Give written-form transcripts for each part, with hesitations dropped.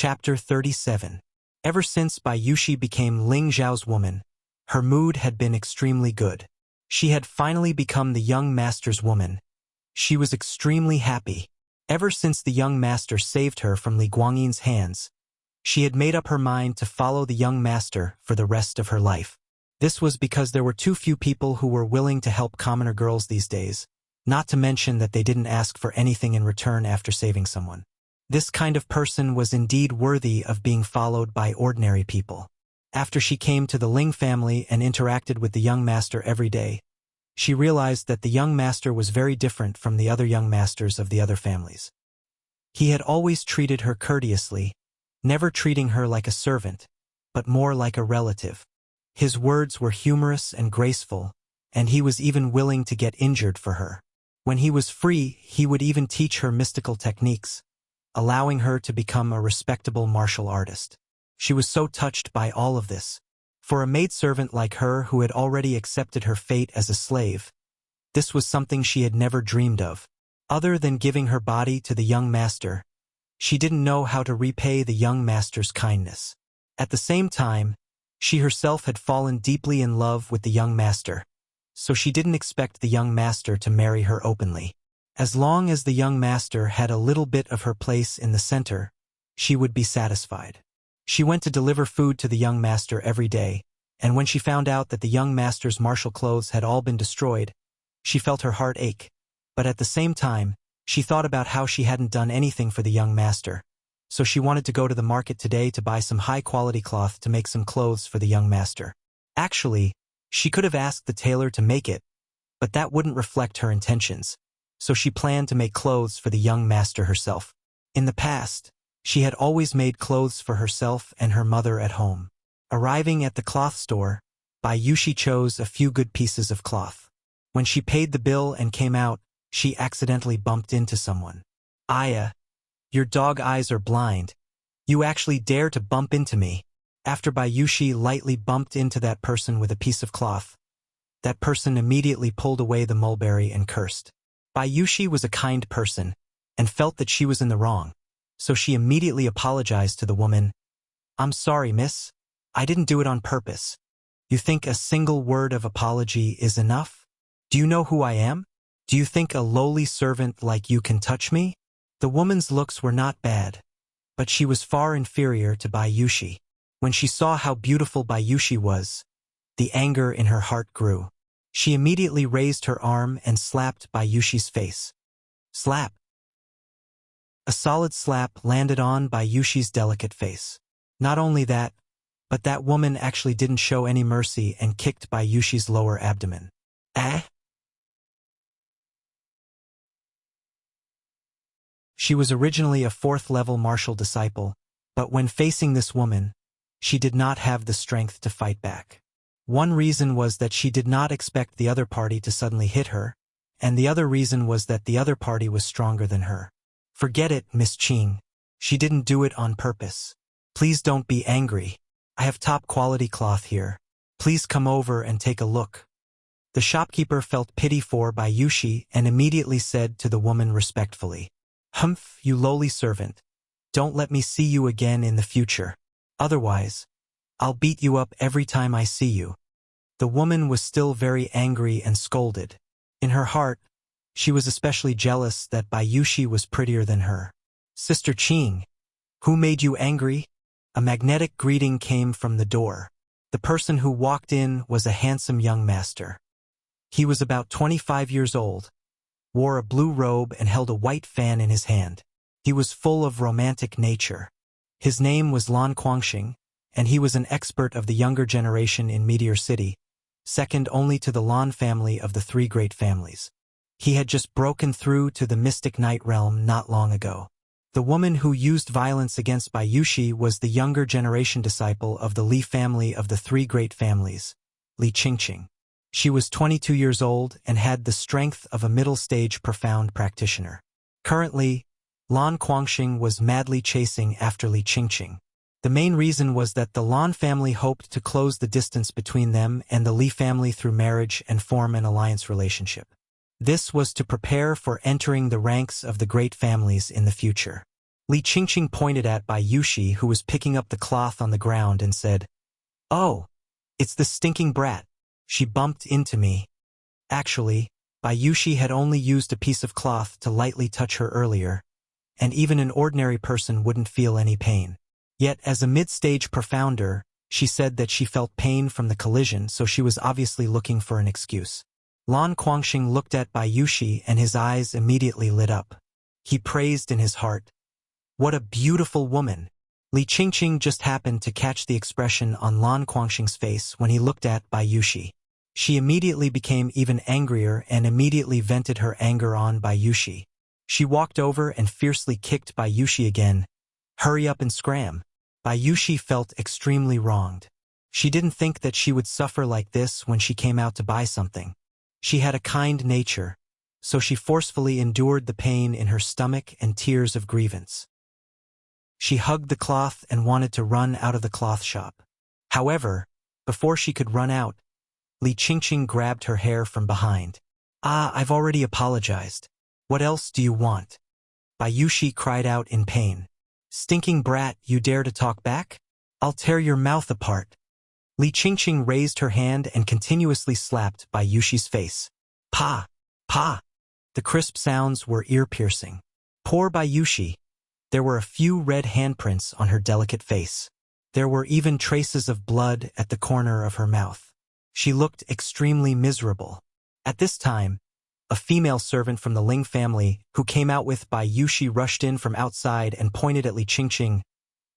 Chapter 37. Ever since Bai Yushi became Ling Zhao's woman, her mood had been extremely good. She had finally become the young master's woman. She was extremely happy. Ever since the young master saved her from Li Guangyin's hands, she had made up her mind to follow the young master for the rest of her life. This was because there were too few people who were willing to help commoner girls these days, not to mention that they didn't ask for anything in return after saving someone. This kind of person was indeed worthy of being followed by ordinary people. After she came to the Ling family and interacted with the young master every day, she realized that the young master was very different from the other young masters of the other families. He had always treated her courteously, never treating her like a servant, but more like a relative. His words were humorous and graceful, and he was even willing to get injured for her. When he was free, he would even teach her mystical techniques, allowing her to become a respectable martial artist. She was so touched by all of this. For a maidservant like her who had already accepted her fate as a slave, this was something she had never dreamed of. Other than giving her body to the young master, she didn't know how to repay the young master's kindness. At the same time, she herself had fallen deeply in love with the young master, so she didn't expect the young master to marry her openly. As long as the young master had a little bit of her place in the center, she would be satisfied. She went to deliver food to the young master every day, and when she found out that the young master's martial clothes had all been destroyed, she felt her heart ache. But at the same time, she thought about how she hadn't done anything for the young master, so she wanted to go to the market today to buy some high-quality cloth to make some clothes for the young master. Actually, she could have asked the tailor to make it, but that wouldn't reflect her intentions, so she planned to make clothes for the young master herself. In the past, she had always made clothes for herself and her mother at home. Arriving at the cloth store, Bai Yushi chose a few good pieces of cloth. When she paid the bill and came out, she accidentally bumped into someone. "Aya, your dog eyes are blind. You actually dare to bump into me." After Bai Yushi lightly bumped into that person with a piece of cloth, that person immediately pulled away the mulberry and cursed. Bai Yushi was a kind person, and felt that she was in the wrong, so she immediately apologized to the woman. "I'm sorry, miss. I didn't do it on purpose. You think a single word of apology is enough? Do you know who I am? Do you think a lowly servant like you can touch me?" The woman's looks were not bad, but she was far inferior to Bai Yushi. When she saw how beautiful Bai Yushi was, the anger in her heart grew. She immediately raised her arm and slapped Bai Yushi's face. Slap! A solid slap landed on Bai Yushi's delicate face. Not only that, but that woman actually didn't show any mercy and kicked Bai Yushi's lower abdomen. Ah! She was originally a fourth-level martial disciple, but when facing this woman, she did not have the strength to fight back. One reason was that she did not expect the other party to suddenly hit her, and the other reason was that the other party was stronger than her. "Forget it, Miss Qing. She didn't do it on purpose. Please don't be angry. I have top-quality cloth here. Please come over and take a look." The shopkeeper felt pity for Bai Yushi and immediately said to the woman respectfully, "Humph, you lowly servant. Don't let me see you again in the future. Otherwise, I'll beat you up every time I see you." The woman was still very angry and scolded. In her heart, she was especially jealous that Bai Yushi was prettier than her. "Sister Qing, who made you angry?" A magnetic greeting came from the door. The person who walked in was a handsome young master. He was about 25 years old, wore a blue robe and held a white fan in his hand. He was full of romantic nature. His name was Lan Guangxing, and he was an expert of the younger generation in Meteor City, second only to the Lan family of the three great families. He had just broken through to the mystic night realm not long ago. The woman who used violence against Bai Yushi was the younger generation disciple of the Li family of the three great families, Li Qingqing. She was 22 years old and had the strength of a middle-stage profound practitioner. Currently, Lan Guangxing was madly chasing after Li Qingqing. The main reason was that the Lan family hoped to close the distance between them and the Li family through marriage and form an alliance relationship. This was to prepare for entering the ranks of the great families in the future. Li Qingqing pointed at Bai Yushi, who was picking up the cloth on the ground, and said, "Oh, it's the stinking brat. She bumped into me." Actually, Bai Yushi had only used a piece of cloth to lightly touch her earlier, and even an ordinary person wouldn't feel any pain. Yet, as a mid-stage profounder, she said that she felt pain from the collision, so she was obviously looking for an excuse. Lan Guangxing looked at Bai Yushi and his eyes immediately lit up. He praised in his heart, "What a beautiful woman!" Li Qingqing just happened to catch the expression on Lan Guangxing's face when he looked at Bai Yushi. She immediately became even angrier and immediately vented her anger on Bai Yushi. She walked over and fiercely kicked Bai Yushi again. "Hurry up and scram." Bai Yushi felt extremely wronged. She didn't think that she would suffer like this when she came out to buy something. She had a kind nature, so she forcefully endured the pain in her stomach and tears of grievance. She hugged the cloth and wanted to run out of the cloth shop. However, before she could run out, Li Qingqing grabbed her hair from behind. "Ah, I've already apologized. What else do you want?" Bai Yushi cried out in pain. "Stinking brat, you dare to talk back? I'll tear your mouth apart." Li Qingqing raised her hand and continuously slapped Bai Yushi's face. Pa! Pa! The crisp sounds were ear-piercing. Poor Bai Yushi. There were a few red handprints on her delicate face. There were even traces of blood at the corner of her mouth. She looked extremely miserable. At this time, a female servant from the Ling family who came out with Bai Yushi rushed in from outside and pointed at Li Qingqing.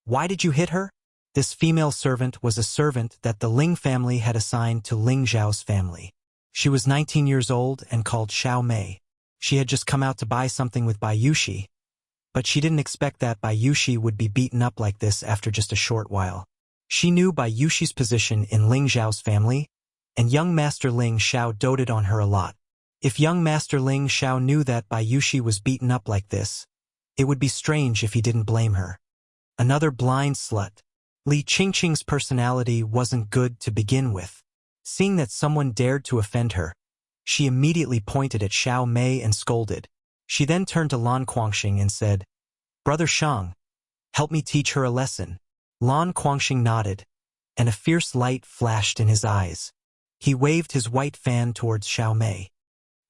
"Why did you hit her?" This female servant was a servant that the Ling family had assigned to Ling Zhao's family. She was 19 years old and called Xiao Mei. She had just come out to buy something with Bai Yushi, but she didn't expect that Bai Yushi would be beaten up like this after just a short while. She knew Bai Yushi's position in Ling Zhao's family, and young Master Ling Xiao doted on her a lot. If young Master Ling Xiao knew that Bai Yushi was beaten up like this, it would be strange if he didn't blame her. Another blind slut. Li Qingqing's personality wasn't good to begin with. Seeing that someone dared to offend her, she immediately pointed at Xiao Mei and scolded. She then turned to Lan Guangxing and said, "Brother Shang, help me teach her a lesson." Lan Guangxing nodded, and a fierce light flashed in his eyes. He waved his white fan towards Xiao Mei.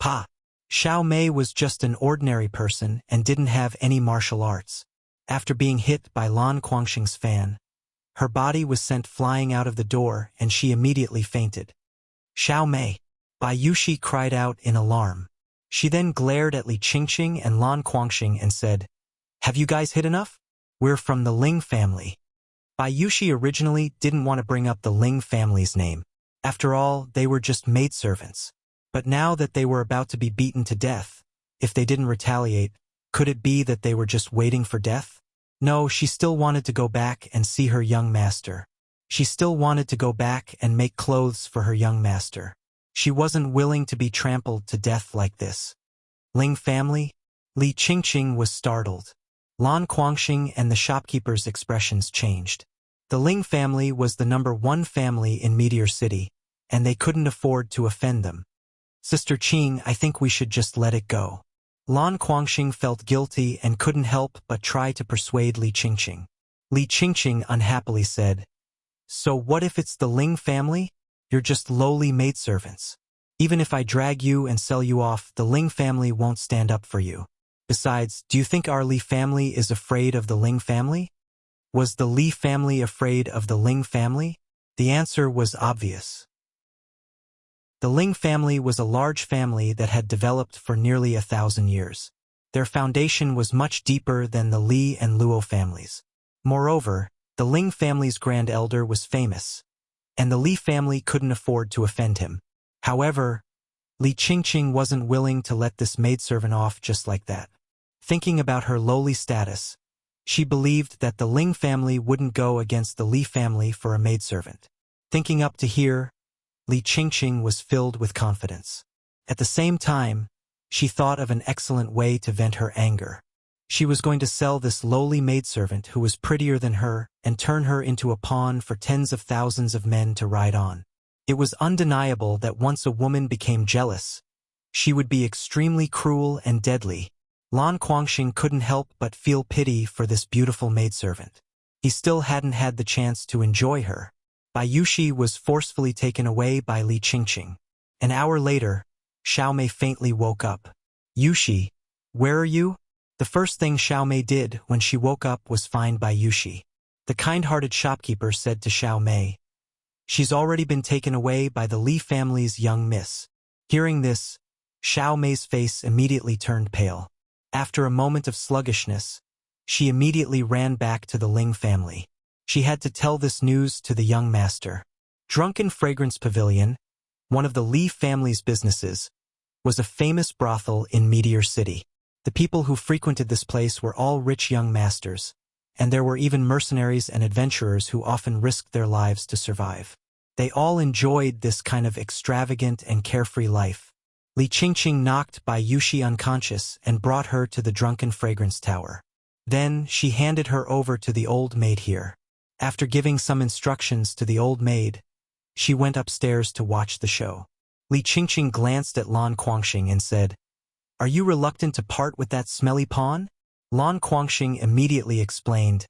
Pa! Xiao Mei was just an ordinary person and didn't have any martial arts. After being hit by Lan Guangxing's fan, her body was sent flying out of the door and she immediately fainted. "Xiao Mei!" Bai Yushi cried out in alarm. She then glared at Li Qingqing and Lan Guangxing and said, "Have you guys hit enough? We're from the Ling family." Bai Yushi originally didn't want to bring up the Ling family's name. After all, they were just maidservants. But now that they were about to be beaten to death, if they didn't retaliate, could it be that they were just waiting for death? No, she still wanted to go back and see her young master. She still wanted to go back and make clothes for her young master. She wasn't willing to be trampled to death like this. Ling family? Li Qingqing was startled. Lan Guangxing and the shopkeeper's expressions changed. The Ling family was the #1 family in Meteor City, and they couldn't afford to offend them. "Sister Qing, I think we should just let it go." Lan Guangxing felt guilty and couldn't help but try to persuade Li Qingqing. Li Qingqing unhappily said, "So what if it's the Ling family? You're just lowly maidservants. Even if I drag you and sell you off, the Ling family won't stand up for you. Besides, do you think our Li family is afraid of the Ling family? Was the Li family afraid of the Ling family?" The answer was obvious. The Ling family was a large family that had developed for nearly 1,000 years. Their foundation was much deeper than the Li and Luo families. Moreover, the Ling family's grand elder was famous, and the Li family couldn't afford to offend him. However, Li Qingqing wasn't willing to let this maidservant off just like that. Thinking about her lowly status, she believed that the Ling family wouldn't go against the Li family for a maidservant. Thinking up to here, Li Qingqing was filled with confidence. At the same time, she thought of an excellent way to vent her anger. She was going to sell this lowly maidservant who was prettier than her and turn her into a pawn for tens of thousands of men to ride on. It was undeniable that once a woman became jealous, she would be extremely cruel and deadly. Lan Guangxing couldn't help but feel pity for this beautiful maidservant. He still hadn't had the chance to enjoy her. Bai Yushi was forcefully taken away by Li Qingqing. An hour later, Xiao Mei faintly woke up. Yushi, where are you? The first thing Xiao Mei did when she woke up was find Bai Yushi. The kind-hearted shopkeeper said to Xiao Mei, "She's already been taken away by the Li family's young miss." Hearing this, Xiao Mei's face immediately turned pale. After a moment of sluggishness, she immediately ran back to the Ling family. She had to tell this news to the young master. Drunken Fragrance Pavilion, one of the Li family's businesses, was a famous brothel in Meteor City. The people who frequented this place were all rich young masters, and there were even mercenaries and adventurers who often risked their lives to survive. They all enjoyed this kind of extravagant and carefree life. Li Qingqing knocked Bai Yushi unconscious and brought her to the Drunken Fragrance Tower. Then she handed her over to the old maid here. After giving some instructions to the old maid, she went upstairs to watch the show. Li Qingqing glanced at Lan Guangxing and said, "Are you reluctant to part with that smelly pawn?" Lan Guangxing immediately explained,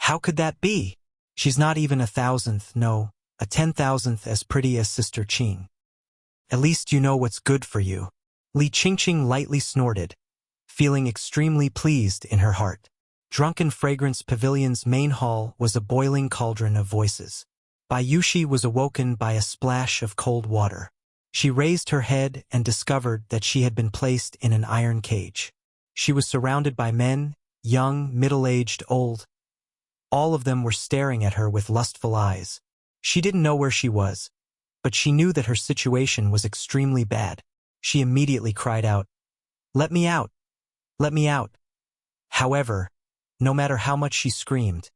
"How could that be? She's not even 1,000th, no, a 10,000th as pretty as Sister Qing. At least you know what's good for you." Li Qingqing lightly snorted, feeling extremely pleased in her heart. Drunken Fragrance Pavilion's main hall was a boiling cauldron of voices. Bai Yushi was awoken by a splash of cold water. She raised her head and discovered that she had been placed in an iron cage. She was surrounded by men, young, middle-aged, old. All of them were staring at her with lustful eyes. She didn't know where she was, but she knew that her situation was extremely bad. She immediately cried out, "Let me out! Let me out!" However, no matter how much she screamed,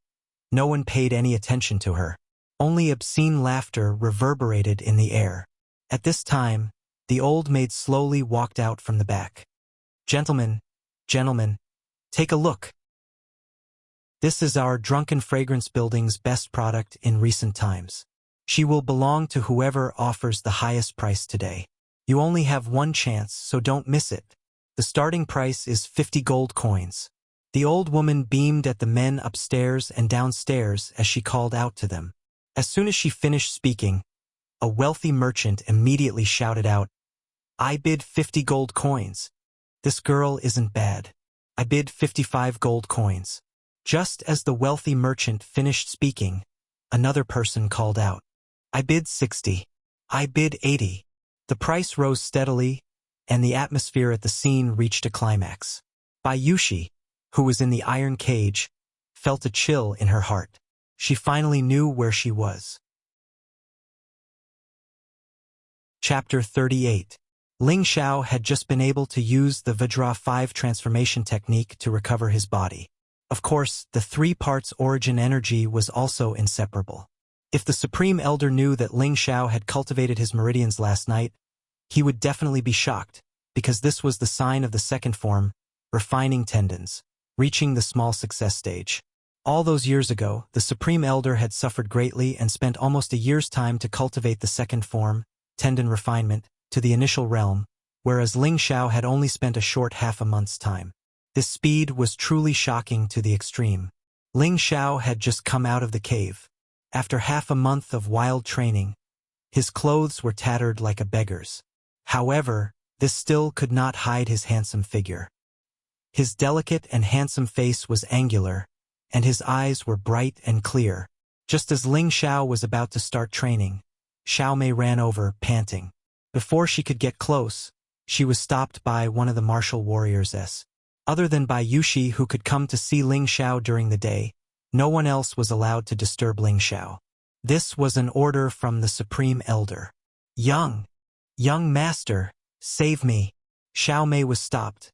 no one paid any attention to her. Only obscene laughter reverberated in the air. At this time, the old maid slowly walked out from the back. "Gentlemen, gentlemen, take a look. This is our Drunken Fragrance building's best product in recent times. She will belong to whoever offers the highest price today. You only have one chance, so don't miss it. The starting price is 50 gold coins." The old woman beamed at the men upstairs and downstairs as she called out to them. As soon as she finished speaking, a wealthy merchant immediately shouted out, "I bid 50 gold coins. This girl isn't bad. I bid 55 gold coins." Just as the wealthy merchant finished speaking, another person called out, "I bid 60. I bid 80. The price rose steadily, and the atmosphere at the scene reached a climax. Bai Yushi, who was in the iron cage, felt a chill in her heart. She finally knew where she was. Chapter 38. Ling Xiao had just been able to use the Vajra 5 transformation technique to recover his body. Of course, the 3 parts origin energy was also inseparable. If the Supreme Elder knew that Ling Xiao had cultivated his meridians last night, he would definitely be shocked, because this was the sign of the second form, refining tendons, reaching the small success stage. All those years ago, the Supreme Elder had suffered greatly and spent almost a year's time to cultivate the second form, tendon refinement, to the initial realm, whereas Ling Xiao had only spent a short half a month's time. This speed was truly shocking to the extreme. Ling Xiao had just come out of the cave. After half a month of wild training, his clothes were tattered like a beggar's. However, this still could not hide his handsome figure. His delicate and handsome face was angular, and his eyes were bright and clear. Just as Ling Xiao was about to start training, Xiao Mei ran over, panting. Before she could get close, she was stopped by one of the martial warriors. Other than Bai Yushi, who could come to see Ling Xiao during the day, no one else was allowed to disturb Ling Xiao. This was an order from the Supreme Elder. Young master, save me." Xiao Mei was stopped,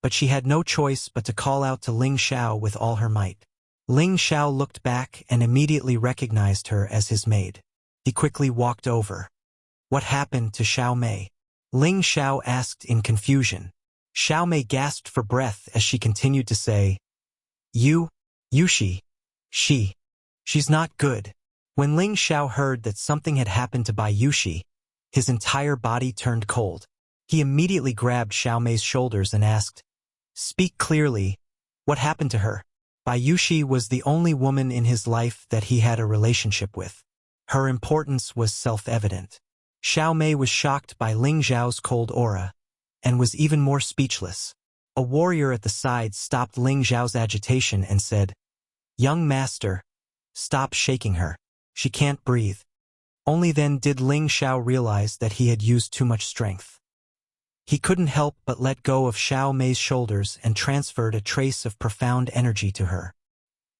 but she had no choice but to call out to Ling Xiao with all her might. Ling Xiao looked back and immediately recognized her as his maid. He quickly walked over. "What happened to Xiao Mei?" Ling Xiao asked in confusion. Xiao Mei gasped for breath as she continued to say, Yushi, she's not good." When Ling Xiao heard that something had happened to Bai Yushi, his entire body turned cold. He immediately grabbed Xiao Mei's shoulders and asked, Speak clearly. What happened to her? Yushi was the only woman in his life that he had a relationship with. Her importance was self-evident. Xiao Mei was shocked by Ling Zhao's cold aura, and was even more speechless. A warrior at the side stopped Ling Zhao's agitation and said, "Young master, stop shaking her. She can't breathe." Only then did Ling Xiao realize that he had used too much strength. He couldn't help but let go of Xiao Mei's shoulders and transferred a trace of profound energy to her.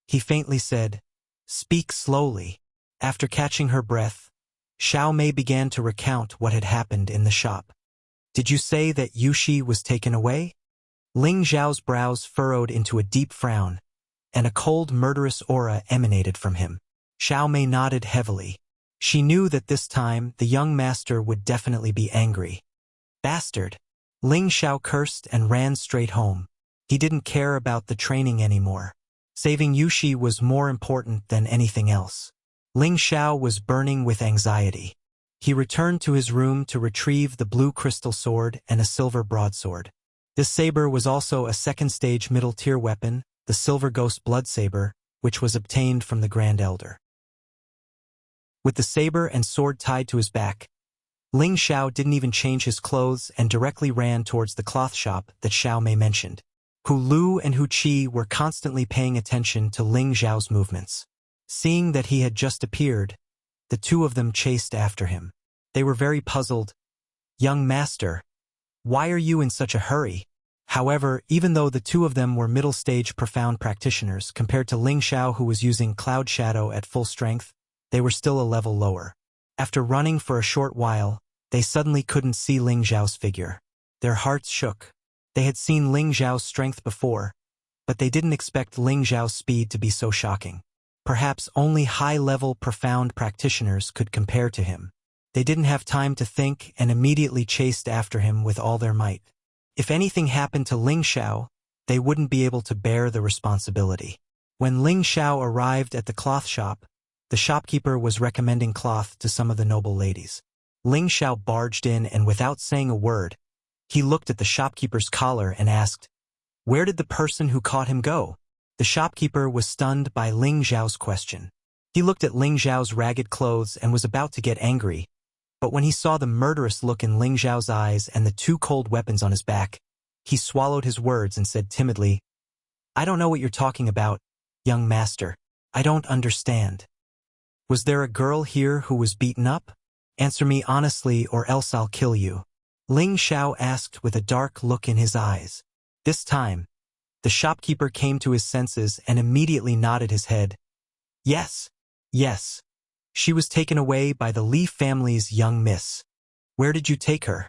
He faintly said, "Speak slowly." After catching her breath, Xiao Mei began to recount what had happened in the shop. "Did you say that Yushi was taken away?" Ling Zhao's brows furrowed into a deep frown, and a cold, murderous aura emanated from him. Xiao Mei nodded heavily. She knew that this time the young master would definitely be angry. "Bastard!" Ling Xiao cursed and ran straight home. He didn't care about the training anymore. Saving Yushi was more important than anything else. Ling Xiao was burning with anxiety. He returned to his room to retrieve the blue crystal sword and a silver broadsword. This saber was also a second-stage middle-tier weapon, the Silver Ghost Blood Saber, which was obtained from the Grand Elder. With the saber and sword tied to his back, Ling Xiao didn't even change his clothes and directly ran towards the cloth shop that Xiao Mei mentioned. Hu Lu and Hu Qi were constantly paying attention to Ling Zhao's movements. Seeing that he had just appeared, the two of them chased after him. They were very puzzled. "Young master, why are you in such a hurry?" However, even though the two of them were middle-stage profound practitioners compared to Ling Xiao, who was using Cloud Shadow at full strength, they were still a level lower. After running for a short while, they suddenly couldn't see Ling Zhao's figure. Their hearts shook. They had seen Ling Zhao's strength before, but they didn't expect Ling Zhao's speed to be so shocking. Perhaps only high-level profound practitioners could compare to him. They didn't have time to think and immediately chased after him with all their might. If anything happened to Ling Xiao, they wouldn't be able to bear the responsibility. When Ling Xiao arrived at the cloth shop, the shopkeeper was recommending cloth to some of the noble ladies. Ling Xiao barged in and without saying a word, he looked at the shopkeeper's collar and asked, "Where did the person who caught him go?" The shopkeeper was stunned by Ling Zhao's question. He looked at Ling Zhao's ragged clothes and was about to get angry, but when he saw the murderous look in Ling Zhao's eyes and the two cold weapons on his back, he swallowed his words and said timidly, "I don't know what you're talking about, young master. I don't understand. Was there a girl here who was beaten up? Answer me honestly or else I'll kill you." Ling Xiao asked with a dark look in his eyes. This time, the shopkeeper came to his senses and immediately nodded his head. "Yes, yes. She was taken away by the Li family's young miss." "Where did you take her?"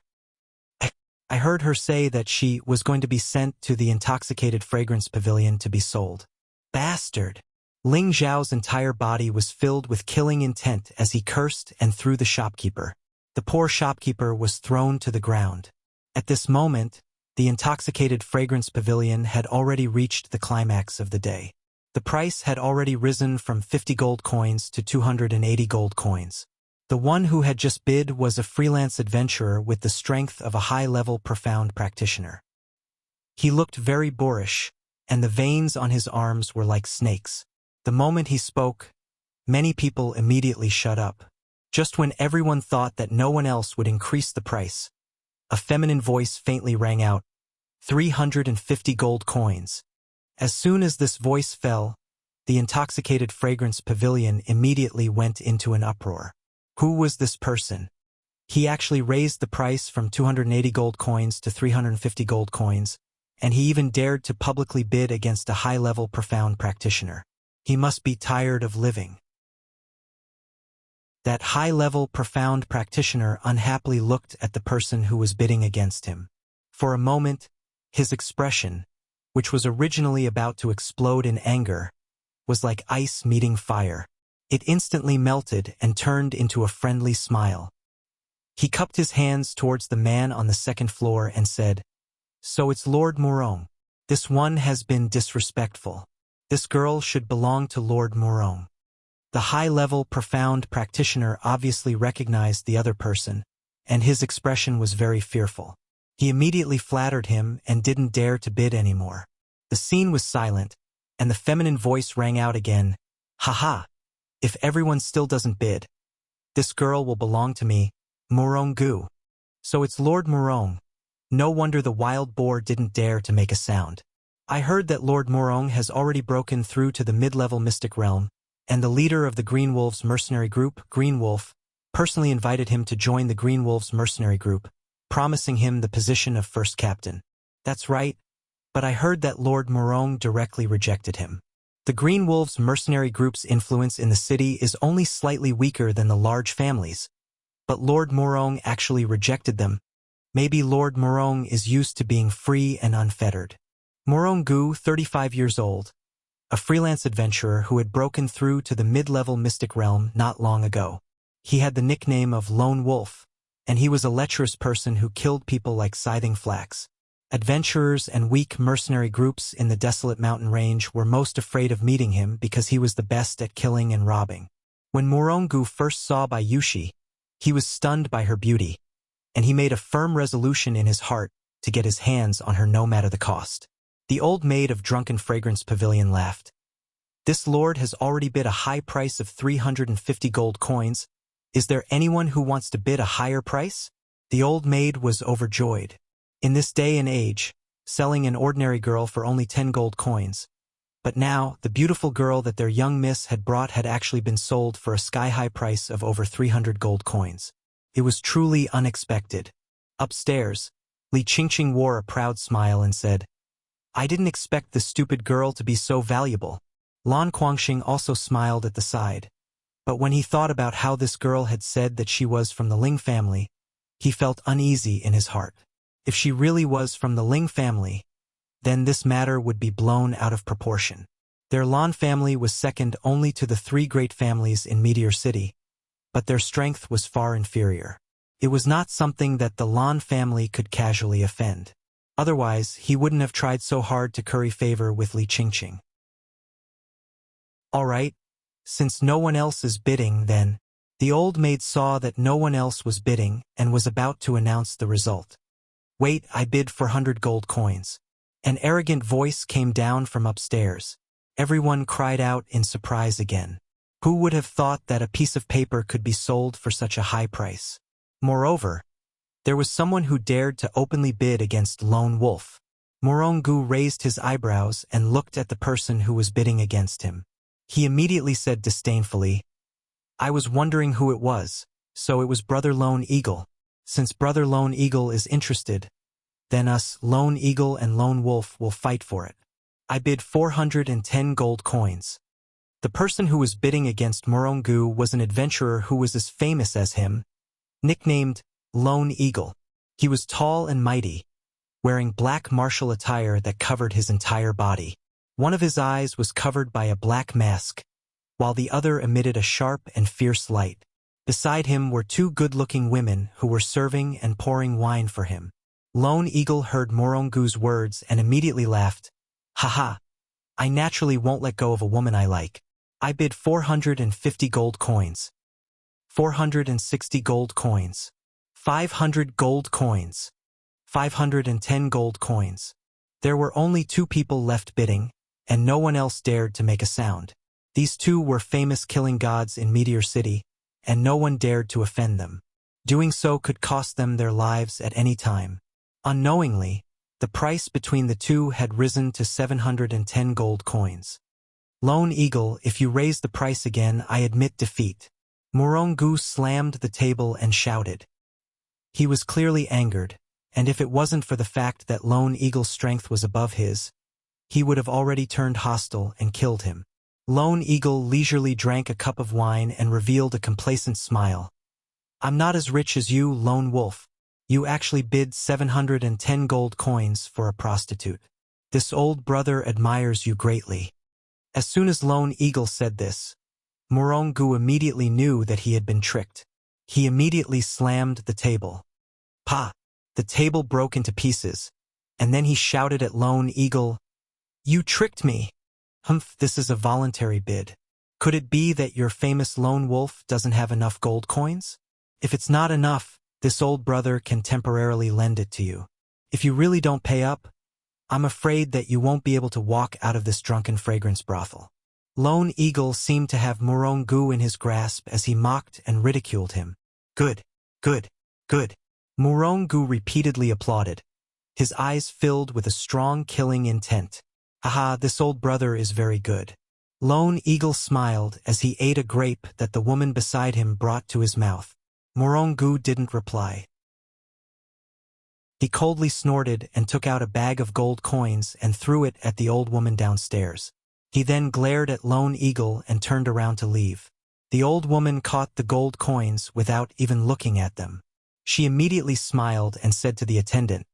I heard her say that she was going to be sent to the intoxicated fragrance pavilion to be sold." "Bastard!" Ling Zhao's entire body was filled with killing intent as he cursed and threw the shopkeeper. The poor shopkeeper was thrown to the ground. At this moment, the intoxicated fragrance pavilion had already reached the climax of the day. The price had already risen from 50 gold coins to 280 gold coins. The one who had just bid was a freelance adventurer with the strength of a high-level profound practitioner. He looked very boorish, and the veins on his arms were like snakes. The moment he spoke, many people immediately shut up. Just when everyone thought that no one else would increase the price, a feminine voice faintly rang out, 350 gold coins. As soon as this voice fell, the intoxicated fragrance pavilion immediately went into an uproar. Who was this person? He actually raised the price from 280 gold coins to 350 gold coins, and he even dared to publicly bid against a high-level profound practitioner. He must be tired of living. That high-level profound practitioner unhappily looked at the person who was bidding against him. For a moment, his expression, which was originally about to explode in anger, was like ice meeting fire. It instantly melted and turned into a friendly smile. He cupped his hands towards the man on the second floor and said, "So it's Lord Morong. This one has been disrespectful. This girl should belong to Lord Morong." The high-level, profound practitioner obviously recognized the other person, and his expression was very fearful. He immediately flattered him and didn't dare to bid anymore. The scene was silent, and the feminine voice rang out again. Haha, if everyone still doesn't bid, this girl will belong to me, Murong Gu. So it's Lord Murong. No wonder the wild boar didn't dare to make a sound. I heard that Lord Murong has already broken through to the mid-level mystic realm, and the leader of the Green Wolves mercenary group, Green Wolf, personally invited him to join the Green Wolves mercenary group, promising him the position of first captain. That's right, but I heard that Lord Murong directly rejected him. The Green Wolves mercenary group's influence in the city is only slightly weaker than the large families, but Lord Murong actually rejected them. Maybe Lord Murong is used to being free and unfettered. Murong Gu, 35 years old, a freelance adventurer who had broken through to the mid-level mystic realm not long ago. He had the nickname of Lone Wolf, and he was a lecherous person who killed people like scything flax. Adventurers and weak mercenary groups in the desolate mountain range were most afraid of meeting him because he was the best at killing and robbing. When Murong Gu first saw Bayushi, he was stunned by her beauty, and he made a firm resolution in his heart to get his hands on her no matter the cost. The old maid of Drunken Fragrance Pavilion laughed. This lord has already bid a high price of 350 gold coins. Is there anyone who wants to bid a higher price? The old maid was overjoyed. In this day and age, selling an ordinary girl for only 10 gold coins. But now, the beautiful girl that their young miss had brought had actually been sold for a sky-high price of over 300 gold coins. It was truly unexpected. Upstairs, Li Qingqing wore a proud smile and said, I didn't expect this stupid girl to be so valuable. Lan Guangxing also smiled at the side. But when he thought about how this girl had said that she was from the Ling family, he felt uneasy in his heart. If she really was from the Ling family, then this matter would be blown out of proportion. Their Lan family was second only to the 3 great families in Meteor City, but their strength was far inferior. It was not something that the Lan family could casually offend. Otherwise, he wouldn't have tried so hard to curry favor with Li Qingqing. All right, since no one else is bidding, then. The old maid saw that no one else was bidding and was about to announce the result. Wait, I bid 400 gold coins. An arrogant voice came down from upstairs. Everyone cried out in surprise again. Who would have thought that a piece of paper could be sold for such a high price? Moreover, there was someone who dared to openly bid against Lone Wolf. Murong Gu raised his eyebrows and looked at the person who was bidding against him. He immediately said disdainfully, I was wondering who it was, so it was Brother Lone Eagle. Since Brother Lone Eagle is interested, then us, Lone Eagle and Lone Wolf, will fight for it. I bid 410 gold coins. The person who was bidding against Murong Gu was an adventurer who was as famous as him, nicknamed Lone Eagle. He was tall and mighty, wearing black martial attire that covered his entire body. One of his eyes was covered by a black mask, while the other emitted a sharp and fierce light. Beside him were 2 good-looking women who were serving and pouring wine for him. Lone Eagle heard Murong Gu's words and immediately laughed. Haha, I naturally won't let go of a woman I like. I bid 450 gold coins. 460 gold coins. 500 gold coins. 510 gold coins. There were only 2 people left bidding, and no one else dared to make a sound. These 2 were famous killing gods in Meteor City, and no one dared to offend them. Doing so could cost them their lives at any time. Unknowingly, the price between the 2 had risen to 710 gold coins. Lone Eagle, if you raise the price again, I admit defeat. Murong Gu slammed the table and shouted. He was clearly angered, and if it wasn't for the fact that Lone Eagle's strength was above his, he would have already turned hostile and killed him. Lone Eagle leisurely drank a cup of wine and revealed a complacent smile. I'm not as rich as you, Lone Wolf. You actually bid 710 gold coins for a prostitute. This old brother admires you greatly. As soon as Lone Eagle said this, Murong Gu immediately knew that he had been tricked. He immediately slammed the table. Pa! The table broke into pieces, and then he shouted at Lone Eagle, You tricked me! Humph, this is a voluntary bid. Could it be that your famous Lone Wolf doesn't have enough gold coins? If it's not enough, this old brother can temporarily lend it to you. If you really don't pay up, I'm afraid that you won't be able to walk out of this drunken fragrance brothel. Lone Eagle seemed to have Murongu in his grasp as he mocked and ridiculed him. Good, good, good. Murongu repeatedly applauded, his eyes filled with a strong killing intent. Haha, this old brother is very good. Lone Eagle smiled as he ate a grape that the woman beside him brought to his mouth. Murongu didn't reply. He coldly snorted and took out a bag of gold coins and threw it at the old woman downstairs. He then glared at Lone Eagle and turned around to leave. The old woman caught the gold coins without even looking at them. She immediately smiled and said to the attendant,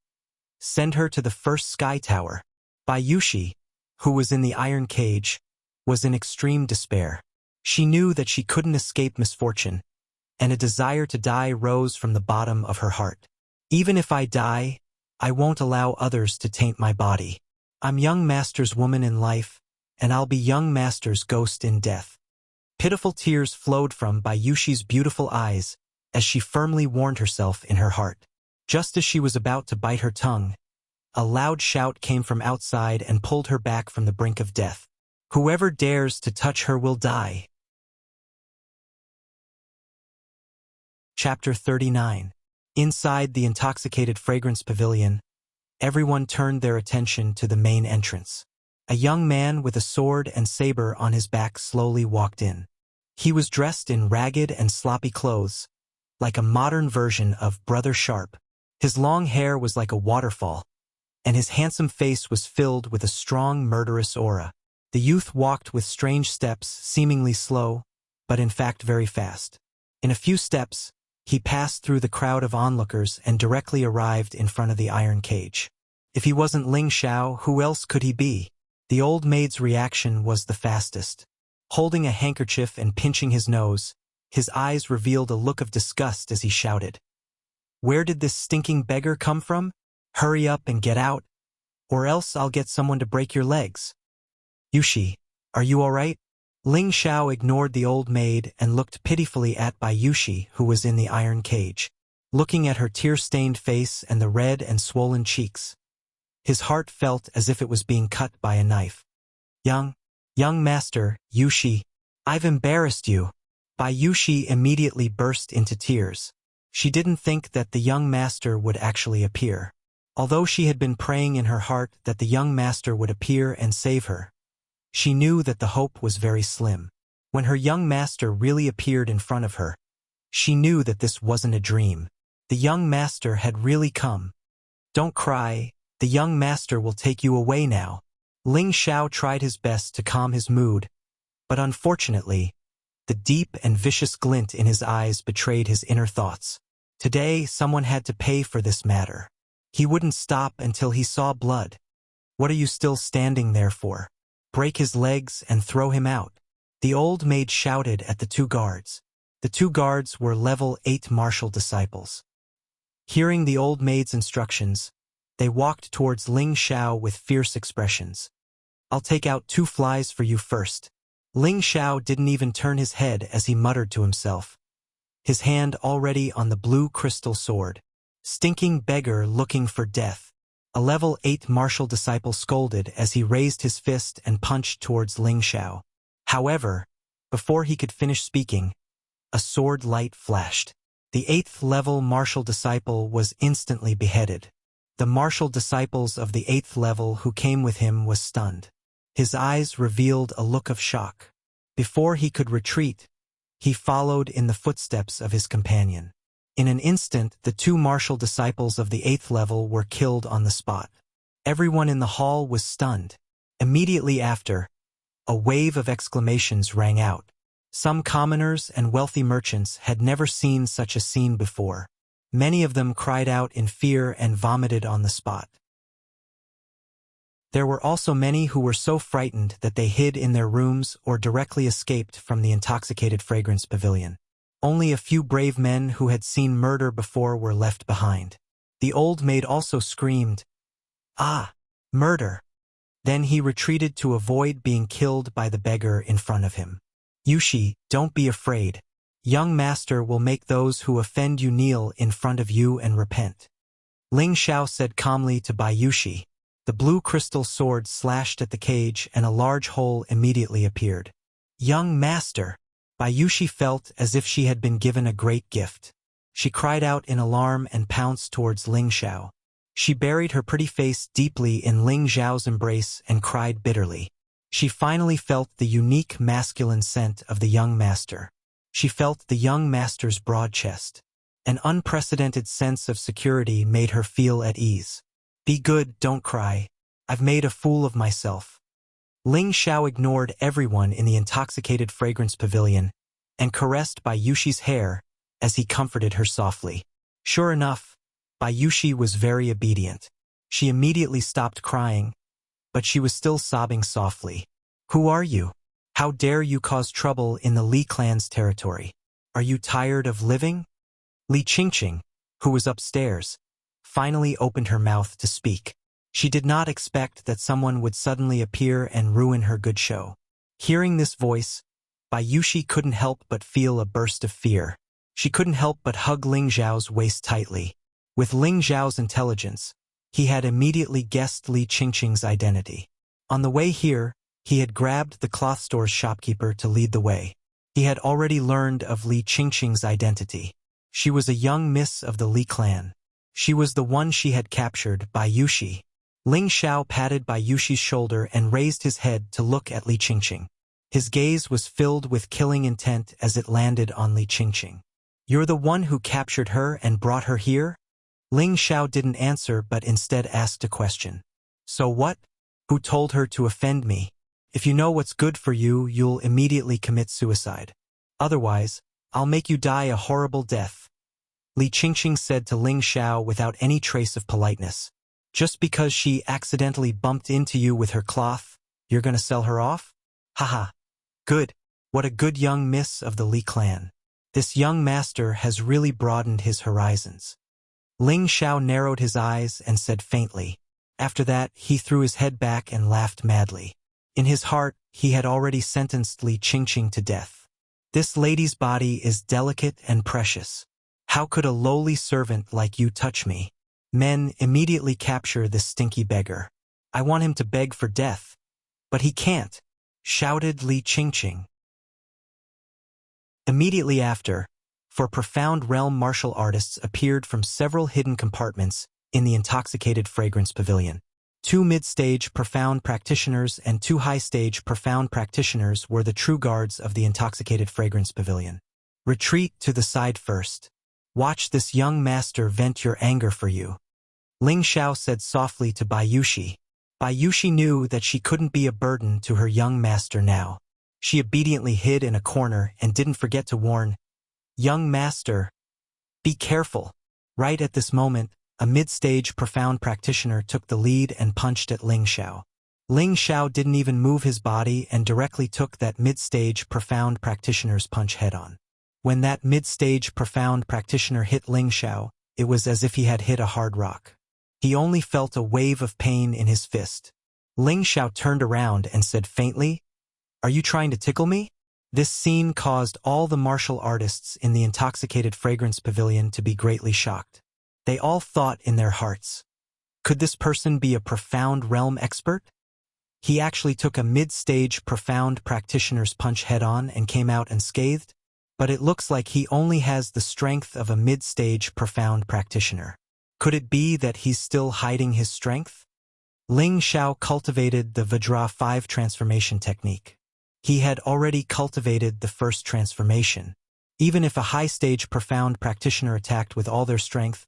"Send her to the first sky tower." Bayushi, who was in the iron cage, was in extreme despair. She knew that she couldn't escape misfortune, and a desire to die rose from the bottom of her heart. Even if I die, I won't allow others to taint my body. I'm young master's woman in life, and I'll be young master's ghost in death. Pitiful tears flowed from Bayushi's beautiful eyes as she firmly warned herself in her heart. Just as she was about to bite her tongue, a loud shout came from outside and pulled her back from the brink of death. Whoever dares to touch her will die. Chapter 39. Inside the intoxicated fragrance pavilion, everyone turned their attention to the main entrance. A young man with a sword and saber on his back slowly walked in. He was dressed in ragged and sloppy clothes, like a modern version of Brother Sharp. His long hair was like a waterfall, and his handsome face was filled with a strong murderous aura. The youth walked with strange steps, seemingly slow, but in fact very fast. In a few steps, he passed through the crowd of onlookers and directly arrived in front of the iron cage. If he wasn't Ling Xiao, who else could he be? The old maid's reaction was the fastest. Holding a handkerchief and pinching his nose, his eyes revealed a look of disgust as he shouted, "Where did this stinking beggar come from? Hurry up and get out, or else I'll get someone to break your legs." "Yushi, are you all right?" Ling Xiao ignored the old maid and looked pitifully at Bayushi, who was in the iron cage. Looking at her tear-stained face and the red and swollen cheeks, his heart felt as if it was being cut by a knife. Young master, Yushi, I've embarrassed you." Bayushi immediately burst into tears. She didn't think that the young master would actually appear. Although she had been praying in her heart that the young master would appear and save her, she knew that the hope was very slim. When her young master really appeared in front of her, she knew that this wasn't a dream. The young master had really come. "Don't cry, the young master will take you away now." Ling Xiao tried his best to calm his mood, but unfortunately, the deep and vicious glint in his eyes betrayed his inner thoughts. Today, someone had to pay for this matter. He wouldn't stop until he saw blood. "What are you still standing there for? Break his legs and throw him out." The old maid shouted at the two guards. The two guards were level 8 martial disciples. Hearing the old maid's instructions, they walked towards Ling Xiao with fierce expressions. "I'll take out 2 flies for you first." Ling Xiao didn't even turn his head as he muttered to himself, his hand already on the blue crystal sword. "Stinking beggar looking for death." A level 8 martial disciple scolded as he raised his fist and punched towards Ling Xiao. However, before he could finish speaking, a sword light flashed. The 8th level martial disciple was instantly beheaded. The martial disciples of the 8th level who came with him was stunned. His eyes revealed a look of shock. Before he could retreat, he followed in the footsteps of his companion. In an instant, the 2 martial disciples of the 8th level were killed on the spot. Everyone in the hall was stunned. Immediately after, a wave of exclamations rang out. Some commoners and wealthy merchants had never seen such a scene before. Many of them cried out in fear and vomited on the spot. There were also many who were so frightened that they hid in their rooms or directly escaped from the intoxicated fragrance pavilion. Only a few brave men who had seen murder before were left behind. The old maid also screamed, "Ah, murder!" Then he retreated to avoid being killed by the beggar in front of him. "Yushi, don't be afraid. Young master will make those who offend you kneel in front of you and repent." Ling Xiao said calmly to Bayushi. The blue crystal sword slashed at the cage and a large hole immediately appeared. Young master! Bayushi felt as if she had been given a great gift. She cried out in alarm and pounced towards Ling Xiao. She buried her pretty face deeply in Ling Xiao's embrace and cried bitterly. She finally felt the unique masculine scent of the young master. She felt the young master's broad chest. An unprecedented sense of security made her feel at ease. Be good, don't cry. I've made a fool of myself. Ling Xiao ignored everyone in the intoxicated fragrance pavilion and caressed Bayushi's hair as he comforted her softly. Sure enough, Bayushi was very obedient. She immediately stopped crying, but she was still sobbing softly. Who are you? How dare you cause trouble in the Li clan's territory? Are you tired of living? Li Qingqing, who was upstairs, finally opened her mouth to speak. She did not expect that someone would suddenly appear and ruin her good show. Hearing this voice, Bayushi couldn't help but feel a burst of fear. She couldn't help but hug Ling Xiao's waist tightly. With Ling Xiao's intelligence, he had immediately guessed Li Qingqing's identity. On the way here, he had grabbed the cloth store's shopkeeper to lead the way. He had already learned of Li Qingqing's identity. She was a young miss of the Li clan. She was the one she had captured, Bayushi. Ling Xiao patted Bayushi's shoulder and raised his head to look at Li Qingqing. His gaze was filled with killing intent as it landed on Li Qingqing. You're the one who captured her and brought her here? Ling Xiao didn't answer but instead asked a question. So what? Who told her to offend me? If you know what's good for you, you'll immediately commit suicide. Otherwise, I'll make you die a horrible death. Li Qingqing said to Ling Xiao without any trace of politeness. Just because she accidentally bumped into you with her cloth, you're gonna sell her off? Haha. Good. What a good young miss of the Li clan. This young master has really broadened his horizons. Ling Xiao narrowed his eyes and said faintly. After that, he threw his head back and laughed madly. In his heart, he had already sentenced Li Qingqing to death. This lady's body is delicate and precious. How could a lowly servant like you touch me? Men, immediately capture this stinky beggar. I want him to beg for death. But he can't, shouted Li Qingqing. Immediately after, four profound realm martial artists appeared from several hidden compartments in the intoxicated fragrance pavilion. 2 mid-stage profound practitioners and 2 high-stage profound practitioners were the true guards of the intoxicated fragrance pavilion. Retreat to the side first. Watch this young master vent your anger for you. Ling Xiao said softly to Bayushi. Bayushi knew that she couldn't be a burden to her young master now. She obediently hid in a corner and didn't forget to warn, Young master, be careful. Right at this moment, a mid-stage profound practitioner took the lead and punched at Ling Xiao. Ling Xiao didn't even move his body and directly took that mid-stage profound practitioner's punch head-on. When that mid-stage profound practitioner hit Ling Xiao, it was as if he had hit a hard rock. He only felt a wave of pain in his fist. Ling Xiao turned around and said faintly, Are you trying to tickle me? This scene caused all the martial artists in the intoxicated fragrance pavilion to be greatly shocked. They all thought in their hearts, could this person be a profound realm expert? He actually took a mid-stage profound practitioner's punch head-on and came out unscathed, but it looks like he only has the strength of a mid-stage profound practitioner. Could it be that he's still hiding his strength? Ling Xiao cultivated the Vajra 5 transformation technique. He had already cultivated the first transformation. Even if a high-stage profound practitioner attacked with all their strength,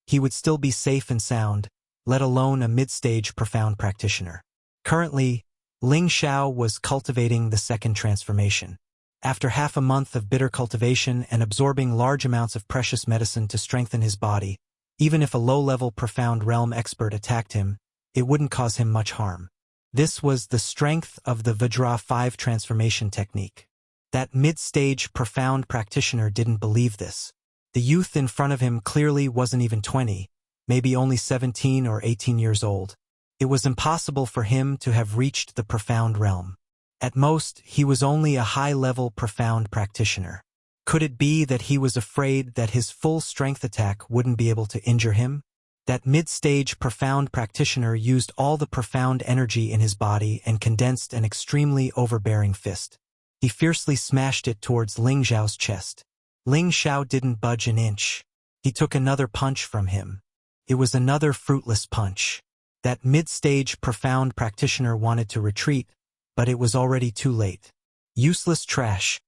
he would still be safe and sound, let alone a mid-stage profound practitioner. Currently, Ling Xiao was cultivating the second transformation. After half a month of bitter cultivation and absorbing large amounts of precious medicine to strengthen his body, even if a low-level profound realm expert attacked him, it wouldn't cause him much harm. This was the strength of the Vajra 5 transformation technique. That mid-stage profound practitioner didn't believe this. The youth in front of him clearly wasn't even 20, maybe only 17 or 18 years old. It was impossible for him to have reached the profound realm. At most, he was only a high-level profound practitioner. Could it be that he was afraid that his full strength attack wouldn't be able to injure him? That mid-stage profound practitioner used all the profound energy in his body and condensed an extremely overbearing fist. He fiercely smashed it towards Ling Xiao's chest. Ling Xiao didn't budge an inch. He took another punch from him. It was another fruitless punch. That mid-stage profound practitioner wanted to retreat, but it was already too late. Useless trash.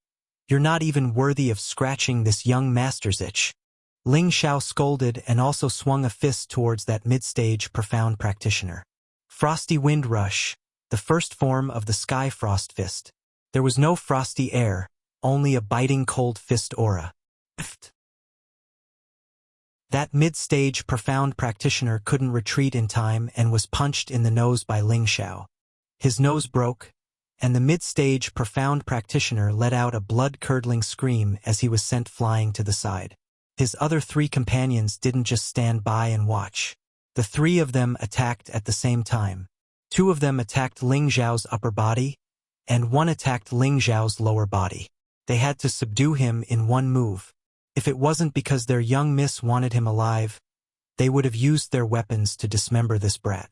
You're not even worthy of scratching this young master's itch. Ling Xiao scolded and also swung a fist towards that mid-stage profound practitioner. Frosty Wind Rush, the first form of the Sky Frost Fist. There was no frosty air, only a biting cold fist aura. That mid-stage profound practitioner couldn't retreat in time and was punched in the nose by Ling Xiao. His nose broke, and the mid-stage profound practitioner let out a blood-curdling scream as he was sent flying to the side. His other three companions didn't just stand by and watch. The three of them attacked at the same time. Two of them attacked Ling Xiao's upper body, and one attacked Ling Xiao's lower body. They had to subdue him in one move. If it wasn't because their young miss wanted him alive, they would have used their weapons to dismember this brat.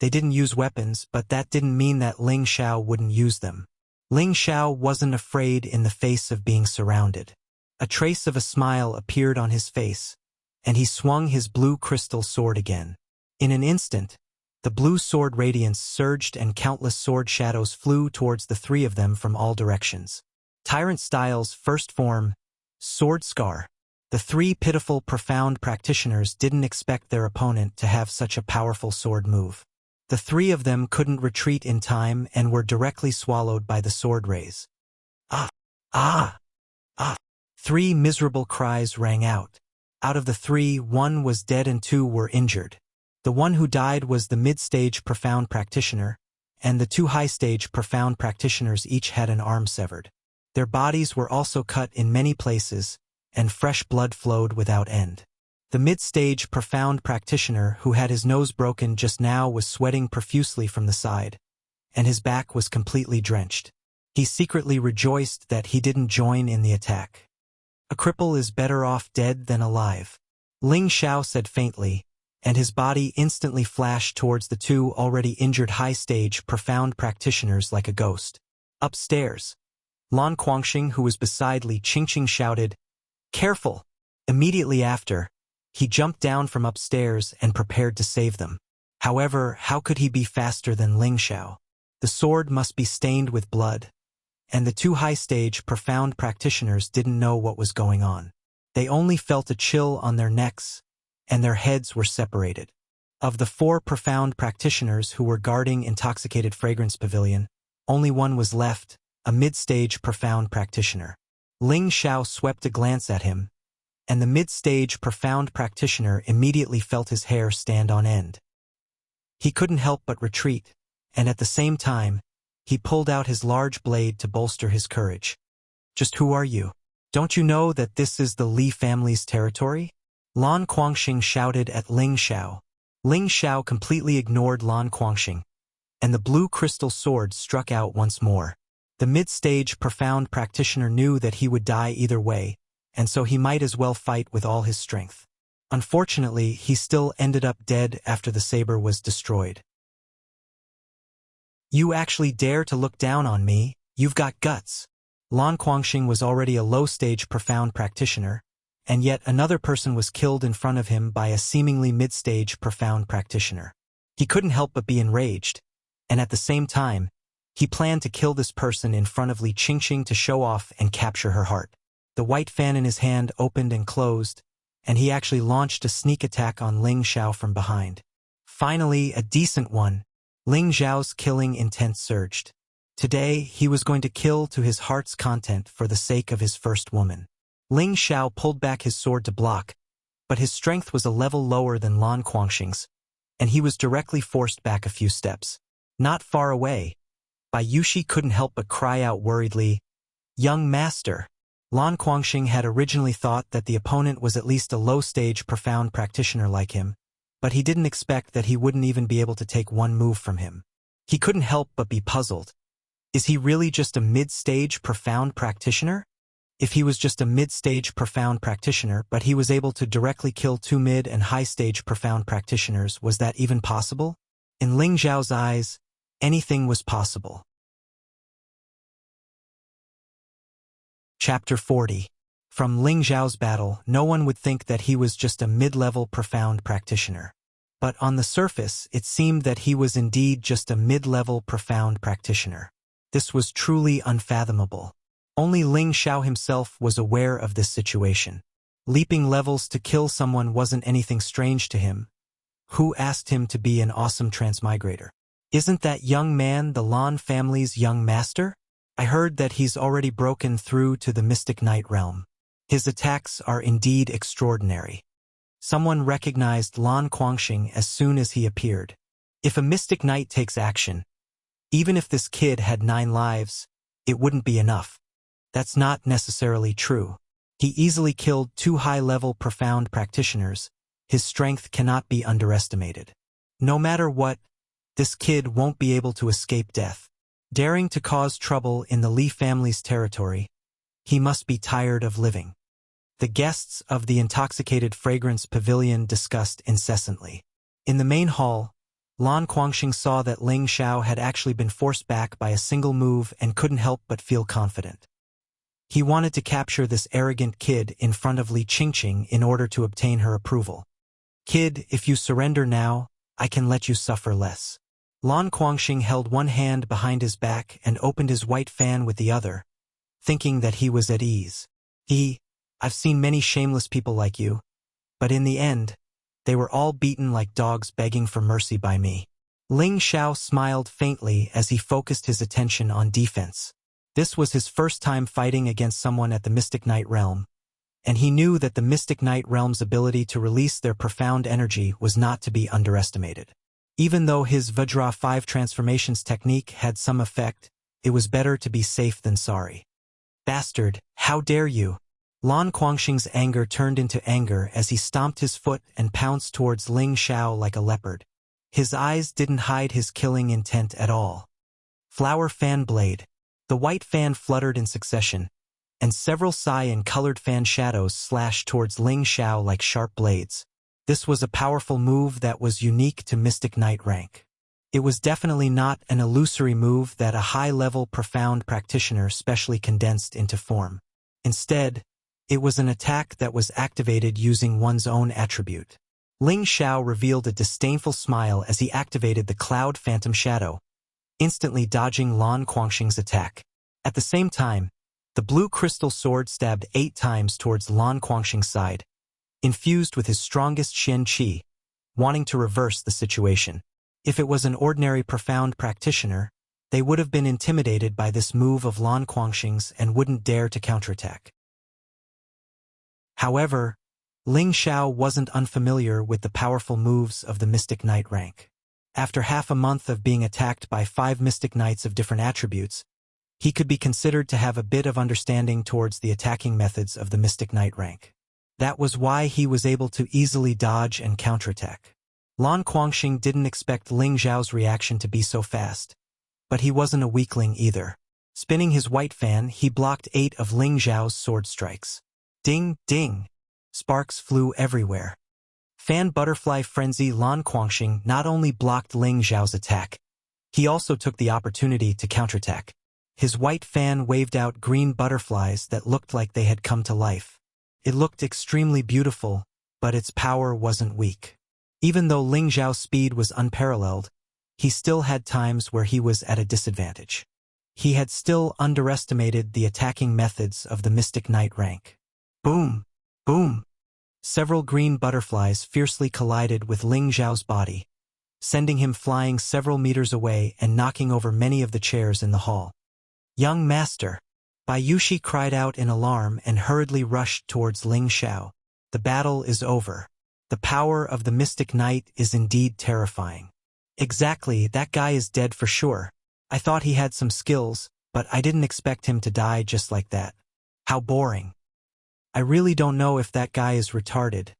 They didn't use weapons, but that didn't mean that Ling Xiao wouldn't use them. Ling Xiao wasn't afraid in the face of being surrounded. A trace of a smile appeared on his face, and he swung his blue crystal sword again. In an instant, the blue sword radiance surged and countless sword shadows flew towards the three of them from all directions. Tyrant Style's first form, Sword Scar. The three pitiful, profound practitioners didn't expect their opponent to have such a powerful sword move. The three of them couldn't retreat in time and were directly swallowed by the sword rays. Ah! Ah! Ah! 3 miserable cries rang out. Out of the 3, 1 was dead and 2 were injured. The one who died was the mid-stage profound practitioner, and the 2 high-stage profound practitioners each had an arm severed. Their bodies were also cut in many places, and fresh blood flowed without end. The mid-stage profound practitioner who had his nose broken just now was sweating profusely from the side, and his back was completely drenched. He secretly rejoiced that he didn't join in the attack. A cripple is better off dead than alive, Ling Xiao said faintly, and his body instantly flashed towards the 2 already injured high-stage profound practitioners like a ghost. Upstairs, Lan Guangxing, who was beside Li Qingqing, shouted, "Careful!" Immediately after, he jumped down from upstairs and prepared to save them. However, how could he be faster than Ling Xiao? The sword must be stained with blood, and the 2 high-stage profound practitioners didn't know what was going on. They only felt a chill on their necks, and their heads were separated. Of the 4 profound practitioners who were guarding Intoxicated Fragrance Pavilion, only one was left, a mid-stage profound practitioner. Ling Xiao swept a glance at him, and the mid-stage profound practitioner immediately felt his hair stand on end. He couldn't help but retreat, and at the same time, he pulled out his large blade to bolster his courage. "Just who are you? Don't you know that this is the Li family's territory?" Lan Guangxing shouted at Ling Xiao. Ling Xiao completely ignored Lan Guangxing, and the blue crystal sword struck out once more. The mid-stage profound practitioner knew that he would die either way, and so he might as well fight with all his strength. Unfortunately, he still ended up dead after the saber was destroyed. "You actually dare to look down on me? You've got guts." Lan Guangxing was already a low-stage profound practitioner, and yet another person was killed in front of him by a seemingly mid-stage profound practitioner. He couldn't help but be enraged, and at the same time, he planned to kill this person in front of Li Qingqing to show off and capture her heart. The white fan in his hand opened and closed, and he actually launched a sneak attack on Ling Xiao from behind. Finally, a decent one. Ling Xiao's killing intent surged. Today, he was going to kill to his heart's content for the sake of his first woman. Ling Xiao pulled back his sword to block, but his strength was a level lower than Lan Guangxing's, and he was directly forced back a few steps. Not far away, Bai Yushi couldn't help but cry out worriedly, "Young master!" Lan Guangxing had originally thought that the opponent was at least a low-stage profound practitioner like him, but he didn't expect that he wouldn't even be able to take one move from him. He couldn't help but be puzzled. Is he really just a mid-stage profound practitioner? if he was just a mid-stage profound practitioner, but he was able to directly kill 2 mid- and high-stage profound practitioners, was that even possible? In Ling Zhao's eyes, anything was possible. Chapter 40. From Ling Zhao's battle, no one would think that he was just a mid-level profound practitioner. But on the surface, it seemed that he was indeed just a mid-level profound practitioner. This was truly unfathomable. Only Ling Zhao himself was aware of this situation. Leaping levels to kill someone wasn't anything strange to him. Who asked him to be an awesome transmigrator? Isn't that young man the Lan family's young master? I heard that he's already broken through to the Mystic Knight realm. His attacks are indeed extraordinary. Someone recognized Lan Guangxing as soon as he appeared. If a Mystic Knight takes action, even if this kid had 9 lives, it wouldn't be enough. That's not necessarily true. He easily killed 2 high-level profound practitioners. His strength cannot be underestimated. No matter what, this kid won't be able to escape death. Daring to cause trouble in the Li family's territory, he must be tired of living. The guests of the intoxicated fragrance pavilion discussed incessantly. In the main hall, Lan Guangxing saw that Ling Zhao had actually been forced back by a single move and couldn't help but feel confident. He wanted to capture this arrogant kid in front of Li Qingqing in order to obtain her approval. Kid, if you surrender now, I can let you suffer less. Lan Guangxing held one hand behind his back and opened his white fan with the other, thinking that he was at ease. I've seen many shameless people like you, but in the end, they were all beaten like dogs begging for mercy by me. Ling Zhao smiled faintly as he focused his attention on defense. This was his first time fighting against someone at the Mystic Knight realm, and he knew that the Mystic Knight realm's ability to release their profound energy was not to be underestimated. Even though his Vajra 5 transformations technique had some effect, it was better to be safe than sorry. Bastard, how dare you! Lan Guangxing's anger turned into anger as he stomped his foot and pounced towards Ling Zhao like a leopard. His eyes didn't hide his killing intent at all. Flower fan blade. The white fan fluttered in succession, and several Sai and colored fan shadows slashed towards Ling Zhao like sharp blades. This was a powerful move that was unique to Mystic Knight rank. It was definitely not an illusory move that a high-level profound practitioner specially condensed into form. Instead, it was an attack that was activated using one's own attribute. Ling Zhao revealed a disdainful smile as he activated the Cloud Phantom Shadow, instantly dodging Lan Guangxing's attack. At the same time, the blue crystal sword stabbed 8 times towards Lan Guangxing's side, infused with his strongest Xian Qi, wanting to reverse the situation. If it was an ordinary profound practitioner, they would have been intimidated by this move of Lan Guangxing's and wouldn't dare to counterattack. However, Ling Zhao wasn't unfamiliar with the powerful moves of the Mystic Knight rank. After half a month of being attacked by 5 Mystic Knights of different attributes, he could be considered to have a bit of understanding towards the attacking methods of the Mystic Knight rank. That was why he was able to easily dodge and counterattack. Lan Guangxing didn't expect Ling Zhao's reaction to be so fast, but he wasn't a weakling either. Spinning his white fan, he blocked 8 of Ling Zhao's sword strikes. Ding, ding! Sparks flew everywhere. Fan Butterfly Frenzy. Lan Guangxing not only blocked Ling Zhao's attack, he also took the opportunity to counterattack. His white fan waved out green butterflies that looked like they had come to life. It looked extremely beautiful, but its power wasn't weak. Even though Ling Zhao's speed was unparalleled, he still had times where he was at a disadvantage. He had still underestimated the attacking methods of the Mystic Knight rank. Boom! Boom! Several green butterflies fiercely collided with Ling Zhao's body, sending him flying several meters away and knocking over many of the chairs in the hall. Young master! Bai Yushi cried out in alarm and hurriedly rushed towards Ling Zhao. The battle is over. The power of the Mystic Knight is indeed terrifying. Exactly, that guy is dead for sure. I thought he had some skills, but I didn't expect him to die just like that. How boring. I really don't know if that guy is retarded,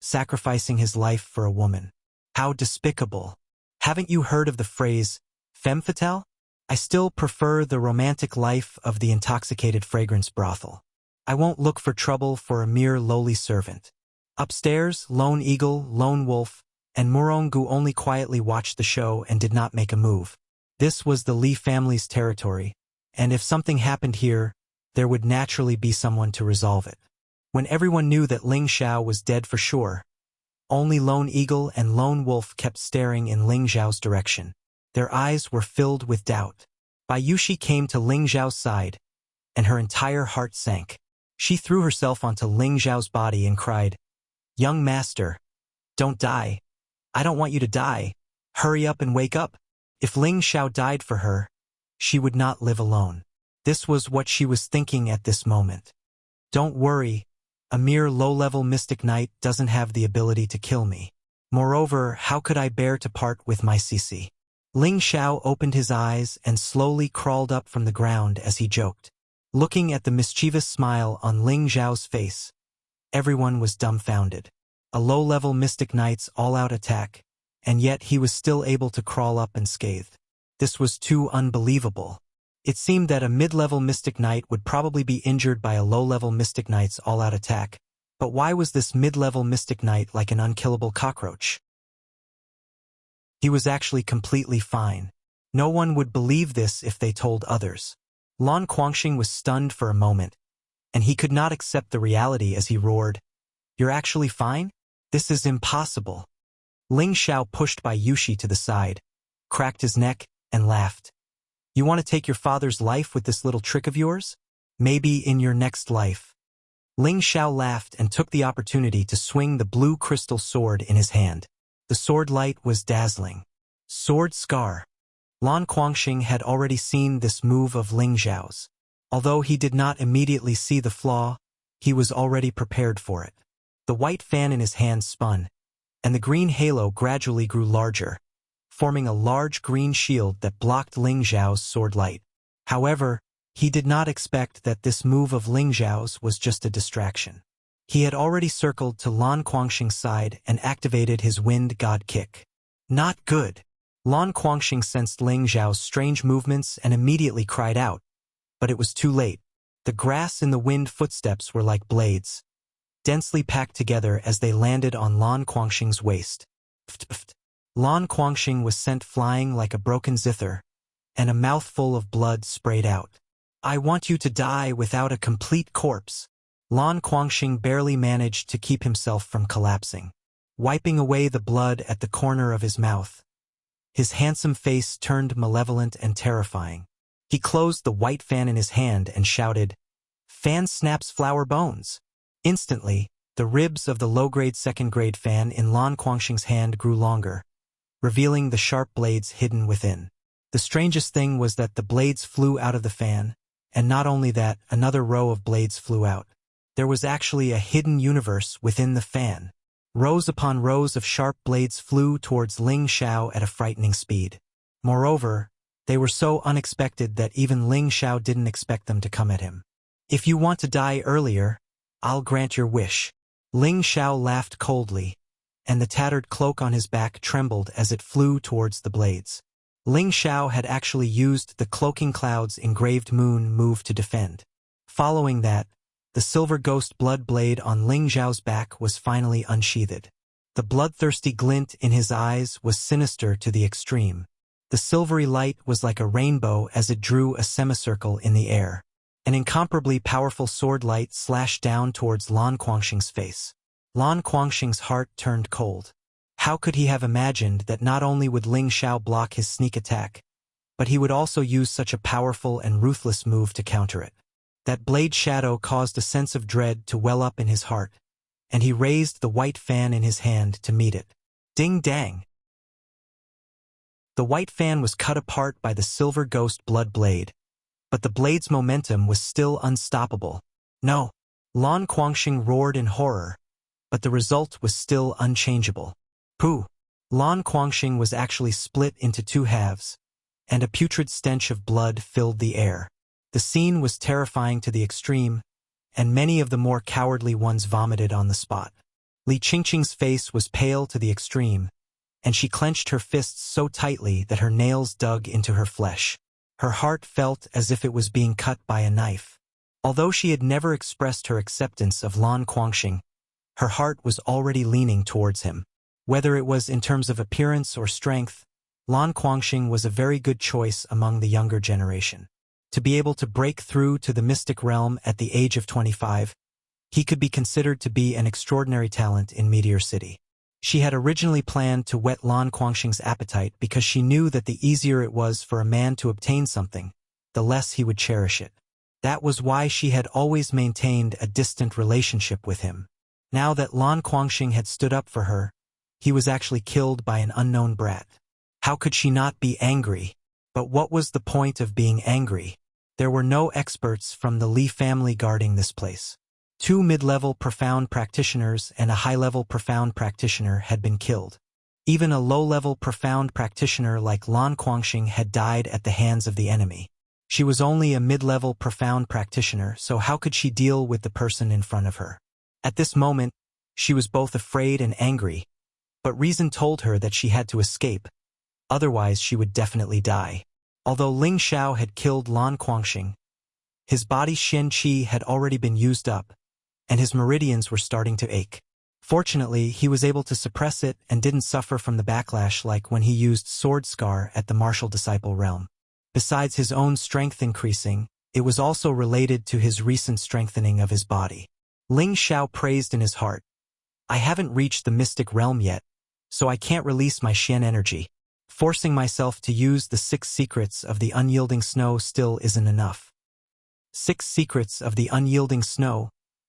sacrificing his life for a woman. How despicable. Haven't you heard of the phrase, femme fatale? I still prefer the romantic life of the intoxicated fragrance brothel. I won't look for trouble for a mere lowly servant. Upstairs, Lone Eagle, Lone Wolf, and Morongu only quietly watched the show and did not make a move. This was the Li family's territory, and if something happened here, there would naturally be someone to resolve it. When everyone knew that Ling Xiao was dead for sure, only Lone Eagle and Lone Wolf kept staring in Ling Xiao's direction. Their eyes were filled with doubt. Bayushi came to Ling Xiao's side, and her entire heart sank. She threw herself onto Ling Xiao's body and cried, "Young master, don't die. I don't want you to die. Hurry up and wake up." If Ling Xiao died for her, she would not live alone. This was what she was thinking at this moment. Don't worry, a mere low-level mystic knight doesn't have the ability to kill me. Moreover, how could I bear to part with my CC? Ling Xiao opened his eyes and slowly crawled up from the ground as he joked. Looking at the mischievous smile on Ling Xiao's face, everyone was dumbfounded. A low-level mystic knight's all-out attack, and yet he was still able to crawl up unscathed. This was too unbelievable. It seemed that a mid-level mystic knight would probably be injured by a low-level mystic knight's all-out attack, but why was this mid-level mystic knight like an unkillable cockroach? He was actually completely fine. No one would believe this if they told others. Lan Guangxing was stunned for a moment, and he could not accept the reality as he roared, "You're actually fine? This is impossible." Ling Xiao pushed Bayushi to the side, cracked his neck, and laughed. "You want to take your father's life with this little trick of yours? Maybe in your next life." Ling Xiao laughed and took the opportunity to swing the blue crystal sword in his hand. The sword light was dazzling. Sword scar. Lan Guangxing had already seen this move of Ling Xiao's. Although he did not immediately see the flaw, he was already prepared for it. The white fan in his hand spun, and the green halo gradually grew larger, forming a large green shield that blocked Ling Xiao's sword light. However, he did not expect that this move of Ling Xiao's was just a distraction. He had already circled to Lan Guangxing's side and activated his Wind God Kick. Not good. Lan Guangxing sensed Ling Xiao's strange movements and immediately cried out. But it was too late. The grass in the wind footsteps were like blades, densely packed together as they landed on Lan Guangxing's waist. Lan Guangxing was sent flying like a broken zither, and a mouthful of blood sprayed out. "I want you to die without a complete corpse." Lan Guangxing barely managed to keep himself from collapsing. Wiping away the blood at the corner of his mouth, his handsome face turned malevolent and terrifying. He closed the white fan in his hand and shouted, "Fan snaps flower bones." Instantly, the ribs of the low-grade second-grade fan in Lan Guangxing's hand grew longer, revealing the sharp blades hidden within. The strangest thing was that the blades flew out of the fan, and not only that, another row of blades flew out. There was actually a hidden universe within the fan. Rows upon rows of sharp blades flew towards Ling Xiao at a frightening speed. Moreover, they were so unexpected that even Ling Xiao didn't expect them to come at him. "If you want to die earlier, I'll grant your wish." Ling Xiao laughed coldly, and the tattered cloak on his back trembled as it flew towards the blades. Ling Xiao had actually used the Cloaking Cloud's engraved moon move to defend. Following that, the silver ghost blood blade on Ling Xiao's back was finally unsheathed. The bloodthirsty glint in his eyes was sinister to the extreme. The silvery light was like a rainbow as it drew a semicircle in the air. An incomparably powerful sword light slashed down towards Lan Guangxing's face. Lan Guangxing's heart turned cold. How could he have imagined that not only would Ling Xiao block his sneak attack, but he would also use such a powerful and ruthless move to counter it? That blade shadow caused a sense of dread to well up in his heart, and he raised the white fan in his hand to meet it. Ding dang! The white fan was cut apart by the silver ghost blood blade, but the blade's momentum was still unstoppable. No! Lan Guangxing roared in horror, but the result was still unchangeable. Pooh! Lan Guangxing was actually split into two halves, and a putrid stench of blood filled the air. The scene was terrifying to the extreme, and many of the more cowardly ones vomited on the spot. Li Qingqing's face was pale to the extreme, and she clenched her fists so tightly that her nails dug into her flesh. Her heart felt as if it was being cut by a knife. Although she had never expressed her acceptance of Lan Guangxing, her heart was already leaning towards him. Whether it was in terms of appearance or strength, Lan Guangxing was a very good choice among the younger generation. To be able to break through to the mystic realm at the age of 25, he could be considered to be an extraordinary talent in Meteor City. She had originally planned to whet Lan Guangxing's appetite because she knew that the easier it was for a man to obtain something, the less he would cherish it. That was why she had always maintained a distant relationship with him. Now that Lan Guangxing had stood up for her, he was actually killed by an unknown brat. How could she not be angry? But what was the point of being angry? There were no experts from the Li family guarding this place. 2 mid-level profound practitioners and a high-level profound practitioner had been killed. Even a low-level profound practitioner like Lan Guangxing had died at the hands of the enemy. She was only a mid-level profound practitioner, so how could she deal with the person in front of her? At this moment, she was both afraid and angry, but reason told her that she had to escape, otherwise she would definitely die. Although Ling Xiao had killed Lan Guangxing, his body's Shen Qi had already been used up, and his meridians were starting to ache. Fortunately, he was able to suppress it and didn't suffer from the backlash like when he used Sword Scar at the Martial Disciple realm. Besides his own strength increasing, it was also related to his recent strengthening of his body. Ling Xiao praised in his heart, "I haven't reached the mystic realm yet, so I can't release my Xian energy. Forcing myself to use the 6 secrets of the unyielding snow still isn't enough." 6 secrets of the unyielding snow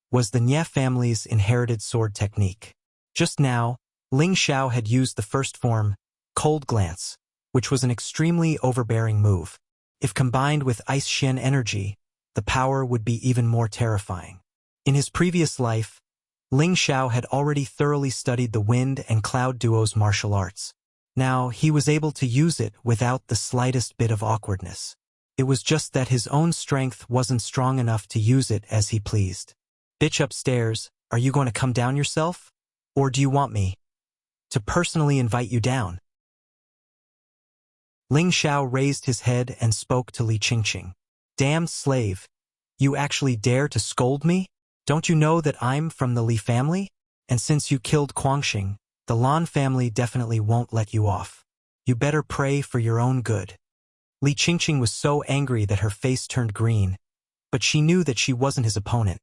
was the Nie family's inherited sword technique. Just now, Ling Xiao had used the first form, Cold Glance, which was an extremely overbearing move. If combined with Ice Xian energy, the power would be even more terrifying. In his previous life, Ling Xiao had already thoroughly studied the Wind and Cloud duo's martial arts. Now, he was able to use it without the slightest bit of awkwardness. It was just that his own strength wasn't strong enough to use it as he pleased. "Bitch upstairs, are you going to come down yourself? Or do you want me to personally invite you down?" Ling Xiao raised his head and spoke to Li Qingqing. "Damned slave, you actually dare to scold me? Don't you know that I'm from the Li family? And since you killed Guangxing, the Lan family definitely won't let you off. You better pray for your own good." Li Qingqing was so angry that her face turned green, but she knew that she wasn't his opponent,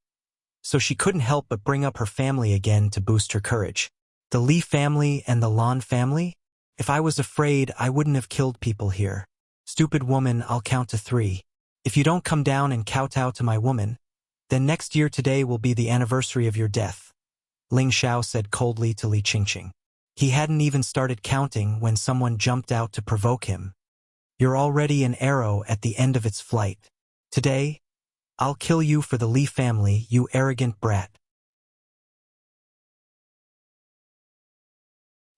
so she couldn't help but bring up her family again to boost her courage. The Li family and the Lan family? If I was afraid, I wouldn't have killed people here. Stupid woman, I'll count to 3. If you don't come down and kowtow to my woman, then next year today will be the anniversary of your death, Ling Xiao said coldly to Li Qingqing. He hadn't even started counting when someone jumped out to provoke him. "You're already an arrow at the end of its flight. Today, I'll kill you for the Li family, you arrogant brat."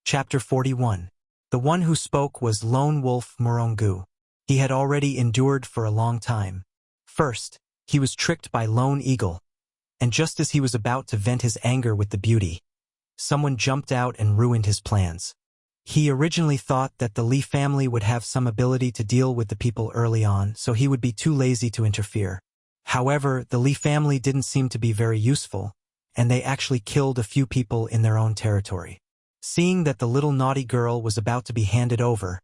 Chapter 41. The one who spoke was Lone Wolf Morongu. He had already endured for a long time. First, he was tricked by Lone Eagle, and just as he was about to vent his anger with the beauty, someone jumped out and ruined his plans. He originally thought that the Li family would have some ability to deal with the people early on, so he would be too lazy to interfere. However, the Li family didn't seem to be very useful, and they actually killed a few people in their own territory. Seeing that the little naughty girl was about to be handed over,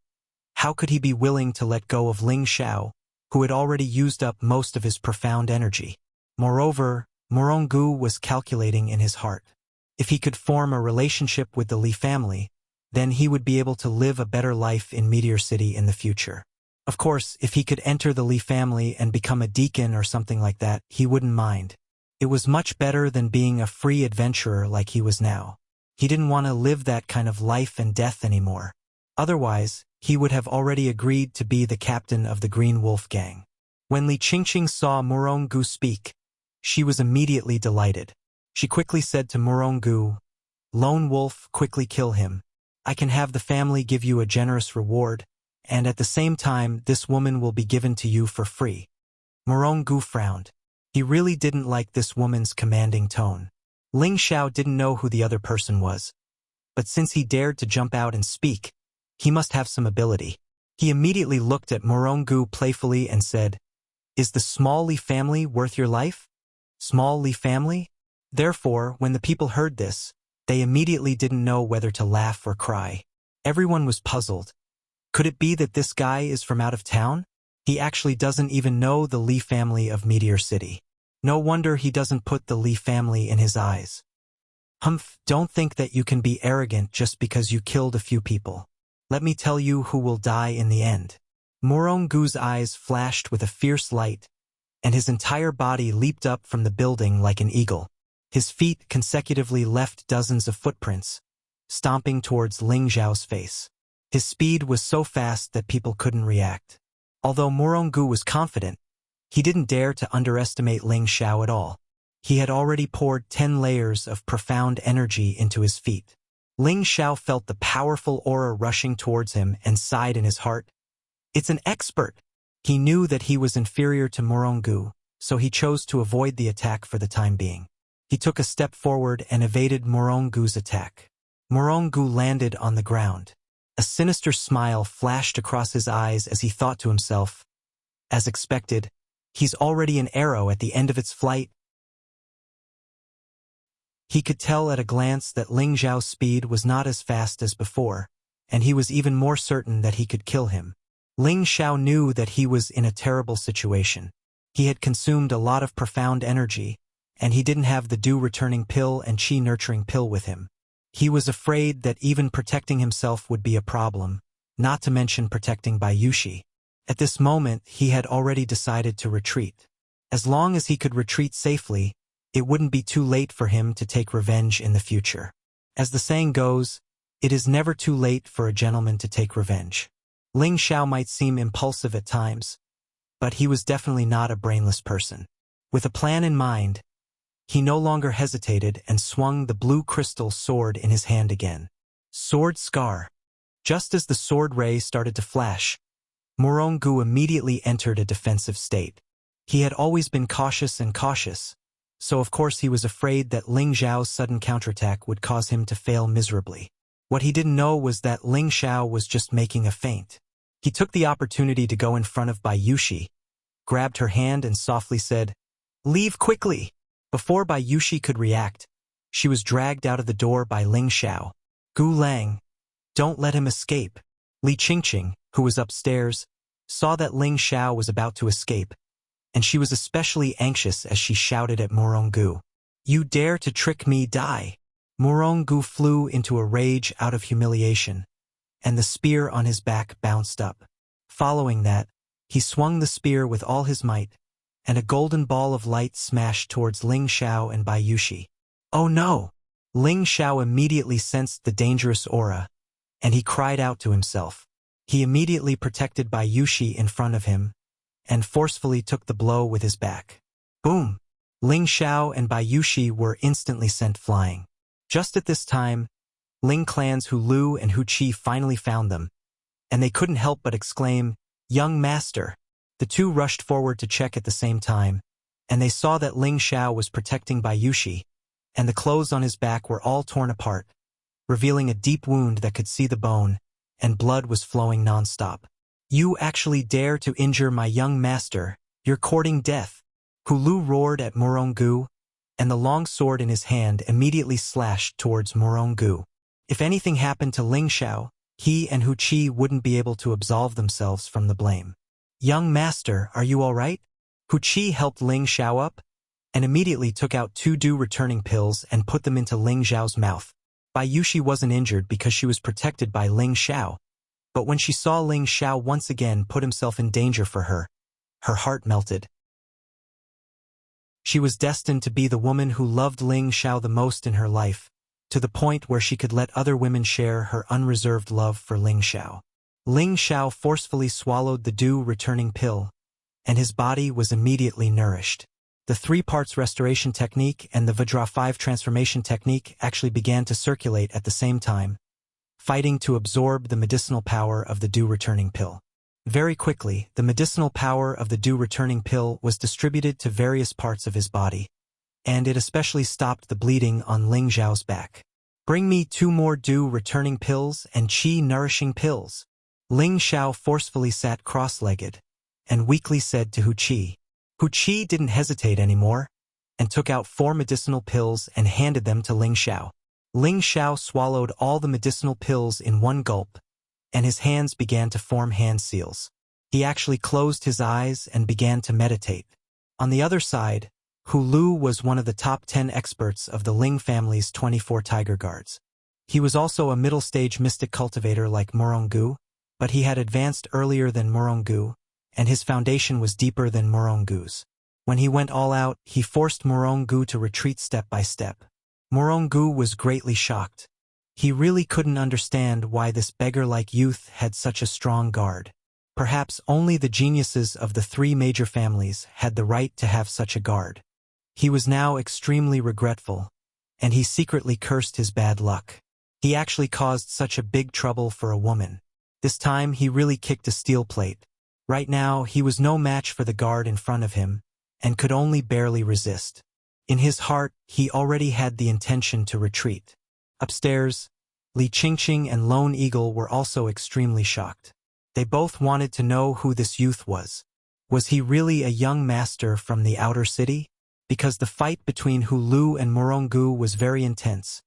how could he be willing to let go of Ling Xiao, who had already used up most of his profound energy? Moreover, Morongu was calculating in his heart. If he could form a relationship with the Li family, then he would be able to live a better life in Meteor City in the future. Of course, if he could enter the Li family and become a deacon or something like that, he wouldn't mind. It was much better than being a free adventurer like he was now. He didn't want to live that kind of life and death anymore. Otherwise, he would have already agreed to be the captain of the Green Wolf gang. When Li Qingqing saw Morongu speak, she was immediately delighted. She quickly said to Morongu, "Lone Wolf, quickly kill him. I can have the family give you a generous reward, and at the same time this woman will be given to you for free." Morongu frowned. He really didn't like this woman's commanding tone. Ling Xiao didn't know who the other person was, but since he dared to jump out and speak, he must have some ability. He immediately looked at Morongu playfully and said, Is the Small Li family worth your life? Small Li family? Therefore, when the people heard this, they immediately didn't know whether to laugh or cry. Everyone was puzzled. Could it be that this guy is from out of town? He actually doesn't even know the Li family of Meteor City. No wonder he doesn't put the Li family in his eyes. Humph, don't think that you can be arrogant just because you killed a few people. Let me tell you who will die in the end. Morongu's eyes flashed with a fierce light, and his entire body leaped up from the building like an eagle. His feet consecutively left dozens of footprints, stomping towards Ling Xiao's face. His speed was so fast that people couldn't react. Although Morongu was confident, he didn't dare to underestimate Ling Xiao at all. He had already poured 10 layers of profound energy into his feet. Ling Xiao felt the powerful aura rushing towards him and sighed in his heart. It's an expert! He knew that he was inferior to Morongu, so he chose to avoid the attack for the time being. He took a step forward and evaded Morongu's attack. Morongu landed on the ground. A sinister smile flashed across his eyes as he thought to himself, as expected, he's already an arrow at the end of its flight. He could tell at a glance that Ling Xiao's speed was not as fast as before, and he was even more certain that he could kill him. Ling Xiao knew that he was in a terrible situation. He had consumed a lot of profound energy, and he didn't have the dew returning pill and qi nurturing pill with him. He was afraid that even protecting himself would be a problem, not to mention protecting Bai Yushi. At this moment, he had already decided to retreat. As long as he could retreat safely, it wouldn't be too late for him to take revenge in the future. As the saying goes, it is never too late for a gentleman to take revenge. Ling Xiao might seem impulsive at times, but he was definitely not a brainless person. With a plan in mind, he no longer hesitated and swung the blue crystal sword in his hand again. Sword Scar. Just as the sword ray started to flash, Morongu immediately entered a defensive state. He had always been cautious, so of course he was afraid that Ling Xiao's sudden counterattack would cause him to fail miserably. What he didn't know was that Ling Xiao was just making a feint. He took the opportunity to go in front of Bai Yushi, grabbed her hand and softly said, "Leave quickly!" Before Bai Yushi could react, she was dragged out of the door by Ling Xiao. "Gu Lang, don't let him escape." Li Qingqing, who was upstairs, saw that Ling Xiao was about to escape, and she was especially anxious as she shouted at Morongu, "You dare to trick me, die!" Morongu flew into a rage out of humiliation, and the spear on his back bounced up. Following that, he swung the spear with all his might, and a golden ball of light smashed towards Ling Xiao and Bai Yushi. Oh no! Ling Xiao immediately sensed the dangerous aura, and he cried out to himself. He immediately protected Bai Yushi in front of him, and forcefully took the blow with his back. Boom! Ling Xiao and Bai Yushi were instantly sent flying. Just at this time, Ling clans Hu Lu and Hu Qi finally found them, and they couldn't help but exclaim, "Young master!" The two rushed forward to check at the same time, and they saw that Ling Xiao was protecting Bai Yushi, and the clothes on his back were all torn apart, revealing a deep wound that could see the bone, and blood was flowing non-stop. "You actually dare to injure my young master, you're courting death!" Hu Lu roared at Morongu, and the long sword in his hand immediately slashed towards Morongu. If anything happened to Ling Xiao, he and Hu Qi wouldn't be able to absolve themselves from the blame. "Young master, are you all right?" Hu Qi helped Ling Xiao up, and immediately took out 2 dew returning pills and put them into Ling Xiao's mouth. Bai Yushi wasn't injured because she was protected by Ling Xiao, but when she saw Ling Xiao once again put himself in danger for her heart melted. She was destined to be the woman who loved Ling Xiao the most in her life, to the point where she could let other women share her unreserved love for Ling Xiao. Ling Xiao forcefully swallowed the dew returning pill, and his body was immediately nourished. The 3 parts restoration technique and the Vajra 5 transformation technique actually began to circulate at the same time, fighting to absorb the medicinal power of the dew returning pill. Very quickly, the medicinal power of the dew returning pill was distributed to various parts of his body, and it especially stopped the bleeding on Ling Xiao's back. "Bring me 2 more dew returning pills and qi nourishing pills." Ling Xiao forcefully sat cross-legged, and weakly said to Hu Qi, Hu Qi didn't hesitate anymore and took out 4 medicinal pills and handed them to Ling Xiao. Ling Xiao swallowed all the medicinal pills in one gulp, and his hands began to form hand seals. He actually closed his eyes and began to meditate. On the other side, Hu Lu was one of the top 10 experts of the Ling family's 24 tiger guards. He was also a middle-stage mystic cultivator like Murongu, but he had advanced earlier than Murongu, and his foundation was deeper than Murongu's. When he went all out, he forced Murongu to retreat step by step. Murongu was greatly shocked. He really couldn't understand why this beggar-like youth had such a strong guard. Perhaps only the geniuses of the 3 major families had the right to have such a guard. He was now extremely regretful, and he secretly cursed his bad luck. He actually caused such a big trouble for a woman. This time he really kicked a steel plate. Right now he was no match for the guard in front of him, and could only barely resist. In his heart, he already had the intention to retreat. Upstairs, Li Qingqing and Lone Eagle were also extremely shocked. They both wanted to know who this youth was. Was he really a young master from the outer city? Because the fight between Hu Lu and Murongu was very intense.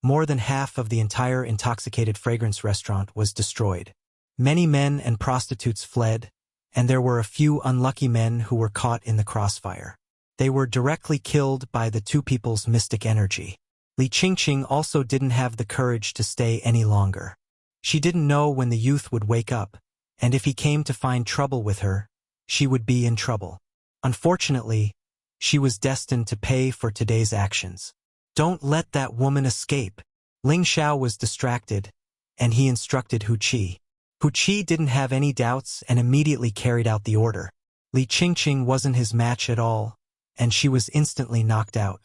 More than half of the entire intoxicated fragrance restaurant was destroyed. Many men and prostitutes fled, and there were a few unlucky men who were caught in the crossfire. They were directly killed by the 2 people's mystic energy. Li Qingqing also didn't have the courage to stay any longer. She didn't know when the youth would wake up, and if he came to find trouble with her, she would be in trouble. Unfortunately, she was destined to pay for today's actions. Don't let that woman escape. Ling Xiao was distracted, and he instructed Hu Qi. Hu Qi didn't have any doubts and immediately carried out the order. Li Qingqing wasn't his match at all, and she was instantly knocked out.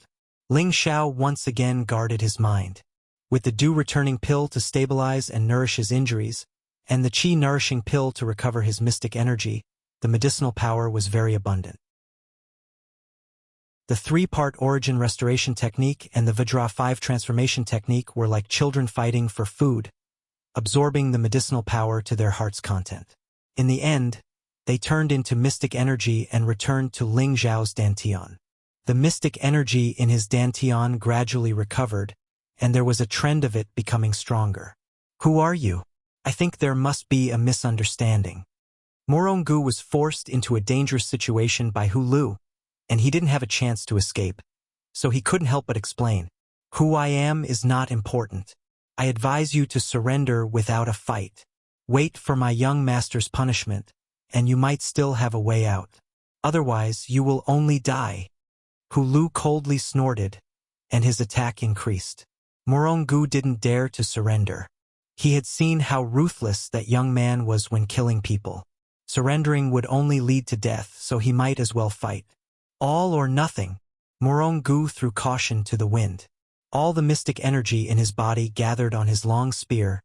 Ling Xiao once again guarded his mind. With the dew returning pill to stabilize and nourish his injuries, and the qi nourishing pill to recover his mystic energy, the medicinal power was very abundant. The 3-part origin restoration technique and the Vajra 5 transformation technique were like children fighting for food, absorbing the medicinal power to their heart's content. In the end, they turned into mystic energy and returned to Ling Xiao's dantian. The mystic energy in his dantian gradually recovered, and there was a trend of it becoming stronger. Who are you? I think there must be a misunderstanding. Murongu was forced into a dangerous situation by Hu Lu, and he didn't have a chance to escape, so he couldn't help but explain. Who I am is not important. I advise you to surrender without a fight. Wait for my young master's punishment, and you might still have a way out. Otherwise, you will only die. Hu Lu coldly snorted, and his attack increased. Murongu didn't dare to surrender. He had seen how ruthless that young man was when killing people. Surrendering would only lead to death, so he might as well fight. All or nothing. Murongu threw caution to the wind. All the mystic energy in his body gathered on his long spear,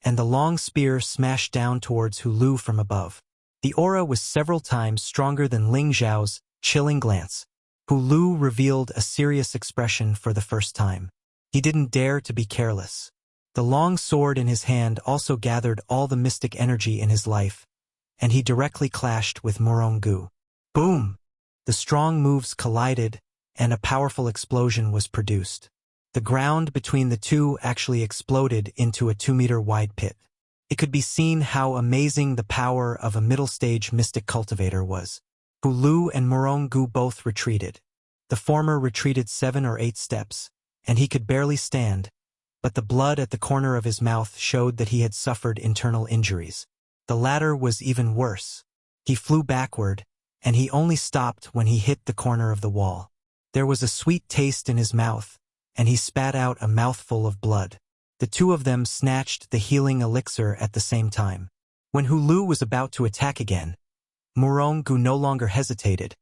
and the long spear smashed down towards Hu Lu from above. The aura was several times stronger than Ling Xiao's chilling glance. Hu Lu revealed a serious expression for the first time. He didn't dare to be careless. The long sword in his hand also gathered all the mystic energy in his life, and he directly clashed with Murongu. Boom! The strong moves collided, and a powerful explosion was produced. The ground between the two actually exploded into a 2-meter-wide pit. It could be seen how amazing the power of a middle-stage mystic cultivator was. Hu Lu and Murongu both retreated. The former retreated 7 or 8 steps, and he could barely stand, but the blood at the corner of his mouth showed that he had suffered internal injuries. The latter was even worse. He flew backward, and he only stopped when he hit the corner of the wall. There was a sweet taste in his mouth, and he spat out a mouthful of blood. The 2 of them snatched the healing elixir at the same time. When Hu Lu was about to attack again, Murongu no longer hesitated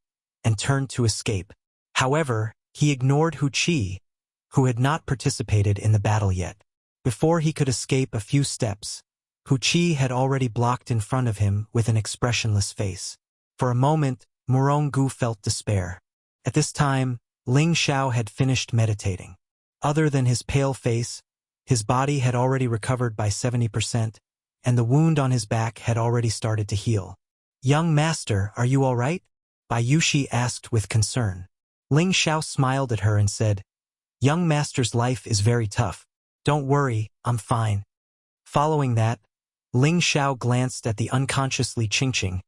and turned to escape. However, he ignored Hu Qi, who had not participated in the battle yet. Before he could escape a few steps, Hu Qi had already blocked in front of him with an expressionless face. For a moment, Murongu felt despair. At this time, Ling Xiao had finished meditating. Other than his pale face, his body had already recovered by 70%, and the wound on his back had already started to heal. "Young master, are you all right?" Bayushi asked with concern. Ling Xiao smiled at her and said, "Young master's life is very tough. Don't worry, I'm fine." Following that, Ling Xiao glanced at the unconscious Li Qingqing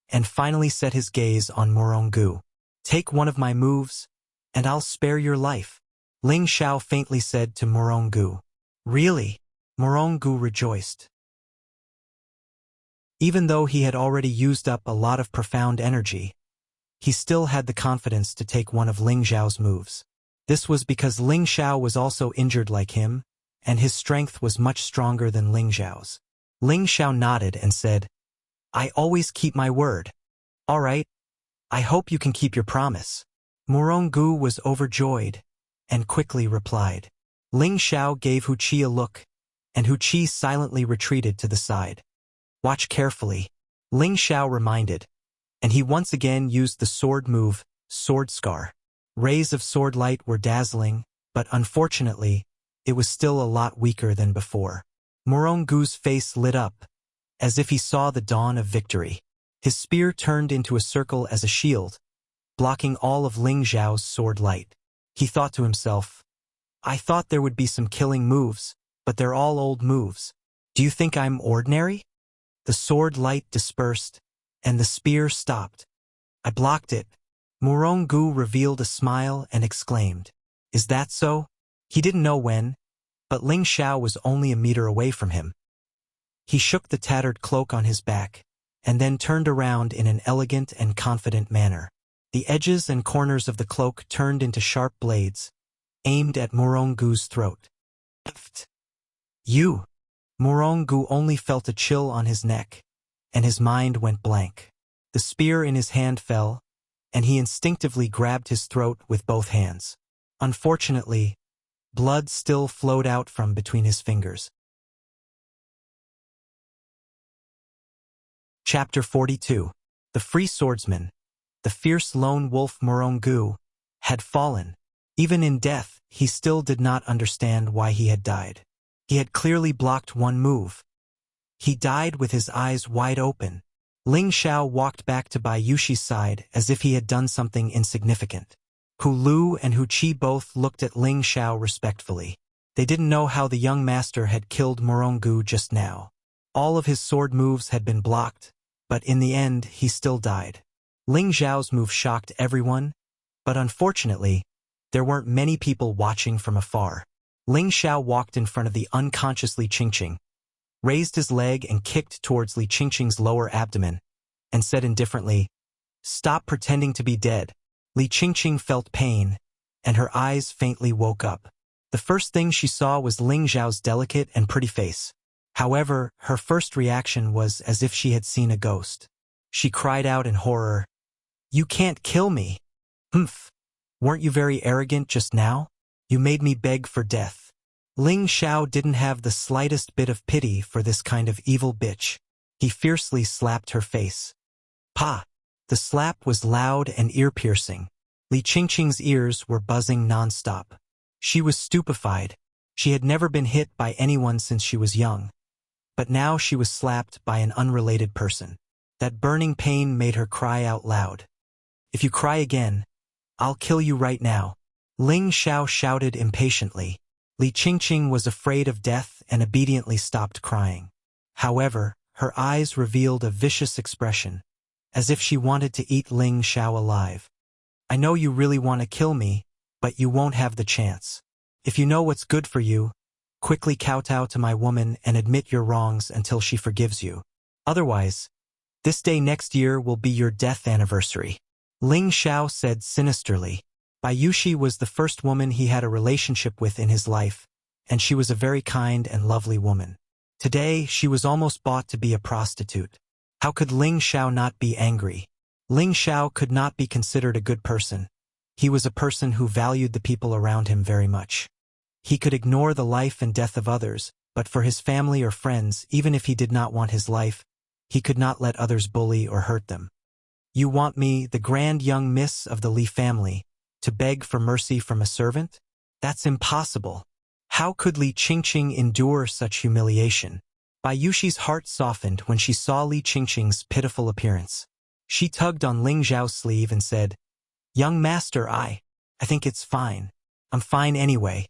and finally set his gaze on Morongu. "Take one of my moves, and I'll spare your life," Ling Xiao faintly said to Morongu. "Really?" Morongu rejoiced. Even though he had already used up a lot of profound energy, he still had the confidence to take one of Ling Xiao's moves. This was because Ling Xiao was also injured like him, and his strength was much stronger than Ling Xiao's. Ling Xiao nodded and said, "I always keep my word. All right, I hope you can keep your promise." Morongu was overjoyed and quickly replied. Ling Xiao gave Hu Qi a look, and Hu Qi silently retreated to the side. "Watch carefully," Ling Xiao reminded, and he once again used the sword move, Sword Scar. Rays of sword light were dazzling, but unfortunately, it was still a lot weaker than before. Morongu's face lit up, as if he saw the dawn of victory. His spear turned into a circle as a shield, blocking all of Ling Xiao's sword light. He thought to himself, "I thought there would be some killing moves, but they're all old moves. Do you think I'm ordinary?" The sword light dispersed, and the spear stopped. "I blocked it." Morongu revealed a smile and exclaimed, "Is that so?" He didn't know when, but Ling Xiao was only a meter away from him. He shook the tattered cloak on his back, and then turned around in an elegant and confident manner. The edges and corners of the cloak turned into sharp blades, aimed at Morongu's throat. "Pfft. You!" Morongu only felt a chill on his neck, and his mind went blank. The spear in his hand fell, and he instinctively grabbed his throat with both hands. Unfortunately, blood still flowed out from between his fingers. Chapter 42. The Free Swordsman, the fierce lone wolf Morongu, had fallen. Even in death, he still did not understand why he had died. He had clearly blocked one move. He died with his eyes wide open. Ling Xiao walked back to Bayushi's side as if he had done something insignificant. Hu Lu and Hu Qi both looked at Ling Xiao respectfully. They didn't know how the young master had killed Morongu just now. All of his sword moves had been blocked, but in the end he still died. Ling Xiao's move shocked everyone, but unfortunately, there weren't many people watching from afar. Ling Xiao walked in front of the unconscious Li Qingqing, raised his leg and kicked towards Li Qingqing's lower abdomen, and said indifferently, "Stop pretending to be dead." Li Qingqing felt pain, and her eyes faintly woke up. The first thing she saw was Ling Xiao's delicate and pretty face. However, her first reaction was as if she had seen a ghost. She cried out in horror, "You can't kill me!" "Humph! Weren't you very arrogant just now? You made me beg for death." Ling Xiao didn't have the slightest bit of pity for this kind of evil bitch. He fiercely slapped her face. Pa! The slap was loud and ear-piercing. Li Qingqing's ears were buzzing non-stop. She was stupefied. She had never been hit by anyone since she was young. But now she was slapped by an unrelated person. That burning pain made her cry out loud. "If you cry again, I'll kill you right now." Ling Xiao shouted impatiently. Li Qingqing was afraid of death and obediently stopped crying. However, her eyes revealed a vicious expression, as if she wanted to eat Ling Xiao alive. "I know you really want to kill me, but you won't have the chance. If you know what's good for you, quickly kowtow to my woman and admit your wrongs until she forgives you. Otherwise, this day next year will be your death anniversary." Ling Xiao said sinisterly. Bayushi was the first woman he had a relationship with in his life, and she was a very kind and lovely woman. Today, she was almost bought to be a prostitute. How could Ling Xiao not be angry? Ling Xiao could not be considered a good person. He was a person who valued the people around him very much. He could ignore the life and death of others, but for his family or friends, even if he did not want his life, he could not let others bully or hurt them. "You want me, the grand young miss of the Li family, to beg for mercy from a servant? That's impossible. How could Li Qingqing endure such humiliation?" Bayushi's heart softened when she saw Li Qingqing's pitiful appearance. She tugged on Ling Zhao's sleeve and said, "Young master, I think it's fine. I'm fine anyway."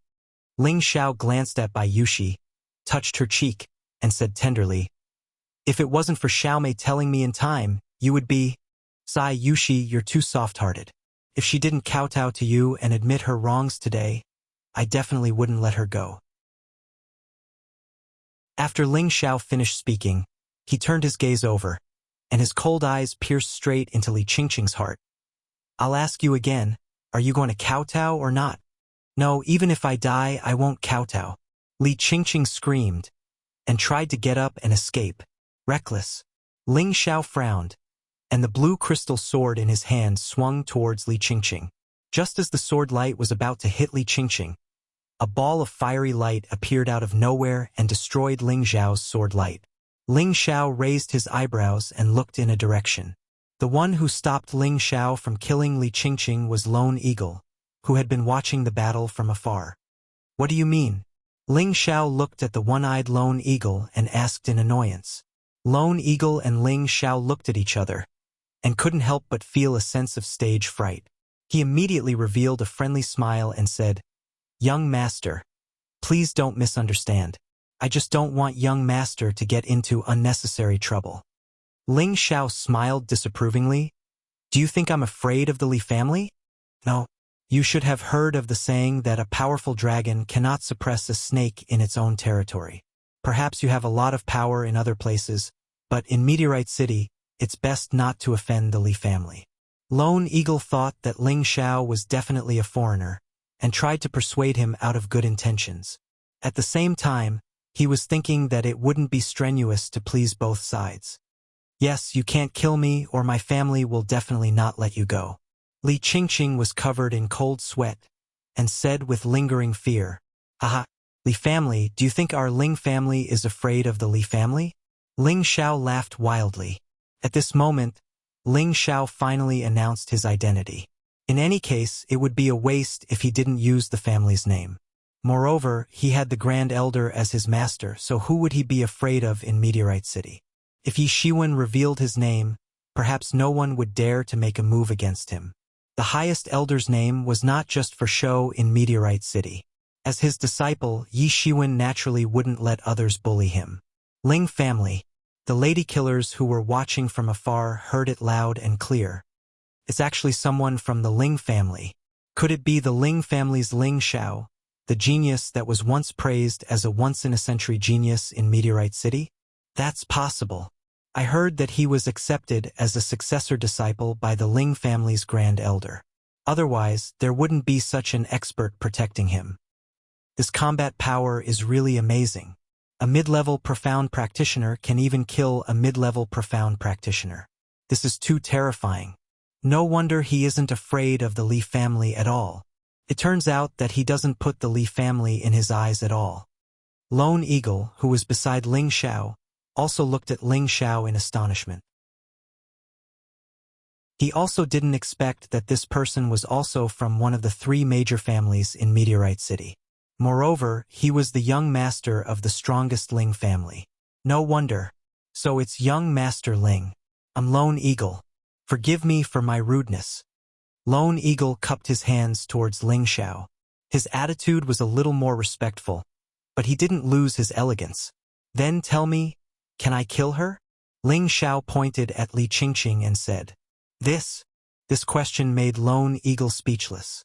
Ling Xiao glanced at Bai Yushi, touched her cheek, and said tenderly, "If it wasn't for Xiaomei telling me in time, you would be—" "Sai Yushi, you're too soft-hearted. If she didn't kowtow to you and admit her wrongs today, I definitely wouldn't let her go." After Ling Xiao finished speaking, he turned his gaze over, and his cold eyes pierced straight into Li Qingqing's heart. "I'll ask you again, are you going to kowtow or not?" "No, even if I die, I won't kowtow." Li Qingqing screamed, and tried to get up and escape. Reckless. Ling Xiao frowned, and the blue crystal sword in his hand swung towards Li Qingqing. Just as the sword light was about to hit Li Qingqing, a ball of fiery light appeared out of nowhere and destroyed Ling Xiao's sword light. Ling Xiao raised his eyebrows and looked in a direction. The one who stopped Ling Xiao from killing Li Qingqing was Lone Eagle, who had been watching the battle from afar. "What do you mean?" Ling Xiao looked at the one-eyed Lone Eagle and asked in annoyance. Lone Eagle and Ling Xiao looked at each other, and couldn't help but feel a sense of stage fright. He immediately revealed a friendly smile and said, "Young master, please don't misunderstand. I just don't want young master to get into unnecessary trouble." Ling Xiao smiled disapprovingly. "Do you think I'm afraid of the Li family? No. You should have heard of the saying that a powerful dragon cannot suppress a snake in its own territory. Perhaps you have a lot of power in other places, but in Meteorite City, it's best not to offend the Li family." Lone Eagle thought that Ling Xiao was definitely a foreigner, and tried to persuade him out of good intentions. At the same time, he was thinking that it wouldn't be strenuous to please both sides. "Yes, you can't kill me, or my family will definitely not let you go." Li Qingqing was covered in cold sweat, and said with lingering fear, "Aha, Li family, do you think our Ling family is afraid of the Li family?" Ling Xiao laughed wildly. At this moment, Ling Xiao finally announced his identity. In any case, it would be a waste if he didn't use the family's name. Moreover, he had the Grand Elder as his master, so who would he be afraid of in Meteorite City? If Yi Shiwen revealed his name, perhaps no one would dare to make a move against him. The highest elder's name was not just for show in Meteorite City. As his disciple, Yi Shiwen naturally wouldn't let others bully him. Ling family. The lady killers who were watching from afar heard it loud and clear. It's actually someone from the Ling family. Could it be the Ling family's Ling Xiao, the genius that was once praised as a once-in-a-century genius in Meteorite City? That's possible. I heard that he was accepted as a successor disciple by the Ling family's Grand Elder. Otherwise, there wouldn't be such an expert protecting him. This combat power is really amazing. A mid-level profound practitioner can even kill a mid-level profound practitioner. This is too terrifying. No wonder he isn't afraid of the Li family at all. It turns out that he doesn't put the Li family in his eyes at all. Lone Eagle, who was beside Ling Xiao, also looked at Ling Xiao in astonishment. He also didn't expect that this person was also from one of the three major families in Meteorite City. Moreover, he was the young master of the strongest Ling family. No wonder. So it's young Master Ling. I'm Lone Eagle. Forgive me for my rudeness. Lone Eagle cupped his hands towards Ling Xiao. His attitude was a little more respectful, but he didn't lose his elegance. Then tell me, can I kill her? Ling Xiao pointed at Li Qingqing and said. This question made Lone Eagle speechless.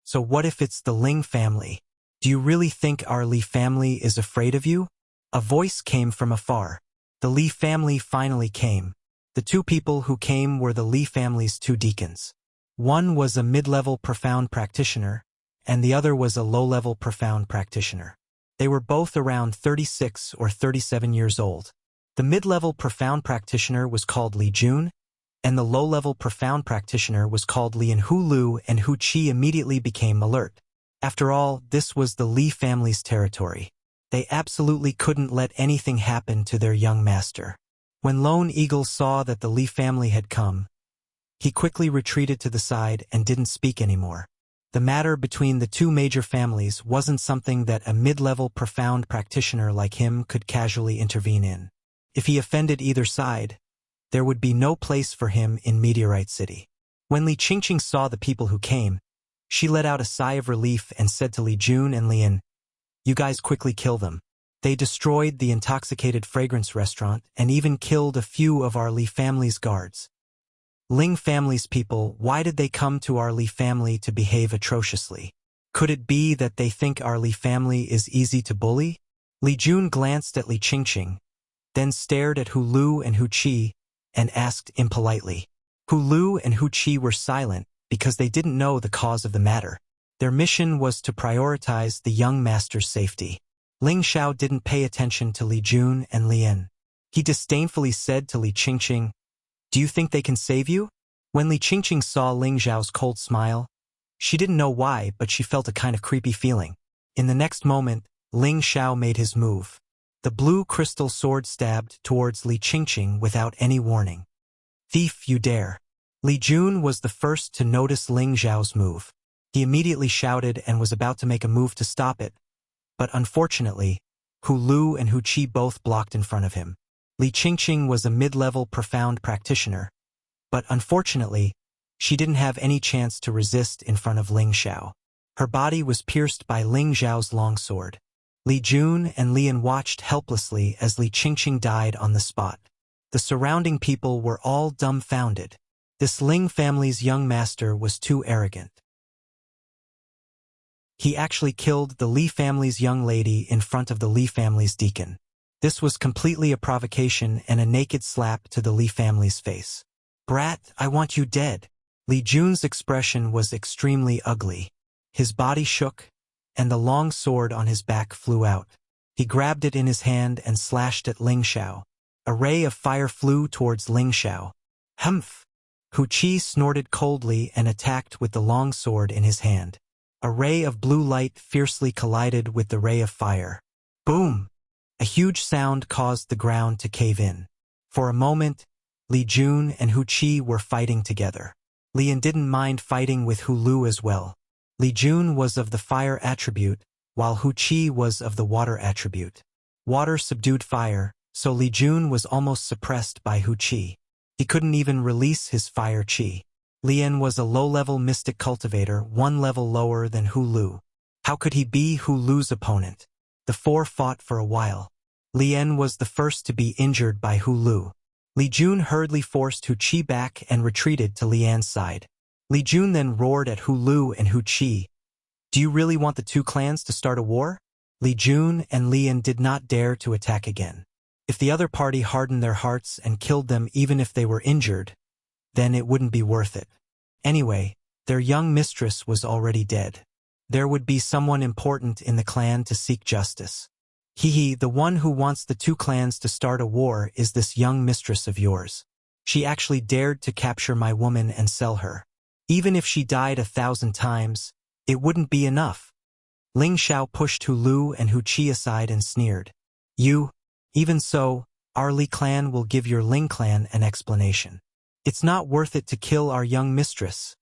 So what if it's the Ling family? Do you really think our Li family is afraid of you? A voice came from afar. The Li family finally came. The two people who came were the Li family's two deacons. One was a mid-level profound practitioner, and the other was a low-level profound practitioner. They were both around 36 or 37 years old. The mid-level profound practitioner was called Li Jun, and the low-level profound practitioner was called Li Lu, and Hu Qi immediately became alert. After all, this was the Li family's territory. They absolutely couldn't let anything happen to their young master. When Lone Eagle saw that the Li family had come, he quickly retreated to the side and didn't speak anymore. The matter between the two major families wasn't something that a mid-level profound practitioner like him could casually intervene in. If he offended either side, There would be no place for him in Meteorite City. When Li Qingqing saw the people who came, she let out a sigh of relief and said to Li Jun and Lian, "You guys quickly kill them." They destroyed the intoxicated fragrance restaurant and even killed a few of our Li family's guards. Ling family's people, why did they come to our Li family to behave atrociously? Could it be that they think our Li family is easy to bully? Li Jun glanced at Li Qingqing, then stared at Hu Lu and Hu Qi, and asked impolitely. Hu Lu and Hu Qi were silent because they didn't know the cause of the matter. Their mission was to prioritize the young master's safety. Ling Xiao didn't pay attention to Li Jun and Lian. He disdainfully said to Li Qingqing, "Do you think they can save you?" When Li Qingqing saw Ling Xiao's cold smile, she didn't know why, but she felt a kind of creepy feeling. In the next moment, Ling Xiao made his move. The blue crystal sword stabbed towards Li Qingqing without any warning. "Thief, you dare!" Li Jun was the first to notice Ling Xiao's move. He immediately shouted and was about to make a move to stop it, but unfortunately, Hu Lu and Hu Qi both blocked in front of him. Li Qingqing was a mid-level profound practitioner, but unfortunately, she didn't have any chance to resist in front of Ling Xiao. Her body was pierced by Ling Xiao's long sword. Li Jun and Lian watched helplessly as Li Qingqing died on the spot. The surrounding people were all dumbfounded. This Ling family's young master was too arrogant. He actually killed the Li family's young lady in front of the Li family's deacon. This was completely a provocation and a naked slap to the Li family's face. "Brat, I want you dead." Li Jun's expression was extremely ugly. His body shook, and the long sword on his back flew out. He grabbed it in his hand and slashed at Ling Xiao. A ray of fire flew towards Ling Xiao. "Humph!" Hu Qi snorted coldly and attacked with the long sword in his hand. A ray of blue light fiercely collided with the ray of fire. Boom! A huge sound caused the ground to cave in. For a moment, Li Jun and Hu Qi were fighting together. Lian didn't mind fighting with Hu Lu as well. Li Jun was of the fire attribute, while Hu Qi was of the water attribute. Water subdued fire, so Li Jun was almost suppressed by Hu Qi. He couldn't even release his fire qi. Lian was a low-level mystic cultivator, one level lower than Hu Lu. How could he be Hu Lu's opponent? The four fought for a while. Lian was the first to be injured by Hu Lu. Li Jun hurriedly forced Hu Qi back and retreated to Lian's side. Li Jun then roared at Hu Lu and Hu Qi. "Do you really want the two clans to start a war?" Li Jun and Lian did not dare to attack again. If the other party hardened their hearts and killed them even if they were injured, then it wouldn't be worth it. Anyway, their young mistress was already dead. There would be someone important in the clan to seek justice. The one who wants the two clans to start a war is this young mistress of yours. She actually dared to capture my woman and sell her. Even if she died 1,000 times, it wouldn't be enough. Ling Xiao pushed Hu Lu and Hu Qi aside and sneered. Even so, our Li clan will give your Ling clan an explanation. It's not worth it to kill our young mistress,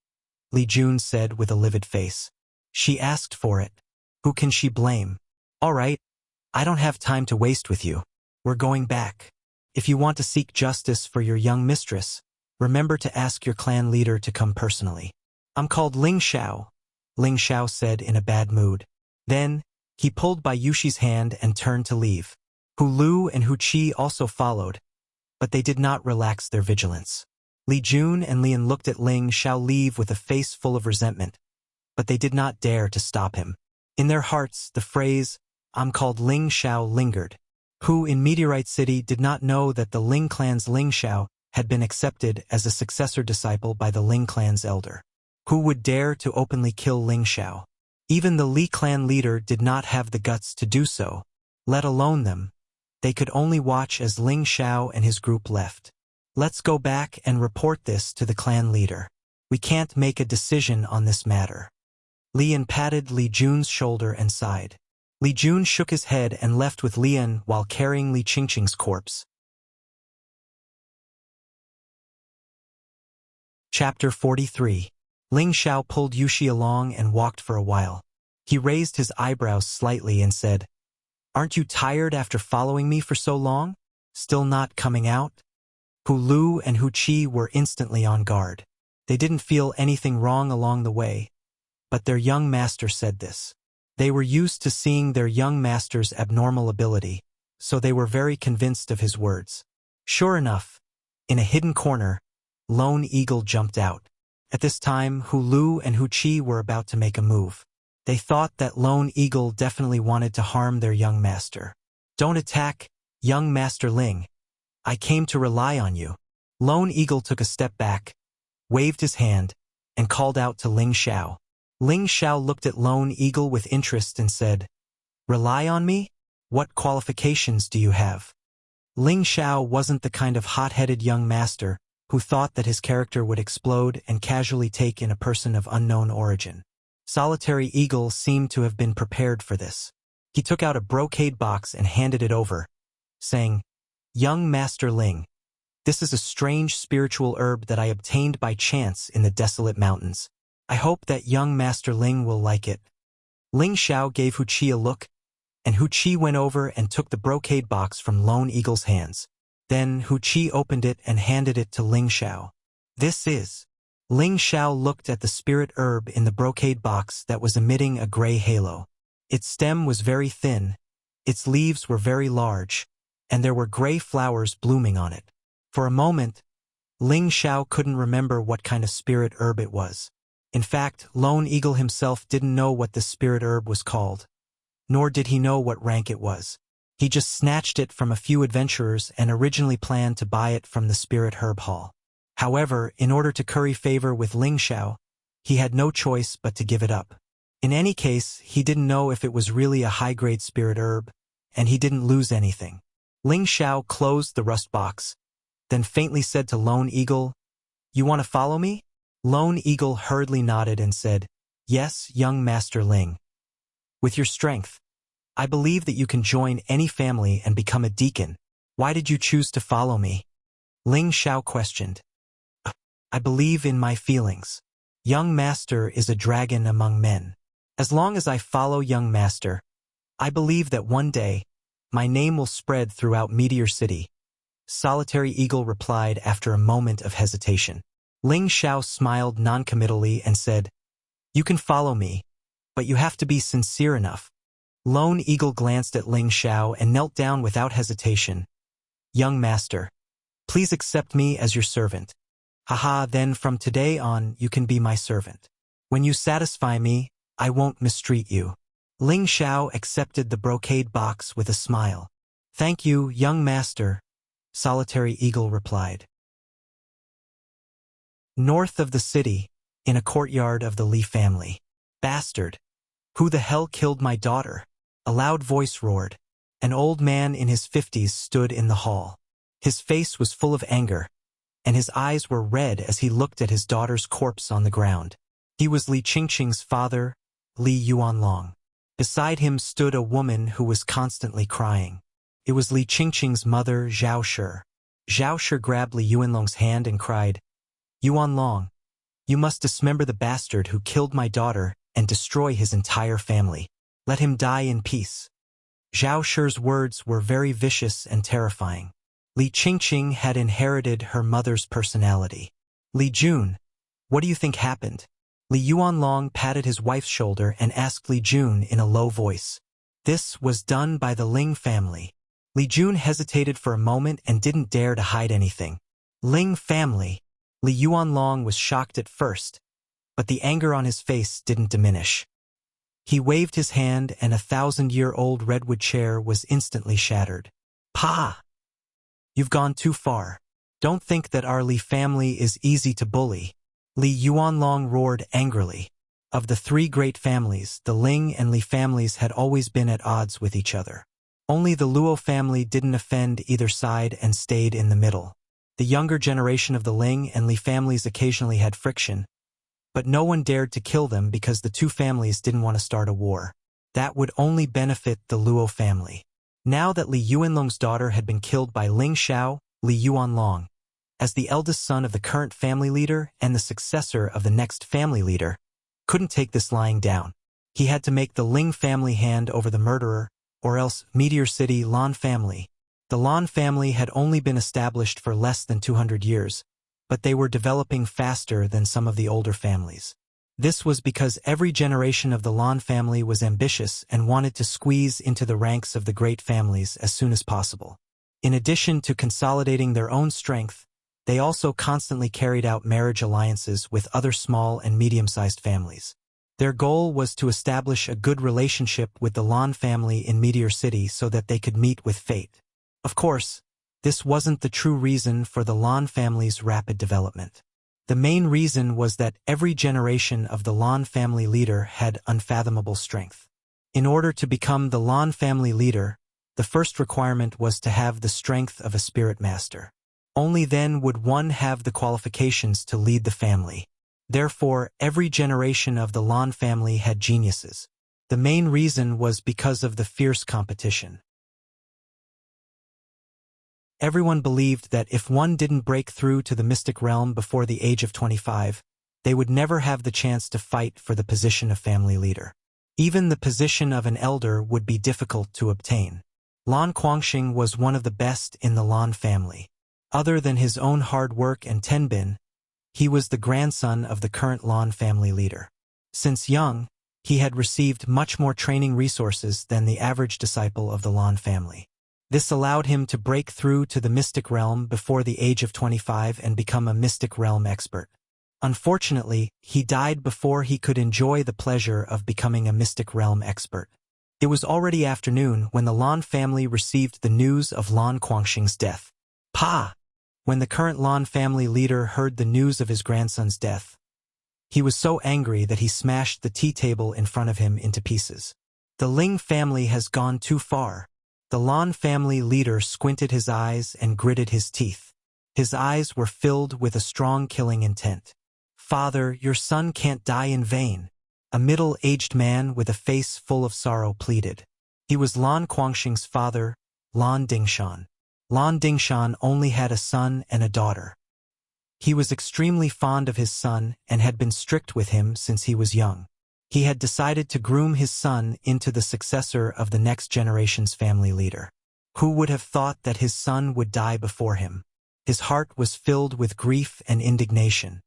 Li Jun said with a livid face. She asked for it. Who can she blame? All right, I don't have time to waste with you. We're going back. If you want to seek justice for your young mistress, remember to ask your clan leader to come personally. I'm called Ling Xiao, Ling Xiao said in a bad mood. Then, he pulled by Yushi's hand and turned to leave. Hu Lu and Hu Qi also followed, but they did not relax their vigilance. Li Jun and Lian looked at Ling Xiao leave with a face full of resentment, but they did not dare to stop him. In their hearts, the phrase, "I'm called Ling Xiao," lingered. Who in Meteorite City did not know that the Ling clan's Ling Xiao had been accepted as a successor disciple by the Ling clan's elder? Who would dare to openly kill Ling Xiao? Even the Li clan leader did not have the guts to do so, let alone them. They could only watch as Ling Xiao and his group left. Let's go back and report this to the clan leader. We can't make a decision on this matter. Lian patted Li Jun's shoulder and sighed. Li Jun shook his head and left with Lian while carrying Li Qingqing's corpse. Chapter 43. Ling Xiao pulled Yushi along and walked for a while. He raised his eyebrows slightly and said, "Aren't you tired after following me for so long? Still not coming out?" Hu Lu and Hu Qi were instantly on guard. They didn't feel anything wrong along the way, but their young master said this. They were used to seeing their young master's abnormal ability, so they were very convinced of his words. Sure enough, in a hidden corner, Lone Eagle jumped out. At this time, Hu Lu and Hu Qi were about to make a move. They thought that Lone Eagle definitely wanted to harm their young master. Don't attack, young Master Ling. I came to rely on you. Lone Eagle took a step back, waved his hand, and called out to Ling Xiao. Ling Xiao looked at Lone Eagle with interest and said, "Rely on me? What qualifications do you have?" Ling Xiao wasn't the kind of hot-headed young master who thought that his character would explode and casually take in a person of unknown origin. Solitary Eagle seemed to have been prepared for this. He took out a brocade box and handed it over, saying, "Young Master Ling, this is a strange spiritual herb that I obtained by chance in the desolate mountains. I hope that young Master Ling will like it." Ling Xiao gave Hu Qi a look, and Hu Qi went over and took the brocade box from Lone Eagle's hands. Then Hu Qi opened it and handed it to Ling Xiao. "This is..." Ling Xiao looked at the spirit herb in the brocade box that was emitting a gray halo. Its stem was very thin, its leaves were very large, and there were gray flowers blooming on it. For a moment, Ling Xiao couldn't remember what kind of spirit herb it was. In fact, Lone Eagle himself didn't know what the spirit herb was called, nor did he know what rank it was. He just snatched it from a few adventurers and originally planned to buy it from the Spirit Herb Hall. However, in order to curry favor with Ling Xiao, he had no choice but to give it up. In any case, he didn't know if it was really a high-grade spirit herb, and he didn't lose anything. Ling Xiao closed the rust box, then faintly said to Lone Eagle, "You want to follow me?" Lone Eagle hurriedly nodded and said, "Yes, young Master Ling. With your strength, I believe that you can join any family and become a deacon. Why did you choose to follow me?" Ling Xiao questioned. "I believe in my feelings. Young Master is a dragon among men. As long as I follow young Master, I believe that one day, my name will spread throughout Meteor City." Solitary Eagle replied after a moment of hesitation. Ling Xiao smiled noncommittally and said, "You can follow me, but you have to be sincere enough." Lone Eagle glanced at Ling Xiao and knelt down without hesitation. "Young Master, please accept me as your servant. Haha, then from today on you can be my servant. When you satisfy me, I won't mistreat you." Ling Xiao accepted the brocade box with a smile. "Thank you, young Master," Solitary Eagle replied. North of the city, in a courtyard of the Li family. "Bastard! Who the hell killed my daughter?" A loud voice roared. An old man in his 50s stood in the hall. His face was full of anger, and his eyes were red as he looked at his daughter's corpse on the ground. He was Li Qingqing's father, Li Yuanlong. Beside him stood a woman who was constantly crying. It was Li Qingqing's mother, Zhao Shi. Zhao Shi grabbed Li Yuanlong's hand and cried, "Yuanlong, you must dismember the bastard who killed my daughter and destroy his entire family. Let him die in peace." Zhao Shi's words were very vicious and terrifying. Li Qingqing had inherited her mother's personality. "Li Jun, what do you think happened?" Li Yuanlong patted his wife's shoulder and asked Li Jun in a low voice. "This was done by the Ling family." Li Jun hesitated for a moment and didn't dare to hide anything. "Ling family?" Li Yuanlong was shocked at first, but the anger on his face didn't diminish. He waved his hand and a 1,000-year-old redwood chair was instantly shattered. "Pa! You've gone too far. Don't think that our Li family is easy to bully." Li Yuanlong roared angrily. Of the three great families, the Ling and Li families had always been at odds with each other. Only the Luo family didn't offend either side and stayed in the middle. The younger generation of the Ling and Li families occasionally had friction, but no one dared to kill them because the two families didn't want to start a war. That would only benefit the Luo family. Now that Li Yuanlong's daughter had been killed by Ling Xiao, Li Yuanlong, as the eldest son of the current family leader and the successor of the next family leader, couldn't take this lying down. He had to make the Ling family hand over the murderer, or else Meteor City Lan family, The Lan family had only been established for less than 200 years, but they were developing faster than some of the older families. This was because every generation of the Lan family was ambitious and wanted to squeeze into the ranks of the great families as soon as possible. In addition to consolidating their own strength, they also constantly carried out marriage alliances with other small and medium-sized families. Their goal was to establish a good relationship with the Lan family in Meteor City so that they could meet with fate. Of course, this wasn't the true reason for the Lan family's rapid development. The main reason was that every generation of the Lan family leader had unfathomable strength. In order to become the Lan family leader, the first requirement was to have the strength of a spirit master. Only then would one have the qualifications to lead the family. Therefore, every generation of the Lan family had geniuses. The main reason was because of the fierce competition. Everyone believed that if one didn't break through to the mystic realm before the age of 25, they would never have the chance to fight for the position of family leader. Even the position of an elder would be difficult to obtain. Lan Guangxing was one of the best in the Lan family. Other than his own hard work and tenbin, he was the grandson of the current Lan family leader. Since young, he had received much more training resources than the average disciple of the Lan family. This allowed him to break through to the mystic realm before the age of 25 and become a mystic realm expert. Unfortunately, he died before he could enjoy the pleasure of becoming a mystic realm expert. It was already afternoon when the Lan family received the news of Lan Guangxing's death. Pa! When the current Lan family leader heard the news of his grandson's death, he was so angry that he smashed the tea table in front of him into pieces. The Ling family has gone too far. The Lan family leader squinted his eyes and gritted his teeth. His eyes were filled with a strong killing intent. Father, your son can't die in vain. A middle-aged man with a face full of sorrow pleaded. He was Lan Guangxing's father, Lan Dingshan. Lan Dingshan only had a son and a daughter. He was extremely fond of his son and had been strict with him since he was young. He had decided to groom his son into the successor of the next generation's family leader. Who would have thought that his son would die before him? His heart was filled with grief and indignation.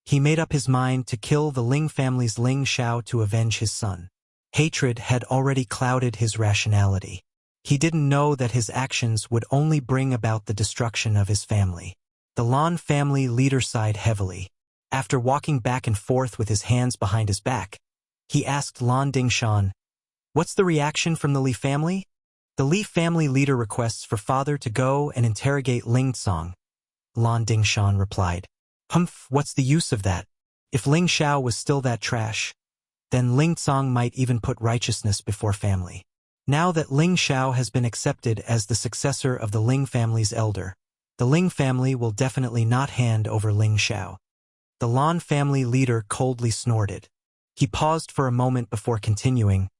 He made up his mind to kill the Ling family's Ling Xiao to avenge his son. Hatred had already clouded his rationality. He didn't know that his actions would only bring about the destruction of his family. The Lan family leader sighed heavily. After walking back and forth with his hands behind his back, he asked Lan Dingshan, "What's the reaction from the Li family?" "The Li family leader requests for father to go and interrogate Ling Tsang," Lan Dingshan replied. "Humph, what's the use of that? If Ling Xiao was still that trash, then Ling Tsang might even put righteousness before family. Now that Ling Xiao has been accepted as the successor of the Ling family's elder, the Ling family will definitely not hand over Ling Xiao." The Lan family leader coldly snorted. He paused for a moment before continuing,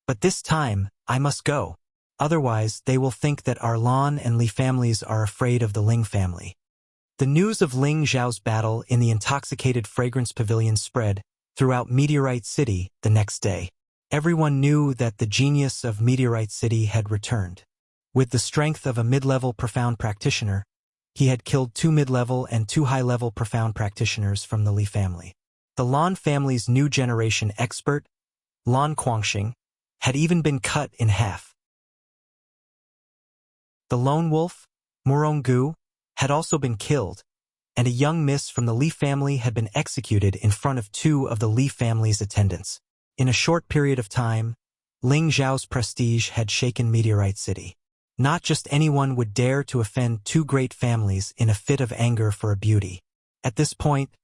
"But this time, I must go. Otherwise, they will think that our Lan and Li families are afraid of the Ling family." The news of Ling Xiao's battle in the intoxicated fragrance pavilion spread throughout Meteorite City the next day. Everyone knew that the genius of Meteorite City had returned. With the strength of a mid-level profound practitioner, he had killed 2 mid-level and 2 high-level profound practitioners from the Li family. The Lan family's new generation expert, Lan Guangxing, had even been cut in half. The lone wolf, Muronggu, had also been killed, and a young miss from the Li family had been executed in front of 2 of the Li family's attendants. In a short period of time, Ling Xiao's prestige had shaken Meteorite City. Not just anyone would dare to offend 2 great families in a fit of anger for a beauty. At this point,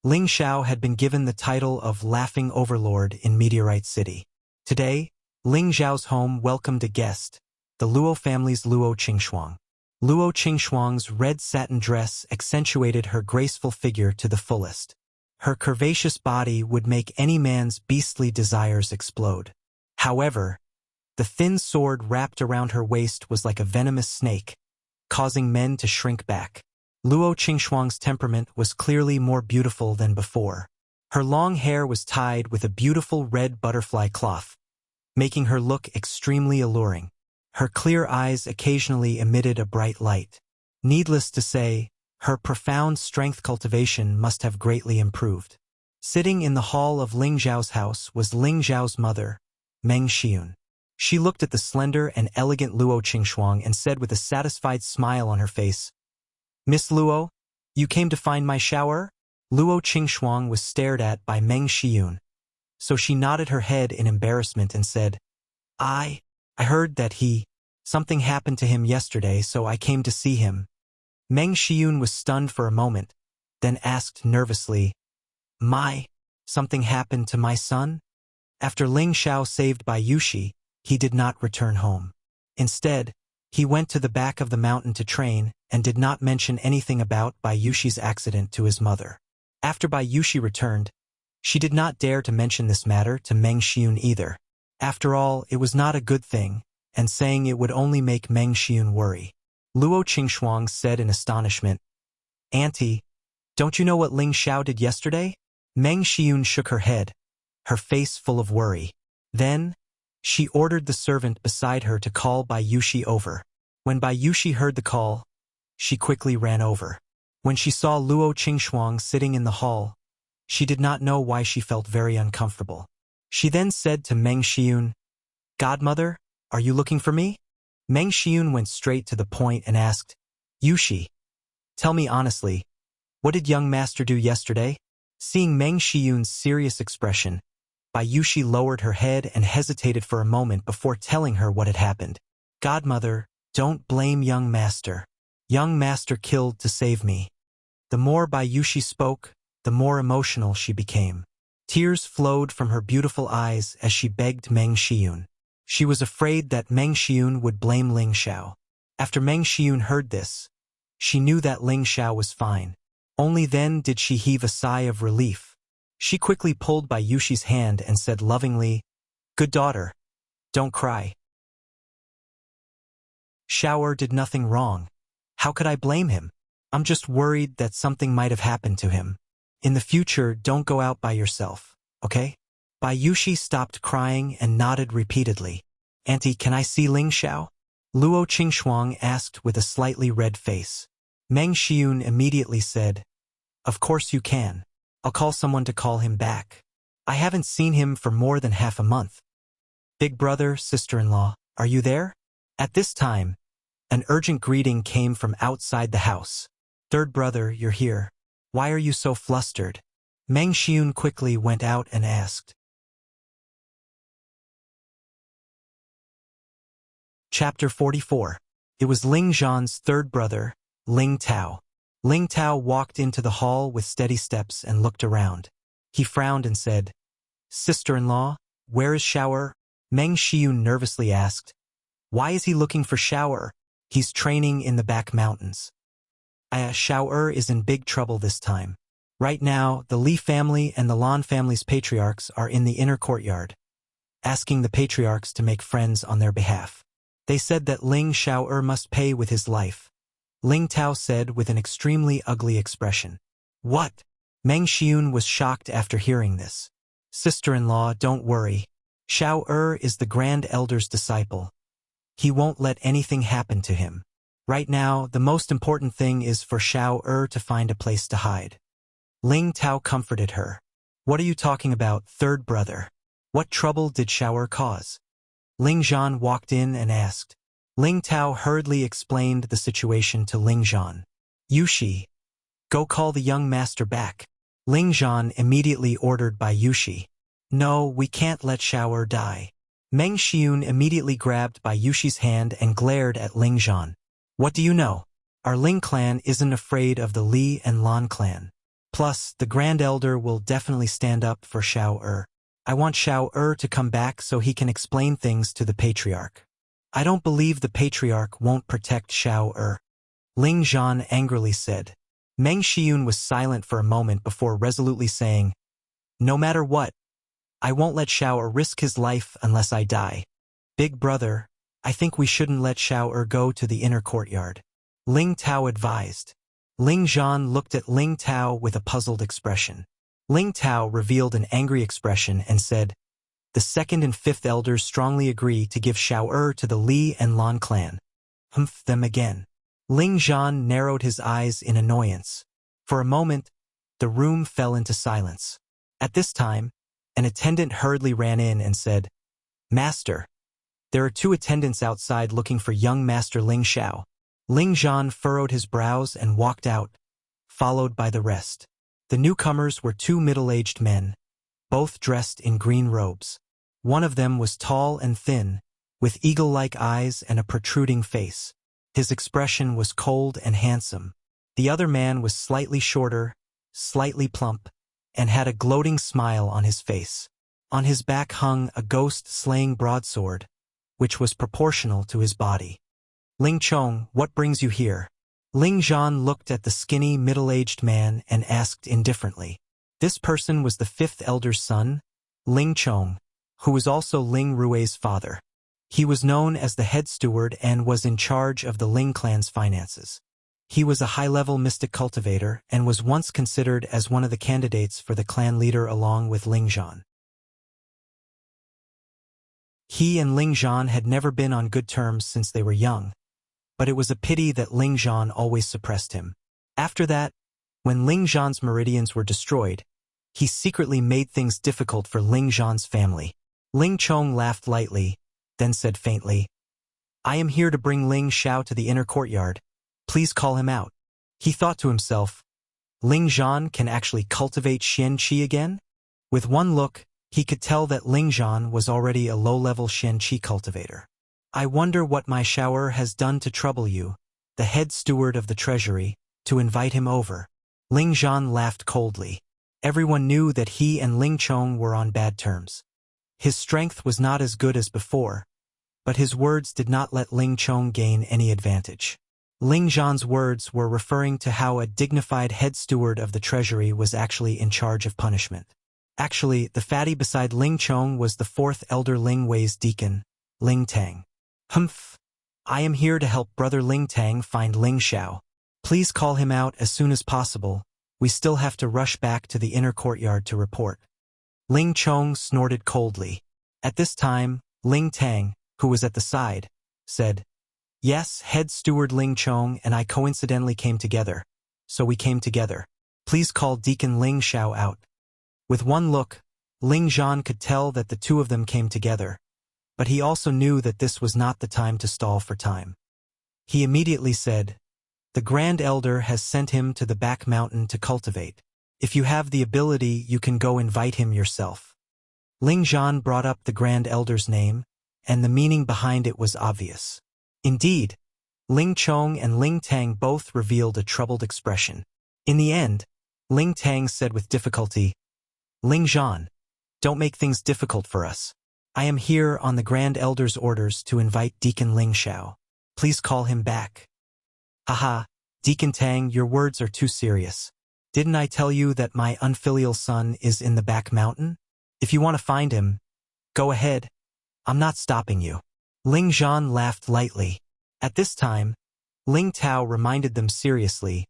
Ling Xiao had been given the title of Laughing Overlord in Meteorite City. Today, Ling Xiao's home welcomed a guest, the Luo family's Luo Qingxuang. Luo Qingxuang's red satin dress accentuated her graceful figure to the fullest. Her curvaceous body would make any man's beastly desires explode. However, the thin sword wrapped around her waist was like a venomous snake, causing men to shrink back. Luo Qingxuang's temperament was clearly more beautiful than before. Her long hair was tied with a beautiful red butterfly cloth, making her look extremely alluring. Her clear eyes occasionally emitted a bright light. Needless to say, her profound strength cultivation must have greatly improved. Sitting in the hall of Ling Zhao's house was Ling Zhao's mother, Meng Xiun. She looked at the slender and elegant Luo Qingxuang and said with a satisfied smile on her face, "Miss Luo, you came to find my shower?" Luo Qingxuang was stared at by Meng Xiun, so she nodded her head in embarrassment and said, I heard that something happened to him yesterday, so I came to see him." Meng Xiun was stunned for a moment, then asked nervously, Something happened to my son?" After Ling Xiao saved by Yushi, he did not return home. Instead, he went to the back of the mountain to train and did not mention anything about Bai Yushi's accident to his mother. After Bai Yushi returned, she did not dare to mention this matter to Meng Xiun either. After all, it was not a good thing, and saying it would only make Meng Xiun worry. Luo Qingxuang said in astonishment, "Auntie, don't you know what Ling Xiao did yesterday?" Meng Xiun shook her head, her face full of worry. Then, she ordered the servant beside her to call Bai Yushi over. When Bai Yushi heard the call, she quickly ran over. When she saw Luo Qingxuang sitting in the hall, she did not know why she felt very uncomfortable. She then said to Meng Xiun, "Godmother, are you looking for me?" Meng Xiun went straight to the point and asked, "Yushi, tell me honestly, what did young master do yesterday?" Seeing Meng Xiun's serious expression, Bai Yushi lowered her head and hesitated for a moment before telling her what had happened. "Godmother, don't blame young master. Young master killed to save me." The more Bai Yushi spoke, the more emotional she became. Tears flowed from her beautiful eyes as she begged Meng Xiun. She was afraid that Meng Xiun would blame Ling Xiao. After Meng Xiun heard this, she knew that Ling Xiao was fine. Only then did she heave a sigh of relief. She quickly pulled Bai Yushi's hand and said lovingly, "Good daughter, don't cry. Xiao did nothing wrong. How could I blame him? I'm just worried that something might have happened to him. In the future, don't go out by yourself, okay?" Bai Yushi stopped crying and nodded repeatedly. "Auntie, can I see Ling Xiao?" Luo Qingxuang asked with a slightly red face. Meng Xiun immediately said, "Of course you can. I'll call someone to call him back. I haven't seen him for more than half a month." "Big brother, sister-in-law, are you there?" At this time, an urgent greeting came from outside the house. "Third brother, you're here. Why are you so flustered?" Meng Xiun quickly went out and asked. Chapter 44. It was Ling Zhan's third brother, Ling Tao. Ling Tao walked into the hall with steady steps and looked around. He frowned and said, "Sister-in-law, where is Xiao?" Meng Xiun nervously asked, "Why is he looking for Xiao? He's training in the back mountains." Xiao is in big trouble this time. Right now, the Li family and the Lan family's patriarchs are in the inner courtyard, asking the patriarchs to make friends on their behalf. They said that Ling Xiao must pay with his life. Ling Tao said with an extremely ugly expression. "What?" Meng Xiun was shocked after hearing this. "Sister-in-law, don't worry. Xiao is the Grand Elder's disciple. He won't let anything happen to him. Right now, the most important thing is for Xiao to find a place to hide." Ling Tao comforted her. "What are you talking about, third brother? What trouble did Xiao cause?" Ling Zhan walked in and asked. Ling Tao hurriedly explained the situation to Ling Zhan. "Yushi, go call the young master back." Ling Zhan immediately ordered Bai Yushi. "No, we can't let Xiao die." Meng Xiun immediately grabbed Bai Yushi's hand and glared at Ling Zhan. "What do you know? Our Ling clan isn't afraid of the Li and Lan clan. Plus, the Grand Elder will definitely stand up for Xiao. I want Xiao to come back so he can explain things to the patriarch. I don't believe the patriarch won't protect Xiao." Ling Zhan angrily said. Meng Xiun was silent for a moment before resolutely saying, "No matter what, I won't let Xiao risk his life unless I die. Big brother, I think we shouldn't let Xiao go to the inner courtyard," Ling Tao advised. Ling Zhan looked at Ling Tao with a puzzled expression. Ling Tao revealed an angry expression and said, The second and fifth elders strongly agree to give Xiao to the Li and Lan clan. Them again. Ling Zhan narrowed his eyes in annoyance. For a moment, the room fell into silence. At this time, an attendant hurriedly ran in and said, "Master, there are 2 attendants outside looking for young Master Ling Xiao." Ling Zhan furrowed his brows and walked out, followed by the rest. The newcomers were 2 middle-aged men, both dressed in green robes. One of them was tall and thin, with eagle-like eyes and a protruding face. His expression was cold and handsome. The other man was slightly shorter, slightly plump, and had a gloating smile on his face. On his back hung a ghost-slaying broadsword, which was proportional to his body. "Ling Chong, what brings you here?" Ling Zhan looked at the skinny, middle-aged man and asked indifferently. This person was the 5th elder's son, Ling Chong, who was also Ling Rui's father. He was known as the head steward and was in charge of the Ling clan's finances. He was a high-level mystic cultivator and was once considered as one of the candidates for the clan leader along with Ling Zhan. He and Ling Zhan had never been on good terms since they were young, but it was a pity that Ling Zhan always suppressed him. After that, when Ling Zhan's meridians were destroyed, he secretly made things difficult for Ling Zhan's family. Ling Chong laughed lightly, then said faintly, "I am here to bring Ling Xiao to the inner courtyard. Please call him out." He thought to himself, Ling Zhan can actually cultivate Xian Qi again? With one look, he could tell that Ling Zhan was already a low-level Xian Qi cultivator. "I wonder what my Xiao has done to trouble you, the head steward of the treasury, to invite him over." Ling Zhan laughed coldly. Everyone knew that he and Ling Chong were on bad terms. His strength was not as good as before, but his words did not let Ling Chong gain any advantage. Ling Zhan's words were referring to how a dignified head steward of the treasury was actually in charge of punishment. Actually, the fatty beside Ling Chong was the 4th elder Ling Wei's deacon, Ling Tang. "Humph. I am here to help brother Ling Tang find Ling Xiao. Please call him out as soon as possible. We still have to rush back to the inner courtyard to report." Ling Chong snorted coldly. At this time, Ling Tang, who was at the side, said, "Yes, head steward Ling Chong and I coincidentally came together, so we came together. Please call Deacon Ling Xiao out." With one look, Ling Zhan could tell that the 2 of them came together, but he also knew that this was not the time to stall for time. He immediately said, "The Grand Elder has sent him to the back mountain to cultivate. If you have the ability, you can go invite him yourself." Ling Zhan brought up the Grand Elder's name, and the meaning behind it was obvious. Indeed, Ling Chong and Ling Tang both revealed a troubled expression. In the end, Ling Tang said with difficulty, "Ling Zhan, don't make things difficult for us. I am here on the Grand Elder's orders to invite Deacon Ling Xiao. Please call him back." "Haha, Deacon Tang, your words are too serious. Didn't I tell you that my unfilial son is in the back mountain? If you want to find him, go ahead. I'm not stopping you." Ling Zhan laughed lightly. At this time, Ling Tao reminded them seriously,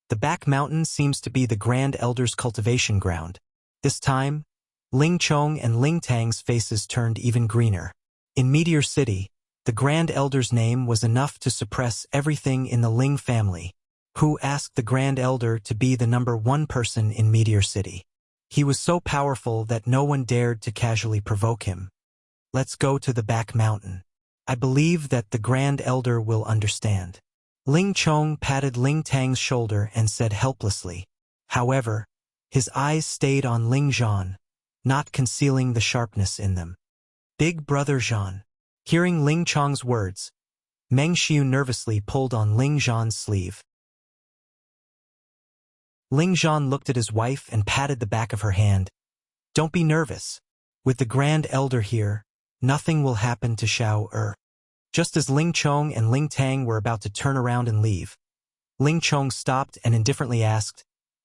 "The back mountain seems to be the Grand Elder's cultivation ground." This time, Ling Chong and Ling Tang's faces turned even greener. In Meteor City, the Grand Elder's name was enough to suppress everything in the Ling family, who asked the Grand Elder to be the #1 person in Meteor City. He was so powerful that no one dared to casually provoke him. "Let's go to the back mountain. I believe that the Grand Elder will understand." Ling Chong patted Ling Tang's shoulder and said helplessly. However, his eyes stayed on Ling Zhan, not concealing the sharpness in them. "Big brother Zhan." Hearing Ling Chong's words, Meng Xiu nervously pulled on Ling Zhan's sleeve. Ling Zhan looked at his wife and patted the back of her hand. "Don't be nervous. With the Grand Elder here, nothing will happen to Xiao." Just as Ling Chong and Ling Tang were about to turn around and leave, Ling Chong stopped and indifferently asked,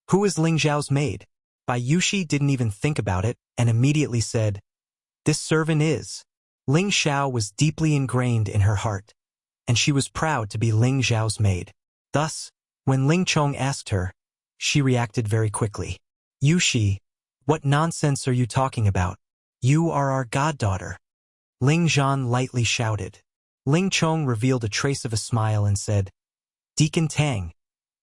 "Who is Ling Xiao's maid?" Bai Yushi didn't even think about it and immediately said, "This servant is." Ling Xiao was deeply ingrained in her heart, and she was proud to be Ling Xiao's maid. Thus, when Ling Chong asked her, she reacted very quickly. "Yushi, what nonsense are you talking about? You are our goddaughter. Ling Zhan lightly shouted. Ling Chong revealed a trace of a smile and said, Deacon Tang,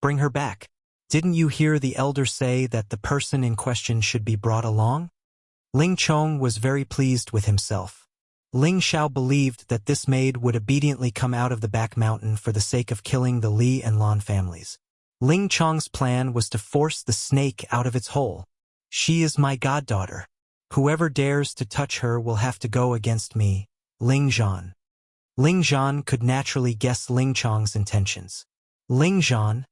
bring her back. Didn't you hear the elder say that the person in question should be brought along? Ling Chong was very pleased with himself. Ling Xiao believed that this maid would obediently come out of the back mountain for the sake of killing the Li and Lan families. Ling Chong's plan was to force the snake out of its hole. She is my goddaughter. Whoever dares to touch her will have to go against me, Ling Zhan. Ling Zhan could naturally guess Ling Chong's intentions. Ling Zhan,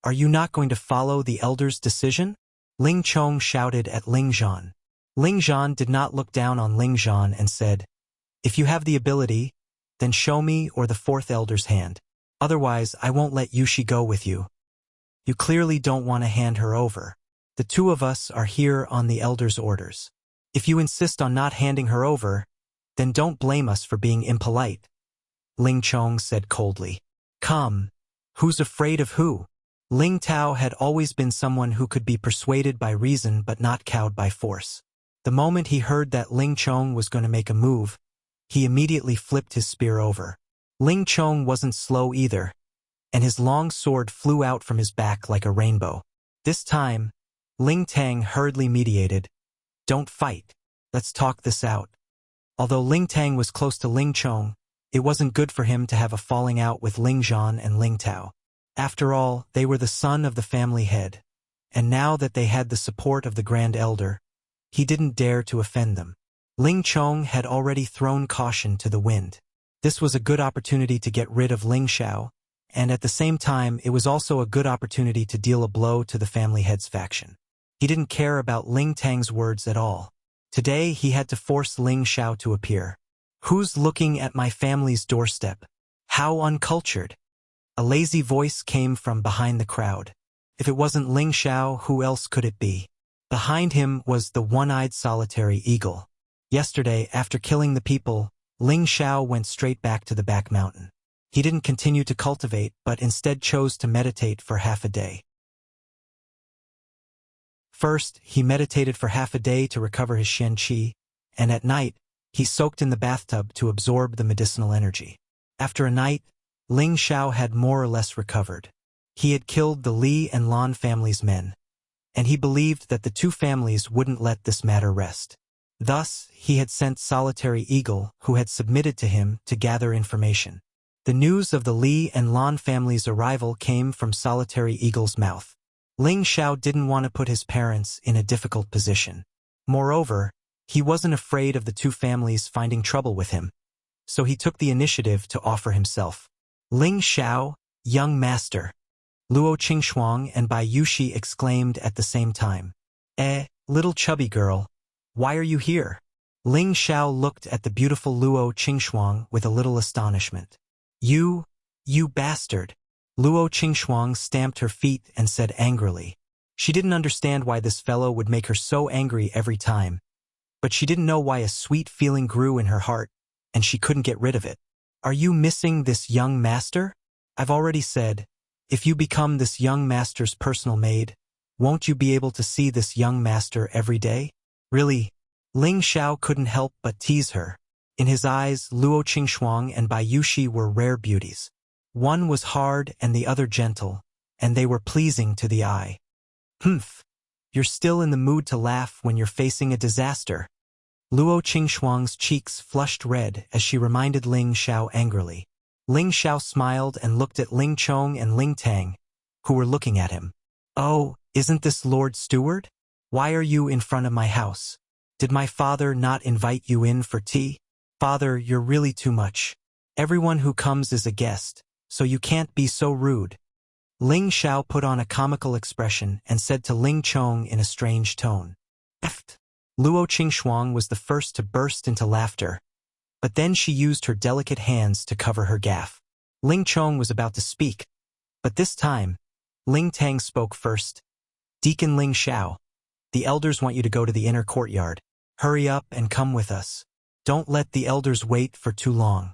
are you not going to follow the elder's decision? Ling Chong shouted at Ling Zhan. Ling Zhan did not look down on Ling Zhan and said, If you have the ability, then show me or the fourth elder's hand. Otherwise, I won't let Yushi go with you. You clearly don't want to hand her over. The two of us are here on the elder's orders. If you insist on not handing her over, then don't blame us for being impolite. Ling Chong said coldly. Come, who's afraid of who? Ling Tao had always been someone who could be persuaded by reason but not cowed by force. The moment he heard that Ling Chong was going to make a move, he immediately flipped his spear over. Ling Chong wasn't slow either, and his long sword flew out from his back like a rainbow. This time, Ling Tang hurriedly mediated. Don't fight. Let's talk this out. Although Ling Tang was close to Ling Chong, it wasn't good for him to have a falling out with Ling Zhan and Ling Tao. After all, they were the son of the family head, and now that they had the support of the Grand Elder, he didn't dare to offend them. Ling Chong had already thrown caution to the wind. This was a good opportunity to get rid of Ling Xiao, and at the same time it was also a good opportunity to deal a blow to the family head's faction. He didn't care about Ling Tang's words at all. Today he had to force Ling Xiao to appear. Who's looking at my family's doorstep? How uncultured! A lazy voice came from behind the crowd. If it wasn't Ling Xiao, who else could it be? Behind him was the one-eyed solitary eagle. Yesterday, after killing the people, Ling Xiao went straight back to the back mountain. He didn't continue to cultivate, but instead chose to meditate for half a day. First, he meditated for half a day to recover his Shen Qi, and at night, he soaked in the bathtub to absorb the medicinal energy. After a night, Ling Xiao had more or less recovered. He had killed the Li and Lan family's men, and he believed that the two families wouldn't let this matter rest. Thus, he had sent Solitary Eagle, who had submitted to him, to gather information. The news of the Li and Lan family's arrival came from Solitary Eagle's mouth. Ling Xiao didn't want to put his parents in a difficult position. Moreover, he wasn't afraid of the two families finding trouble with him, so he took the initiative to offer himself. Ling Xiao, young master. Luo Qingxuang and Bai Yushi exclaimed at the same time. Little chubby girl, why are you here? Ling Xiao looked at the beautiful Luo Qingxuang with a little astonishment. You bastard! Luo Qingxuang stamped her feet and said angrily. She didn't understand why this fellow would make her so angry every time, but she didn't know why a sweet feeling grew in her heart, and she couldn't get rid of it. Are you missing this young master? I've already said, if you become this young master's personal maid, won't you be able to see this young master every day? Really? Ling Xiao couldn't help but tease her. In his eyes, Luo Qingxuang and Bai Yushi were rare beauties. One was hard and the other gentle, and they were pleasing to the eye. Humph! You're still in the mood to laugh when you're facing a disaster. Luo Qingxuang's cheeks flushed red as she reminded Ling Xiao angrily. Ling Xiao smiled and looked at Ling Chong and Ling Tang, who were looking at him. Oh, isn't this Lord Steward? Why are you in front of my house? Did my father not invite you in for tea? Father, you're really too much. Everyone who comes is a guest, so you can't be so rude. Ling Xiao put on a comical expression and said to Ling Chong in a strange tone. Eft. Luo Qingxuang was the first to burst into laughter, but then she used her delicate hands to cover her gaffe. Ling Chong was about to speak, but this time, Ling Tang spoke first. Deacon Ling Xiao, the elders want you to go to the inner courtyard. Hurry up and come with us. Don't let the elders wait for too long.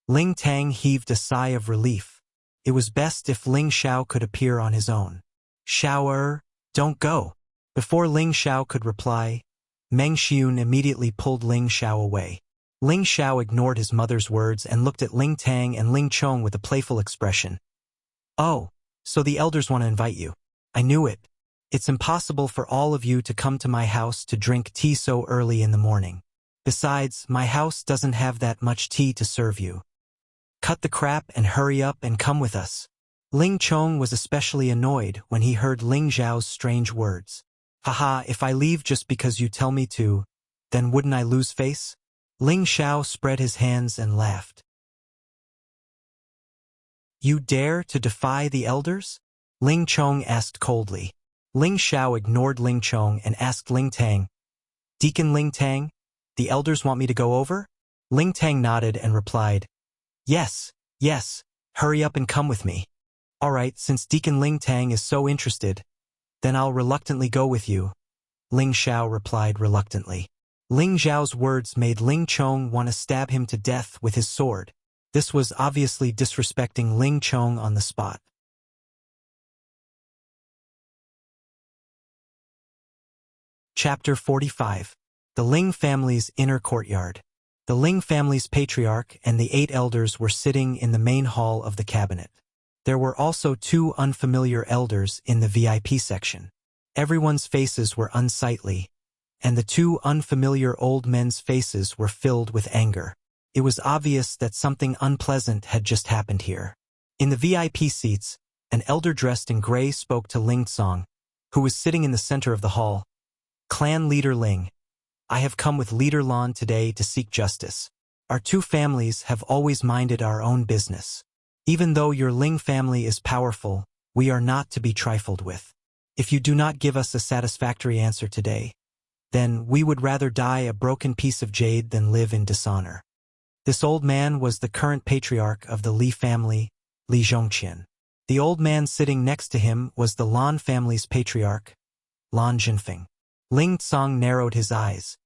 Ling Tang heaved a sigh of relief. It was best if Ling Xiao could appear on his own. Xiao, don't go. Before Ling Xiao could reply, Meng Xiun immediately pulled Ling Xiao away. Ling Xiao ignored his mother's words and looked at Ling Tang and Ling Chong with a playful expression. Oh, so the elders want to invite you. I knew it. It's impossible for all of you to come to my house to drink tea so early in the morning. Besides, my house doesn't have that much tea to serve you. Cut the crap and hurry up and come with us. Ling Chong was especially annoyed when he heard Ling Xiao's strange words. Haha, if I leave just because you tell me to, then wouldn't I lose face? Ling Xiao spread his hands and laughed. You dare to defy the elders? Ling Chong asked coldly. Ling Xiao ignored Ling Chong and asked Ling Tang. Deacon Ling Tang, the elders want me to go over? Ling Tang nodded and replied, Yes, hurry up and come with me. All right, since Deacon Ling Tang is so interested, then I'll reluctantly go with you. Ling Xiao replied reluctantly. Ling Xiao's words made Ling Chong want to stab him to death with his sword. This was obviously disrespecting Ling Chong on the spot. Chapter 45. The Ling family's inner courtyard. The Ling family's patriarch and the 8 elders were sitting in the main hall of the cabinet. There were also 2 unfamiliar elders in the VIP section. Everyone's faces were unsightly, and the 2 unfamiliar old men's faces were filled with anger. It was obvious that something unpleasant had just happened here. In the VIP seats, an elder dressed in gray spoke to Ling Song, who was sitting in the center of the hall. Clan leader Ling, I have come with leader Lan today to seek justice. Our 2 families have always minded our own business. Even though your Ling family is powerful, we are not to be trifled with. If you do not give us a satisfactory answer today, then we would rather die a broken piece of jade than live in dishonor. This old man was the current patriarch of the Li family, Li Zhongqian. The old man sitting next to him was the Lan family's patriarch, Lan Jinfeng. Ling Tsang narrowed his eyes.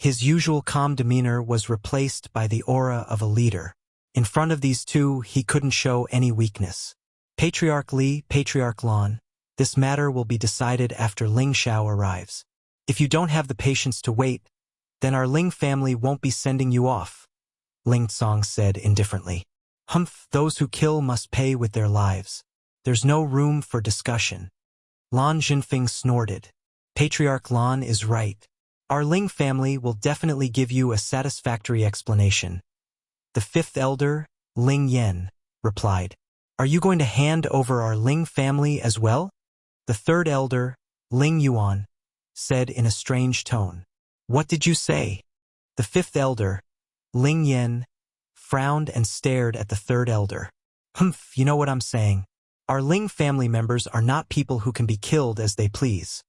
His usual calm demeanor was replaced by the aura of a leader. In front of these 2, he couldn't show any weakness. Patriarch Li, Patriarch Lan, this matter will be decided after Ling Xiao arrives. If you don't have the patience to wait, then our Ling family won't be sending you off, Ling Tsang said indifferently. Humph, those who kill must pay with their lives. There's no room for discussion. Lan Jinfeng snorted. Patriarch Lan is right. Our Ling family will definitely give you a satisfactory explanation. The 5th elder, Ling Yan, replied. Are you going to hand over our Ling family as well? The 3rd elder, Ling Yuan, said in a strange tone. What did you say? The 5th elder, Ling Yan, frowned and stared at the 3rd elder. Humph, you know what I'm saying. Our Ling family members are not people who can be killed as they please.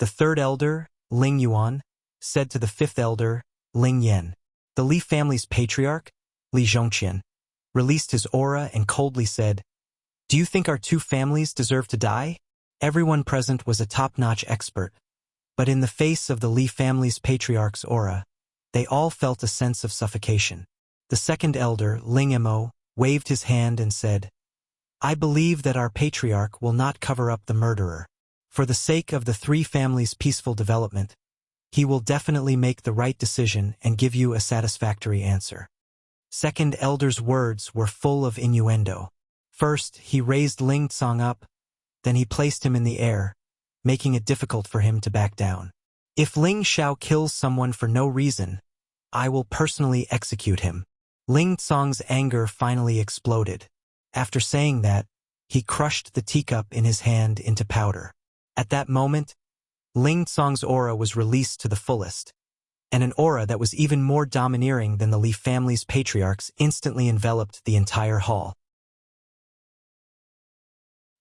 The 3rd elder, Ling Yuan, said to the 5th elder, Ling Yan. The Li family's patriarch, Li Zhongqian, released his aura and coldly said, Do you think our 2 families deserve to die? Everyone present was a top-notch expert, but in the face of the Li family's patriarch's aura, they all felt a sense of suffocation. The 2nd elder, Ling Mo, waved his hand and said, I believe that our patriarch will not cover up the murderer. For the sake of the 3 families' peaceful development, he will definitely make the right decision and give you a satisfactory answer. 2nd elder's words were full of innuendo. First, he raised Ling Tsang up, then he placed him in the air, making it difficult for him to back down. If Ling Xiao kills someone for no reason, I will personally execute him. Ling Tsang's anger finally exploded. After saying that, he crushed the teacup in his hand into powder. At that moment, Ling Tsang's aura was released to the fullest, and an aura that was even more domineering than the Li family's patriarchs instantly enveloped the entire hall.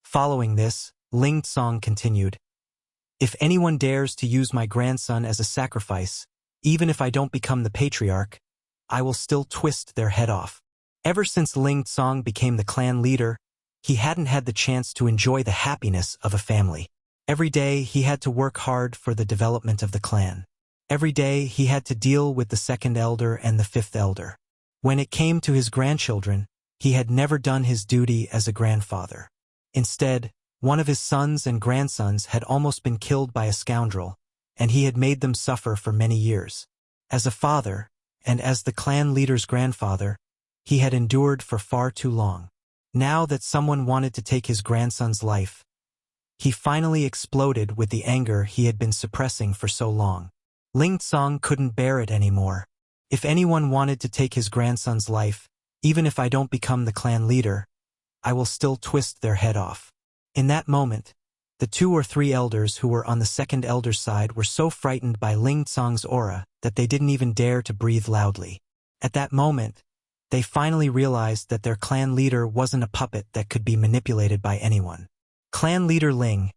Following this, Ling Tsang continued, If anyone dares to use my grandson as a sacrifice, even if I don't become the patriarch, I will still twist their head off. Ever since Ling Tsang became the clan leader, he hadn't had the chance to enjoy the happiness of a family. Every day he had to work hard for the development of the clan. Every day he had to deal with the 2nd elder and the 5th elder. When it came to his grandchildren, he had never done his duty as a grandfather. Instead, one of his sons and grandsons had almost been killed by a scoundrel, and he had made them suffer for many years. As a father, and as the clan leader's grandfather, he had endured for far too long. Now that someone wanted to take his grandson's life, he finally exploded with the anger he had been suppressing for so long. Ling Tsong couldn't bear it anymore. If anyone wanted to take his grandson's life, even if I don't become the clan leader, I will still twist their head off. In that moment, the 2 or 3 elders who were on the second elder's side were so frightened by Ling Tsong's aura that they didn't even dare to breathe loudly. At that moment, they finally realized that their clan leader wasn't a puppet that could be manipulated by anyone. Clan leader Ling,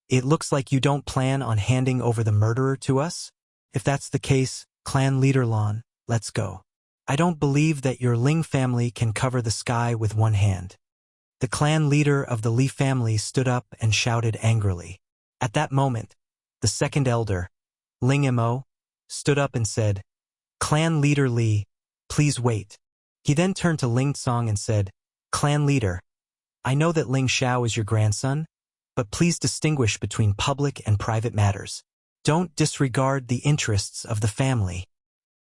it looks like you don't plan on handing over the murderer to us? If that's the case, clan leader Lan, let's go. I don't believe that your Ling family can cover the sky with one hand. The clan leader of the Li family stood up and shouted angrily. At that moment, the second elder, Ling Mo, stood up and said, "Clan leader Li, please wait." He then turned to Ling Tsong and said, "Clan leader, I know that Ling Xiao is your grandson, but please distinguish between public and private matters. Don't disregard the interests of the family."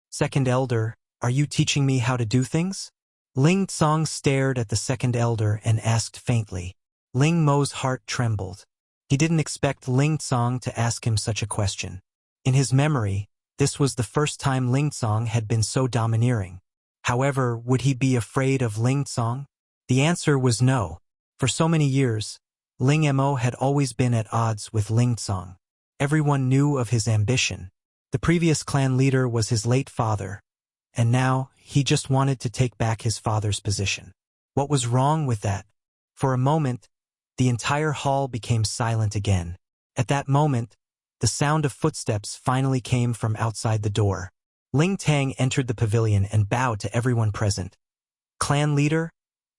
Second elder, are you teaching me how to do things? Ling Tsong stared at the second elder and asked faintly. Ling Mo's heart trembled. He didn't expect Ling Tsong to ask him such a question. In his memory, this was the first time Ling Tsong had been so domineering. However, would he be afraid of Ling Tsong? The answer was no. For so many years, Ling Mo had always been at odds with Ling Tsong. Everyone knew of his ambition. The previous clan leader was his late father, and now he just wanted to take back his father's position. What was wrong with that? For a moment, the entire hall became silent again. At that moment, the sound of footsteps finally came from outside the door. Ling Tang entered the pavilion and bowed to everyone present. Clan leader,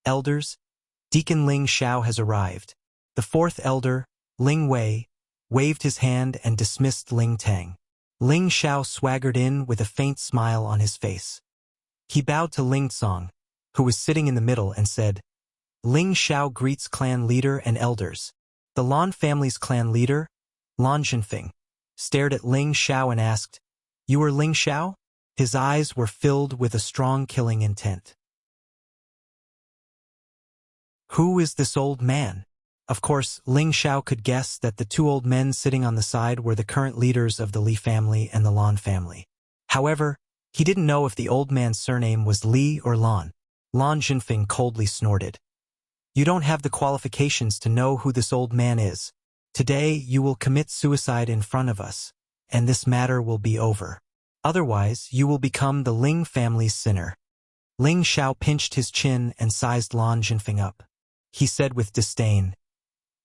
elders, Deacon Ling Xiao has arrived. The fourth elder, Ling Wei, waved his hand and dismissed Ling Tang. Ling Xiao swaggered in with a faint smile on his face. He bowed to Ling Tsong, who was sitting in the middle, and said, "Ling Xiao greets clan leader and elders." The Lan family's clan leader, Lan Zhenfeng, stared at Ling Xiao and asked, "You are Ling Xiao?" His eyes were filled with a strong killing intent. Who is this old man? Of course, Ling Xiao could guess that the 2 old men sitting on the side were the current leaders of the Li family and the Lan family. However, he didn't know if the old man's surname was Li or Lan. Lan Zhenfeng coldly snorted. "You don't have the qualifications to know who this old man is. Today you will commit suicide in front of us, and this matter will be over. Otherwise, you will become the Ling family's sinner." Ling Xiao pinched his chin and sized Lan Zhenfeng up. He said with disdain,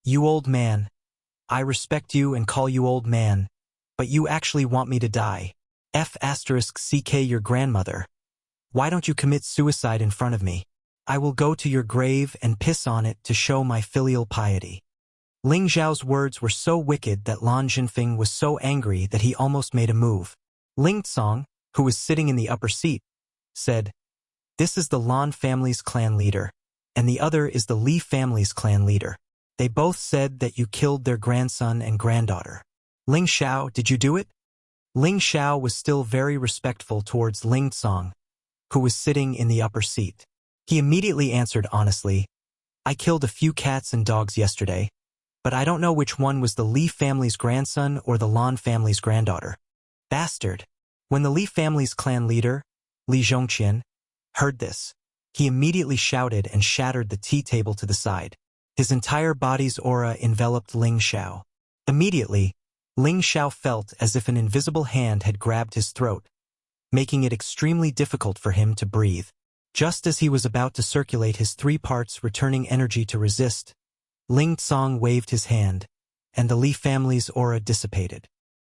"You old man, I respect you and call you old man, but you actually want me to die. F***ck your grandmother. Why don't you commit suicide in front of me? I will go to your grave and piss on it to show my filial piety." Ling Xiao's words were so wicked that Lan Zhenfeng was so angry that he almost made a move. Ling Tsong, who was sitting in the upper seat, said, "This is the Lan family's clan leader, and the other is the Li family's clan leader. They both said that you killed their grandson and granddaughter. Ling Xiao, did you do it?" Ling Xiao was still very respectful towards Ling Tsong, who was sitting in the upper seat. He immediately answered honestly, "I killed a few cats and dogs yesterday, but I don't know which one was the Li family's grandson or the Lan family's granddaughter." Bastard! When the Li family's clan leader, Li Zhongqian, heard this, he immediately shouted and shattered the tea table to the side. His entire body's aura enveloped Ling Xiao. Immediately, Ling Xiao felt as if an invisible hand had grabbed his throat, making it extremely difficult for him to breathe. Just as he was about to circulate his 3 parts returning energy to resist, Ling Tsong waved his hand, and the Li family's aura dissipated.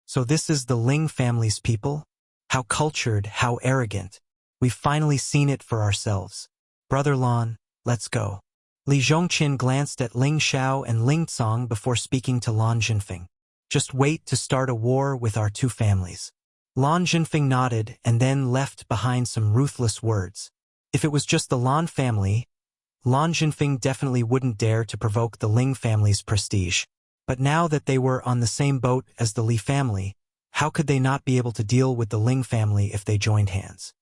So this is the Ling family's people? How cultured, how arrogant. We've finally seen it for ourselves. Brother Lan, let's go. Li Zhongqian glanced at Ling Xiao and Ling Tsong before speaking to Lan Zhenfeng. Just wait to start a war with our 2 families. Lan Zhenfeng nodded and then left behind some ruthless words. If it was just the Lan family, Lan Zhenfeng definitely wouldn't dare to provoke the Ling family's prestige. But now that they were on the same boat as the Li family, How could they not be able to deal with the Ling family if they joined hands?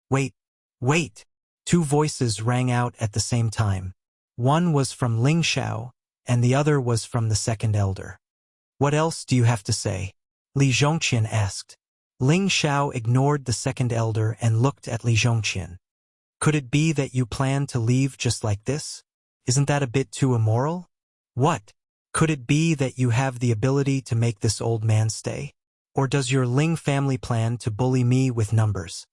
Wait, wait! Two voices rang out at the same time. One was from Ling Xiao, and the other was from the second elder. What else do you have to say? Li Zhongqian asked. Ling Xiao ignored the second elder and looked at Li Zhongqian. Could it be that you plan to leave just like this? Isn't that a bit too immoral? What? Could it be that you have the ability to make this old man stay? Or does your Ling family plan to bully me with numbers?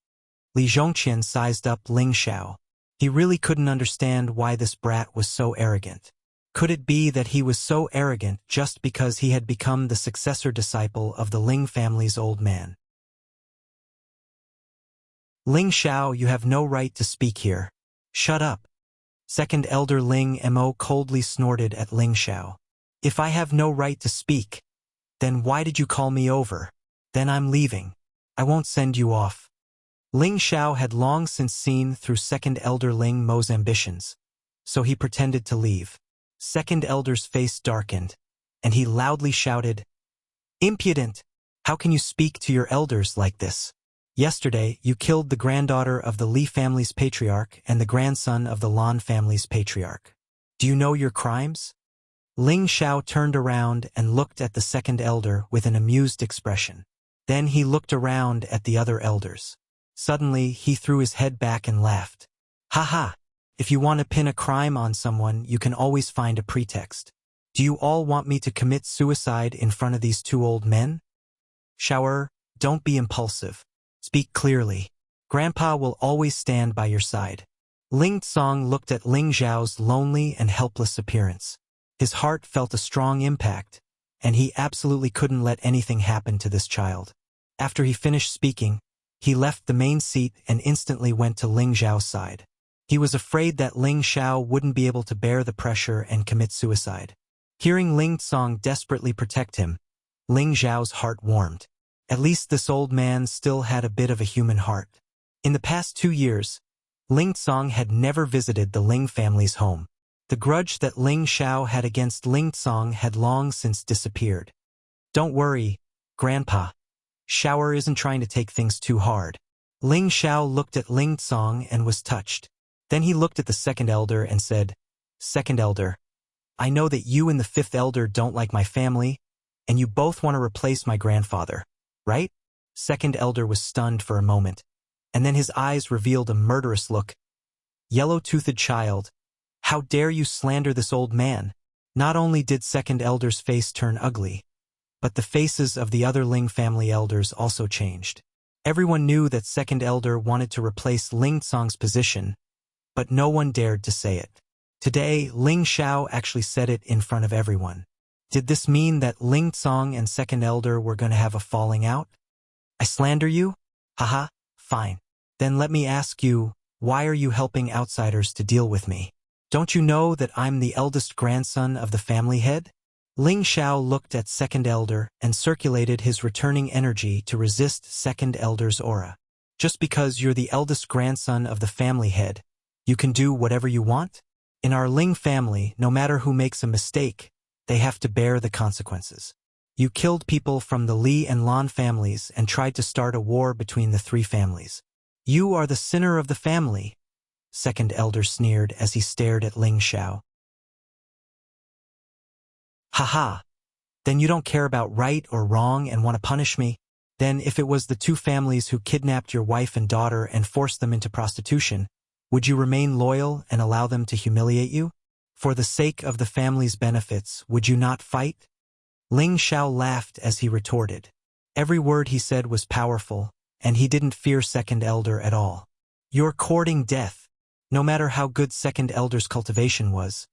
Li Zhongqian sized up Ling Xiao. He really couldn't understand why this brat was so arrogant. Could it be that he was so arrogant just because he had become the successor disciple of the Ling family's old man? Ling Xiao, you have no right to speak here. Shut up. Second elder Ling Mo coldly snorted at Ling Xiao. If I have no right to speak, then why did you call me over? Then I'm leaving. I won't send you off. Ling Xiao had long since seen through second elder Ling Mo's ambitions, so he pretended to leave. Second elder's face darkened, and he loudly shouted, "Impudent! How can you speak to your elders like this? Yesterday, you killed the granddaughter of the Li family's patriarch and the grandson of the Lan family's patriarch. Do you know your crimes?" Ling Xiao turned around and looked at the second elder with an amused expression. Then he looked around at the other elders. Suddenly, he threw his head back and laughed. "Ha ha! If you want to pin a crime on someone, you can always find a pretext. Do you all want me to commit suicide in front of these two old men? Xiao, don't be impulsive. Speak clearly. Grandpa will always stand by your side." Ling Tsong looked at Ling Zhao's lonely and helpless appearance. His heart felt a strong impact, and he absolutely couldn't let anything happen to this child. After he finished speaking, he left the main seat and instantly went to Ling Zhao's side. He was afraid that Ling Xiao wouldn't be able to bear the pressure and commit suicide. Hearing Ling Tsong desperately protect him, Ling Zhao's heart warmed. At least this old man still had a bit of a human heart. In the past 2 years, Ling Tsong had never visited the Ling family's home. The grudge that Ling Xiao had against Ling Tsong had long since disappeared. "Don't worry, Grandpa. Xiao isn't trying to take things too hard." Ling Xiao looked at Ling Tsong and was touched. Then he looked at the second elder and said, "Second elder, I know that you and the fifth elder don't like my family, and you both want to replace my grandfather, right?" Second elder was stunned for a moment, and then his eyes revealed a murderous look. "Yellow-toothed child, how dare you slander this old man?" Not only did second elder's face turn ugly, but the faces of the other Ling family elders also changed. Everyone knew that second elder wanted to replace Ling Tsong's position, but no one dared to say it. Today, Ling Xiao actually said it in front of everyone. Did this mean that Ling Tsong and second elder were going to have a falling out? "I slander you? Haha, fine. Then let me ask you, why are you helping outsiders to deal with me? Don't you know that I'm the eldest grandson of the family head?" Ling Xiao looked at second elder and circulated his returning energy to resist second elder's aura. "Just because you're the eldest grandson of the family head, you can do whatever you want? In our Ling family, no matter who makes a mistake, they have to bear the consequences. You killed people from the Li and Lan families and tried to start a war between the three families. You are the sinner of the family," second elder sneered as he stared at Ling Xiao. "Haha, then you don't care about right or wrong and want to punish me? Then if it was the two families who kidnapped your wife and daughter and forced them into prostitution, would you remain loyal and allow them to humiliate you? For the sake of the family's benefits, would you not fight?" Ling Xiao laughed as he retorted. Every word he said was powerful, and he didn't fear second elder at all. "You're courting death." No matter how good second elder's cultivation was,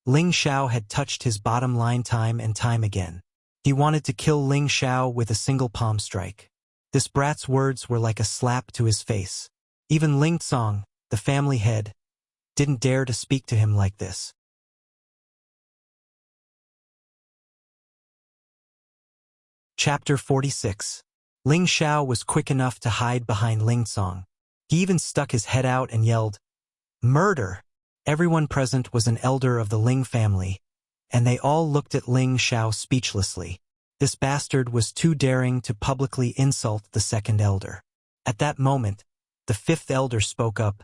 Ling Xiao had touched his bottom line time and time again. He wanted to kill Ling Xiao with a single palm strike. This brat's words were like a slap to his face. Even Ling Tsong, the family head, didn't dare to speak to him like this. Chapter 46. Ling Xiao was quick enough to hide behind Ling Tsong. He even stuck his head out and yelled, "Murder!" Everyone present was an elder of the Ling family, and they all looked at Ling Xiao speechlessly. This bastard was too daring to publicly insult the second elder. At that moment, the fifth elder spoke up.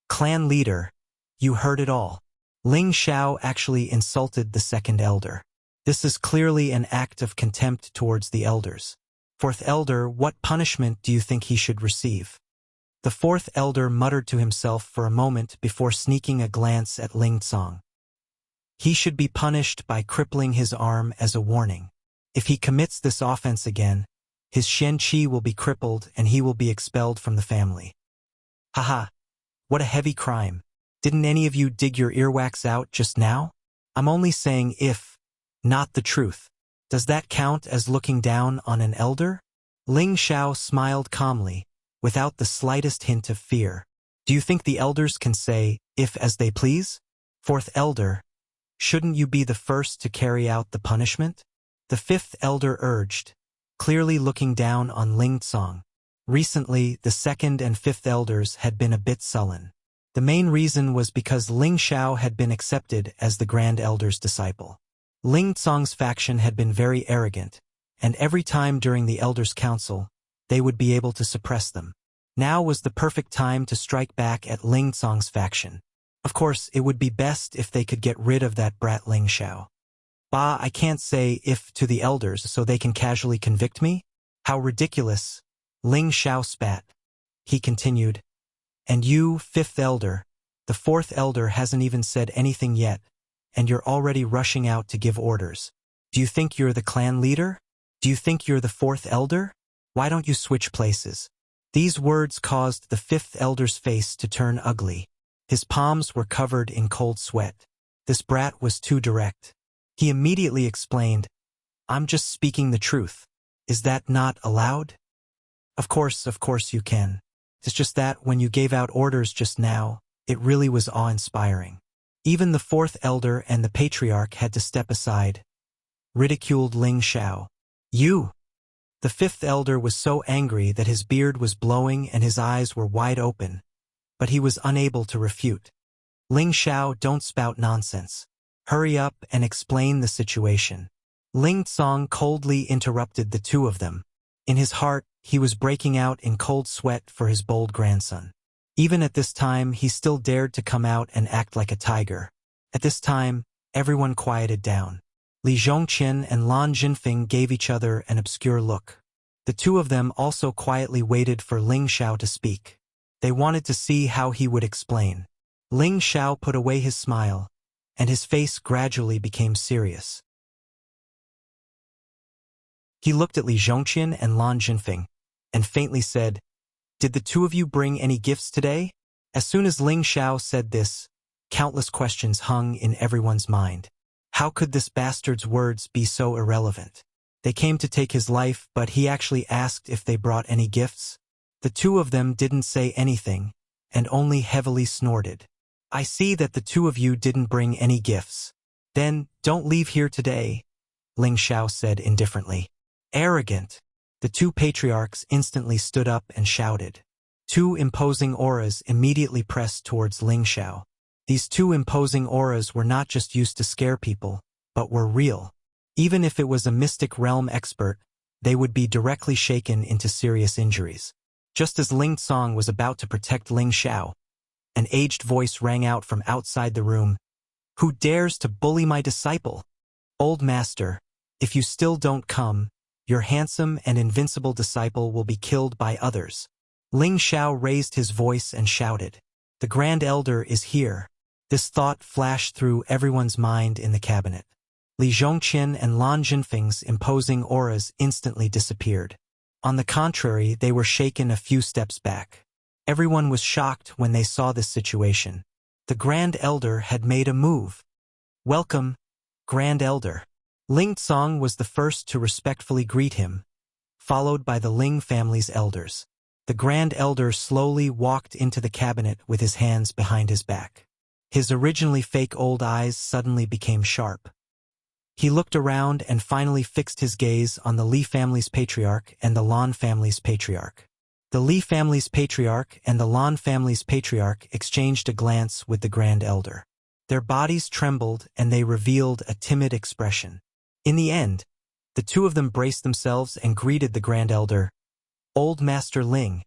Clan leader, you heard it all. Ling Xiao actually insulted the second elder. This is clearly an act of contempt towards the elders. Fourth elder, what punishment do you think he should receive? The fourth elder muttered to himself for a moment before sneaking a glance at Ling Tsong. He should be punished by crippling his arm as a warning. If he commits this offense again, his Shen Qi will be crippled and he will be expelled from the family. Haha, what a heavy crime. Didn't any of you dig your earwax out just now? I'm only saying if, not the truth. Does that count as looking down on an elder? Ling Xiao smiled calmly, without the slightest hint of fear. Do you think the elders can say, if as they please? Fourth elder, shouldn't you be the first to carry out the punishment? The fifth elder urged, clearly looking down on Ling Tsong. Recently, the second and fifth elders had been a bit sullen. The main reason was because Ling Xiao had been accepted as the Grand Elder's disciple. Ling Tsong's faction had been very arrogant, and every time during the Elders' Council, they would be able to suppress them. Now was the perfect time to strike back at Ling Tsong's faction. Of course, it would be best if they could get rid of that brat Ling Xiao. Bah, I can't say if to the elders so they can casually convict me? How ridiculous. Ling Xiao spat. He continued, and you, fifth elder, the fourth elder hasn't even said anything yet, and you're already rushing out to give orders. Do you think you're the clan leader? Do you think you're the fourth elder? Why don't you switch places? These words caused the fifth elder's face to turn ugly. His palms were covered in cold sweat. This brat was too direct. He immediately explained, I'm just speaking the truth. Is that not allowed? Of course you can. It's just that when you gave out orders just now, it really was awe-inspiring. Even the fourth elder and the patriarch had to step aside. Ridiculed Ling Xiao. You! The fifth elder was so angry that his beard was blowing and his eyes were wide open, but he was unable to refute. Ling Xiao, don't spout nonsense. Hurry up and explain the situation. Ling Tsong coldly interrupted the two of them. In his heart, he was breaking out in cold sweat for his bold grandson. Even at this time, he still dared to come out and act like a tiger. At this time, everyone quieted down. Li Zhongqian and Lan Jinfeng gave each other an obscure look. The two of them also quietly waited for Ling Xiao to speak. They wanted to see how he would explain. Ling Xiao put away his smile, and his face gradually became serious. He looked at Li Zhongqian and Lan Jinfeng, and faintly said, Did the two of you bring any gifts today? As soon as Ling Xiao said this, countless questions hung in everyone's mind. How could this bastard's words be so irrelevant? They came to take his life, but he actually asked if they brought any gifts. The two of them didn't say anything, and only heavily snorted. I see that the two of you didn't bring any gifts. Then, don't leave here today, Ling Xiao said indifferently. Arrogant. The two patriarchs instantly stood up and shouted. Two imposing auras immediately pressed towards Ling Xiao. These two imposing auras were not just used to scare people, but were real. Even if it was a mystic realm expert, they would be directly shaken into serious injuries. Just as Ling Tsong was about to protect Ling Xiao, an aged voice rang out from outside the room. Who dares to bully my disciple? Old master, if you still don't come, your handsome and invincible disciple will be killed by others. Ling Xiao raised his voice and shouted. The Grand Elder is here. This thought flashed through everyone's mind in the cabinet. Li Zhongqian and Lan Jinfeng's imposing auras instantly disappeared. On the contrary, they were shaken a few steps back. Everyone was shocked when they saw this situation. The Grand Elder had made a move. Welcome, Grand Elder. Ling Tsong was the first to respectfully greet him, followed by the Ling family's elders. The Grand Elder slowly walked into the cabinet with his hands behind his back. His originally fake old eyes suddenly became sharp. He looked around and finally fixed his gaze on the Li family's patriarch and the Lan family's patriarch. The Li family's patriarch and the Lan family's patriarch exchanged a glance with the Grand Elder. Their bodies trembled and they revealed a timid expression. In the end, The two of them braced themselves and greeted the Grand Elder. "Old Master Ling."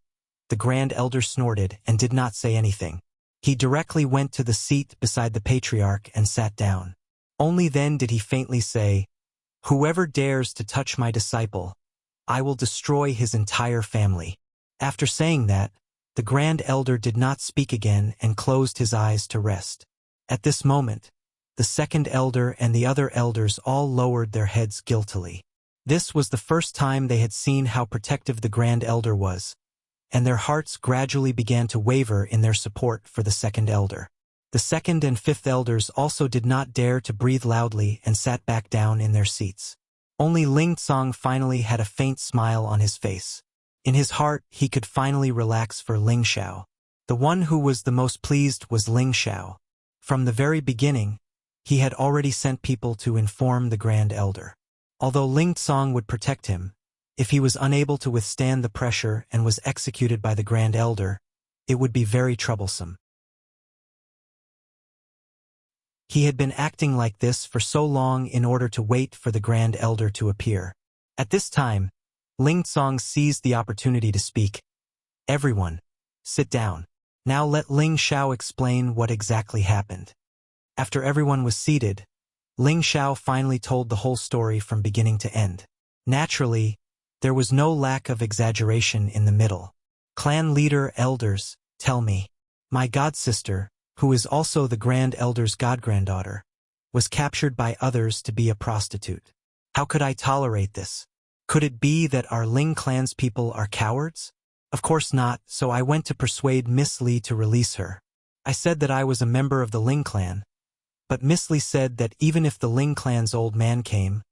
The Grand Elder snorted and did not say anything. He directly went to the seat beside the patriarch and sat down. Only then did he faintly say, "Whoever dares to touch my disciple, I will destroy his entire family." After saying that, the Grand Elder did not speak again and closed his eyes to rest. At this moment, the second elder and the other elders all lowered their heads guiltily. This was the first time they had seen how protective the Grand Elder was, and their hearts gradually began to waver in their support for the second elder. The second and fifth elders also did not dare to breathe loudly and sat back down in their seats. Only Ling Tsong finally had a faint smile on his face. In his heart, he could finally relax for Ling Xiao. The one who was the most pleased was Ling Xiao. From the very beginning, he had already sent people to inform the Grand Elder. Although Ling Tsong would protect him, if he was unable to withstand the pressure and was executed by the Grand Elder, it would be very troublesome. He had been acting like this for so long in order to wait for the Grand Elder to appear. At this time, Ling Tsong seized the opportunity to speak. "Everyone, sit down. Now let Ling Xiao explain what exactly happened." After everyone was seated, Ling Xiao finally told the whole story from beginning to end. Naturally, there was no lack of exaggeration in the middle. "Clan leader, elders, tell me. My godsister, who is also the Grand Elder's godgranddaughter, was captured by others to be a prostitute. How could I tolerate this? Could it be that our Ling clan's people are cowards? Of course not, so I went to persuade Miss Li to release her. I said that I was a member of the Ling clan, but Miss Li said that even if the Ling clan's old man came,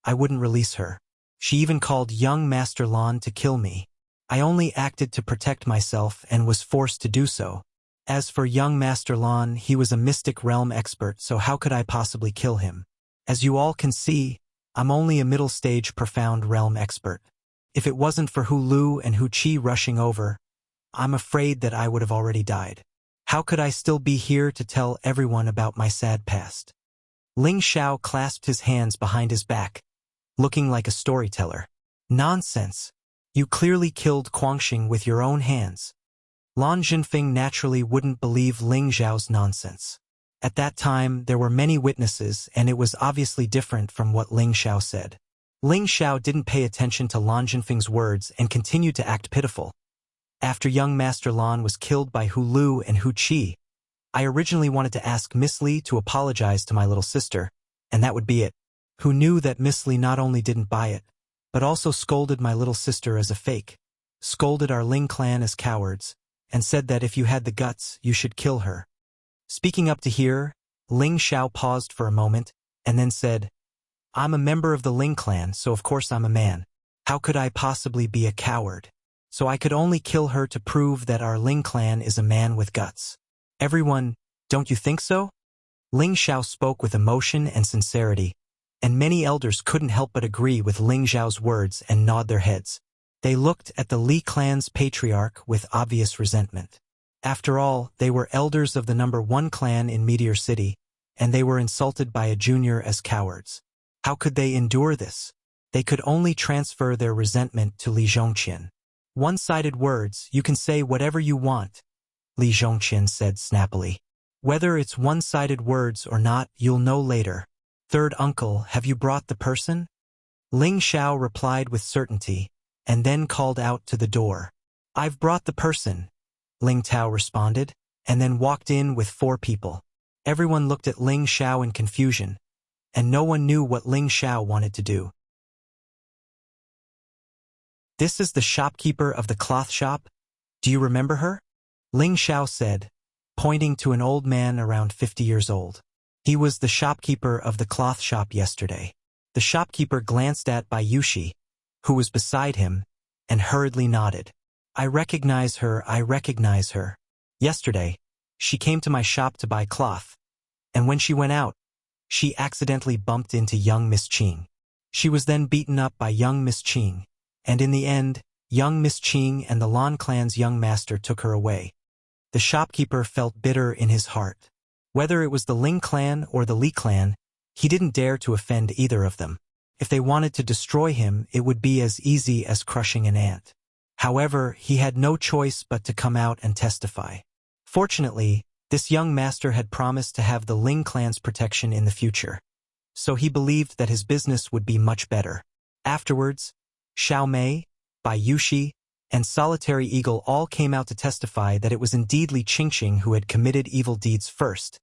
I wouldn't release her. She even called young Master Lan to kill me. I only acted to protect myself and was forced to do so. As for young Master Lan, he was a mystic realm expert, so how could I possibly kill him? As you all can see, I'm only a middle-stage profound realm expert. If it wasn't for Hu Lu and Hu Qi rushing over, I'm afraid that I would have already died. How could I still be here to tell everyone about my sad past?" Ling Xiao clasped his hands behind his back, looking like a storyteller. "Nonsense! You clearly killed Guangxing with your own hands." Lan Jinfeng naturally wouldn't believe Ling Xiao's nonsense. At that time, there were many witnesses, and it was obviously different from what Ling Xiao said. Ling Xiao didn't pay attention to Lan Jinfeng's words and continued to act pitiful. "After young Master Lan was killed by Hu Lu and Hu Qi, I originally wanted to ask Miss Li to apologize to my little sister, and that would be it. Who knew that Miss Li not only didn't buy it, but also scolded my little sister as a fake, scolded our Ling clan as cowards, and said that if you had the guts, you should kill her." Speaking up to here, Ling Xiao paused for a moment, and then said, "I'm a member of the Ling clan, so of course I'm a man. How could I possibly be a coward? So I could only kill her to prove that our Ling clan is a man with guts. Everyone, don't you think so?" Ling Xiao spoke with emotion and sincerity, and many elders couldn't help but agree with Ling Xiao's words and nod their heads. They looked at the Li clan's patriarch with obvious resentment. After all, they were elders of the #1 clan in Meteor City, and they were insulted by a junior as cowards. How could they endure this? They could only transfer their resentment to Li Zhongqian. "One-sided words, you can say whatever you want," Li Zhongqian said snappily. "Whether it's one-sided words or not, you'll know later. Third uncle, have you brought the person?" Ling Xiao replied with certainty, and then called out to the door. "I've brought the person," Ling Tao responded, and then walked in with 4 people. Everyone looked at Ling Xiao in confusion, and no one knew what Ling Xiao wanted to do. "This is the shopkeeper of the cloth shop. Do you remember her?" Ling Xiao said, pointing to an old man around 50 years old. "He was the shopkeeper of the cloth shop yesterday." The shopkeeper glanced at Bai Yushi, who was beside him, and hurriedly nodded. I recognize her. Yesterday, she came to my shop to buy cloth, and when she went out, she accidentally bumped into young Miss Qing. She was then beaten up by young Miss Qing, and in the end, young Miss Qing and the Lan clan's young master took her away." The shopkeeper felt bitter in his heart. Whether it was the Ling clan or the Li clan, he didn't dare to offend either of them. If they wanted to destroy him, it would be as easy as crushing an ant. However, he had no choice but to come out and testify. Fortunately, this young master had promised to have the Ling clan's protection in the future, so he believed that his business would be much better. Afterwards, Xiao Mei, Bai Yushi, and Solitary Eagle all came out to testify that it was indeed Li Qingqing who had committed evil deeds first,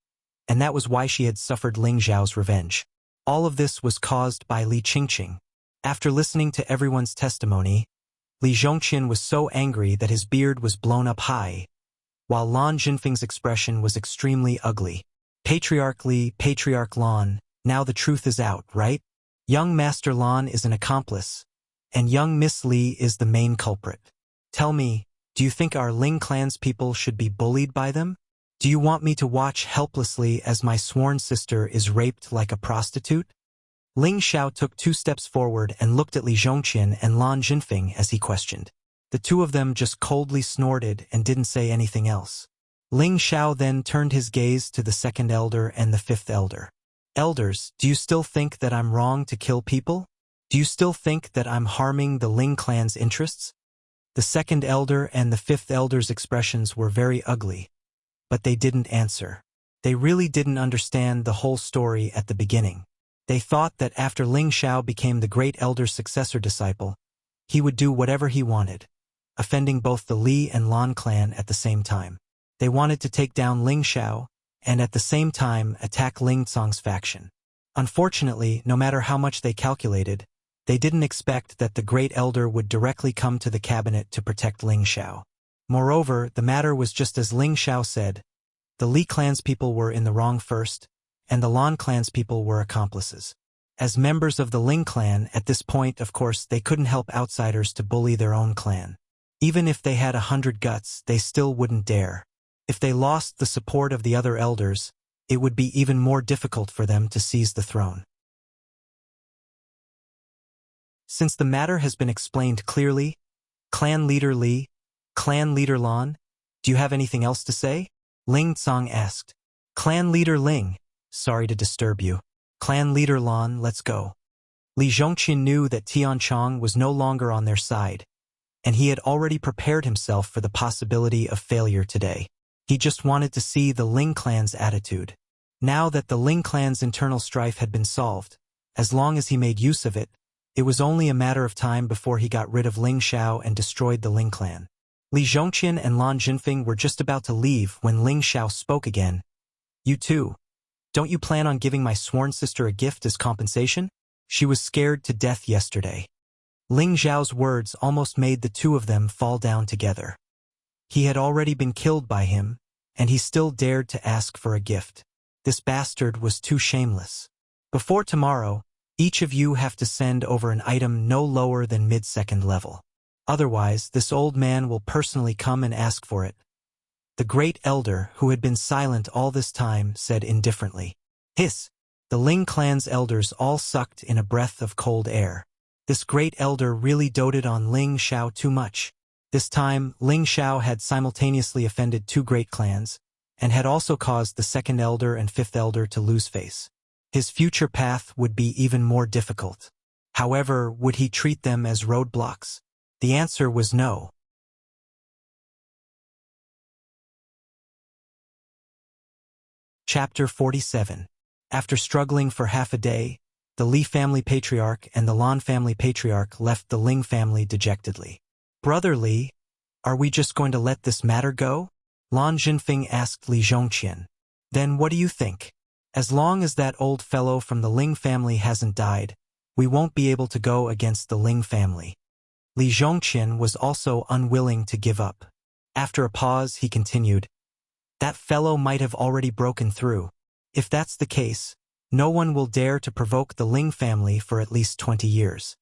and that was why she had suffered Ling Zhao's revenge. All of this was caused by Li Qingqing. After listening to everyone's testimony, Li Zhongqian was so angry that his beard was blown up high, while Lan Jinfeng's expression was extremely ugly. Patriarch Li, Patriarch Lan, now the truth is out, right? Young Master Lan is an accomplice, and young Miss Li is the main culprit. Tell me, do you think our Ling clan's people should be bullied by them? Do you want me to watch helplessly as my sworn sister is raped like a prostitute? Ling Xiao took 2 steps forward and looked at Li Zhongqian and Lan Jinfeng as he questioned. The two of them just coldly snorted and didn't say anything else. Ling Xiao then turned his gaze to the 2nd elder and the 5th elder. Elders, do you still think that I'm wrong to kill people? Do you still think that I'm harming the Ling clan's interests? The 2nd elder and the 5th elder's expressions were very ugly, but they didn't answer. They really didn't understand the whole story at the beginning. They thought that after Ling Xiao became the great elder's successor disciple, he would do whatever he wanted, offending both the Li and Lan clan at the same time. They wanted to take down Ling Xiao, and at the same time attack Ling Cong's faction. Unfortunately, no matter how much they calculated, they didn't expect that the great elder would directly come to the cabinet to protect Ling Xiao. Moreover, the matter was just as Ling Xiao said. The Li clan's people were in the wrong first, and the Lan clan's people were accomplices. As members of the Ling clan, at this point, of course, they couldn't help outsiders to bully their own clan. Even if they had 100 guts, they still wouldn't dare. If they lost the support of the other elders, it would be even more difficult for them to seize the throne. Since the matter has been explained clearly, Clan Leader Li, Clan Leader Lan, do you have anything else to say? Ling Cong asked. Clan Leader Ling, sorry to disturb you. Clan Leader Lan, let's go. Li Zhongqian knew that Tianchong was no longer on their side, and he had already prepared himself for the possibility of failure today. He just wanted to see the Ling clan's attitude. Now that the Ling clan's internal strife had been solved, as long as he made use of it, it was only a matter of time before he got rid of Ling Xiao and destroyed the Ling clan. Li Zhongqian and Lan Jinfeng were just about to leave when Ling Xiao spoke again. You too. Don't you plan on giving my sworn sister a gift as compensation? She was scared to death yesterday. Ling Xiao's words almost made the two of them fall down together. He had already been killed by him, and he still dared to ask for a gift. This bastard was too shameless. Before tomorrow, each of you have to send over an item no lower than mid-2nd level. Otherwise, this old man will personally come and ask for it. The great elder, who had been silent all this time, said indifferently. Hiss! The Ling clan's elders all sucked in a breath of cold air. This great elder really doted on Ling Xiao too much. This time, Ling Xiao had simultaneously offended 2 great clans, and had also caused the 2nd elder and 5th elder to lose face. His future path would be even more difficult. However, would he treat them as roadblocks? The answer was no. Chapter 47. After struggling for half a day, the Li family patriarch and the Lan family patriarch left the Ling family dejectedly. Brother Li, are we just going to let this matter go? Lan Jinfeng asked Li Zhongqian. Then what do you think? As long as that old fellow from the Ling family hasn't died, we won't be able to go against the Ling family. Li Zhongqian was also unwilling to give up. After a pause, he continued, that fellow might have already broken through. If that's the case, no one will dare to provoke the Ling family for at least 20 years.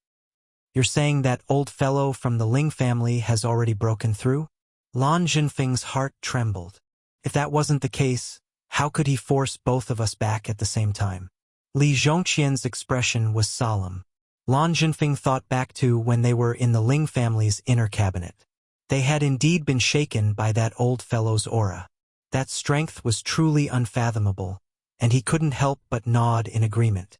You're saying that old fellow from the Ling family has already broken through? Lan Jinfeng's heart trembled. If that wasn't the case, how could he force both of us back at the same time? Li Zhongqian's expression was solemn. Lan Jinfeng thought back to when they were in the Ling family's inner cabinet. They had indeed been shaken by that old fellow's aura. That strength was truly unfathomable, and he couldn't help but nod in agreement.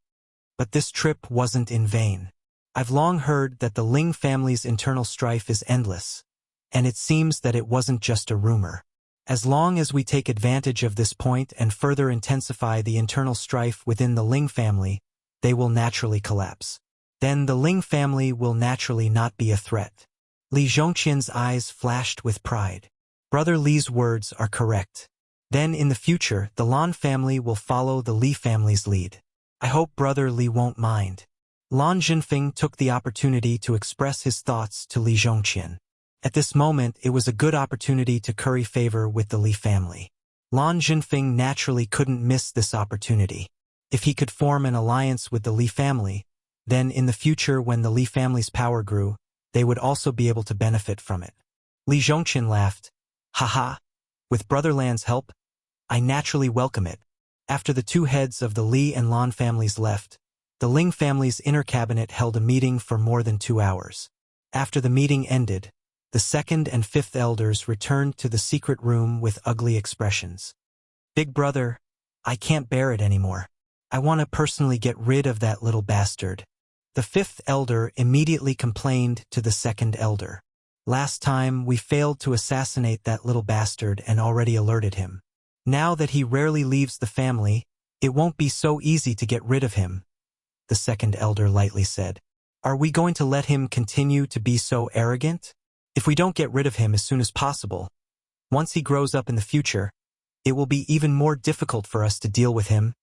But this trip wasn't in vain. I've long heard that the Ling family's internal strife is endless, and it seems that it wasn't just a rumor. As long as we take advantage of this point and further intensify the internal strife within the Ling family, they will naturally collapse. Then the Ling family will naturally not be a threat. Li Zhongqian's eyes flashed with pride. Brother Li's words are correct. Then in the future, the Lan family will follow the Li family's lead. I hope Brother Li won't mind. Lan Zhenfeng took the opportunity to express his thoughts to Li Zhongqian. At this moment, it was a good opportunity to curry favor with the Li family. Lan Zhenfeng naturally couldn't miss this opportunity. If he could form an alliance with the Li family, then in the future when the Li family's power grew, they would also be able to benefit from it. Li Zhongqian laughed. Haha, with Brother Lan's help, I naturally welcome it. After the two heads of the Li and Lan families left, the Ling family's inner cabinet held a meeting for more than 2 hours. After the meeting ended, the second and fifth elders returned to the secret room with ugly expressions. Big brother, I can't bear it anymore. I want to personally get rid of that little bastard. The fifth elder immediately complained to the second elder. Last time we failed to assassinate that little bastard and already alerted him. Now that he rarely leaves the family, it won't be so easy to get rid of him, the second elder lightly said. Are we going to let him continue to be so arrogant? If we don't get rid of him as soon as possible, once he grows up in the future, it will be even more difficult for us to deal with him,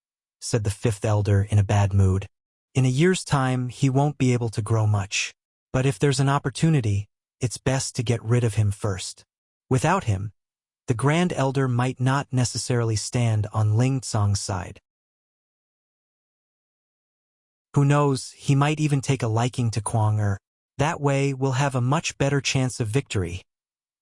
said the fifth elder in a bad mood. In a year's time, he won't be able to grow much. But if there's an opportunity, it's best to get rid of him first. Without him, the Grand Elder might not necessarily stand on Ling Tsang's side. Who knows, he might even take a liking to Kuang Er. That way, we'll have a much better chance of victory,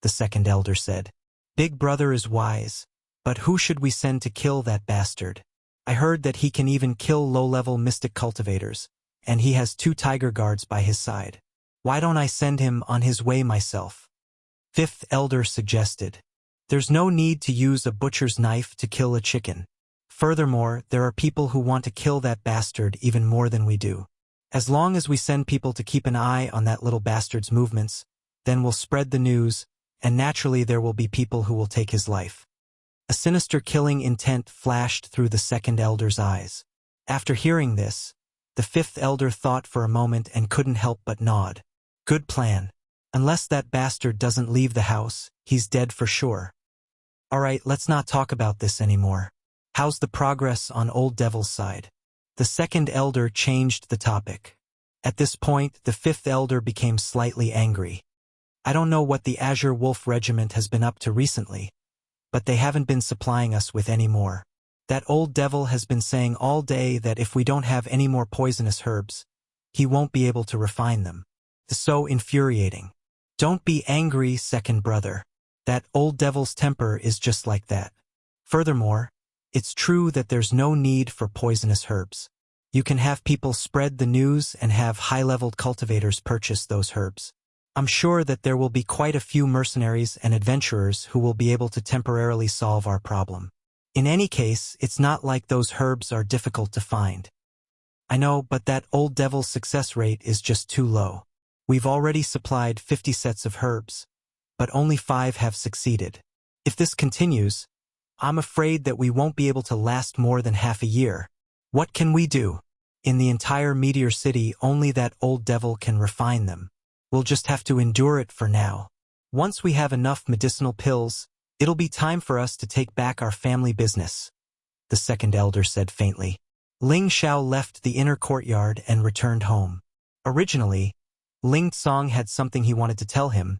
the second elder said. Big brother is wise, but who should we send to kill that bastard? I heard that he can even kill low-level mystic cultivators, and he has 2 tiger guards by his side. Why don't I send him on his way myself? Fifth elder suggested. There's no need to use a butcher's knife to kill a chicken. Furthermore, there are people who want to kill that bastard even more than we do. As long as we send people to keep an eye on that little bastard's movements, then we'll spread the news, and naturally there will be people who will take his life. A sinister killing intent flashed through the second elder's eyes. After hearing this, the fifth elder thought for a moment and couldn't help but nod. Good plan. Unless that bastard doesn't leave the house, he's dead for sure. Alright, let's not talk about this anymore. How's the progress on Old Devil's side? The second elder changed the topic. At this point, the fifth elder became slightly angry. I don't know what the Azure Wolf Regiment has been up to recently, but they haven't been supplying us with any more. That old devil has been saying all day that if we don't have any more poisonous herbs, he won't be able to refine them. It's so infuriating. Don't be angry, second brother. That old devil's temper is just like that. Furthermore, it's true that there's no need for poisonous herbs. You can have people spread the news and have high-leveled cultivators purchase those herbs. I'm sure that there will be quite a few mercenaries and adventurers who will be able to temporarily solve our problem. In any case, it's not like those herbs are difficult to find. I know, but that old devil's success rate is just too low. We've already supplied 50 sets of herbs, but only 5 have succeeded. If this continues, I'm afraid that we won't be able to last more than half a year. What can we do? In the entire Meteor City, only that old devil can refine them. We'll just have to endure it for now. Once we have enough medicinal pills, it'll be time for us to take back our family business, the second elder said faintly. Ling Xiao left the inner courtyard and returned home. Originally, Ling Tsang had something he wanted to tell him,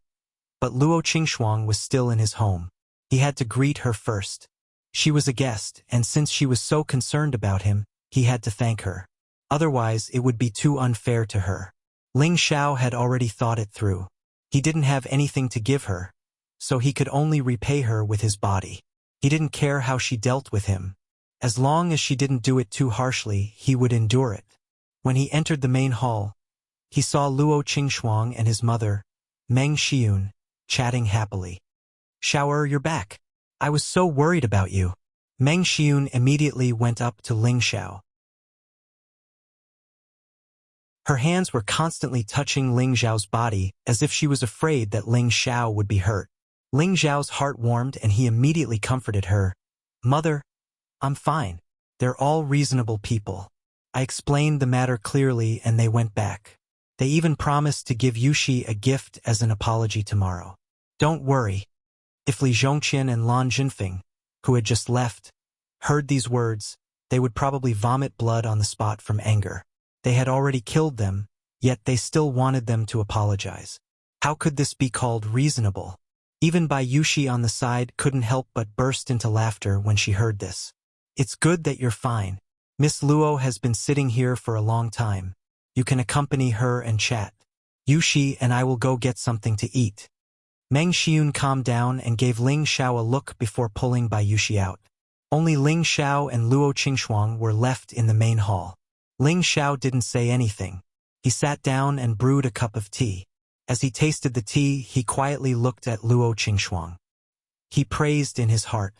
but Luo Qingxuang was still in his home. He had to greet her first. She was a guest, and since she was so concerned about him, he had to thank her. Otherwise, it would be too unfair to her. Ling Xiao had already thought it through. He didn't have anything to give her, so he could only repay her with his body. He didn't care how she dealt with him. As long as she didn't do it too harshly, he would endure it. When he entered the main hall, he saw Luo Qingxuang and his mother, Meng Xiyun, chatting happily. Xiao'er, you're back. I was so worried about you. Meng Xiyun immediately went up to Ling Xiao. Her hands were constantly touching Ling Xiao's body as if she was afraid that Ling Xiao would be hurt. Ling Xiao's heart warmed and he immediately comforted her. "Mother, I'm fine. They're all reasonable people." I explained the matter clearly and they went back. They even promised to give Yushi a gift as an apology tomorrow. Don't worry. If Li Zhongqian and Lan Jinfeng, who had just left, heard these words, they would probably vomit blood on the spot from anger. They had already killed them, yet they still wanted them to apologize. How could this be called reasonable? Even Bai Yushi on the side couldn't help but burst into laughter when she heard this. "It's good that you're fine. Miss Luo has been sitting here for a long time. You can accompany her and chat. Yushi and I will go get something to eat." Meng Xiun calmed down and gave Ling Xiao a look before pulling Bai Yushi out. Only Ling Xiao and Luo Qingxuang were left in the main hall. Ling Xiao didn't say anything. He sat down and brewed a cup of tea. As he tasted the tea, he quietly looked at Luo Qingxuang. He praised in his heart.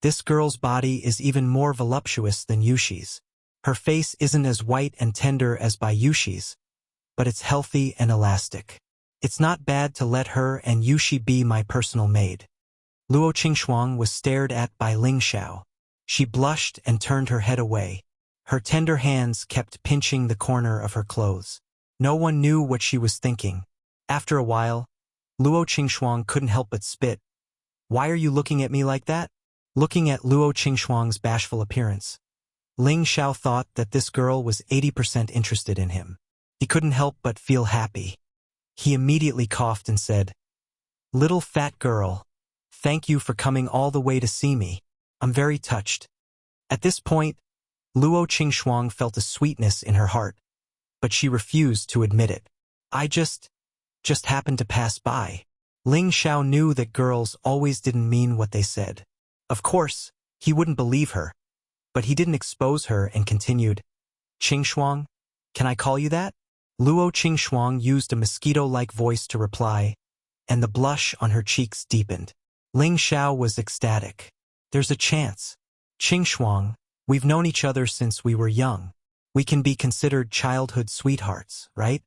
"This girl's body is even more voluptuous than Yushi's. Her face isn't as white and tender as Bai Yushi's, but it's healthy and elastic. It's not bad to let her and Yushi be my personal maid." Luo Qingxuang was stared at by Ling Xiao. She blushed and turned her head away. Her tender hands kept pinching the corner of her clothes. No one knew what she was thinking. After a while, Luo Qingxuang couldn't help but spit. "Why are you looking at me like that?" Looking at Luo Qingxuang's bashful appearance, Ling Xiao thought that this girl was 80% interested in him. He couldn't help but feel happy. He immediately coughed and said, "Little fat girl, thank you for coming all the way to see me. I'm very touched." At this point, Luo Qingxuang felt a sweetness in her heart, but she refused to admit it. "I just happened to pass by." Ling Xiao knew that girls always didn't mean what they said. Of course, he wouldn't believe her, but he didn't expose her and continued, "Qingxuang, can I call you that?" Luo Qingxuang used a mosquito-like voice to reply, and the blush on her cheeks deepened. Ling Xiao was ecstatic. "There's a chance. Qingxuang, we've known each other since we were young. We can be considered childhood sweethearts, right?"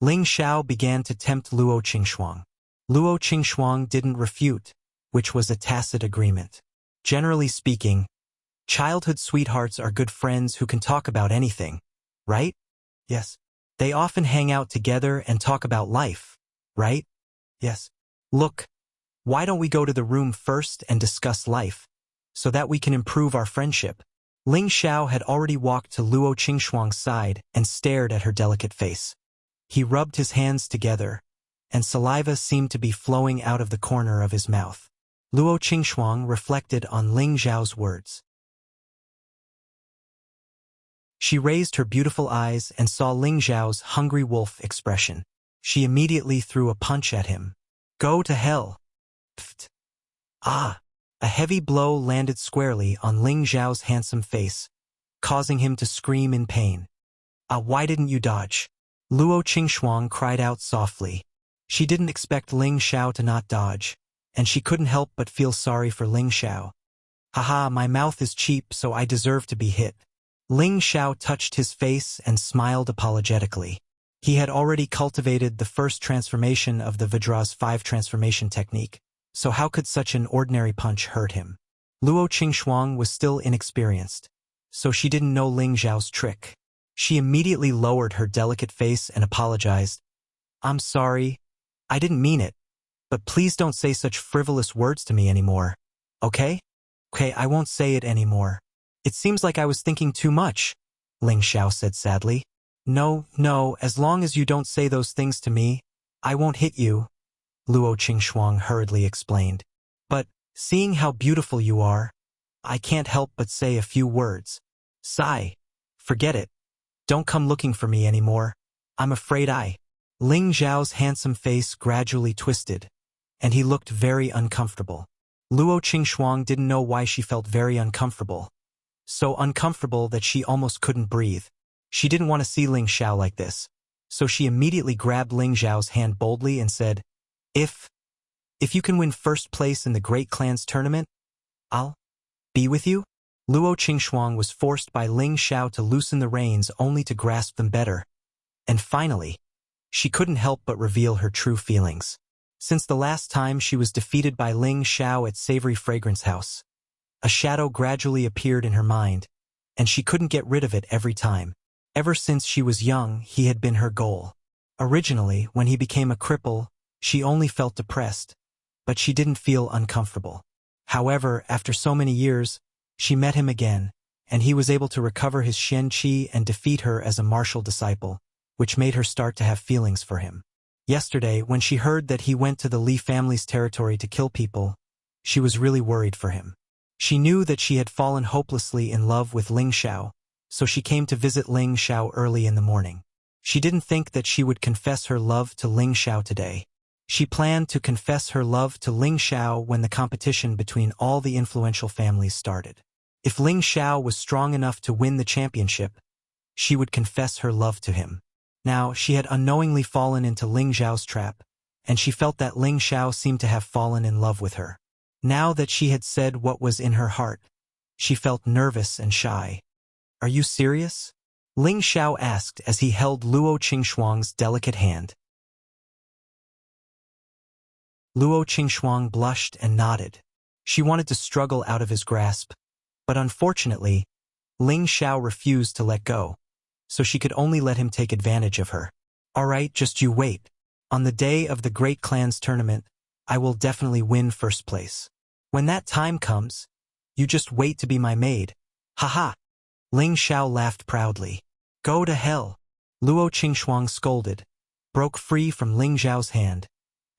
Ling Xiao began to tempt Luo Qingxuang. Luo Qingxuang didn't refute, which was a tacit agreement. Generally speaking, childhood sweethearts are good friends who can talk about anything, right? Yes. They often hang out together and talk about life, right? Yes. Look, why don't we go to the room first and discuss life, so that we can improve our friendship? Ling Xiao had already walked to Luo Qingxuang's side and stared at her delicate face. He rubbed his hands together, and saliva seemed to be flowing out of the corner of his mouth. Luo Qingxuang reflected on Ling Xiao's words. She raised her beautiful eyes and saw Ling Xiao's hungry wolf expression. She immediately threw a punch at him. "Go to hell." Pfft. Ah! A heavy blow landed squarely on Ling Xiao's handsome face, causing him to scream in pain. "Ah, why didn't you dodge?" Luo Qingxuang cried out softly. She didn't expect Ling Xiao to not dodge, and she couldn't help but feel sorry for Ling Xiao. "Haha, my mouth is cheap, so I deserve to be hit." Ling Xiao touched his face and smiled apologetically. He had already cultivated the first transformation of the Vidra's 5 transformation technique, so how could such an ordinary punch hurt him? Luo Qingxuang was still inexperienced, so she didn't know Ling Xiao's trick. She immediately lowered her delicate face and apologized. "I'm sorry. I didn't mean it. But please don't say such frivolous words to me anymore. Okay? Okay, I won't say it anymore. It seems like I was thinking too much," Ling Xiao said sadly. No, as long as you don't say those things to me, I won't hit you," Luo Qingxuang hurriedly explained. "But, seeing how beautiful you are, I can't help but say a few words. Sigh. Forget it. Don't come looking for me anymore. I'm afraid I—" Ling Xiao's handsome face gradually twisted, and he looked very uncomfortable. Luo Qingxuang didn't know why she felt very uncomfortable. So uncomfortable that she almost couldn't breathe. She didn't want to see Ling Xiao like this, so she immediately grabbed Ling Xiao's hand boldly and said, If you can win first place in the Great Clan's tournament, I'll be with you." Luo Qingxuang was forced by Ling Xiao to loosen the reins only to grasp them better. And finally, she couldn't help but reveal her true feelings. Since the last time she was defeated by Ling Xiao at Savory Fragrance House, a shadow gradually appeared in her mind, and she couldn't get rid of it every time. Ever since she was young, he had been her goal. Originally, when he became a cripple, she only felt depressed, but she didn't feel uncomfortable. However, after so many years, she met him again, and he was able to recover his Xian Qi and defeat her as a martial disciple, which made her start to have feelings for him. Yesterday, when she heard that he went to the Li family's territory to kill people, she was really worried for him. She knew that she had fallen hopelessly in love with Ling Xiao, so she came to visit Ling Xiao early in the morning. She didn't think that she would confess her love to Ling Xiao today. She planned to confess her love to Ling Xiao when the competition between all the influential families started. If Ling Xiao was strong enough to win the championship, she would confess her love to him. Now, she had unknowingly fallen into Ling Xiao's trap, and she felt that Ling Xiao seemed to have fallen in love with her. Now that she had said what was in her heart, she felt nervous and shy. "Are you serious?" Ling Xiao asked as he held Luo Qingxuang's delicate hand. Luo Qingxuang blushed and nodded. She wanted to struggle out of his grasp, but unfortunately, Ling Xiao refused to let go, so she could only let him take advantage of her. "All right, just you wait. On the day of the Great Clan's tournament, I will definitely win first place. When that time comes, you just wait to be my maid. Haha." Ling Xiao laughed proudly. "Go to hell." Luo Qingxuang scolded, broke free from Ling Xiao's hand,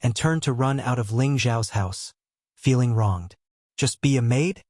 and turned to run out of Ling Xiao's house, feeling wronged. "Just be a maid?"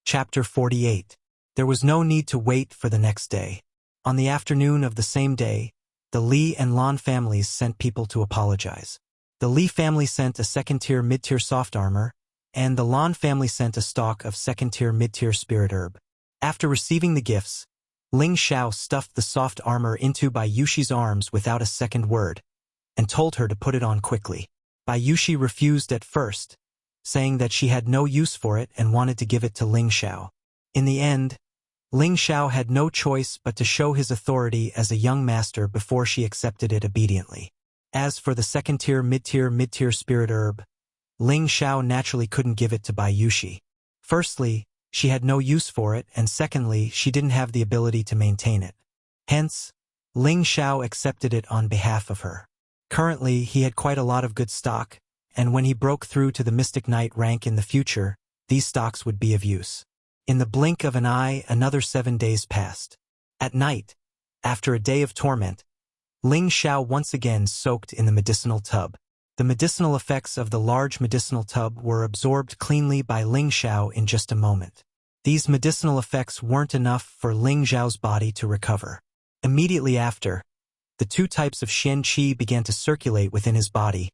Chapter 48. There was no need to wait for the next day. On the afternoon of the same day, the Li and Lan families sent people to apologize. The Li family sent a second-tier mid-tier soft armor, and the Lan family sent a stalk of second-tier mid-tier spirit herb. After receiving the gifts, Ling Xiao stuffed the soft armor into Bai Yushi's arms without a second word, and told her to put it on quickly. Bai Yushi refused at first, saying that she had no use for it and wanted to give it to Ling Xiao. In the end, Ling Xiao had no choice but to show his authority as a young master before she accepted it obediently. As for the second-tier mid-tier spirit herb, Ling Xiao naturally couldn't give it to Bai Yushi. Firstly, she had no use for it, and secondly, she didn't have the ability to maintain it. Hence, Ling Xiao accepted it on behalf of her. Currently, he had quite a lot of good stock, and when he broke through to the Mystic Knight rank in the future, these stocks would be of use. In the blink of an eye, another 7 days passed. At night, after a day of torment, Ling Xiao once again soaked in the medicinal tub. The medicinal effects of the large medicinal tub were absorbed cleanly by Ling Xiao in just a moment. These medicinal effects weren't enough for Ling Xiao's body to recover. Immediately after, the two types of Xian Qi began to circulate within his body,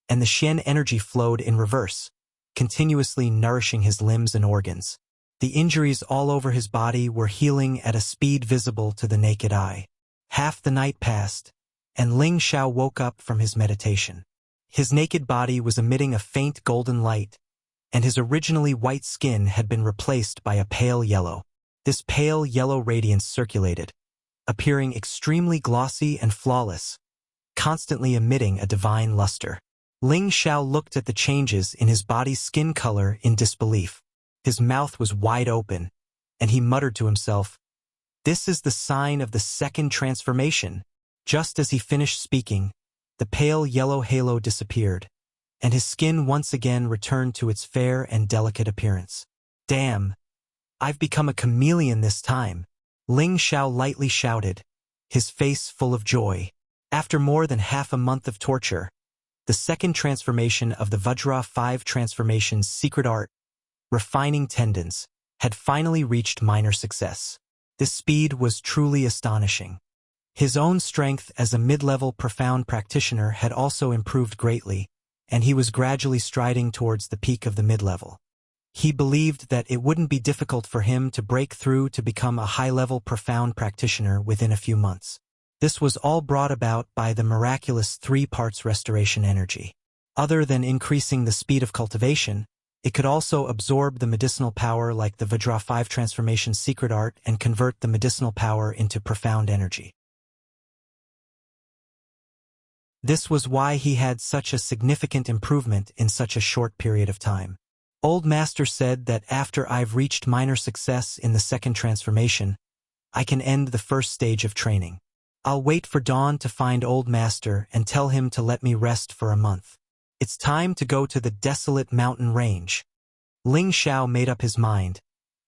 and the Xian energy flowed in reverse, continuously nourishing his limbs and organs. The injuries all over his body were healing at a speed visible to the naked eye. Half the night passed, and Ling Xiao woke up from his meditation. His naked body was emitting a faint golden light, and his originally white skin had been replaced by a pale yellow. This pale yellow radiance circulated, appearing extremely glossy and flawless, constantly emitting a divine luster. Ling Xiao looked at the changes in his body's skin color in disbelief. His mouth was wide open, and he muttered to himself, "This is the sign of the second transformation." Just as he finished speaking, the pale yellow halo disappeared, and his skin once again returned to its fair and delicate appearance. "Damn, I've become a chameleon this time," Ling Xiao lightly shouted, his face full of joy. After more than half a month of torture, the second transformation of the Vajra 5 transformation's secret art, refining tendons, had finally reached minor success. This speed was truly astonishing. His own strength as a mid-level profound practitioner had also improved greatly, and he was gradually striding towards the peak of the mid-level. He believed that it wouldn't be difficult for him to break through to become a high-level profound practitioner within a few months. This was all brought about by the miraculous 3 parts restoration energy. Other than increasing the speed of cultivation, It could also absorb the medicinal power like the Vajra 5 transformation secret art and convert the medicinal power into profound energy. This was why he had such a significant improvement in such a short period of time. Old Master said that after I've reached minor success in the second transformation, I can end the first stage of training. I'll wait for dawn to find Old Master and tell him to let me rest for a month. It's time to go to the desolate mountain range. Ling Xiao made up his mind,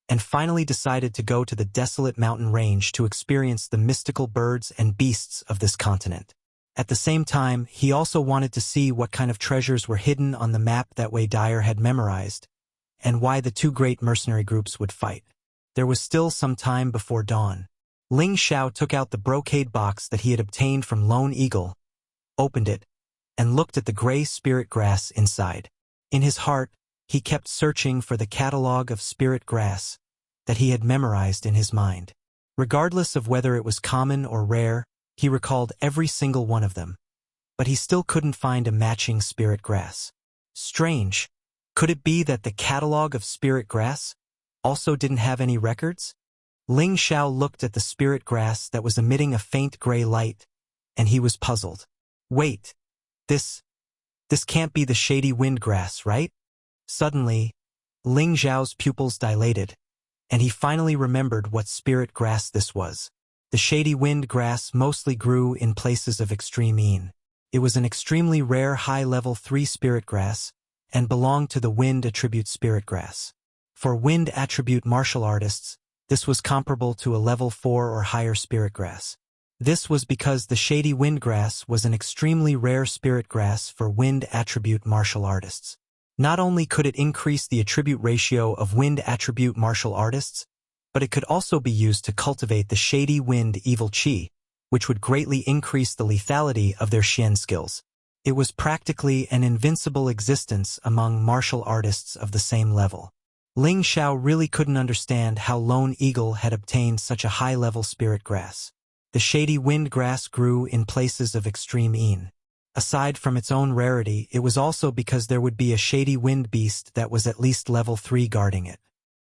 and finally decided to go to the desolate mountain range to experience the mystical birds and beasts of this continent. At the same time, he also wanted to see what kind of treasures were hidden on the map that Wei Dyer had memorized, and why the two great mercenary groups would fight. There was still some time before dawn. Ling Xiao took out the brocade box that he had obtained from Lone Eagle, opened it, and looked at the gray spirit grass inside. In his heart, he kept searching for the catalog of spirit grass that he had memorized in his mind. Regardless of whether it was common or rare, he recalled every single one of them, but he still couldn't find a matching spirit grass. Strange. Could it be that the catalog of spirit grass also didn't have any records? Ling Xiao looked at the spirit grass that was emitting a faint gray light, and he was puzzled. Wait, this can't be the shady wind grass, right? Suddenly, Ling Xiao's pupils dilated, and he finally remembered what spirit grass this was. The shady wind grass mostly grew in places of extreme Yin. It was an extremely rare high-level 3 spirit grass, and belonged to the wind attribute spirit grass. For wind attribute martial artists, this was comparable to a level 4 or higher spirit grass. This was because the shady wind grass was an extremely rare spirit grass for wind attribute martial artists. Not only could it increase the attribute ratio of wind attribute martial artists, but it could also be used to cultivate the shady wind evil qi, which would greatly increase the lethality of their xian skills. It was practically an invincible existence among martial artists of the same level. Ling Xiao really couldn't understand how Lone Eagle had obtained such a high-level spirit grass. The shady wind grass grew in places of extreme Yin. Aside from its own rarity, it was also because there would be a shady wind beast that was at least level 3 guarding it.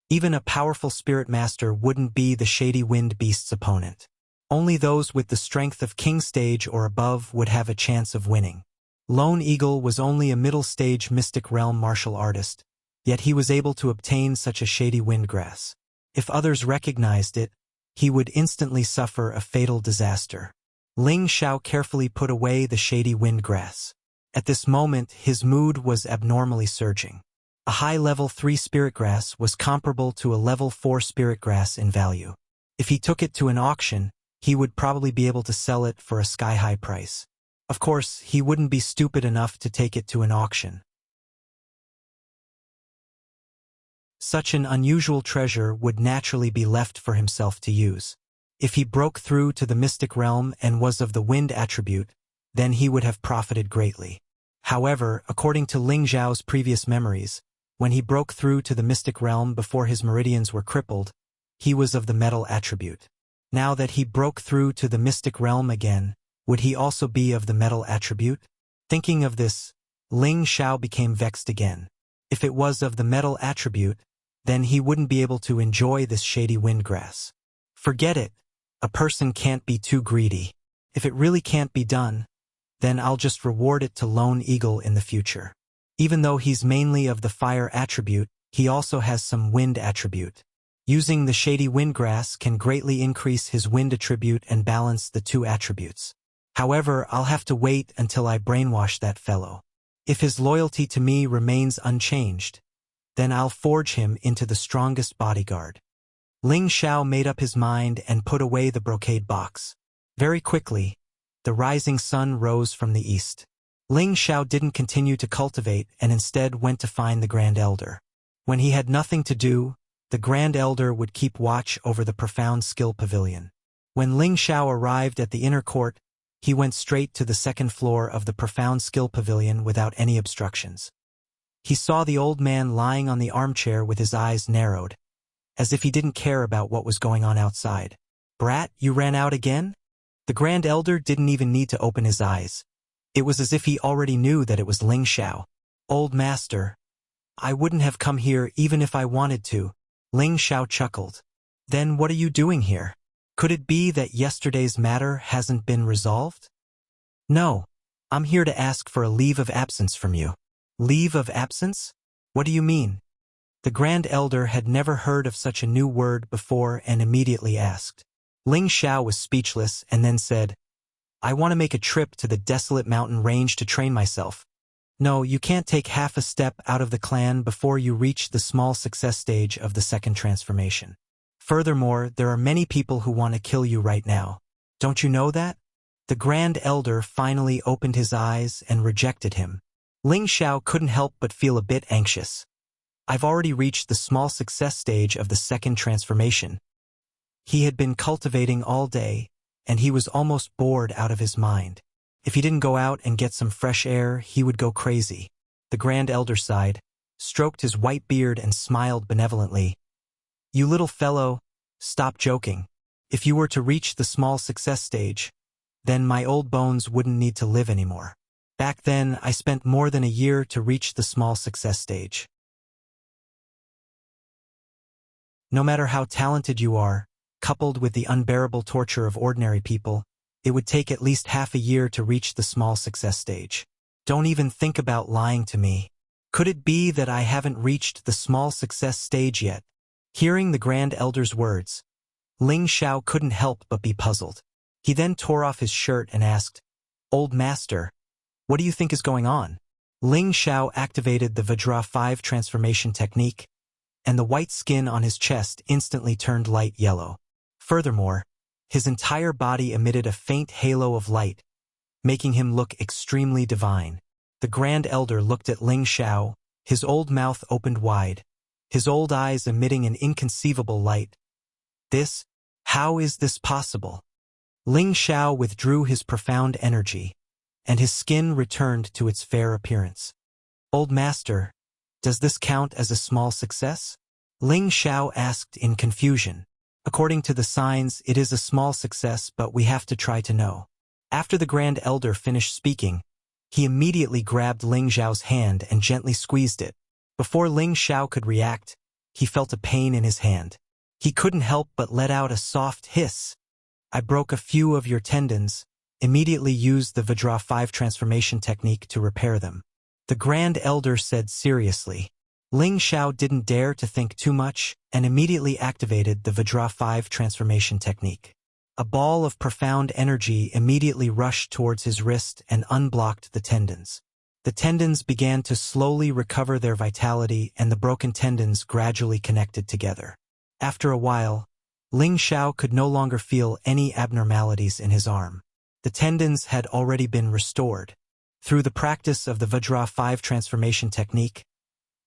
Even a powerful spirit master wouldn't be the shady wind beast's opponent. Only those with the strength of king stage or above would have a chance of winning. Lone Eagle was only a middle-stage mystic realm martial artist, yet he was able to obtain such a shady wind grass. If others recognized it, he would instantly suffer a fatal disaster. Ling Xiao carefully put away the shady wind grass. At this moment, his mood was abnormally surging. A high level 3 spirit grass was comparable to a level 4 spirit grass in value. If he took it to an auction, he would probably be able to sell it for a sky-high price. Of course, he wouldn't be stupid enough to take it to an auction. Such an unusual treasure would naturally be left for himself to use. If he broke through to the mystic realm and was of the wind attribute, then he would have profited greatly. However, according to Ling Xiao's previous memories, when he broke through to the mystic realm before his meridians were crippled, he was of the metal attribute. Now that he broke through to the mystic realm again, would he also be of the metal attribute? Thinking of this, Ling Xiao became vexed again. If it was of the metal attribute, then he wouldn't be able to enjoy this shady wind grass. Forget it. A person can't be too greedy. If it really can't be done, then I'll just reward it to Lone Eagle in the future. Even though he's mainly of the fire attribute, he also has some wind attribute. Using the shady wind grass can greatly increase his wind attribute and balance the two attributes. However, I'll have to wait until I brainwash that fellow. If his loyalty to me remains unchanged, then I'll forge him into the strongest bodyguard. Ling Xiao made up his mind and put away the brocade box. Very quickly, the rising sun rose from the east. Ling Xiao didn't continue to cultivate and instead went to find the Grand Elder. When he had nothing to do, the Grand Elder would keep watch over the profound skill pavilion. When Ling Xiao arrived at the inner court, he went straight to the second floor of the profound skill pavilion without any obstructions. He saw the old man lying on the armchair with his eyes narrowed, as if he didn't care about what was going on outside. "Brat, you ran out again?" The Grand Elder didn't even need to open his eyes. It was as if he already knew that it was Ling Xiao. "Old Master, I wouldn't have come here even if I wanted to. Ling Xiao chuckled. Then what are you doing here? Could it be that yesterday's matter hasn't been resolved? No. I'm here to ask for a leave of absence from you. Leave of absence? What do you mean? The Grand Elder had never heard of such a new word before and immediately asked. Ling Xiao was speechless and then said, I want to make a trip to the desolate mountain range to train myself. No, you can't take half a step out of the clan before you reach the small success stage of the second transformation. Furthermore, there are many people who want to kill you right now. Don't you know that? The Grand Elder finally opened his eyes and rejected him. Ling Xiao couldn't help but feel a bit anxious. I've already reached the small success stage of the second transformation. He had been cultivating all day, and he was almost bored out of his mind. If he didn't go out and get some fresh air, he would go crazy. The Grand Elder sighed, stroked his white beard and smiled benevolently. You little fellow, stop joking. If you were to reach the small success stage, then my old bones wouldn't need to live anymore. Back then, I spent more than a year to reach the small success stage. No matter how talented you are, coupled with the unbearable torture of ordinary people, it would take at least half a year to reach the small success stage. Don't even think about lying to me. Could it be that I haven't reached the small success stage yet? Hearing the Grand Elder's words, Ling Xiao couldn't help but be puzzled. He then tore off his shirt and asked, Old Master, what do you think is going on? Ling Xiao activated the Vajra 5 transformation technique, and the white skin on his chest instantly turned light yellow. Furthermore, his entire body emitted a faint halo of light, making him look extremely divine. The Grand Elder looked at Ling Xiao, his old mouth opened wide, his old eyes emitting an inconceivable light. How is this possible? Ling Xiao withdrew his profound energy, and his skin returned to its fair appearance. Old Master, does this count as a small success? Ling Xiao asked in confusion. According to the signs, it is a small success, but we have to try to know. After the Grand Elder finished speaking, he immediately grabbed Ling Xiao's hand and gently squeezed it. Before Ling Xiao could react, he felt a pain in his hand. He couldn't help but let out a soft hiss. I broke a few of your tendons, immediately used the Vajra 5 transformation technique to repair them. The Grand Elder said seriously. Ling Xiao didn't dare to think too much and immediately activated the Vajra 5 transformation technique. A ball of profound energy immediately rushed towards his wrist and unblocked the tendons. The tendons began to slowly recover their vitality and the broken tendons gradually connected together. After a while, Ling Xiao could no longer feel any abnormalities in his arm. The tendons had already been restored. Through the practice of the Vajra 5 transformation technique,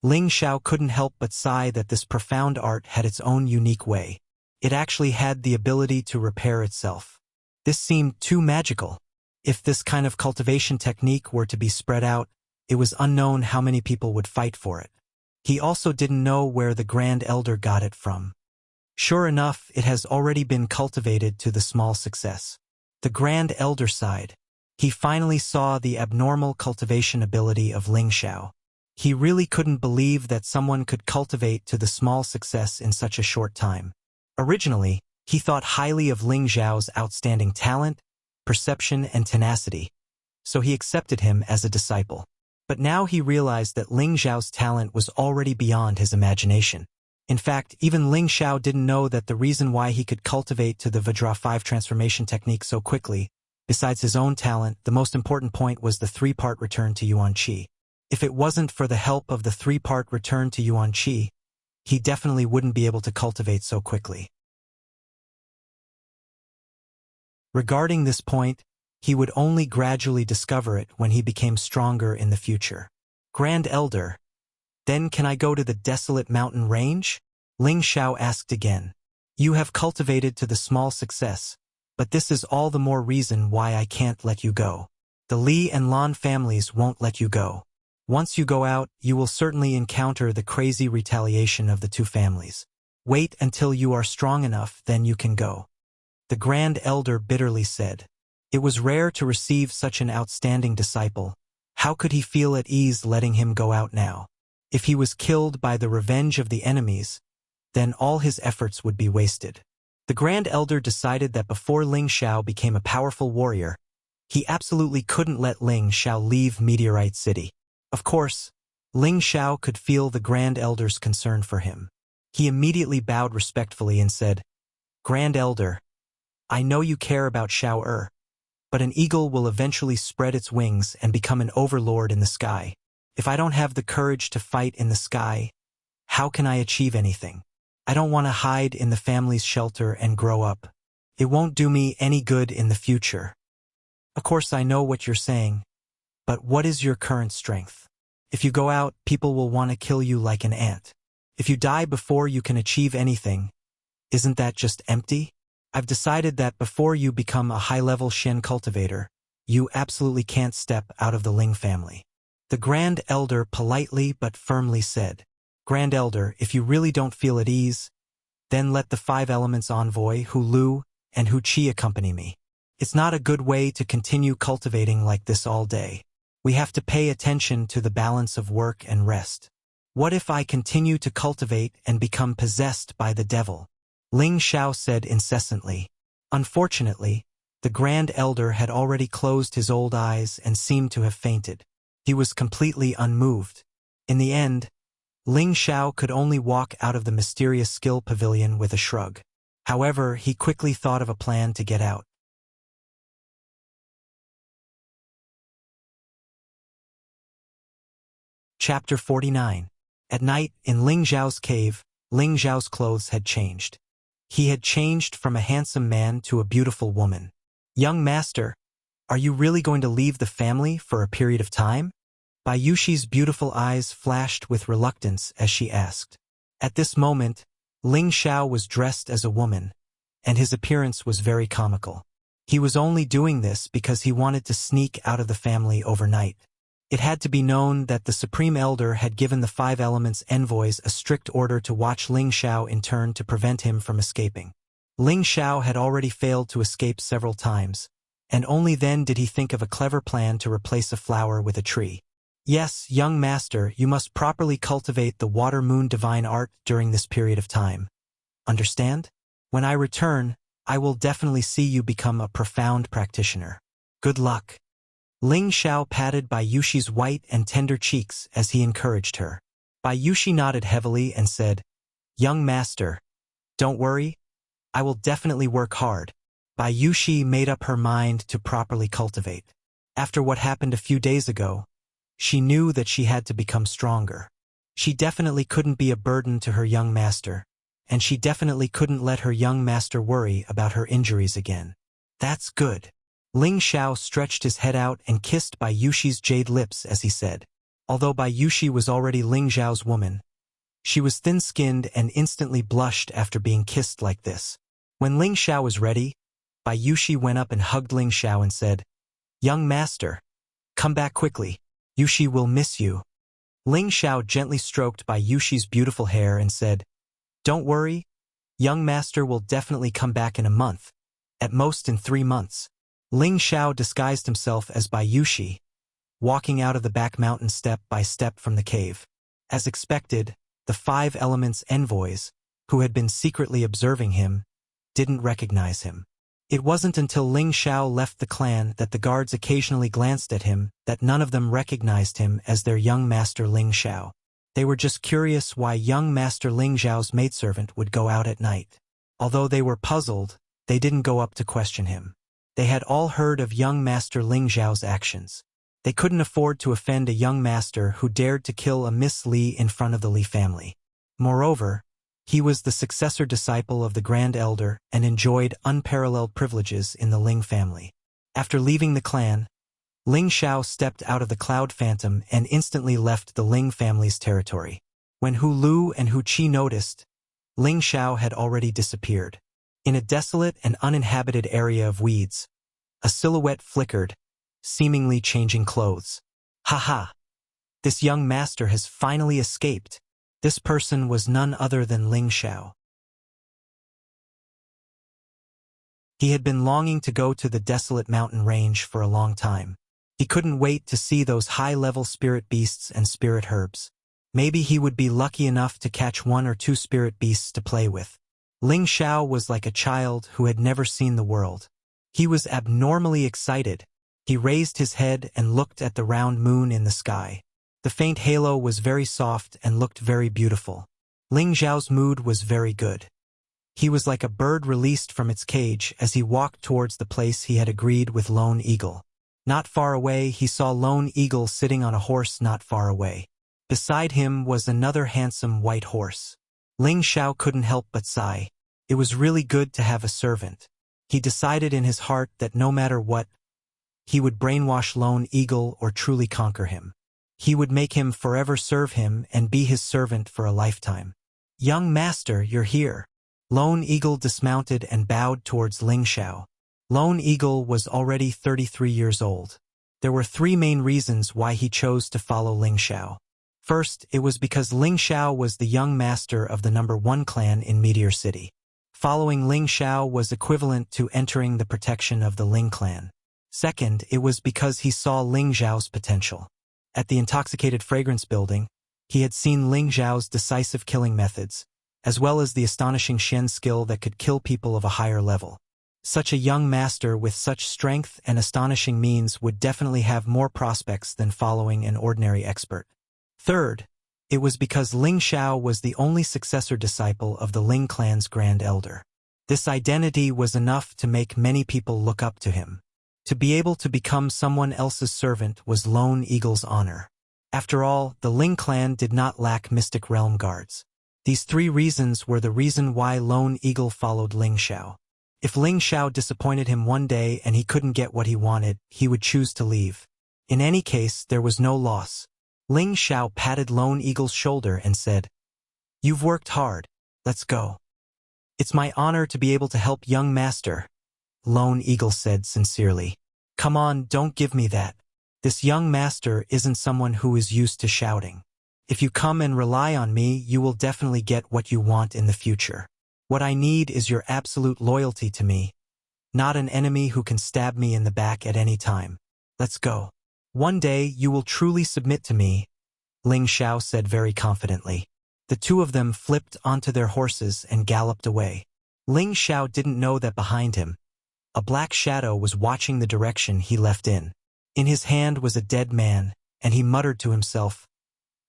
Ling Xiao couldn't help but sigh that this profound art had its own unique way. It actually had the ability to repair itself. This seemed too magical. If this kind of cultivation technique were to be spread out, it was unknown how many people would fight for it. He also didn't know where the Grand Elder got it from. Sure enough, it has already been cultivated to the small success. The Grand Elder sighed. He finally saw the abnormal cultivation ability of Ling Xiao. He really couldn't believe that someone could cultivate to the small success in such a short time. Originally, he thought highly of Ling Xiao's outstanding talent, perception, and tenacity, so he accepted him as a disciple. But now he realized that Ling Xiao's talent was already beyond his imagination. In fact, even Ling Xiao didn't know that the reason why he could cultivate to the Vajra 5 transformation technique so quickly, besides his own talent, the most important point was the 3-part return to Yuan Qi. If it wasn't for the help of the 3-part return to Yuan Qi, he definitely wouldn't be able to cultivate so quickly. Regarding this point, he would only gradually discover it when he became stronger in the future. Grand Elder, then can I go to the desolate mountain range? Ling Xiao asked again. You have cultivated to the small success, but this is all the more reason why I can't let you go. The Li and Lan families won't let you go. Once you go out, you will certainly encounter the crazy retaliation of the 2 families. Wait until you are strong enough, then you can go. The Grand Elder bitterly said. It was rare to receive such an outstanding disciple. How could he feel at ease letting him go out now? If he was killed by the revenge of the enemies, then all his efforts would be wasted. The Grand Elder decided that before Ling Xiao became a powerful warrior, he absolutely couldn't let Ling Xiao leave Meteorite City. Of course, Ling Xiao could feel the Grand Elder's concern for him. He immediately bowed respectfully and said, "Grand Elder, I know you care about Xiao Er, but an eagle will eventually spread its wings and become an overlord in the sky. If I don't have the courage to fight in the sky, how can I achieve anything? I don't want to hide in the family's shelter and grow up. It won't do me any good in the future. Of course I know what you're saying, but what is your current strength? If you go out, people will want to kill you like an ant. If you die before you can achieve anything, isn't that just empty? I've decided that before you become a high-level Shen cultivator, you absolutely can't step out of the Ling family." The Grand Elder politely but firmly said, "Grand Elder, if you really don't feel at ease, then let the 5 Elements envoy Hu Lu and Hu Qi accompany me. It's not a good way to continue cultivating like this all day. We have to pay attention to the balance of work and rest. What if I continue to cultivate and become possessed by the devil?" Ling Xiao said incessantly. Unfortunately, the Grand Elder had already closed his old eyes and seemed to have fainted. He was completely unmoved. In the end, Ling Xiao could only walk out of the mysterious skill pavilion with a shrug. However, he quickly thought of a plan to get out. Chapter 49. At night, in Ling Zhao's cave, Ling Zhao's clothes had changed. He had changed from a handsome man to a beautiful woman. "Young master, are you really going to leave the family for a period of time?" Bai Yuxi's beautiful eyes flashed with reluctance as she asked. At this moment, Ling Xiao was dressed as a woman, and his appearance was very comical. He was only doing this because he wanted to sneak out of the family overnight. It had to be known that the Supreme Elder had given the 5 Elements envoys a strict order to watch Ling Xiao in turn to prevent him from escaping. Ling Xiao had already failed to escape several times, and only then did he think of a clever plan to replace a flower with a tree. "Yes, young master, you must properly cultivate the Water Moon Divine Art during this period of time. Understand? When I return, I will definitely see you become a profound practitioner. Good luck." Ling Xiao patted Bai Yuxi's white and tender cheeks as he encouraged her. Bai Yuxi nodded heavily and said, "Young master, don't worry, I will definitely work hard." Bai Yuxi made up her mind to properly cultivate. After what happened a few days ago, she knew that she had to become stronger. She definitely couldn't be a burden to her young master, and she definitely couldn't let her young master worry about her injuries again. "That's good." Ling Xiao stretched his head out and kissed Bai Yuxi's jade lips as he said. Although Bai Yuxi was already Ling Xiao's woman, she was thin-skinned and instantly blushed after being kissed like this. When Ling Xiao was ready, Bai Yuxi went up and hugged Ling Xiao and said, "Young master, come back quickly. Yuxi will miss you." Ling Xiao gently stroked Bai Yuxi's beautiful hair and said, "Don't worry, young master will definitely come back in a month, at most in 3 months. Ling Xiao disguised himself as Bai Yuxi, walking out of the back mountain step by step from the cave. As expected, the 5 Elements envoys, who had been secretly observing him, didn't recognize him. It wasn't until Ling Xiao left the clan that the guards occasionally glanced at him that none of them recognized him as their young master Ling Xiao. They were just curious why young master Ling Xiao's maidservant would go out at night. Although they were puzzled, they didn't go up to question him. They had all heard of young master Ling Xiao's actions. They couldn't afford to offend a young master who dared to kill a Miss Li in front of the Li family. Moreover, he was the successor disciple of the Grand Elder and enjoyed unparalleled privileges in the Ling family. After leaving the clan, Ling Xiao stepped out of the Cloud Phantom and instantly left the Ling family's territory. When Hu Lu and Hu Qi noticed, Ling Xiao had already disappeared. In a desolate and uninhabited area of weeds, a silhouette flickered, seemingly changing clothes. "Ha! This young master has finally escaped." This person was none other than Ling Xiao. He had been longing to go to the desolate mountain range for a long time. He couldn't wait to see those high-level spirit beasts and spirit herbs. Maybe he would be lucky enough to catch one or two spirit beasts to play with. Ling Xiao was like a child who had never seen the world. He was abnormally excited. He raised his head and looked at the round moon in the sky. The faint halo was very soft and looked very beautiful. Ling Xiao's mood was very good. He was like a bird released from its cage as he walked towards the place he had agreed with Lone Eagle. Not far away, he saw Lone Eagle sitting on a horse not far away. Beside him was another handsome white horse. Ling Xiao couldn't help but sigh. It was really good to have a servant. He decided in his heart that no matter what, he would brainwash Lone Eagle or truly conquer him. He would make him forever serve him and be his servant for a lifetime. "Young master, you're here." Lone Eagle dismounted and bowed towards Ling Xiao. Lone Eagle was already 33 years old. There were three main reasons why he chose to follow Ling Xiao. First, it was because Ling Xiao was the young master of the number 1 clan in Meteor City. Following Ling Xiao was equivalent to entering the protection of the Ling clan. Second, it was because he saw Ling Xiao's potential. At the Intoxicated Fragrance building, he had seen Ling Xiao's decisive killing methods, as well as the astonishing Shen skill that could kill people of a higher level. Such a young master with such strength and astonishing means would definitely have more prospects than following an ordinary expert. Third, it was because Ling Xiao was the only successor disciple of the Ling clan's Grand Elder. This identity was enough to make many people look up to him. To be able to become someone else's servant was Lone Eagle's honor. After all, the Ling clan did not lack mystic realm guards. These three reasons were the reason why Lone Eagle followed Ling Xiao. If Ling Xiao disappointed him one day and he couldn't get what he wanted, he would choose to leave. In any case, there was no loss. Ling Xiao patted Lone Eagle's shoulder and said, "You've worked hard. Let's go." "It's my honor to be able to help young master," Lone Eagle said sincerely. "Come on, don't give me that. This young master isn't someone who is used to shouting. If you come and rely on me, you will definitely get what you want in the future. What I need is your absolute loyalty to me, not an enemy who can stab me in the back at any time. Let's go. One day you will truly submit to me," Ling Xiao said very confidently. The two of them flipped onto their horses and galloped away. Ling Xiao didn't know that behind him, a black shadow was watching the direction he left in. In his hand was a dead man, and he muttered to himself,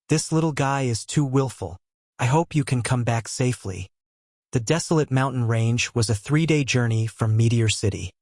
"This little guy is too willful. I hope you can come back safely." The desolate mountain range was a 3-day journey from Meteor City.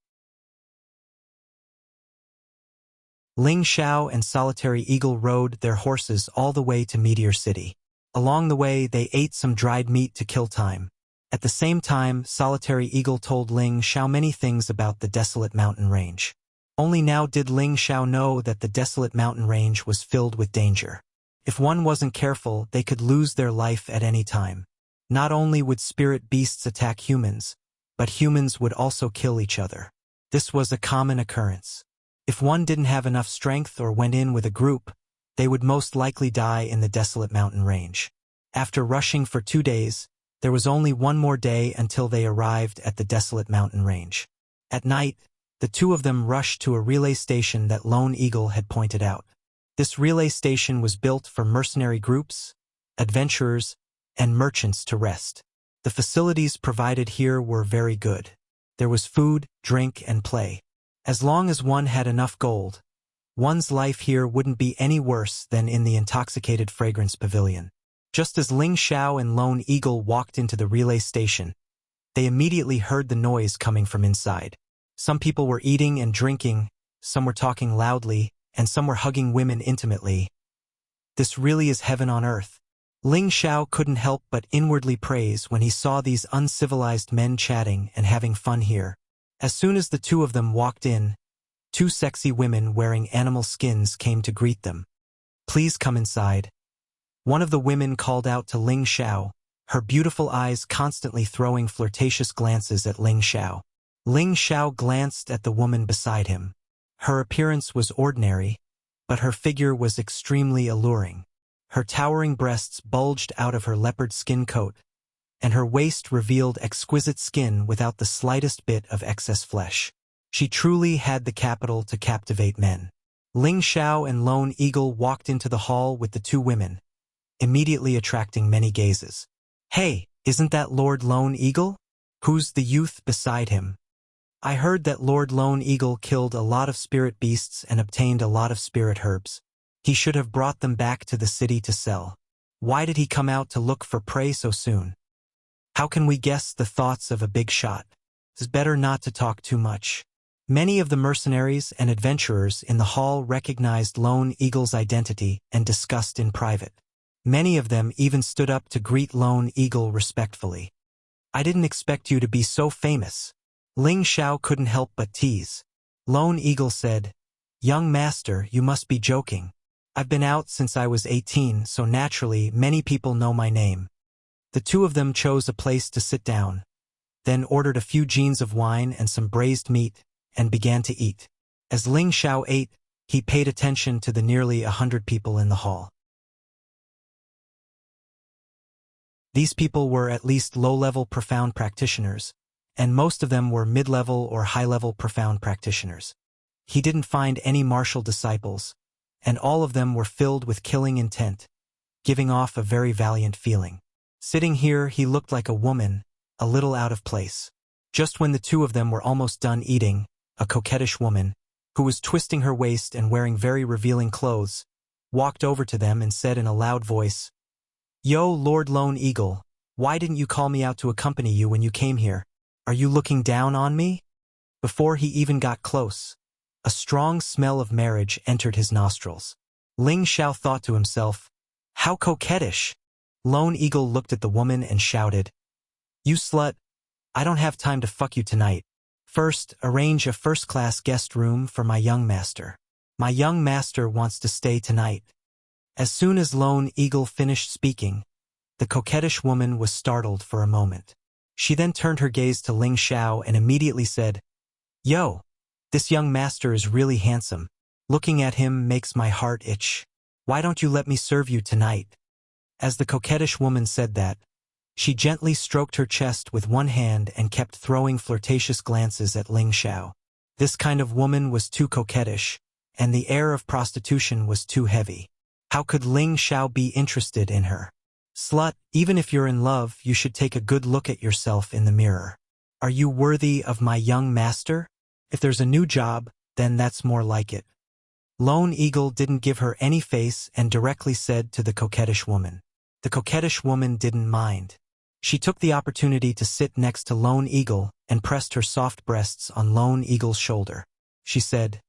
Ling Xiao and Solitary Eagle rode their horses all the way to Meteor City. Along the way, they ate some dried meat to kill time. At the same time, Solitary Eagle told Ling Xiao many things about the desolate mountain range. Only now did Ling Xiao know that the desolate mountain range was filled with danger. If one wasn't careful, they could lose their life at any time. Not only would spirit beasts attack humans, but humans would also kill each other. This was a common occurrence. If one didn't have enough strength or went in with a group, they would most likely die in the desolate mountain range. After rushing for 2 days, there was only one more day until they arrived at the desolate mountain range. At night, the two of them rushed to a relay station that Lone Eagle had pointed out. This relay station was built for mercenary groups, adventurers, and merchants to rest. The facilities provided here were very good. There was food, drink, and play. As long as one had enough gold, one's life here wouldn't be any worse than in the Intoxicated Fragrance Pavilion. Just as Ling Xiao and Lone Eagle walked into the relay station, they immediately heard the noise coming from inside. Some people were eating and drinking, some were talking loudly, and some were hugging women intimately. This really is heaven on earth. Ling Xiao couldn't help but inwardly praise when he saw these uncivilized men chatting and having fun here. As soon as the two of them walked in, 2 sexy women wearing animal skins came to greet them. "Please come inside." One of the women called out to Ling Xiao, her beautiful eyes constantly throwing flirtatious glances at Ling Xiao. Ling Xiao glanced at the woman beside him. Her appearance was ordinary, but her figure was extremely alluring. Her towering breasts bulged out of her leopard skin coat, and her waist revealed exquisite skin without the slightest bit of excess flesh. She truly had the capital to captivate men. Ling Xiao and Lone Eagle walked into the hall with the two women. immediately attracting many gazes. "Hey, isn't that Lord Lone Eagle?" "Who's the youth beside him?" "I heard that Lord Lone Eagle killed a lot of spirit beasts and obtained a lot of spirit herbs. He should have brought them back to the city to sell. Why did he come out to look for prey so soon? How can we guess the thoughts of a big shot? It's better not to talk too much." Many of the mercenaries and adventurers in the hall recognized Lone Eagle's identity and discussed in private. Many of them even stood up to greet Lone Eagle respectfully. "I didn't expect you to be so famous." Ling Xiao couldn't help but tease. Lone Eagle said, "Young master, you must be joking. I've been out since I was 18, so naturally many people know my name." The two of them chose a place to sit down, then ordered a few jeans of wine and some braised meat, and began to eat. As Ling Xiao ate, he paid attention to the nearly 100 people in the hall. These people were at least low-level profound practitioners, and most of them were mid-level or high-level profound practitioners. He didn't find any martial disciples, and all of them were filled with killing intent, giving off a very valiant feeling. Sitting here, he looked like a woman, a little out of place. Just when the two of them were almost done eating, a coquettish woman, who was twisting her waist and wearing very revealing clothes, walked over to them and said in a loud voice, "Yo, Lord Lone Eagle, why didn't you call me out to accompany you when you came here? Are you looking down on me?" Before he even got close, a strong smell of marriage entered his nostrils. Ling Xiao thought to himself, "How coquettish!" Lone Eagle looked at the woman and shouted, "You slut, I don't have time to fuck you tonight. First, arrange a first-class guest room for my young master. My young master wants to stay tonight." As soon as Lone Eagle finished speaking, the coquettish woman was startled for a moment. She then turned her gaze to Ling Xiao and immediately said, "Yo, this young master is really handsome. Looking at him makes my heart itch. Why don't you let me serve you tonight?" As the coquettish woman said that, she gently stroked her chest with one hand and kept throwing flirtatious glances at Ling Xiao. This kind of woman was too coquettish, and the air of prostitution was too heavy. How could Ling Xiao be interested in her? "Slut, even if you're in love, you should take a good look at yourself in the mirror. Are you worthy of my young master? If there's a new job, then that's more like it." Lone Eagle didn't give her any face and directly said to the coquettish woman. The coquettish woman didn't mind. She took the opportunity to sit next to Lone Eagle and pressed her soft breasts on Lone Eagle's shoulder. She said,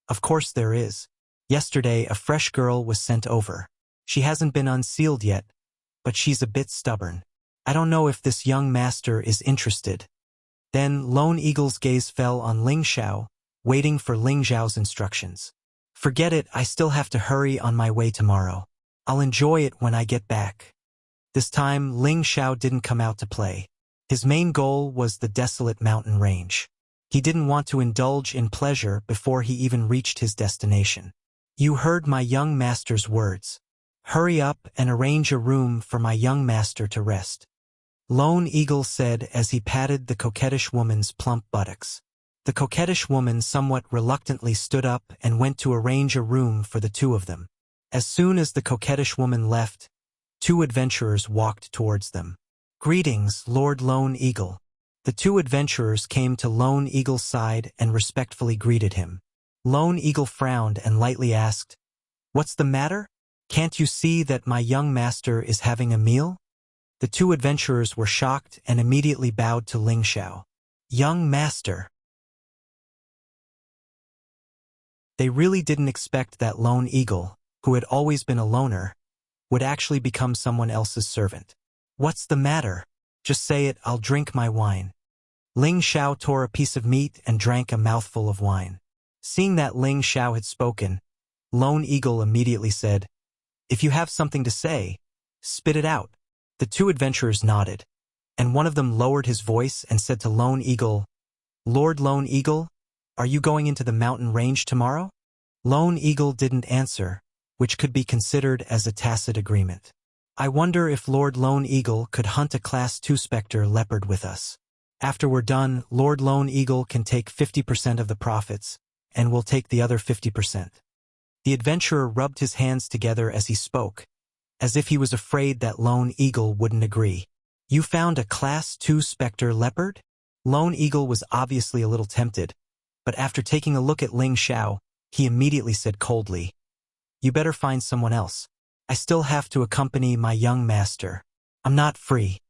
"Of course there is. Yesterday a fresh girl was sent over. She hasn't been unsealed yet, but she's a bit stubborn. I don't know if this young master is interested." Then Lone Eagle's gaze fell on Ling Xiao, waiting for Ling Xiao's instructions. "Forget it, I still have to hurry on my way tomorrow. I'll enjoy it when I get back." This time, Ling Xiao didn't come out to play. His main goal was the desolate mountain range. He didn't want to indulge in pleasure before he even reached his destination. "You heard my young master's words. Hurry up and arrange a room for my young master to rest," Lone Eagle said as he patted the coquettish woman's plump buttocks. The coquettish woman somewhat reluctantly stood up and went to arrange a room for the two of them. As soon as the coquettish woman left, two adventurers walked towards them. "Greetings, Lord Lone Eagle." The two adventurers came to Lone Eagle's side and respectfully greeted him. Lone Eagle frowned and lightly asked, "What's the matter? Can't you see that my young master is having a meal?" The two adventurers were shocked and immediately bowed to Ling Xiao. "Young master." They really didn't expect that Lone Eagle, who had always been a loner, would actually become someone else's servant. "What's the matter? Just say it, I'll drink my wine." Ling Xiao tore a piece of meat and drank a mouthful of wine. Seeing that Ling Xiao had spoken, Lone Eagle immediately said, "If you have something to say, spit it out." The two adventurers nodded, and one of them lowered his voice and said to Lone Eagle, "Lord Lone Eagle, are you going into the mountain range tomorrow?" Lone Eagle didn't answer, which could be considered as a tacit agreement. "I wonder if Lord Lone Eagle could hunt a Class 2 Spectre leopard with us. After we're done, Lord Lone Eagle can take 50% of the profits, and we'll take the other 50%. The adventurer rubbed his hands together as he spoke, as if he was afraid that Lone Eagle wouldn't agree. You found a Class 2 Spectre Leopard? Lone Eagle was obviously a little tempted, but after taking a look at Ling Xiao, he immediately said coldly, "You better find someone else. I still have to accompany my young master. I'm not free."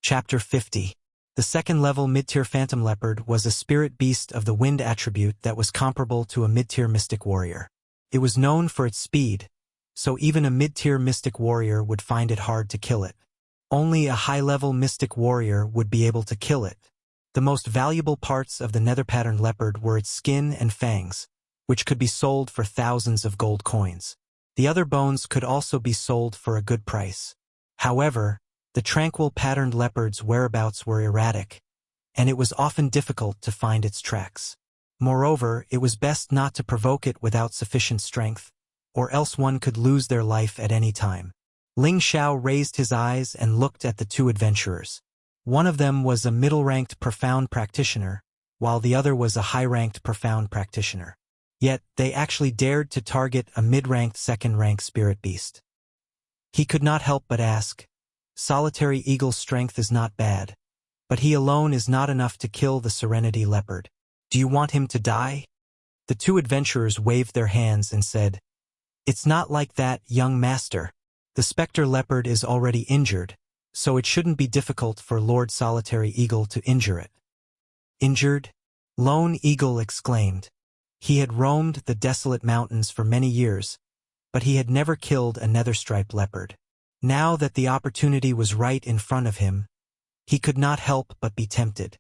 Chapter 50. The second-level mid-tier Phantom Leopard was a spirit beast of the wind attribute that was comparable to a mid-tier Mystic Warrior. It was known for its speed, so even a mid-tier Mystic Warrior would find it hard to kill it. Only a high-level Mystic Warrior would be able to kill it. The most valuable parts of the nether-patterned leopard were its skin and fangs, which could be sold for thousands of gold coins. The other bones could also be sold for a good price. However, the tranquil patterned leopard's whereabouts were erratic, and it was often difficult to find its tracks. Moreover, it was best not to provoke it without sufficient strength, or else one could lose their life at any time. Ling Xiao raised his eyes and looked at the two adventurers. One of them was a middle-ranked profound practitioner, while the other was a high-ranked profound practitioner. Yet, they actually dared to target a mid-ranked second-rank spirit beast. He could not help but ask, "Solitary Eagle's strength is not bad, but he alone is not enough to kill the Serenity Leopard. Do you want him to die?" The two adventurers waved their hands and said, "It's not like that, young master. The Spectre Leopard is already injured, so it shouldn't be difficult for Lord Solitary Eagle to injure it." "Injured?" Lone Eagle exclaimed. He had roamed the desolate mountains for many years, but he had never killed a nether-striped leopard. Now that the opportunity was right in front of him, he could not help but be tempted.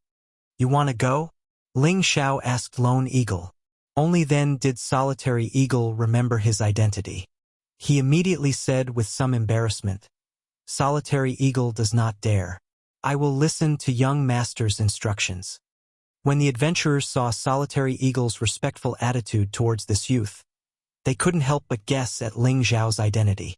"You want to go?" Ling Xiao asked Lone Eagle. Only then did Solitary Eagle remember his identity. He immediately said with some embarrassment, "Solitary Eagle does not dare. I will listen to young master's instructions." When the adventurers saw Solitary Eagle's respectful attitude towards this youth, they couldn't help but guess at Ling Xiao's identity.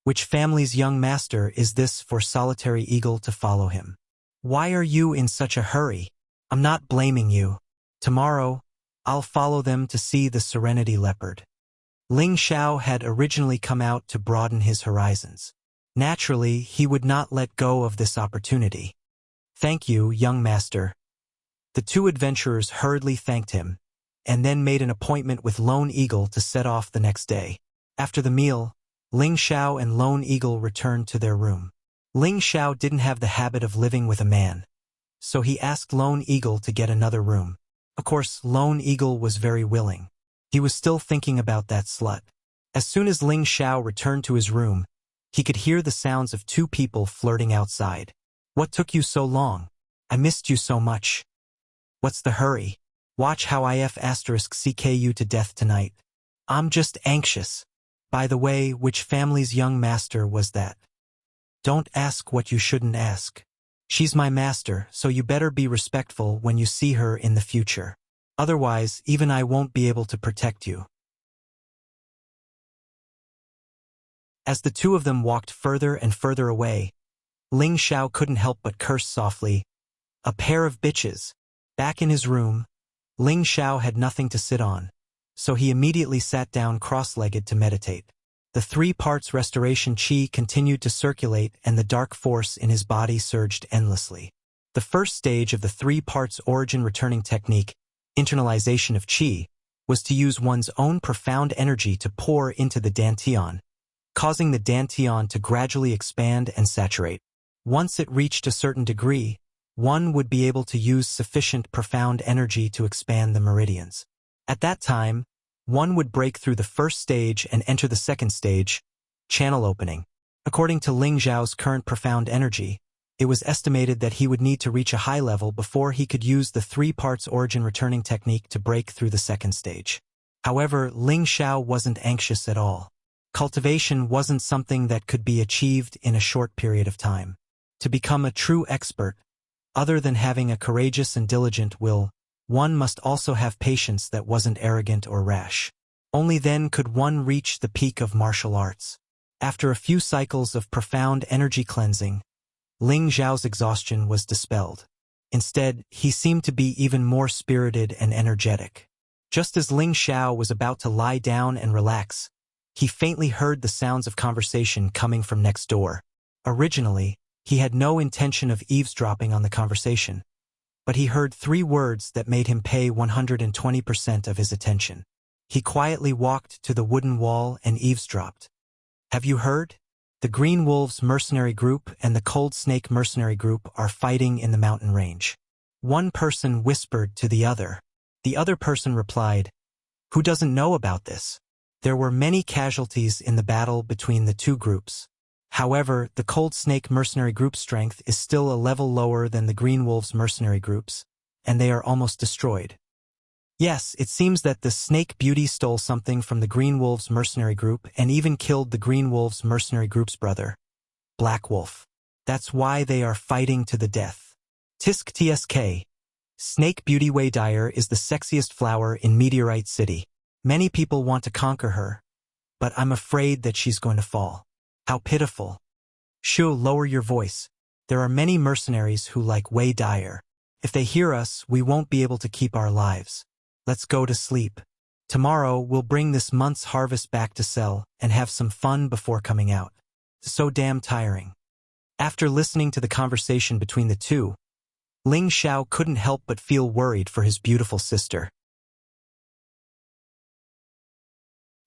Which family's young master is this for Solitary Eagle to follow him? "Why are you in such a hurry? I'm not blaming you. Tomorrow, I'll follow them to see the Serenity Leopard." Ling Xiao had originally come out to broaden his horizons. Naturally, he would not let go of this opportunity. "Thank you, young master." The two adventurers hurriedly thanked him, and then made an appointment with Lone Eagle to set off the next day. After the meal, Ling Xiao and Lone Eagle returned to their room. Ling Xiao didn't have the habit of living with a man, so he asked Lone Eagle to get another room. Of course, Lone Eagle was very willing. He was still thinking about that slut. As soon as Ling Xiao returned to his room, he could hear the sounds of two people flirting outside. "What took you so long? I missed you so much." "What's the hurry? Watch how CK you to death tonight." "I'm just anxious. By the way, which family's young master was that?" "Don't ask what you shouldn't ask. She's my master, so you better be respectful when you see her in the future. Otherwise, even I won't be able to protect you." As the two of them walked further and further away, Ling Xiao couldn't help but curse softly, "A pair of bitches." Back in his room, Ling Xiao had nothing to sit on, so he immediately sat down cross-legged to meditate. The 3 parts restoration chi continued to circulate and the dark force in his body surged endlessly. The first stage of the 3 parts origin returning technique, internalization of chi, was to use one's own profound energy to pour into the dantian, causing the dantian to gradually expand and saturate. Once it reached a certain degree, one would be able to use sufficient profound energy to expand the meridians. At that time, one would break through the first stage and enter the second stage, channel opening. According to Ling Xiao's current profound energy, it was estimated that he would need to reach a high level before he could use the 3 parts origin returning technique to break through the second stage. However, Ling Xiao wasn't anxious at all. Cultivation wasn't something that could be achieved in a short period of time. To become a true expert, other than having a courageous and diligent will, one must also have patience that wasn't arrogant or rash. Only then could one reach the peak of martial arts. After a few cycles of profound energy cleansing, Ling Xiao's exhaustion was dispelled. Instead, he seemed to be even more spirited and energetic. Just as Ling Xiao was about to lie down and relax, he faintly heard the sounds of conversation coming from next door. Originally, he had no intention of eavesdropping on the conversation, but he heard 3 words that made him pay 120% of his attention. He quietly walked to the wooden wall and eavesdropped. Have you heard? The Green Wolves mercenary group and the Cold Snake mercenary group are fighting in the mountain range. One person whispered to the other. The other person replied, "Who doesn't know about this?" There were many casualties in the battle between the two groups. However, the Cold Snake mercenary group's strength is still a level lower than the Green Wolves mercenary groups, and they are almost destroyed. Yes, it seems that the Snake Beauty stole something from the Green Wolves mercenary group and even killed the Green Wolves mercenary group's brother, Black Wolf. That's why they are fighting to the death. Tisk Tsk. Snake Beauty Wei Dyer is the sexiest flower in Meteorite City. Many people want to conquer her, but I'm afraid that she's going to fall. How pitiful. Shu, lower your voice. There are many mercenaries who like Wei Dyer. If they hear us, we won't be able to keep our lives. Let's go to sleep. Tomorrow, we'll bring this month's harvest back to sell and have some fun before coming out. So damn tiring. After listening to the conversation between the two, Ling Xiao couldn't help but feel worried for his beautiful sister.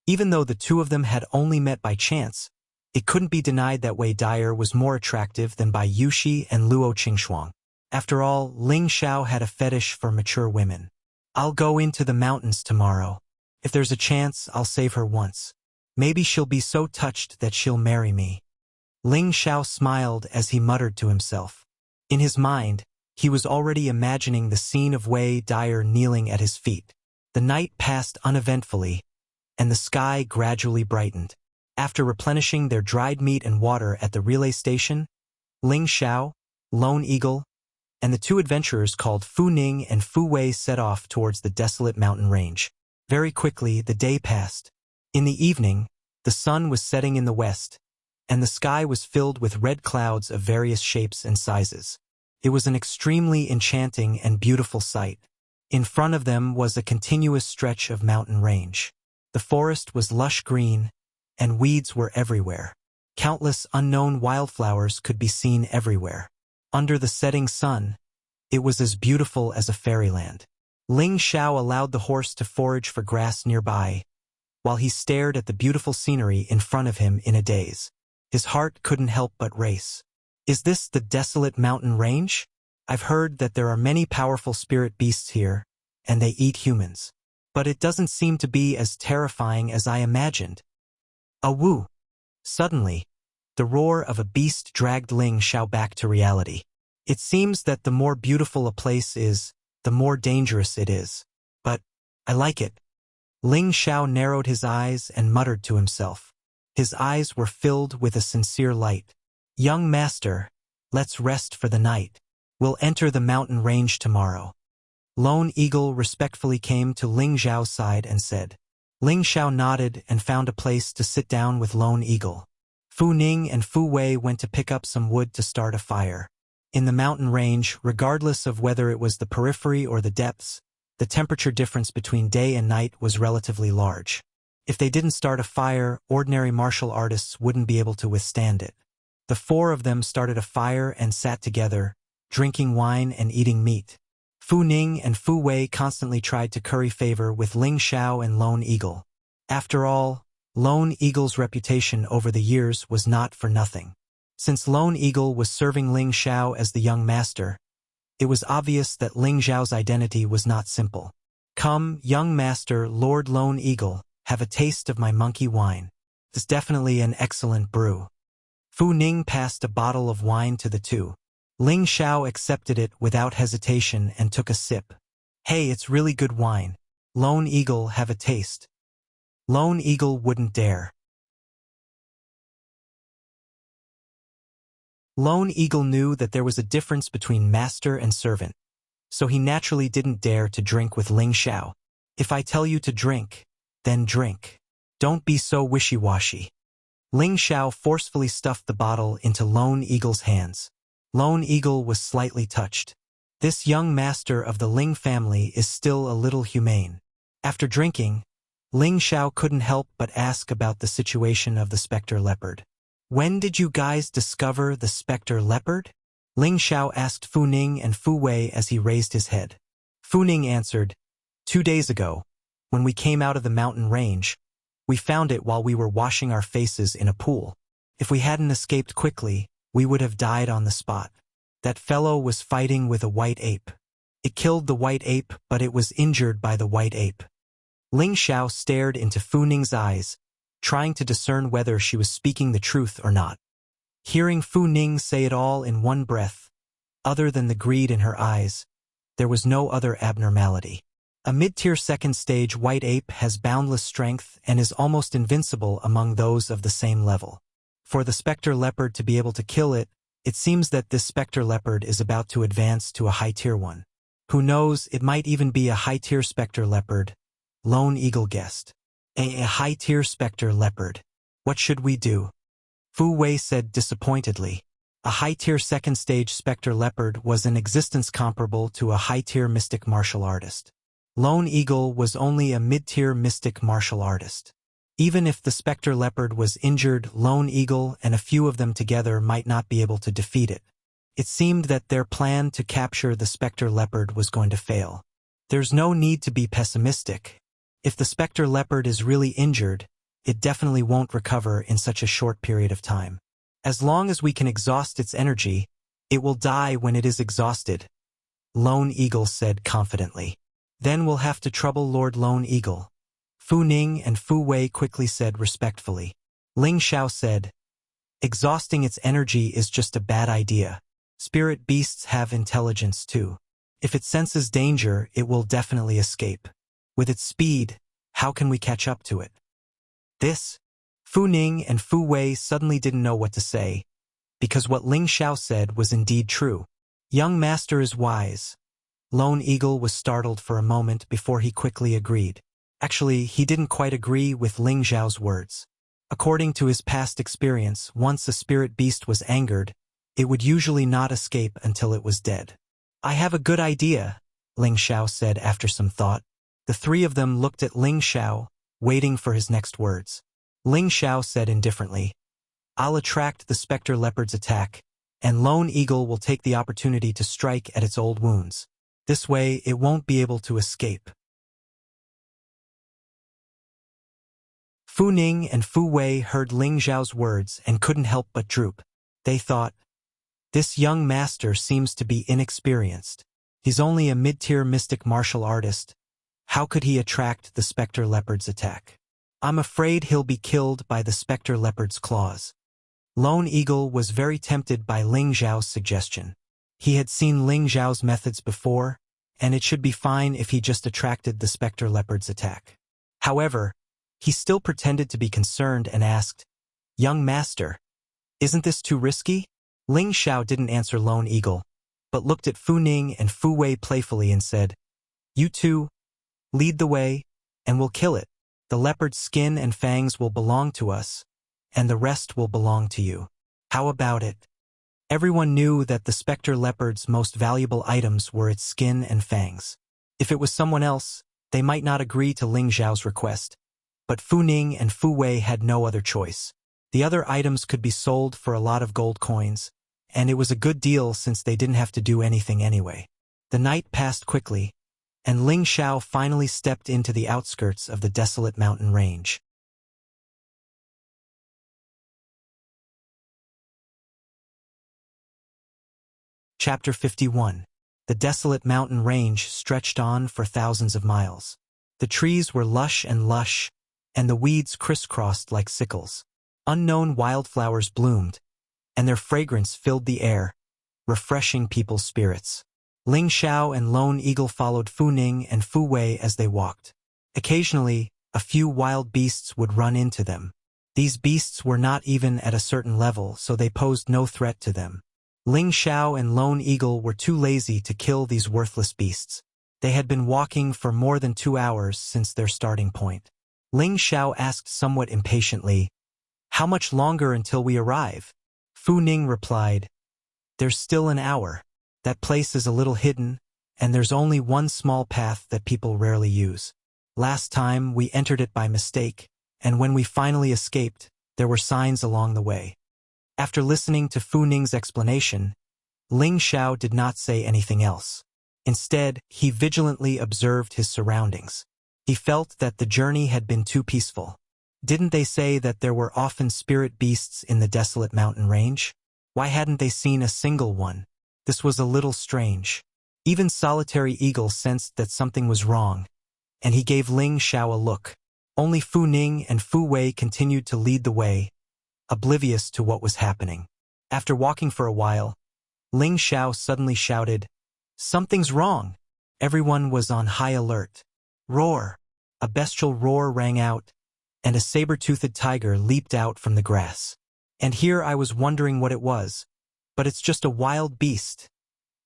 Even though the two of them had only met by chance, it couldn't be denied that Wei Dyer was more attractive than Bai Yushi and Luo Qingxuang. After all, Ling Xiao had a fetish for mature women. I'll go into the mountains tomorrow. If there's a chance, I'll save her once. Maybe she'll be so touched that she'll marry me. Ling Xiao smiled as he muttered to himself. In his mind, he was already imagining the scene of Wei Dyer kneeling at his feet. The night passed uneventfully, and the sky gradually brightened. After replenishing their dried meat and water at the relay station, Ling Xiao, Lone Eagle, and the two adventurers called Fu Ning and Fu Wei set off towards the desolate mountain range. Very quickly, the day passed. In the evening, the sun was setting in the west, and the sky was filled with red clouds of various shapes and sizes. It was an extremely enchanting and beautiful sight. In front of them was a continuous stretch of mountain range. The forest was lush green, and weeds were everywhere. Countless unknown wildflowers could be seen everywhere. Under the setting sun, it was as beautiful as a fairyland. Ling Xiao allowed the horse to forage for grass nearby, while he stared at the beautiful scenery in front of him in a daze. His heart couldn't help but race. Is this the desolate mountain range? I've heard that there are many powerful spirit beasts here, and they eat humans. But it doesn't seem to be as terrifying as I imagined. Awoo! Suddenly, the roar of a beast dragged Ling Xiao back to reality. It seems that the more beautiful a place is, the more dangerous it is. But I like it. Ling Xiao narrowed his eyes and muttered to himself. His eyes were filled with a sincere light. Young master, let's rest for the night. We'll enter the mountain range tomorrow. Lone Eagle respectfully came to Ling Xiao's side and said. Ling Xiao nodded and found a place to sit down with Lone Eagle. Fu Ning and Fu Wei went to pick up some wood to start a fire. In the mountain range, regardless of whether it was the periphery or the depths, the temperature difference between day and night was relatively large. If they didn't start a fire, ordinary martial artists wouldn't be able to withstand it. The four of them started a fire and sat together, drinking wine and eating meat. Fu Ning and Fu Wei constantly tried to curry favor with Ling Xiao and Lone Eagle. After all, Lone Eagle's reputation over the years was not for nothing. Since Lone Eagle was serving Ling Xiao as the young master, it was obvious that Ling Xiao's identity was not simple. Come, young master Lord Lone Eagle, have a taste of my monkey wine. It's definitely an excellent brew. Fu Ning passed a bottle of wine to the two. Ling Xiao accepted it without hesitation and took a sip. Hey, it's really good wine. Lone Eagle, have a taste. Lone Eagle wouldn't dare. Lone Eagle knew that there was a difference between master and servant, so he naturally didn't dare to drink with Ling Xiao. If I tell you to drink, then drink. Don't be so wishy-washy. Ling Xiao forcefully stuffed the bottle into Lone Eagle's hands. Lone Eagle was slightly touched. This young master of the Ling family is still a little humane. After drinking, Ling Xiao couldn't help but ask about the situation of the specter leopard. When did you guys discover the specter leopard? Ling Xiao asked Fu Ning and Fu Wei as he raised his head. Fu Ning answered, 2 days ago, when we came out of the mountain range, we found it while we were washing our faces in a pool. If we hadn't escaped quickly, we would have died on the spot. That fellow was fighting with a white ape. It killed the white ape, but it was injured by the white ape. Ling Xiao stared into Fu Ning's eyes, trying to discern whether she was speaking the truth or not. Hearing Fu Ning say it all in one breath, other than the greed in her eyes, there was no other abnormality. A mid-tier second-stage white ape has boundless strength and is almost invincible among those of the same level. For the specter leopard to be able to kill it, it seems that this specter leopard is about to advance to a high-tier one. Who knows, it might even be a high-tier specter leopard. Lone Eagle guessed. A high-tier specter leopard. What should we do? Fu Wei said disappointedly. A high-tier second-stage specter leopard was an existence comparable to a high-tier mystic martial artist. Lone Eagle was only a mid-tier mystic martial artist. Even if the specter leopard was injured, Lone Eagle and a few of them together might not be able to defeat it. It seemed that their plan to capture the specter leopard was going to fail. There's no need to be pessimistic. If the specter leopard is really injured, it definitely won't recover in such a short period of time. As long as we can exhaust its energy, it will die when it is exhausted, Lone Eagle said confidently. Then we'll have to trouble Lord Lone Eagle. Fu Ning and Fu Wei quickly said respectfully. Ling Xiao said, exhausting its energy is just a bad idea. Spirit beasts have intelligence too. If it senses danger, it will definitely escape. With its speed, how can we catch up to it? Fu Ning and Fu Wei suddenly didn't know what to say, because what Ling Xiao said was indeed true. Young master is wise. Lone Eagle was startled for a moment before he quickly agreed. Actually, he didn't quite agree with Ling Xiao's words. According to his past experience, once a spirit beast was angered, it would usually not escape until it was dead. I have a good idea, Ling Xiao said after some thought. The three of them looked at Ling Xiao, waiting for his next words. Ling Xiao said indifferently, I'll attract the specter leopard's attack, and Lone Eagle will take the opportunity to strike at its old wounds. This way, it won't be able to escape. Fu Ning and Fu Wei heard Ling Xiao's words and couldn't help but droop. They thought, this young master seems to be inexperienced. He's only a mid-tier mystic martial artist. How could he attract the specter leopard's attack? I'm afraid he'll be killed by the specter leopard's claws. Lone Eagle was very tempted by Ling Xiao's suggestion. He had seen Ling Xiao's methods before, and it should be fine if he just attracted the specter leopard's attack. However, he still pretended to be concerned and asked, young master, isn't this too risky? Ling Xiao didn't answer Lone Eagle, but looked at Fu Ning and Fu Wei playfully and said, you two, lead the way, and we'll kill it. The leopard's skin and fangs will belong to us, and the rest will belong to you. How about it? Everyone knew that the specter leopard's most valuable items were its skin and fangs. If it was someone else, they might not agree to Ling Xiao's request, but Fu Ning and Fu Wei had no other choice. The other items could be sold for a lot of gold coins, and it was a good deal since they didn't have to do anything anyway. The night passed quickly, and Ling Xiao finally stepped into the outskirts of the desolate mountain range. Chapter 51. The desolate mountain range stretched on for thousands of miles. The trees were lush, and the weeds crisscrossed like sickles. Unknown wildflowers bloomed, and their fragrance filled the air, refreshing people's spirits. Ling Xiao and Lone Eagle followed Fu Ning and Fu Wei as they walked. Occasionally, a few wild beasts would run into them. These beasts were not even at a certain level, so they posed no threat to them. Ling Xiao and Lone Eagle were too lazy to kill these worthless beasts. They had been walking for more than 2 hours since their starting point. Ling Xiao asked somewhat impatiently, how much longer until we arrive? Fu Ning replied, there's still an hour. That place is a little hidden, and there's only one small path that people rarely use. Last time, we entered it by mistake, and when we finally escaped, there were signs along the way. After listening to Fu Ning's explanation, Ling Xiao did not say anything else. Instead, he vigilantly observed his surroundings. He felt that the journey had been too peaceful. Didn't they say that there were often spirit beasts in the desolate mountain range? Why hadn't they seen a single one? This was a little strange. Even Solitary Eagle sensed that something was wrong, and he gave Ling Xiao a look. Only Fu Ning and Fu Wei continued to lead the way, oblivious to what was happening. After walking for a while, Ling Xiao suddenly shouted, "Something's wrong!" Everyone was on high alert. Roar! A bestial roar rang out, and a saber-toothed tiger leaped out from the grass. And here I was wondering what it was, but it's just a wild beast,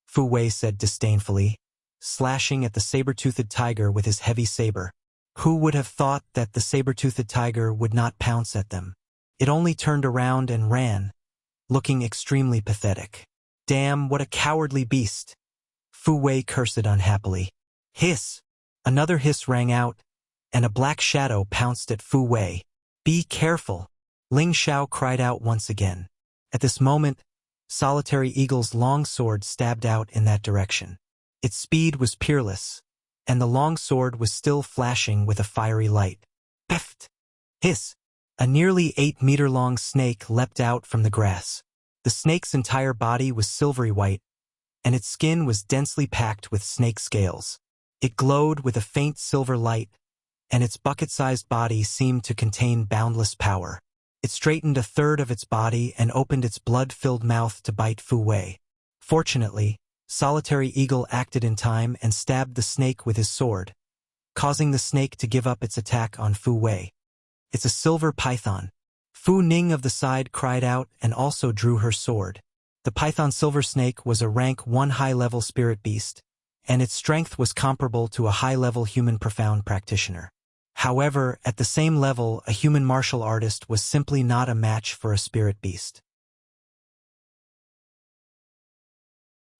Fu Wei said disdainfully, slashing at the saber-toothed tiger with his heavy saber. Who would have thought that the saber-toothed tiger would not pounce at them? It only turned around and ran, looking extremely pathetic. Damn, what a cowardly beast! Fu Wei cursed unhappily. Hiss! Another hiss rang out, and a black shadow pounced at Fu Wei. Be careful! Ling Xiao cried out once again. At this moment, Solitary Eagle's long sword stabbed out in that direction. Its speed was peerless, and the long sword was still flashing with a fiery light. Peft! Hiss! A nearly 8-meter-long snake leapt out from the grass. The snake's entire body was silvery white, and its skin was densely packed with snake scales. It glowed with a faint silver light, and its bucket-sized body seemed to contain boundless power. It straightened a third of its body and opened its blood-filled mouth to bite Fu Wei. Fortunately, Solitary Eagle acted in time and stabbed the snake with his sword, causing the snake to give up its attack on Fu Wei. It's a silver python. Fu Ning of the side cried out and also drew her sword. The python silver snake was a rank 1 high-level spirit beast, and its strength was comparable to a high-level human profound practitioner. However, at the same level, a human martial artist was simply not a match for a spirit beast.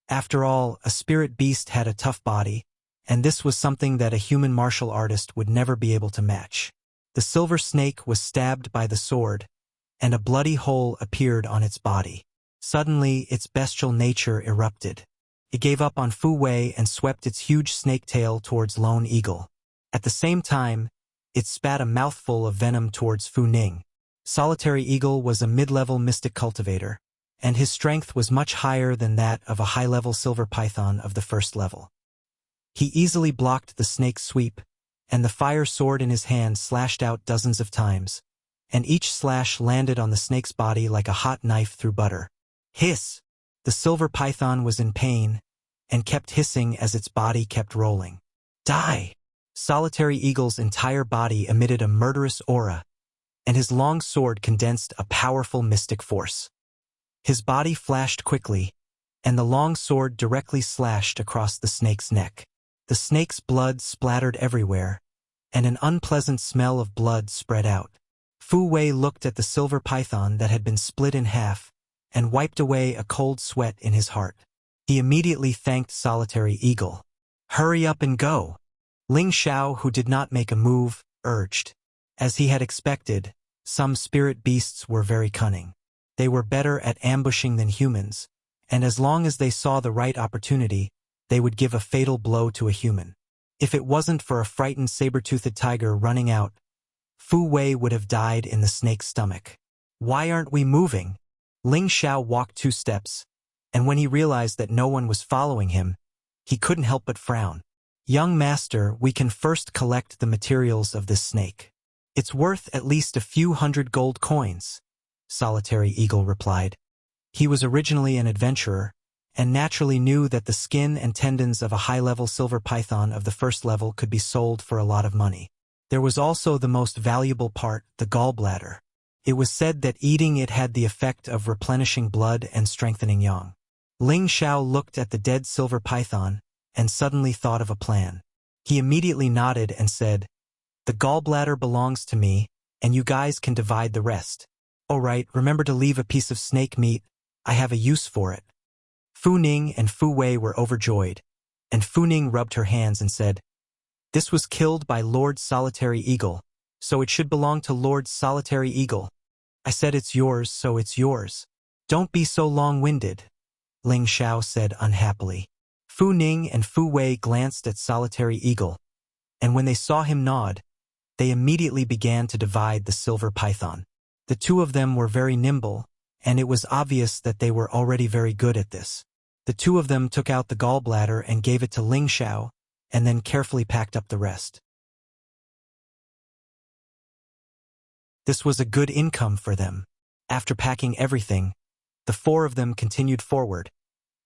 After all, a spirit beast had a tough body, and this was something that a human martial artist would never be able to match. The silver snake was stabbed by the sword, and a bloody hole appeared on its body. Suddenly, its bestial nature erupted. It gave up on Fu Wei and swept its huge snake tail towards Lone Eagle. At the same time, it spat a mouthful of venom towards Fu Ning. Solitary Eagle was a mid-level mystic cultivator, and his strength was much higher than that of a high-level silver python of the first level. He easily blocked the snake's sweep, and the fire sword in his hand slashed out dozens of times, and each slash landed on the snake's body like a hot knife through butter. Hiss! The silver python was in pain, and kept hissing as its body kept rolling. Die! Solitary Eagle's entire body emitted a murderous aura, and his long sword condensed a powerful mystic force. His body flashed quickly, and the long sword directly slashed across the snake's neck. The snake's blood splattered everywhere, and an unpleasant smell of blood spread out. Fu Wei looked at the silver python that had been split in half, and wiped away a cold sweat in his heart. He immediately thanked Solitary Eagle. Hurry up and go! Ling Xiao, who did not make a move, urged. As he had expected, some spirit beasts were very cunning. They were better at ambushing than humans, and as long as they saw the right opportunity, they would give a fatal blow to a human. If it wasn't for a frightened saber-toothed tiger running out, Fu Wei would have died in the snake's stomach. Why aren't we moving? Ling Xiao walked 2 steps, and when he realized that no one was following him, he couldn't help but frown. Young master, we can first collect the materials of this snake. It's worth at least a few hundred gold coins, Solitary Eagle replied. He was originally an adventurer, and naturally knew that the skin and tendons of a high-level silver python of the first level could be sold for a lot of money. There was also the most valuable part, the gallbladder. It was said that eating it had the effect of replenishing blood and strengthening yang. Ling Xiao looked at the dead silver python, and suddenly thought of a plan. He immediately nodded and said, "The gallbladder belongs to me, and you guys can divide the rest. All right, remember to leave a piece of snake meat. I have a use for it." Fu Ning and Fu Wei were overjoyed, and Fu Ning rubbed her hands and said, This was killed by Lord Solitary Eagle, so it should belong to Lord Solitary Eagle. I said it's yours, so it's yours. Don't be so long-winded, Ling Xiao said unhappily. Fu Ning and Fu Wei glanced at Solitary Eagle, and when they saw him nod, they immediately began to divide the silver python. The two of them were very nimble, and it was obvious that they were already very good at this. The two of them took out the gallbladder and gave it to Ling Xiao, and then carefully packed up the rest. This was a good income for them. After packing everything, the four of them continued forward,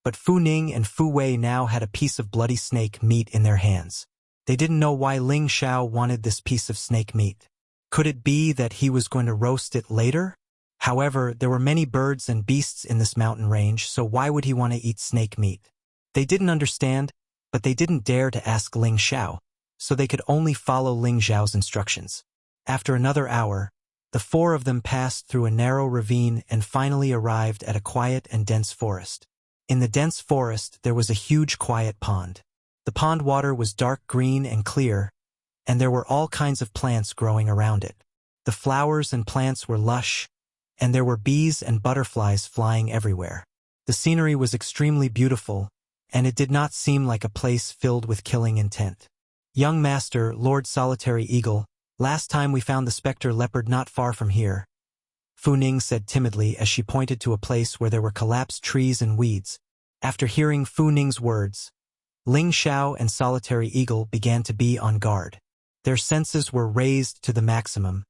but Fu Ning and Fu Wei now had a piece of bloody snake meat in their hands. They didn't know why Ling Xiao wanted this piece of snake meat. Could it be that he was going to roast it later? However, there were many birds and beasts in this mountain range, so why would he want to eat snake meat? They didn't understand, but they didn't dare to ask Ling Xiao, so they could only follow Ling Xiao's instructions. After another hour, the four of them passed through a narrow ravine and finally arrived at a quiet and dense forest. In the dense forest, there was a huge quiet pond. The pond water was dark green and clear, and there were all kinds of plants growing around it. The flowers and plants were lush, and there were bees and butterflies flying everywhere. The scenery was extremely beautiful, and it did not seem like a place filled with killing intent. Young Master, Lord Solitary Eagle, last time we found the specter leopard not far from here, Fu Ning said timidly as she pointed to a place where there were collapsed trees and weeds. After hearing Fu Ning's words, Ling Xiao and Solitary Eagle began to be on guard. Their senses were raised to the maximum,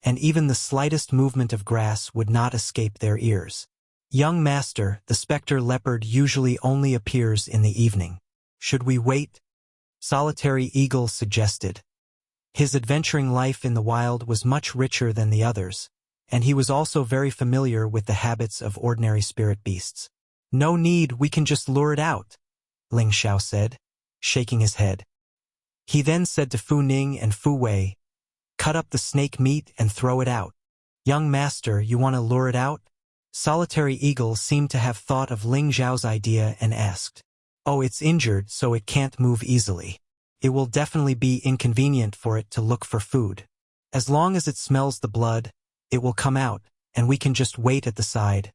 and even the slightest movement of grass would not escape their ears. Young Master, the specter leopard usually only appears in the evening. Should we wait? Solitary Eagle suggested. His adventuring life in the wild was much richer than the others, and he was also very familiar with the habits of ordinary spirit beasts. No need, we can just lure it out, Ling Xiao said, shaking his head. He then said to Fu Ning and Fu Wei, cut up the snake meat and throw it out. Young Master, you want to lure it out? Solitary Eagle seemed to have thought of Ling Xiao's idea and asked, oh, it's injured so it can't move easily. It will definitely be inconvenient for it to look for food. As long as it smells the blood, it will come out, and we can just wait at the side.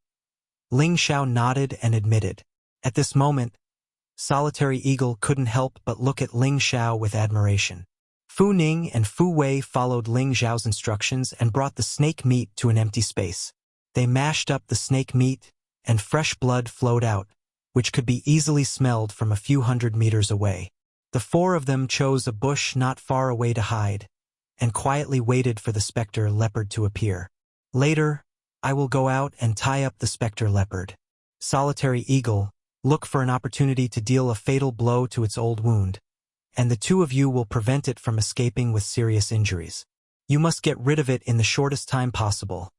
Ling Xiao nodded and admitted. At this moment, Solitary Eagle couldn't help but look at Ling Xiao with admiration. Fu Ning and Fu Wei followed Ling Xiao's instructions and brought the snake meat to an empty space. They mashed up the snake meat, and fresh blood flowed out, which could be easily smelled from a few hundred meters away. The four of them chose a bush not far away to hide, and quietly waited for the specter leopard to appear. Later, I will go out and tie up the specter leopard. Solitary Eagle, look for an opportunity to deal a fatal blow to its old wound, and the two of you will prevent it from escaping with serious injuries. You must get rid of it in the shortest time possible.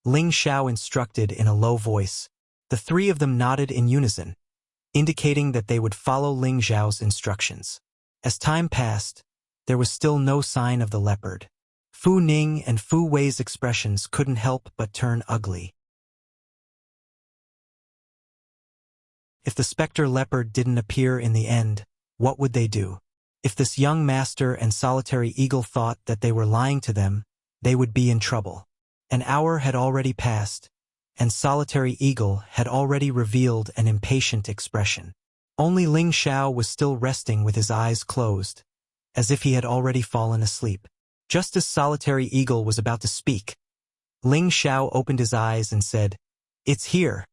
Ling Xiao instructed in a low voice. The three of them nodded in unison, indicating that they would follow Ling Xiao's instructions. As time passed, there was still no sign of the leopard. Fu Ning and Fu Wei's expressions couldn't help but turn ugly. If the specter leopard didn't appear in the end, what would they do? If this young master and Solitary Eagle thought that they were lying to them, they would be in trouble. An hour had already passed, and Solitary Eagle had already revealed an impatient expression. Only Ling Xiao was still resting with his eyes closed, as if he had already fallen asleep. Just as Solitary Eagle was about to speak, Ling Xiao opened his eyes and said, "It's here."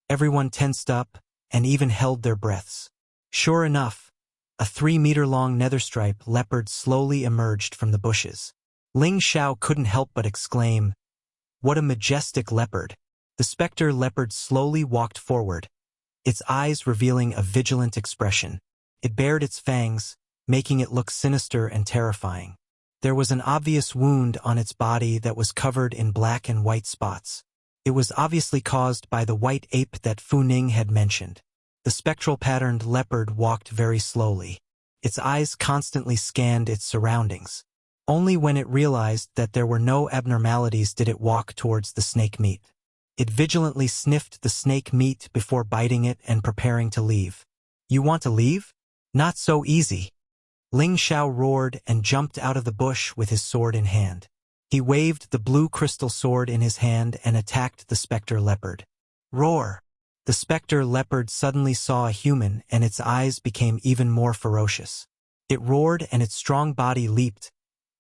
Everyone tensed up and even held their breaths. Sure enough, a 3-meter-long netherstripe leopard slowly emerged from the bushes. Ling Xiao couldn't help but exclaim, "What a majestic leopard!" The specter leopard slowly walked forward, its eyes revealing a vigilant expression. It bared its fangs, making it look sinister and terrifying. There was an obvious wound on its body that was covered in black and white spots. It was obviously caused by the white ape that Fu Ning had mentioned. The spectral-patterned leopard walked very slowly. Its eyes constantly scanned its surroundings. Only when it realized that there were no abnormalities did it walk towards the snake meat. It vigilantly sniffed the snake meat before biting it and preparing to leave. "You want to leave? Not so easy." Ling Xiao roared and jumped out of the bush with his sword in hand. He waved the blue crystal sword in his hand and attacked the specter leopard. Roar! The specter leopard suddenly saw a human and its eyes became even more ferocious. It roared and its strong body leaped,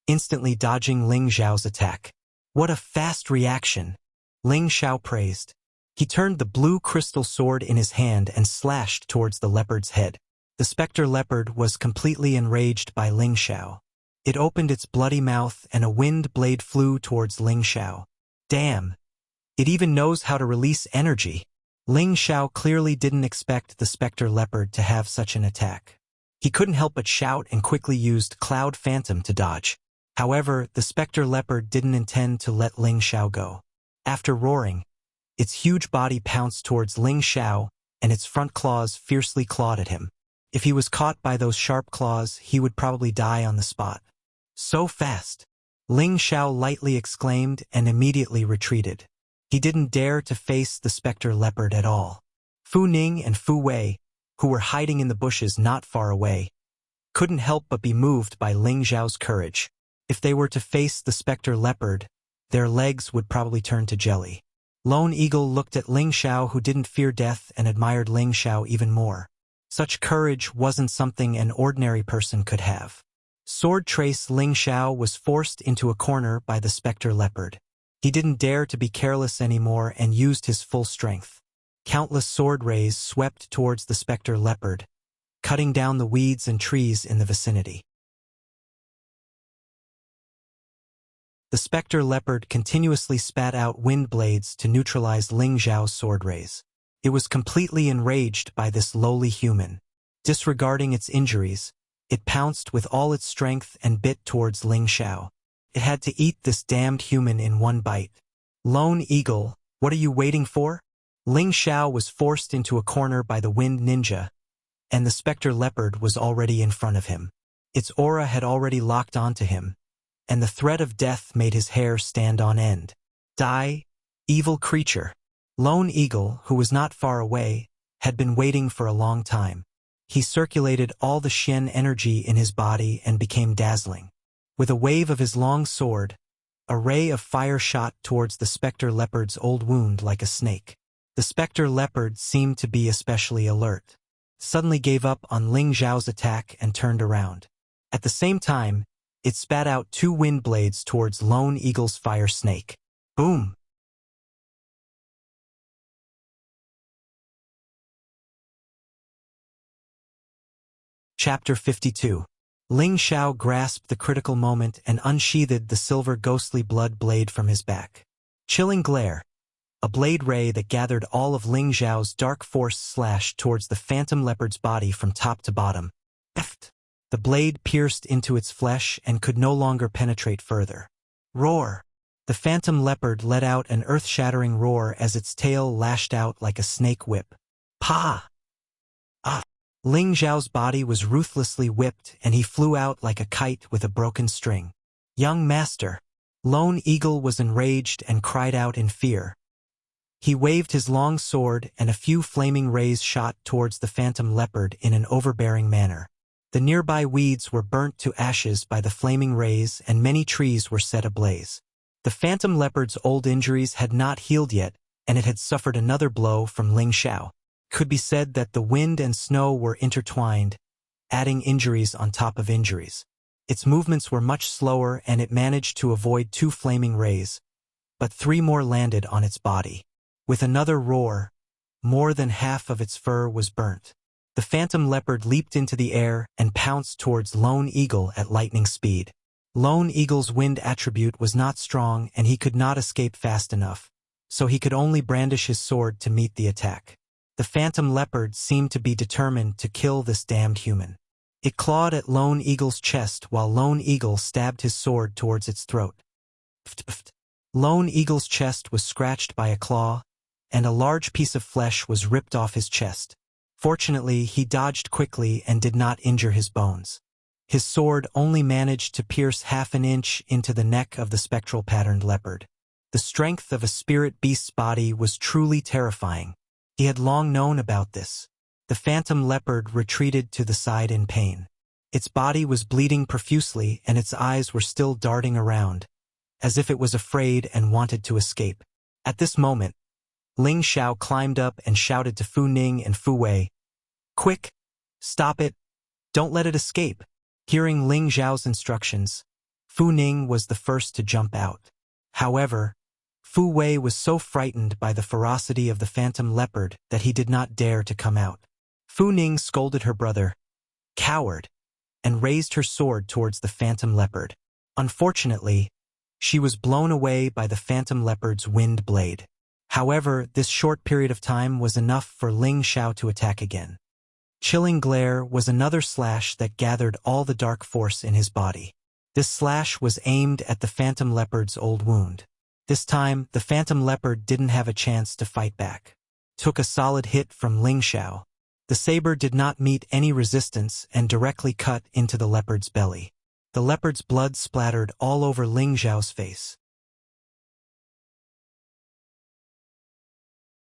instantly dodging Ling Xiao's attack. What a fast reaction! Ling Xiao praised. He turned the blue crystal sword in his hand and slashed towards the leopard's head. The specter leopard was completely enraged by Ling Xiao. It opened its bloody mouth and a wind blade flew towards Ling Xiao. Damn! It even knows how to release energy. Ling Xiao clearly didn't expect the specter leopard to have such an attack. He couldn't help but shout and quickly used Cloud Phantom to dodge. However, the specter leopard didn't intend to let Ling Xiao go. After roaring, its huge body pounced towards Ling Xiao, and its front claws fiercely clawed at him. If he was caught by those sharp claws, he would probably die on the spot. So fast! Ling Xiao lightly exclaimed and immediately retreated. He didn't dare to face the specter leopard at all. Fu Ning and Fu Wei, who were hiding in the bushes not far away, couldn't help but be moved by Ling Xiao's courage. If they were to face the specter leopard, their legs would probably turn to jelly. Lone Eagle looked at Ling Xiao, who didn't fear death, and admired Ling Xiao even more. Such courage wasn't something an ordinary person could have. Sword Trace Ling Xiao was forced into a corner by the specter leopard. He didn't dare to be careless anymore and used his full strength. Countless sword rays swept towards the specter leopard, cutting down the weeds and trees in the vicinity. The specter leopard continuously spat out wind blades to neutralize Ling Xiao's sword rays. It was completely enraged by this lowly human. Disregarding its injuries, it pounced with all its strength and bit towards Ling Xiao. It had to eat this damned human in one bite. Lone Eagle, what are you waiting for? Ling Xiao was forced into a corner by the wind ninja, and the specter leopard was already in front of him. Its aura had already locked onto him, and the threat of death made his hair stand on end. Die, evil creature! Lone Eagle, who was not far away, had been waiting for a long time. He circulated all the Shen energy in his body and became dazzling. With a wave of his long sword, a ray of fire shot towards the specter leopard's old wound like a snake. The specter leopard seemed to be especially alert. Suddenly gave up on Ling Xiao's attack and turned around. At the same time, it spat out two wind blades towards Lone Eagle's fire snake. Boom! Chapter 52. Ling Xiao grasped the critical moment and unsheathed the silver ghostly blood blade from his back. Chilling glare. A blade ray that gathered all of Ling Xiao's dark force slashed towards the phantom leopard's body from top to bottom. Eft! The blade pierced into its flesh and could no longer penetrate further. Roar! The phantom leopard let out an earth-shattering roar as its tail lashed out like a snake whip. Pa! Ah! Ling Xiao's body was ruthlessly whipped and he flew out like a kite with a broken string. Young master! Lone Eagle was enraged and cried out in fear. He waved his long sword and a few flaming rays shot towards the phantom leopard in an overbearing manner. The nearby weeds were burnt to ashes by the flaming rays and many trees were set ablaze. The phantom leopard's old injuries had not healed yet, and it had suffered another blow from Ling Xiao. Could be said that the wind and snow were intertwined, adding injuries on top of injuries. Its movements were much slower and it managed to avoid two flaming rays, but three more landed on its body. With another roar, more than half of its fur was burnt. The phantom leopard leaped into the air and pounced towards Lone Eagle at lightning speed. Lone Eagle's wind attribute was not strong and he could not escape fast enough, so he could only brandish his sword to meet the attack. The phantom leopard seemed to be determined to kill this damned human. It clawed at Lone Eagle's chest while Lone Eagle stabbed his sword towards its throat. Lone Eagle's chest was scratched by a claw, and a large piece of flesh was ripped off his chest. Fortunately, he dodged quickly and did not injure his bones. His sword only managed to pierce half an inch into the neck of the spectral-patterned leopard. The strength of a spirit beast's body was truly terrifying. He had long known about this. The phantom leopard retreated to the side in pain. Its body was bleeding profusely and its eyes were still darting around, as if it was afraid and wanted to escape. At this moment, Ling Xiao climbed up and shouted to Fu Ning and Fu Wei, "Quick! Stop it! Don't let it escape!" Hearing Ling Xiao's instructions, Fu Ning was the first to jump out. However, Fu Wei was so frightened by the ferocity of the phantom leopard that he did not dare to come out. Fu Ning scolded her brother, "Coward," and raised her sword towards the phantom leopard. Unfortunately, she was blown away by the phantom leopard's wind blade. However, this short period of time was enough for Ling Xiao to attack again. Chilling Glare was another slash that gathered all the dark force in his body. This slash was aimed at the phantom leopard's old wound. This time, the phantom leopard didn't have a chance to fight back. Took a solid hit from Ling Xiao. The saber did not meet any resistance and directly cut into the leopard's belly. The leopard's blood splattered all over Ling Xiao's face.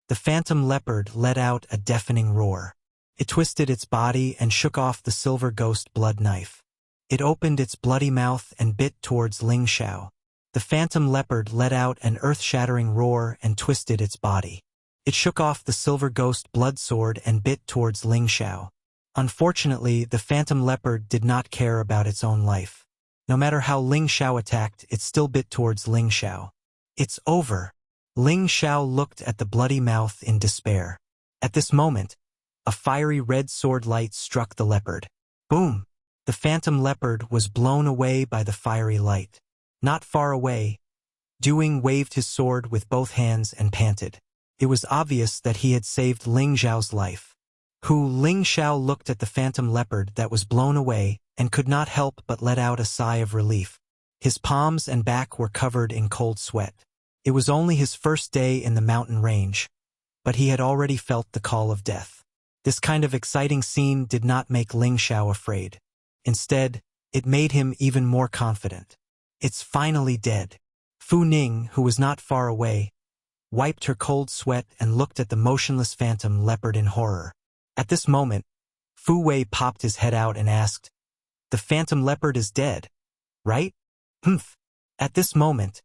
The phantom leopard let out a deafening roar. It twisted its body and shook off the silver ghost blood knife. It opened its bloody mouth and bit towards Ling Xiao. The phantom leopard let out an earth-shattering roar and twisted its body. It shook off the silver ghost blood sword and bit towards Ling Xiao. Unfortunately, the phantom leopard did not care about its own life. No matter how Ling Xiao attacked, it still bit towards Ling Xiao. "It's over." Ling Xiao looked at the bloody mouth in despair. At this moment, a fiery red sword light struck the leopard. Boom! The phantom leopard was blown away by the fiery light. Not far away, Duing waved his sword with both hands and panted. It was obvious that he had saved Ling Xiao's life. Ling Xiao looked at the phantom leopard that was blown away and could not help but let out a sigh of relief. His palms and back were covered in cold sweat. It was only his first day in the mountain range, but he had already felt the call of death. This kind of exciting scene did not make Ling Xiao afraid. Instead, it made him even more confident. "It's finally dead." Fu Ning, who was not far away, wiped her cold sweat and looked at the motionless phantom leopard in horror. At this moment, Fu Wei popped his head out and asked, "The phantom leopard is dead, right?" "Humph." At this moment,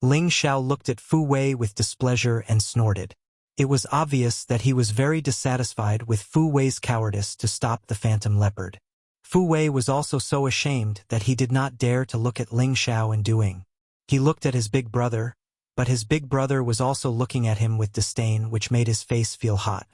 Ling Xiao looked at Fu Wei with displeasure and snorted. It was obvious that he was very dissatisfied with Fu Wei's cowardice to stop the phantom leopard. Fu Wei was also so ashamed that he did not dare to look at Ling Xiao and Duing. He looked at his big brother, but his big brother was also looking at him with disdain, which made his face feel hot.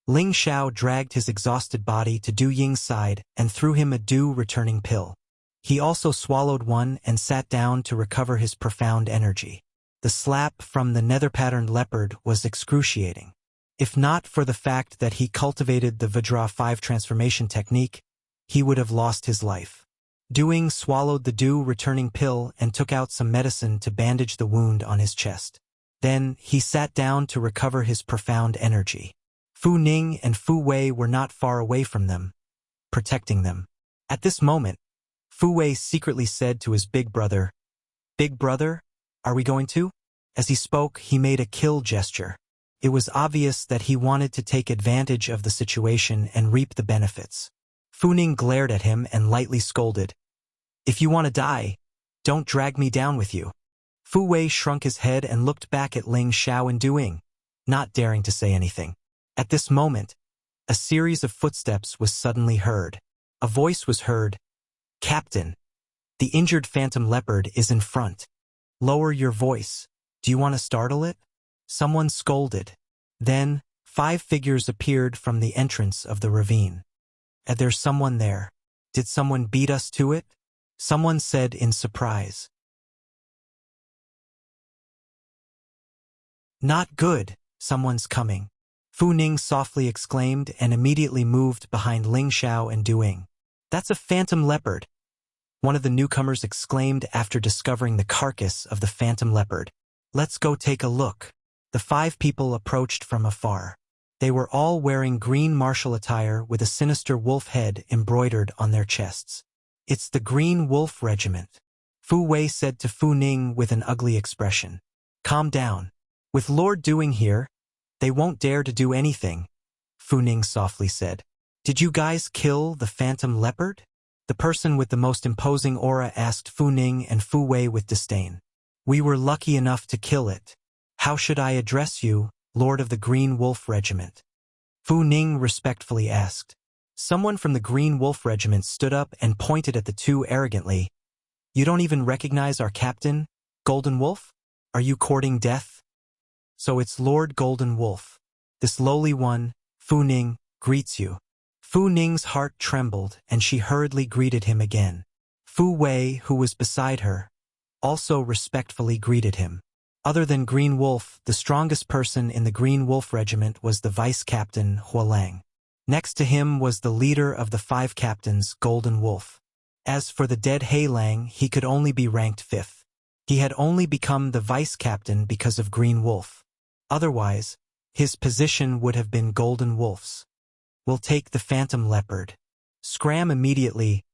Ling Xiao dragged his exhausted body to Du Ying's side and threw him a returning pill. He also swallowed one and sat down to recover his profound energy. The slap from the nether-patterned leopard was excruciating. If not for the fact that he cultivated the Vajra 5 transformation technique, he would have lost his life. Duing swallowed the returning pill and took out some medicine to bandage the wound on his chest. Then, he sat down to recover his profound energy. Fu Ning and Fu Wei were not far away from them, protecting them. At this moment, Fu Wei secretly said to his big brother, "Big brother, are we going to?" As he spoke, he made a kill gesture. It was obvious that he wanted to take advantage of the situation and reap the benefits. Fu Ning glared at him and lightly scolded, "If you want to die, don't drag me down with you." Fu Wei shrunk his head and looked back at Ling Xiao and Duing, not daring to say anything. At this moment, a series of footsteps was suddenly heard. A voice was heard, "Captain, the injured phantom leopard is in front. Lower your voice. Do you want to startle it?" Someone scolded. Then, 5 figures appeared from the entrance of the ravine. "There's someone there. Did someone beat us to it?" Someone said in surprise. "Not good, someone's coming." Fu Ning softly exclaimed and immediately moved behind Ling Xiao and Duing. "That's a phantom leopard," one of the newcomers exclaimed after discovering the carcass of the phantom leopard. "Let's go take a look." The 5 people approached from afar. They were all wearing green martial attire with a sinister wolf head embroidered on their chests. "It's the Green Wolf Regiment," Fu Wei said to Fu Ning with an ugly expression. "Calm down. With Lord Duing here, they won't dare to do anything," Fu Ning softly said. "Did you guys kill the phantom leopard?" The person with the most imposing aura asked Fu Ning and Fu Wei with disdain. We were lucky enough to kill it. How should I address you, Lord of the Green Wolf Regiment? Fu Ning respectfully asked. Someone from the Green Wolf Regiment stood up and pointed at the two arrogantly. You don't even recognize our captain, Golden Wolf? Are you courting death? So it's Lord Golden Wolf. This lowly one, Fu Ning, greets you. Fu Ning's heart trembled and she hurriedly greeted him again. Fu Wei, who was beside her, also respectfully greeted him. Other than Green Wolf, the strongest person in the Green Wolf Regiment was the vice captain, Hualang. Next to him was the leader of the 5 captains, Golden Wolf. As for the dead Heilang, he could only be ranked 5th. He had only become the vice captain because of Green Wolf. Otherwise, his position would have been Golden Wolf's. We'll take the Phantom Leopard. Scram immediately,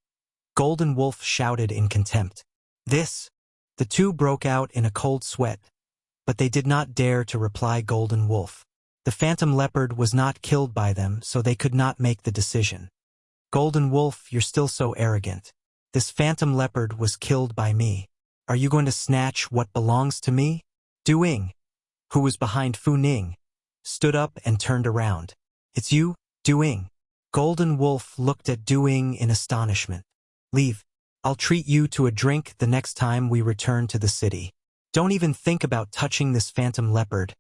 Golden Wolf shouted in contempt. This. The two broke out in a cold sweat, but they did not dare to reply Golden Wolf. The Phantom Leopard was not killed by them, so they could not make the decision. Golden Wolf, you're still so arrogant. This Phantom Leopard was killed by me. Are you going to snatch what belongs to me? Du Ying, who was behind Fu Ning, stood up and turned around. It's you, Du Ying. Golden Wolf looked at Du Ying in astonishment. Leave. I'll treat you to a drink the next time we return to the city. Don't even think about touching this Phantom Leopard,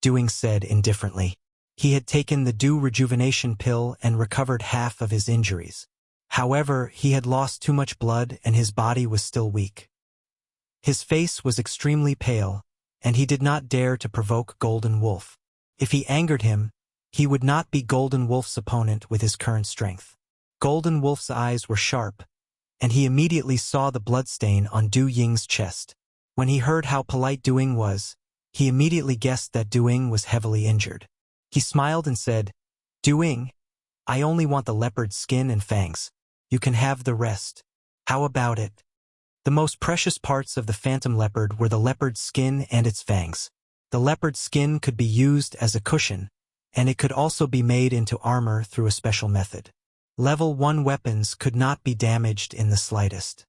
Du Ying said indifferently. He had taken the dew rejuvenation pill and recovered half of his injuries. However, he had lost too much blood and his body was still weak. His face was extremely pale, and he did not dare to provoke Golden Wolf. If he angered him, he would not be Golden Wolf's opponent with his current strength. Golden Wolf's eyes were sharp, and he immediately saw the bloodstain on Du Ying's chest. When he heard how polite Du Ying was, he immediately guessed that Du Ying was heavily injured. He smiled and said, Du Ying, I only want the leopard's skin and fangs. You can have the rest. How about it? The most precious parts of the Phantom Leopard were the leopard's skin and its fangs. The leopard's skin could be used as a cushion, and it could also be made into armor through a special method. Level 1 weapons could not be damaged in the slightest.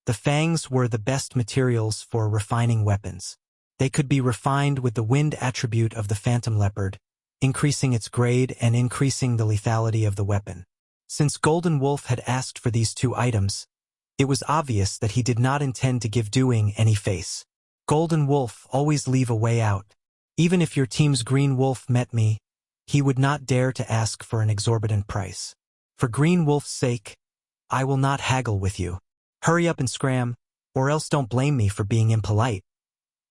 The fangs were the best materials for refining weapons. They could be refined with the wind attribute of the Phantom Leopard, increasing its grade and increasing the lethality of the weapon. Since Golden Wolf had asked for these 2 items, it was obvious that he did not intend to give Du Ying any face. Golden Wolf, always leave a way out. Even if your team's Green Wolf met me, he would not dare to ask for an exorbitant price. For Green Wolf's sake, I will not haggle with you. Hurry up and scram, or else don't blame me for being impolite.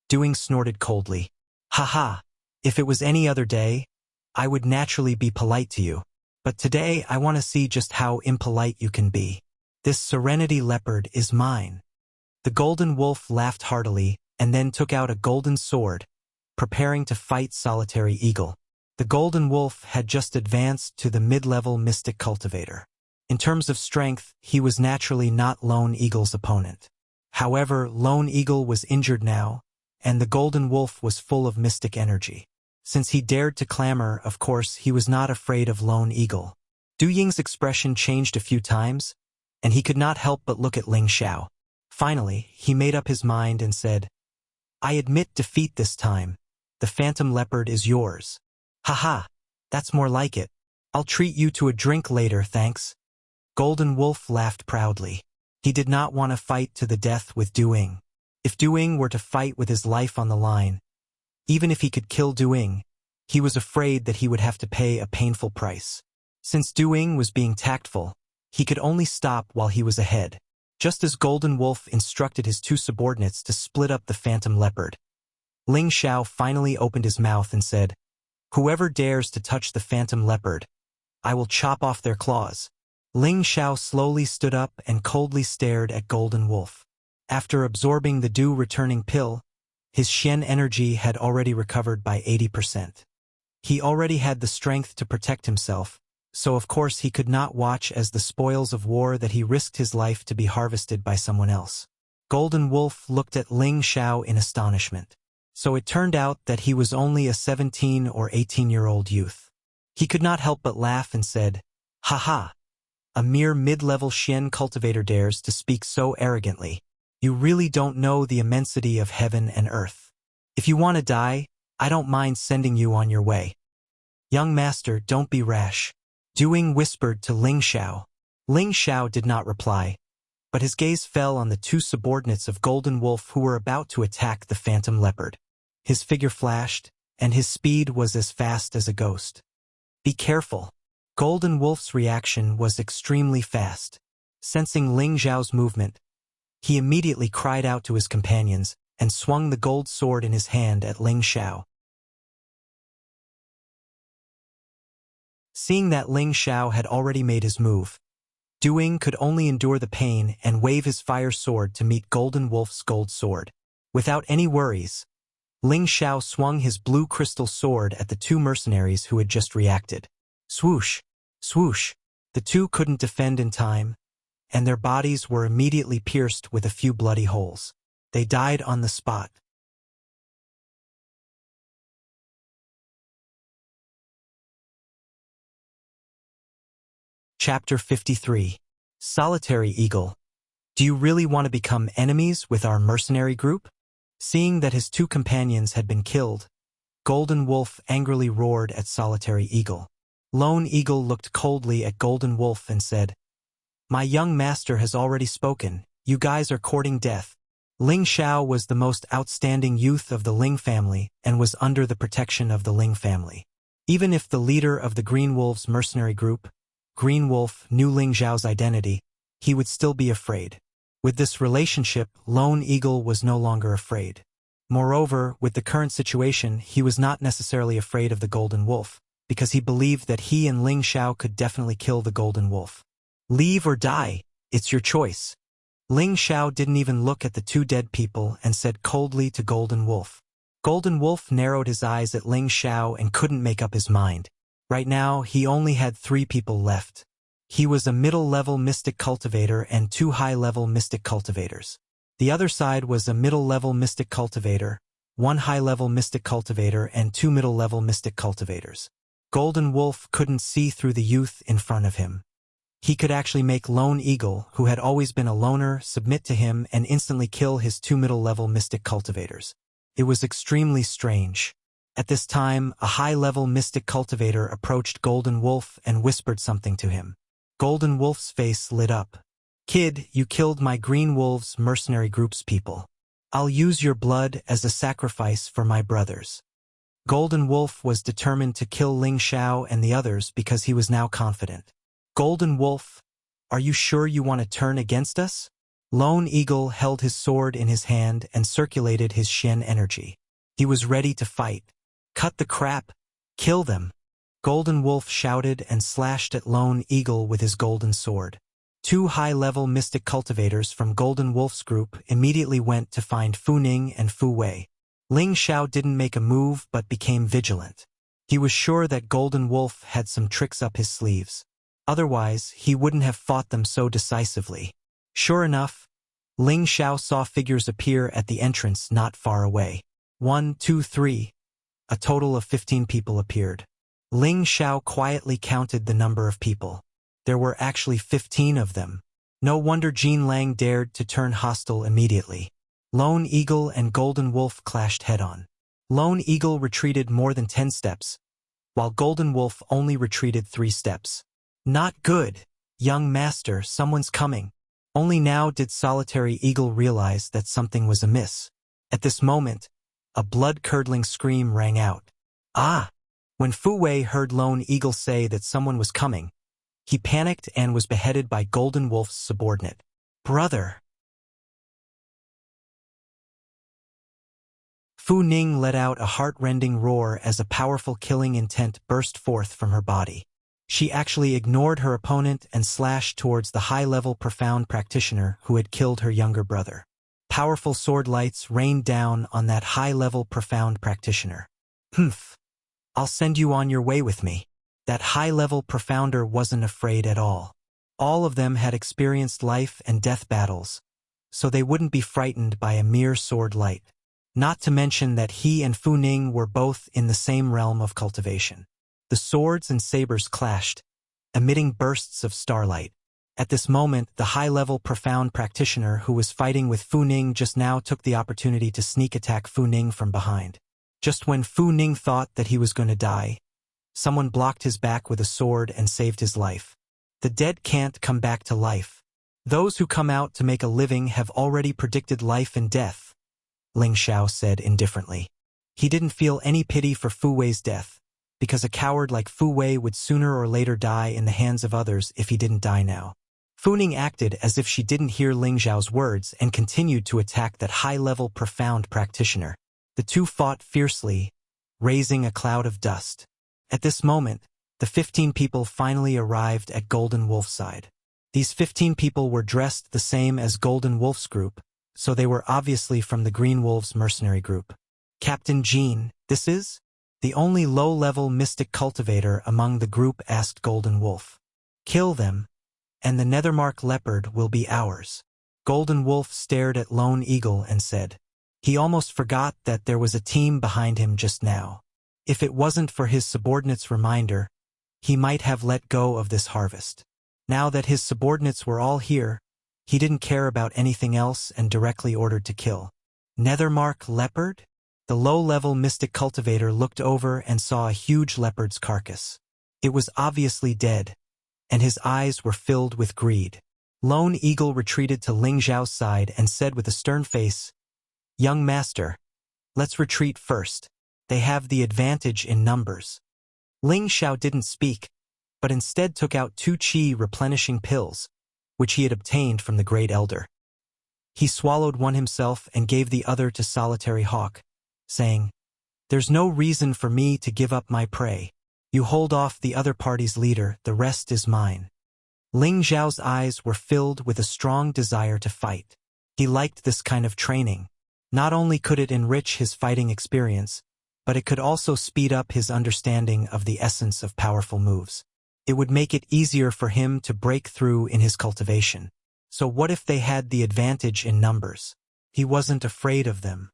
Du Ying snorted coldly. Haha, if it was any other day, I would naturally be polite to you. But today I want to see just how impolite you can be. This Serenity Leopard is mine. The Golden Wolf laughed heartily and then took out a golden sword, preparing to fight Solitary Eagle. The Golden Wolf had just advanced to the mid-level Mystic Cultivator. In terms of strength, he was naturally not Lone Eagle's opponent. However, Lone Eagle was injured now, and the Golden Wolf was full of mystic energy. Since he dared to clamor, of course, he was not afraid of Lone Eagle. Du Ying's expression changed a few times, and he could not help but look at Ling Xiao. Finally, he made up his mind and said, I admit defeat this time. The Phantom Leopard is yours. Haha, that's more like it. I'll treat you to a drink later, thanks. Golden Wolf laughed proudly. He did not want to fight to the death with Du Ying. If Du Ying were to fight with his life on the line, even if he could kill Du Ying, he was afraid that he would have to pay a painful price. Since Du Ying was being tactful, he could only stop while he was ahead. Just as Golden Wolf instructed his 2 subordinates to split up the Phantom Leopard, Ling Xiao finally opened his mouth and said, Whoever dares to touch the Phantom Leopard, I will chop off their claws. Ling Xiao slowly stood up and coldly stared at Golden Wolf. After absorbing the dew-returning pill, his Shen energy had already recovered by 80%. He already had the strength to protect himself, so of course he could not watch as the spoils of war that he risked his life to be harvested by someone else. Golden Wolf looked at Ling Xiao in astonishment. So it turned out that he was only a 17 or 18-year-old youth. He could not help but laugh and said, "Ha ha! A mere mid-level Xian cultivator dares to speak so arrogantly. You really don't know the immensity of heaven and earth. If you want to die, I don't mind sending you on your way." "Young master, don't be rash," Duing whispered to Ling Xiao. Ling Xiao did not reply, but his gaze fell on the two subordinates of Golden Wolf who were about to attack the phantom leopard. His figure flashed, and his speed was as fast as a ghost. "Be careful." Golden Wolf's reaction was extremely fast. Sensing Ling Xiao's movement, he immediately cried out to his companions and swung the gold sword in his hand at Ling Xiao. Seeing that Ling Xiao had already made his move, Duing could only endure the pain and wave his fire sword to meet Golden Wolf's gold sword. Without any worries, Ling Xiao swung his blue crystal sword at the two mercenaries who had just reacted. Swoosh! Swoosh! The two couldn't defend in time, and their bodies were immediately pierced with a few bloody holes. They died on the spot. Chapter 53. Solitary Eagle. Do you really want to become enemies with our mercenary group? Seeing that his two companions had been killed, Golden Wolf angrily roared at Solitary Eagle. Lone Eagle looked coldly at Golden Wolf and said, "My young master has already spoken. You guys are courting death." Ling Xiao was the most outstanding youth of the Ling family and was under the protection of the Ling family. Even if the leader of the Green Wolves mercenary group, Green Wolf, knew Ling Xiao's identity, he would still be afraid. With this relationship, Lone Eagle was no longer afraid. Moreover, with the current situation, he was not necessarily afraid of the Golden Wolf, because he believed that he and Ling Xiao could definitely kill the Golden Wolf. "Leave or die, it's your choice." Ling Xiao didn't even look at the two dead people and said coldly to Golden Wolf. Golden Wolf narrowed his eyes at Ling Xiao and couldn't make up his mind. Right now, he only had 3 people left. He was a middle-level mystic cultivator and 2 high-level mystic cultivators. The other side was a middle-level mystic cultivator, 1 high-level mystic cultivator, and 2 middle-level mystic cultivators. Golden Wolf couldn't see through the youth in front of him. He could actually make Lone Eagle, who had always been a loner, submit to him and instantly kill his 2 middle-level mystic cultivators. It was extremely strange. At this time, a high-level mystic cultivator approached Golden Wolf and whispered something to him. Golden Wolf's face lit up. "Kid, you killed my Green Wolves mercenary group's people. I'll use your blood as a sacrifice for my brothers." Golden Wolf was determined to kill Ling Xiao and the others because he was now confident. "Golden Wolf, are you sure you want to turn against us?" Lone Eagle held his sword in his hand and circulated his Shen energy. He was ready to fight. "Cut the crap! Kill them!" Golden Wolf shouted and slashed at Lone Eagle with his golden sword. 2 high-level mystic cultivators from Golden Wolf's group immediately went to find Fu Ning and Fu Wei. Ling Xiao didn't make a move but became vigilant. He was sure that Golden Wolf had some tricks up his sleeves. Otherwise, he wouldn't have fought them so decisively. Sure enough, Ling Xiao saw figures appear at the entrance not far away. 1, 2, 3. A total of 15 people appeared. Ling Xiao quietly counted the number of people. There were actually 15 of them. No wonder Jin Lang dared to turn hostile immediately. Lone Eagle and Golden Wolf clashed head-on. Lone Eagle retreated more than 10 steps, while Golden Wolf only retreated 3 steps. "Not good, young master, someone's coming." Only now did Solitary Eagle realize that something was amiss. At this moment, a blood-curdling scream rang out. "Ah!" When Fu Wei heard Lone Eagle say that someone was coming, he panicked and was beheaded by Golden Wolf's subordinate. "Brother!" Fu Ning let out a heart-rending roar as a powerful killing intent burst forth from her body. She actually ignored her opponent and slashed towards the high-level profound practitioner who had killed her younger brother. Powerful sword lights rained down on that high-level profound practitioner. "Humph! I'll send you on your way with me." That high-level profounder wasn't afraid at all. All of them had experienced life and death battles, so they wouldn't be frightened by a mere sword light. Not to mention that he and Fu Ning were both in the same realm of cultivation. The swords and sabers clashed, emitting bursts of starlight. At this moment, the high-level profound practitioner who was fighting with Fu Ning just now took the opportunity to sneak attack Fu Ning from behind. Just when Fu Ning thought that he was going to die, someone blocked his back with a sword and saved his life. The dead can't come back to life. Those who come out to make a living have already predicted life and death, Ling Xiao said indifferently. He didn't feel any pity for Fu Wei's death, because a coward like Fu Wei would sooner or later die in the hands of others if he didn't die now. Fu Ning acted as if she didn't hear Ling Xiao's words and continued to attack that high-level profound practitioner. The two fought fiercely, raising a cloud of dust. At this moment, the 15 people finally arrived at Golden Wolf's side. These 15 people were dressed the same as Golden Wolf's group, so they were obviously from the Green Wolves mercenary group. Captain Jean, this is? The only low-level mystic cultivator among the group asked Golden Wolf. Kill them, and the Nethermark leopard will be ours. Golden Wolf stared at Lone Eagle and said. He almost forgot that there was a team behind him just now. If it wasn't for his subordinate's reminder, he might have let go of this harvest. Now that his subordinates were all here, he didn't care about anything else and directly ordered to kill. Nethermark leopard? The low-level mystic cultivator looked over and saw a huge leopard's carcass. It was obviously dead, and his eyes were filled with greed. Lone Eagle retreated to Ling Xiao's side and said with a stern face, Young master, let's retreat first. They have the advantage in numbers. Ling Xiao didn't speak, but instead took out 2 qi replenishing pills, which he had obtained from the Great Elder. He swallowed one himself and gave the other to Solitary Hawk, saying, There's no reason for me to give up my prey. You hold off the other party's leader, the rest is mine. Ling Xiao's eyes were filled with a strong desire to fight. He liked this kind of training. Not only could it enrich his fighting experience, but it could also speed up his understanding of the essence of powerful moves. It would make it easier for him to break through in his cultivation. So what if they had the advantage in numbers? He wasn't afraid of them.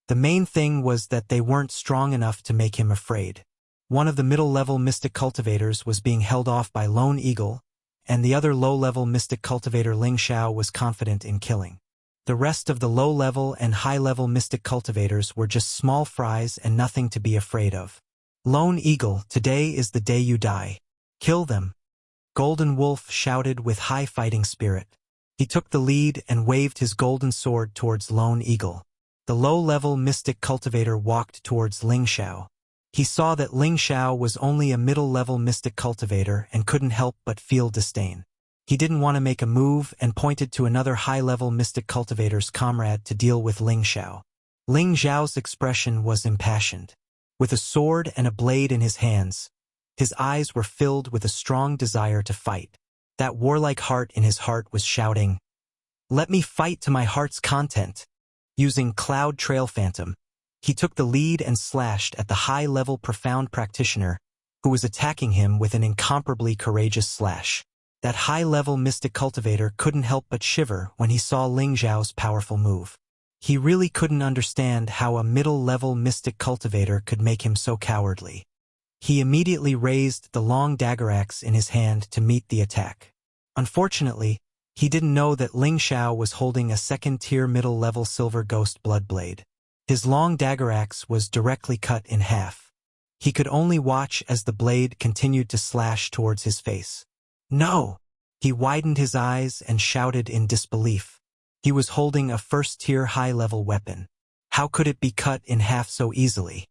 The main thing was that they weren't strong enough to make him afraid. One of the middle-level mystic cultivators was being held off by Lone Eagle, and the other low-level mystic cultivator Ling Xiao was confident in killing. The rest of the low-level and high-level mystic cultivators were just small fries and nothing to be afraid of. Lone Eagle, today is the day you die. Kill them. Golden Wolf shouted with high fighting spirit. He took the lead and waved his golden sword towards Lone Eagle. The low-level mystic cultivator walked towards Ling Xiao. He saw that Ling Xiao was only a middle-level mystic cultivator and couldn't help but feel disdain. He didn't want to make a move and pointed to another high-level mystic cultivator's comrade to deal with Ling Xiao. Ling Xiao's expression was impassioned. With a sword and a blade in his hands, his eyes were filled with a strong desire to fight. That warlike heart in his heart was shouting, Let me fight to my heart's content. Using Cloud Trail Phantom, he took the lead and slashed at the high-level profound practitioner, who was attacking him with an incomparably courageous slash. That high-level mystic cultivator couldn't help but shiver when he saw Ling Xiao's powerful move. He really couldn't understand how a middle-level mystic cultivator could make him so cowardly. He immediately raised the long dagger axe in his hand to meet the attack. Unfortunately, he didn't know that Ling Xiao was holding a second-tier middle-level silver ghost blood blade. His long dagger axe was directly cut in half. He could only watch as the blade continued to slash towards his face. No! He widened his eyes and shouted in disbelief. He was holding a first-tier high-level weapon. How could it be cut in half so easily?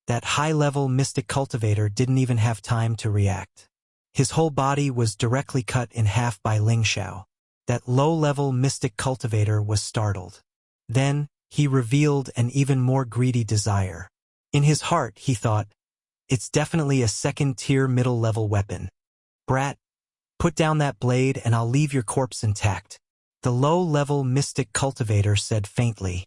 That high-level mystic cultivator didn't even have time to react. His whole body was directly cut in half by Ling Xiao. That low-level mystic cultivator was startled. Then, he revealed an even more greedy desire. In his heart, he thought, It's definitely a second-tier middle-level weapon. Brat, put down that blade and I'll leave your corpse intact. The low-level mystic cultivator said faintly.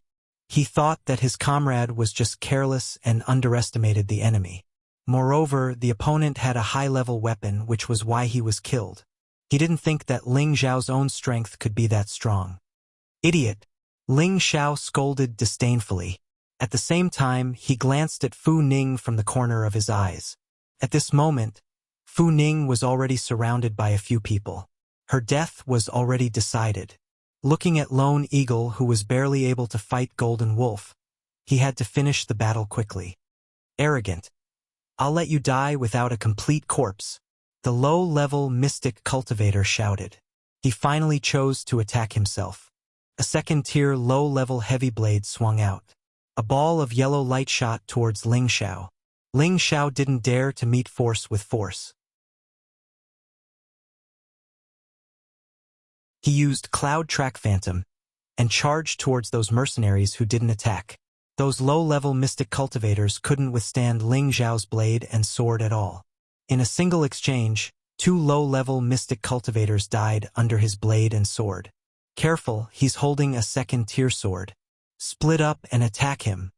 He thought that his comrade was just careless and underestimated the enemy. Moreover, the opponent had a high-level weapon, which was why he was killed. He didn't think that Ling Xiao's own strength could be that strong. Idiot! Ling Xiao scolded disdainfully. At the same time, he glanced at Fu Ning from the corner of his eyes. At this moment, Fu Ning was already surrounded by a few people. Her death was already decided. Looking at Lone Eagle, who was barely able to fight Golden Wolf, he had to finish the battle quickly. Arrogant. I'll let you die without a complete corpse, the low-level mystic cultivator shouted. He finally chose to attack himself. A second-tier low-level heavy blade swung out. A ball of yellow light shot towards Ling Xiao. Ling Xiao didn't dare to meet force with force. He used Cloud Track Phantom and charged towards those mercenaries who didn't attack. Those low-level mystic cultivators couldn't withstand Ling Xiao's blade and sword at all. In a single exchange, 2 low-level mystic cultivators died under his blade and sword. Careful, he's holding a second-tier sword. Split up and attack him.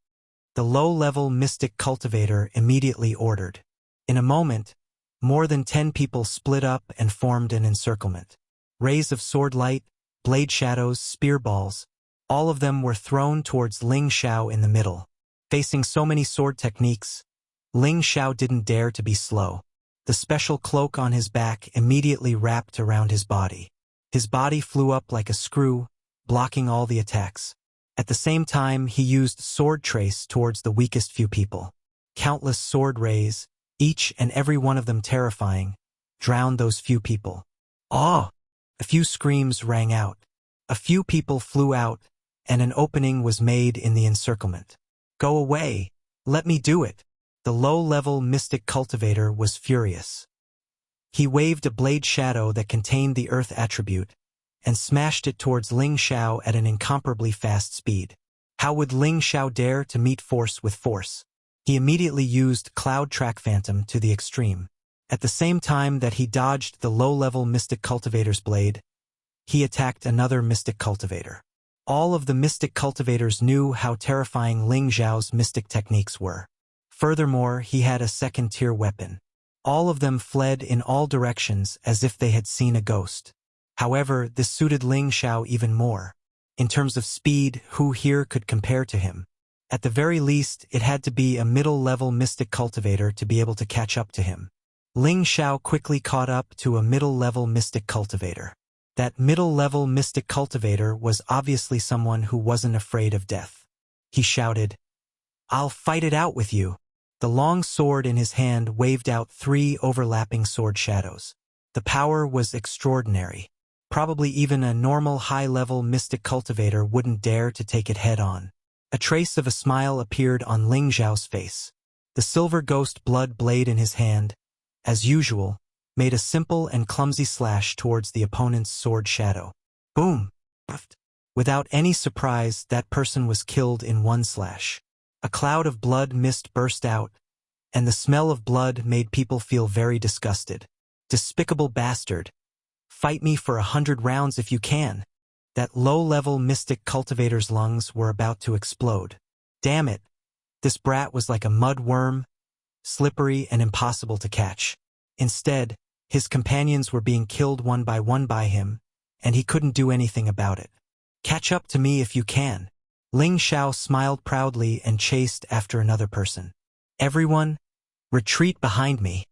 The low-level mystic cultivator immediately ordered. In a moment, more than 10 people split up and formed an encirclement. Rays of sword light, blade shadows, spear balls, all of them were thrown towards Ling Xiao in the middle. Facing so many sword techniques, Ling Xiao didn't dare to be slow. The special cloak on his back immediately wrapped around his body. His body flew up like a screw, blocking all the attacks. At the same time, he used sword trace towards the weakest few people. Countless sword rays, each and every one of them terrifying, drowned those few people. Ah! A few screams rang out. A few people flew out, and an opening was made in the encirclement. Go away! Let me do it! The low-level mystic cultivator was furious. He waved a blade shadow that contained the earth attribute, and smashed it towards Ling Xiao at an incomparably fast speed. How would Ling Xiao dare to meet force with force? He immediately used Cloud Track Phantom to the extreme. At the same time that he dodged the low-level mystic cultivator's blade, he attacked another mystic cultivator. All of the mystic cultivators knew how terrifying Ling Xiao's mystic techniques were. Furthermore, he had a second-tier weapon. All of them fled in all directions as if they had seen a ghost. However, this suited Ling Xiao even more. In terms of speed, who here could compare to him? At the very least, it had to be a middle-level mystic cultivator to be able to catch up to him. Ling Xiao quickly caught up to a middle-level mystic cultivator. That middle-level mystic cultivator was obviously someone who wasn't afraid of death. He shouted, "I'll fight it out with you." The long sword in his hand waved out 3 overlapping sword shadows. The power was extraordinary. Probably even a normal high-level mystic cultivator wouldn't dare to take it head-on. A trace of a smile appeared on Ling Xiao's face. The silver ghost blood blade in his hand, as usual, made a simple and clumsy slash towards the opponent's sword shadow. Boom! Without any surprise, that person was killed in one slash. A cloud of blood mist burst out, and the smell of blood made people feel very disgusted. Despicable bastard! Fight me for 100 rounds if you can. That low-level mystic cultivator's lungs were about to explode. Damn it! This brat was like a mud worm, slippery and impossible to catch. Instead, his companions were being killed one by him, and he couldn't do anything about it. Catch up to me if you can. Ling Xiao smiled proudly and chased after another person. Everyone, retreat behind me.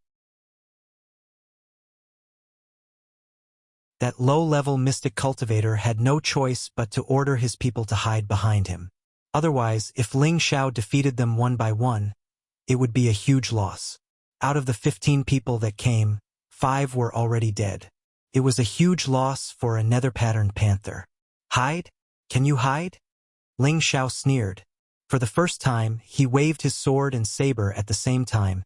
That low-level mystic cultivator had no choice but to order his people to hide behind him. Otherwise, if Ling Xiao defeated them one by one, it would be a huge loss. Out of the 15 people that came, 5 were already dead. It was a huge loss for a nether-patterned panther. Hide? Can you hide? Ling Xiao sneered. For the first time, he waved his sword and saber at the same time,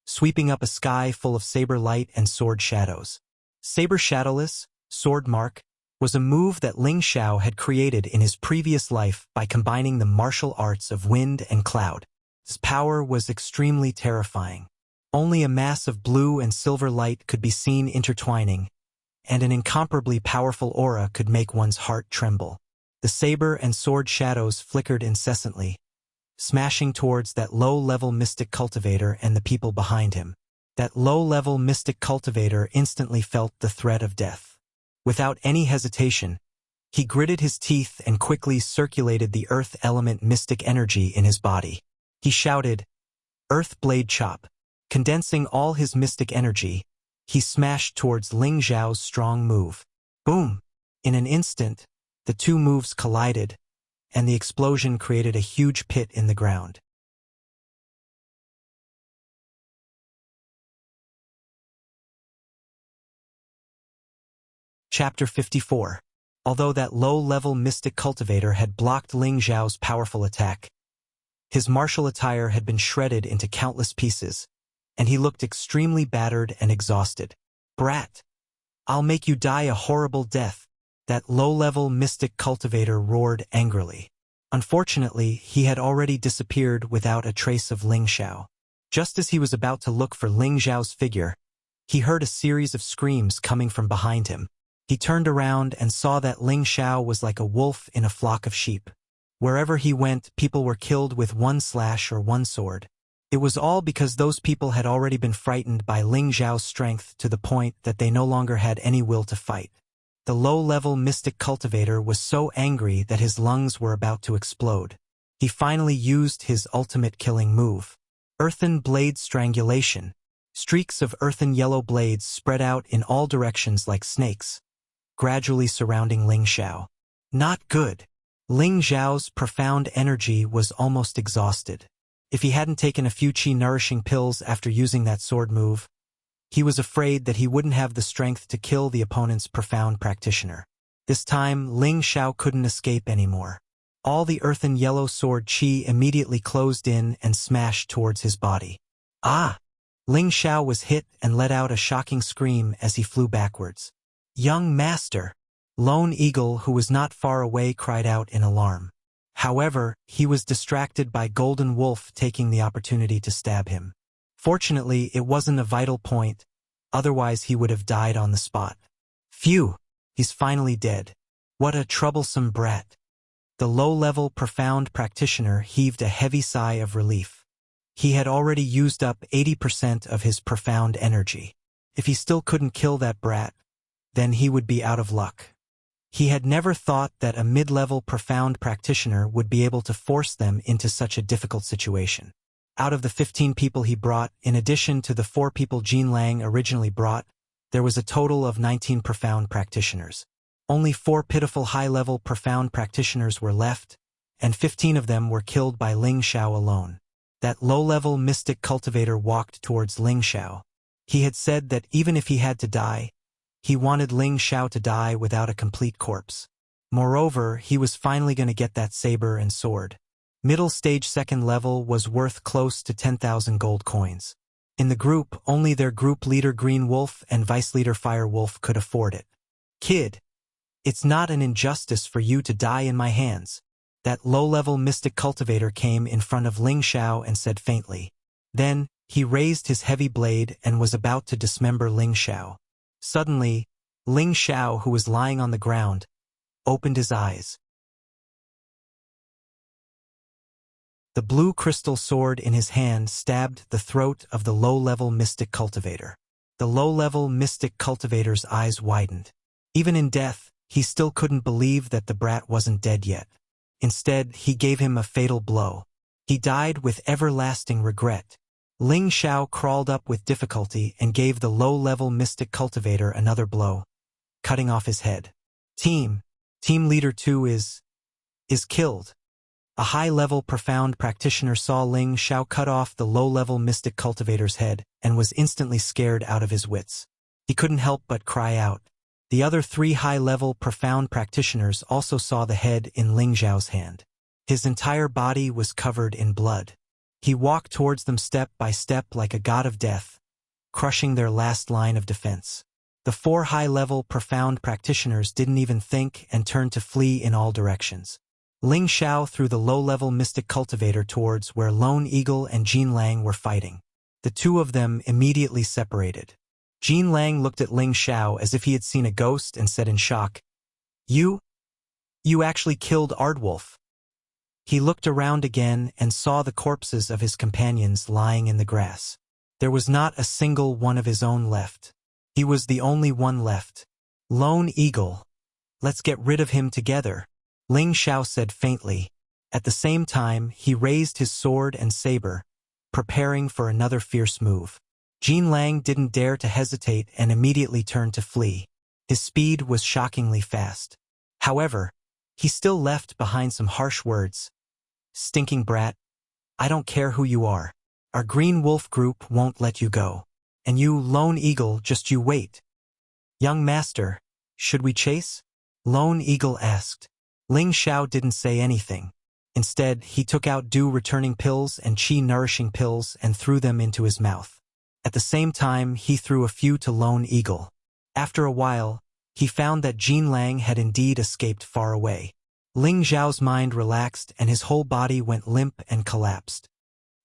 sweeping up a sky full of saber light and sword shadows. Saber Shadowless, Sword Mark, was a move that Ling Xiao had created in his previous life by combining the martial arts of wind and cloud. His power was extremely terrifying. Only a mass of blue and silver light could be seen intertwining, and an incomparably powerful aura could make one's heart tremble. The saber and sword shadows flickered incessantly, smashing towards that low-level mystic cultivator and the people behind him. That low-level mystic cultivator instantly felt the threat of death. Without any hesitation, He gritted his teeth and quickly circulated the earth element mystic energy in his body. He shouted, "Earth Blade Chop." Condensing all his mystic energy, he smashed towards Ling Xiao's strong move. Boom! In an instant, the two moves collided, and the explosion created a huge pit in the ground. Chapter 54. Although that low-level mystic cultivator had blocked Ling Xiao's powerful attack, his martial attire had been shredded into countless pieces, and he looked extremely battered and exhausted. "Brat! I'll make you die a horrible death," that low-level mystic cultivator roared angrily. Unfortunately, he had already disappeared without a trace of Ling Xiao. Just as he was about to look for Ling Xiao's figure, he heard a series of screams coming from behind him. He turned around and saw that Ling Xiao was like a wolf in a flock of sheep. Wherever he went, people were killed with one slash or one sword. It was all because those people had already been frightened by Ling Xiao's strength to the point that they no longer had any will to fight. The low-level mystic cultivator was so angry that his lungs were about to explode. He finally used his ultimate killing move. Earthen Blade Strangulation. Streaks of earthen yellow blades spread out in all directions like snakes, gradually surrounding Ling Xiao. Not good. Ling Xiao's profound energy was almost exhausted. If he hadn't taken a few qi-nourishing pills after using that sword move, he was afraid that he wouldn't have the strength to kill the opponent's profound practitioner. This time, Ling Xiao couldn't escape anymore. All the earthen yellow sword qi immediately closed in and smashed towards his body. Ah! Ling Xiao was hit and let out a shocking scream as he flew backwards. "Young master!" Lone Eagle, who was not far away, cried out in alarm. However, he was distracted by Golden Wolf taking the opportunity to stab him. Fortunately, it wasn't a vital point, otherwise he would have died on the spot. Phew! He's finally dead. What a troublesome brat. The low-level profound practitioner heaved a heavy sigh of relief. He had already used up 80% of his profound energy. If he still couldn't kill that brat, then he would be out of luck. He had never thought that a mid-level profound practitioner would be able to force them into such a difficult situation. Out of the 15 people he brought, in addition to the 4 people Jean Lang originally brought, there was a total of 19 profound practitioners. Only 4 pitiful high-level profound practitioners were left, and 15 of them were killed by Ling Xiao alone. That low-level mystic cultivator walked towards Ling Xiao. He had said that even if he had to die, he wanted Ling Xiao to die without a complete corpse. Moreover, he was finally going to get that saber and sword. Middle stage second level was worth close to 10,000 gold coins. In the group, only their group leader Green Wolf and vice leader Fire Wolf could afford it. "Kid, it's not an injustice for you to die in my hands." That low-level mystic cultivator came in front of Ling Xiao and said faintly. Then, he raised his heavy blade and was about to dismember Ling Xiao. Suddenly, Ling Xiao, who was lying on the ground, opened his eyes. The blue crystal sword in his hand stabbed the throat of the low-level mystic cultivator. The low-level mystic cultivator's eyes widened. Even in death, he still couldn't believe that the brat wasn't dead yet. Instead, he gave him a fatal blow. He died with everlasting regret. Ling Xiao crawled up with difficulty and gave the low-level mystic cultivator another blow, cutting off his head. Team Leader 2 is killed. A high-level profound practitioner saw Ling Xiao cut off the low-level mystic cultivator's head and was instantly scared out of his wits. He couldn't help but cry out. The other 3 high-level profound practitioners also saw the head in Ling Xiao's hand. His entire body was covered in blood. He walked towards them step by step like a god of death, crushing their last line of defense. The 4 high-level profound practitioners didn't even think and turned to flee in all directions. Ling Xiao threw the low-level mystic cultivator towards where Lone Eagle and Jean Lang were fighting. The 2 of them immediately separated. Jean Lang looked at Ling Xiao as if he had seen a ghost and said in shock, You actually killed Ardwolf." He looked around again and saw the corpses of his companions lying in the grass. There was not a single one of his own left. He was the only one left. Lone Eagle. Let's get rid of him together, Ling Xiao said faintly. At the same time, he raised his sword and saber, preparing for another fierce move. Jin Lang didn't dare to hesitate and immediately turned to flee. His speed was shockingly fast. However, he still left behind some harsh words. Stinking brat, I don't care who you are. Our Green Wolf group won't let you go. And you, Lone Eagle, just you wait. Young master, should we chase? Lone Eagle asked. Ling Xiao didn't say anything. Instead, he took out dew-returning pills and qi-nourishing pills and threw them into his mouth. At the same time, he threw a few to Lone Eagle. After a while, he found that Jin Lang had indeed escaped far away. Ling Xiao's mind relaxed and his whole body went limp and collapsed.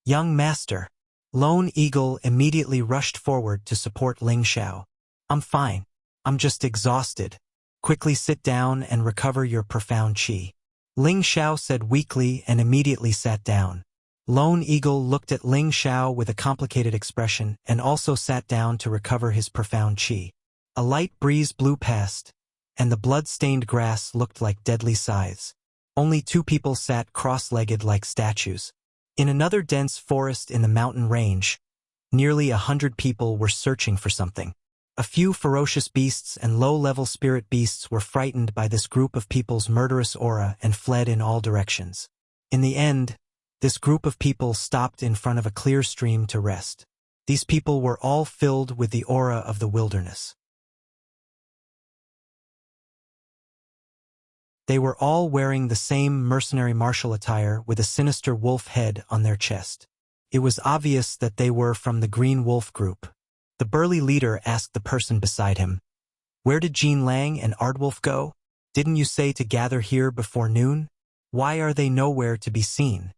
Young master. Lone Eagle immediately rushed forward to support Ling Xiao. I'm fine. I'm just exhausted. Quickly sit down and recover your profound qi. Ling Xiao said weakly and immediately sat down. Lone Eagle looked at Ling Xiao with a complicated expression and also sat down to recover his profound qi. A light breeze blew past, and the blood-stained grass looked like deadly scythes. Only 2 people sat cross-legged like statues. In another dense forest in the mountain range, nearly 100 people were searching for something. A few ferocious beasts and low-level spirit beasts were frightened by this group of people's murderous aura and fled in all directions. In the end, this group of people stopped in front of a clear stream to rest. These people were all filled with the aura of the wilderness. They were all wearing the same mercenary martial attire with a sinister wolf head on their chest. It was obvious that they were from the Green Wolf group. The burly leader asked the person beside him, "Where did Jin Lang and Ardwolf go? Didn't you say to gather here before noon? Why are they nowhere to be seen?"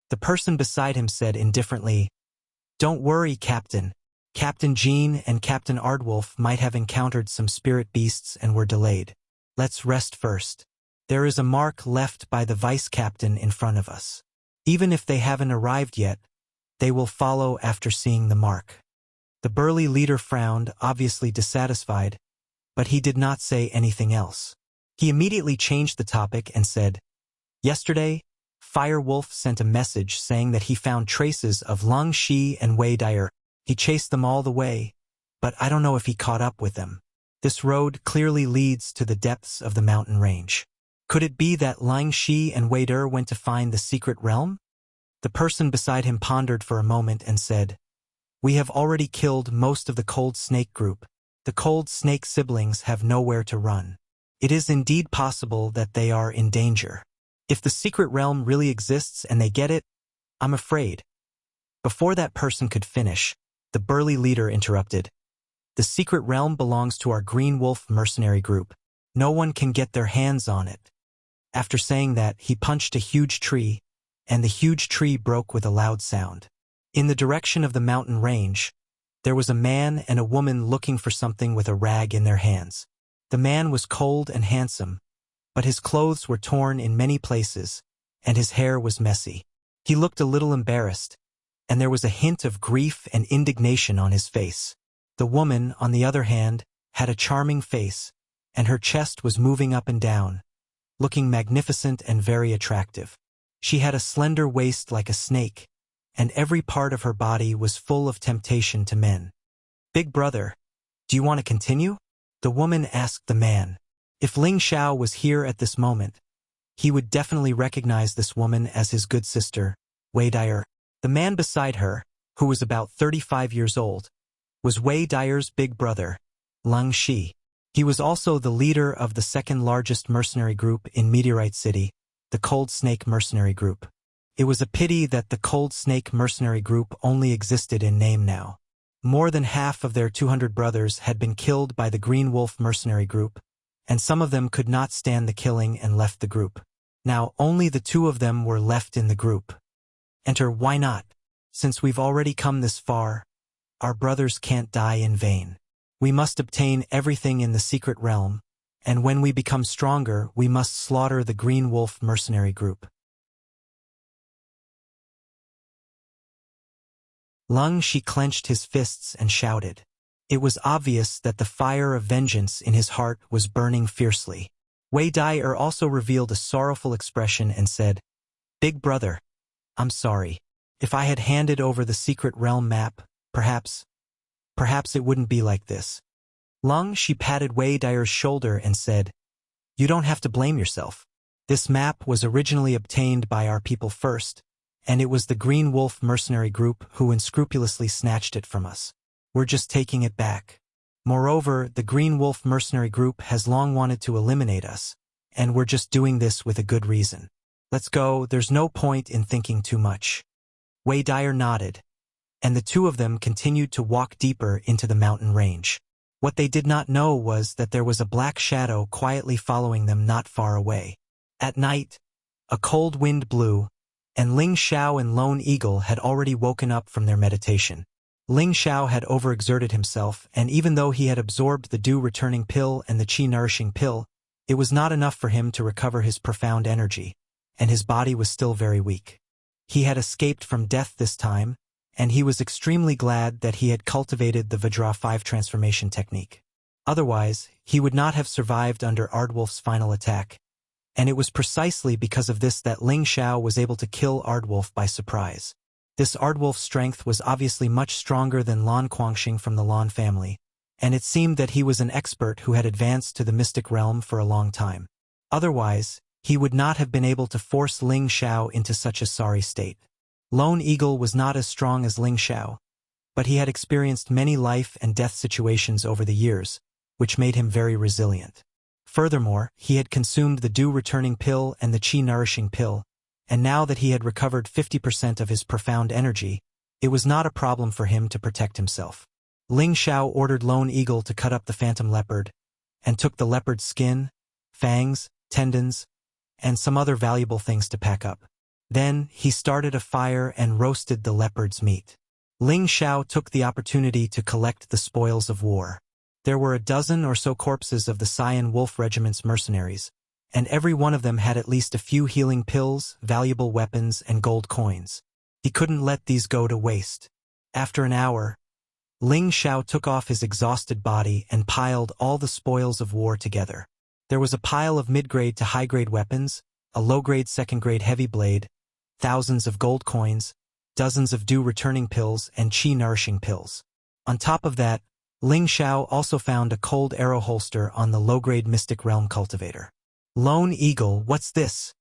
The person beside him said indifferently, "Don't worry, Captain. Captain Jin and Captain Ardwolf might have encountered some spirit beasts and were delayed. Let's rest first. There is a mark left by the vice-captain in front of us. Even if they haven't arrived yet, they will follow after seeing the mark." The burly leader frowned, obviously dissatisfied, but he did not say anything else. He immediately changed the topic and said, "Yesterday, Fire Wolf sent a message saying that he found traces of Lung Shi and Wei Dyer. He chased them all the way, but I don't know if he caught up with them. This road clearly leads to the depths of the mountain range. Could it be that Lang Shi and Wei Dyer went to find the secret realm?" The person beside him pondered for a moment and said, "We have already killed most of the Cold Snake group. The Cold Snake siblings have nowhere to run. It is indeed possible that they are in danger. If the secret realm really exists and they get it, I'm afraid." Before that person could finish, the burly leader interrupted. "The secret realm belongs to our Green Wolf mercenary group. No one can get their hands on it." After saying that, he punched a huge tree, and the huge tree broke with a loud sound. In the direction of the mountain range, there was a man and a woman looking for something with a rag in their hands. The man was cold and handsome, but his clothes were torn in many places, and his hair was messy. He looked a little embarrassed, and there was a hint of grief and indignation on his face. The woman, on the other hand, had a charming face, and her chest was moving up and down, looking magnificent and very attractive. She had a slender waist like a snake, and every part of her body was full of temptation to men. "Big brother, do you want to continue?" the woman asked the man. If Ling Xiao was here at this moment, he would definitely recognize this woman as his good sister, Wei Dyer. The man beside her, who was about 35 years old, was Wei Dyer's big brother, Lang Shi. He was also the leader of the second largest mercenary group in Meteorite City, the Cold Snake Mercenary Group. It was a pity that the Cold Snake Mercenary Group only existed in name now. More than half of their 200 brothers had been killed by the Green Wolf Mercenary Group, and some of them could not stand the killing and left the group. Now only the 2 of them were left in the group. Enter Why Not? Since we've already come this far, our brothers can't die in vain. We must obtain everything in the secret realm, and when we become stronger, we must slaughter the Green Wolf Mercenary Group. Lung Shi clenched his fists and shouted. It was obvious that the fire of vengeance in his heart was burning fiercely. Wei Dai also revealed a sorrowful expression and said, "Big brother, I'm sorry. If I had handed over the secret realm map, perhaps it wouldn't be like this." She patted Wei Dai's shoulder and said, "You don't have to blame yourself. This map was originally obtained by our people first, and it was the Green Wolf mercenary group who unscrupulously snatched it from us. We're just taking it back. Moreover, the Green Wolf mercenary group has long wanted to eliminate us, and we're just doing this with a good reason. Let's go, there's no point in thinking too much." Wei Dai nodded, and the two of them continued to walk deeper into the mountain range. What they did not know was that there was a black shadow quietly following them not far away. At night, a cold wind blew, and Ling Xiao and Lone Eagle had already woken up from their meditation. Ling Xiao had overexerted himself, and even though he had absorbed the dew-returning pill and the qi-nourishing pill, it was not enough for him to recover his profound energy, and his body was still very weak. He had escaped from death this time, and he was extremely glad that he had cultivated the Vajra 5 transformation technique. Otherwise, he would not have survived under Ardwolf's final attack, and it was precisely because of this that Ling Xiao was able to kill Ardwolf by surprise. This Ardwolf's strength was obviously much stronger than Lan Quangxing from the Lan family, and it seemed that he was an expert who had advanced to the mystic realm for a long time. Otherwise, he would not have been able to force Ling Xiao into such a sorry state. Lone Eagle was not as strong as Ling Xiao, but he had experienced many life and death situations over the years, which made him very resilient. Furthermore, he had consumed the dew-returning pill and the qi-nourishing pill, and now that he had recovered 50% of his profound energy, it was not a problem for him to protect himself. Ling Xiao ordered Lone Eagle to cut up the phantom leopard, and took the leopard's skin, fangs, tendons, and some other valuable things to pack up. Then, he started a fire and roasted the leopard's meat. Ling Xiao took the opportunity to collect the spoils of war. There were a dozen or so corpses of the Cyan Wolf Regiment's mercenaries, and every one of them had at least a few healing pills, valuable weapons, and gold coins. He couldn't let these go to waste. After an hour, Ling Xiao took off his exhausted body and piled all the spoils of war together. There was a pile of mid-grade to high-grade weapons, a low-grade second-grade heavy blade, thousands of gold coins, dozens of dew-returning pills, and qi-nourishing pills. On top of that, Ling Xiao also found a cold arrow holster on the low-grade Mystic Realm cultivator. "Lone Eagle, what's this?"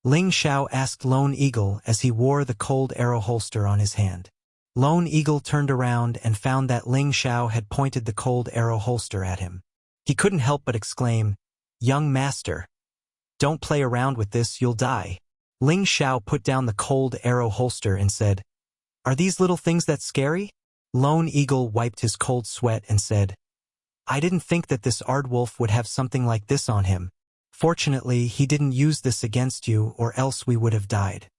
Ling Xiao asked Lone Eagle as he wore the cold arrow holster on his hand. Lone Eagle turned around and found that Ling Xiao had pointed the cold arrow holster at him. He couldn't help but exclaim, "Young master, don't play around with this, you'll die." Ling Xiao put down the cold arrow holster and said, "Are these little things that scary?" Lone Eagle wiped his cold sweat and said, "I didn't think that this Ardwolf would have something like this on him. Fortunately, he didn't use this against you, or else we would have died."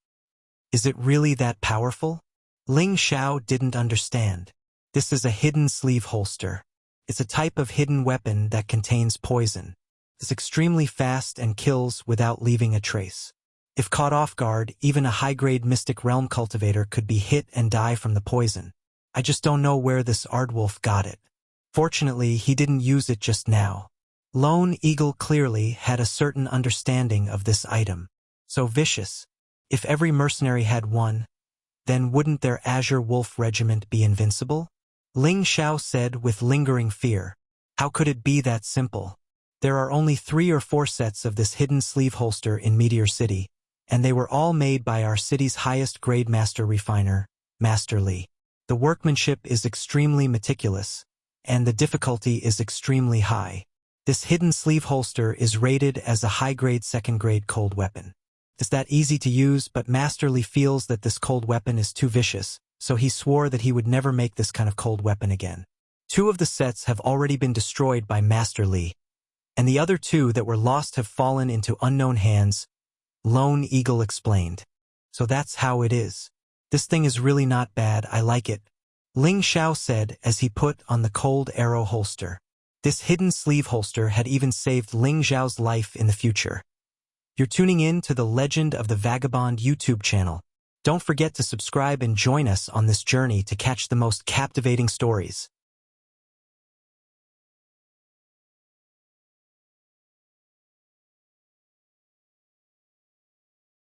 "Is it really that powerful?" Ling Xiao didn't understand. "This is a hidden sleeve holster. It's a type of hidden weapon that contains poison. It's extremely fast and kills without leaving a trace. If caught off guard, even a high-grade Mystic Realm cultivator could be hit and die from the poison. I just don't know where this Ardwolf got it. Fortunately, he didn't use it just now." Lone Eagle clearly had a certain understanding of this item. So vicious. If every mercenary had one, then wouldn't their Azure Wolf Regiment be invincible? Ling Xiao said with lingering fear. How could it be that simple? There are only 3 or 4 sets of this hidden sleeve holster in Meteor City, and they were all made by our city's highest grade master refiner, Master Li. The workmanship is extremely meticulous, and the difficulty is extremely high. This hidden sleeve holster is rated as a high-grade second-grade cold weapon. It's that easy to use, but Master Li feels that this cold weapon is too vicious, so he swore that he would never make this kind of cold weapon again. 2 of the sets have already been destroyed by Master Li, and the other 2 that were lost have fallen into unknown hands, Lone Eagle explained. So that's how it is. This thing is really not bad, I like it, Ling Xiao said as he put on the cold arrow holster. This hidden sleeve holster had even saved Ling Xiao's life in the future. You're tuning in to the Legend of the Vagabond YouTube channel. Don't forget to subscribe and join us on this journey to catch the most captivating stories.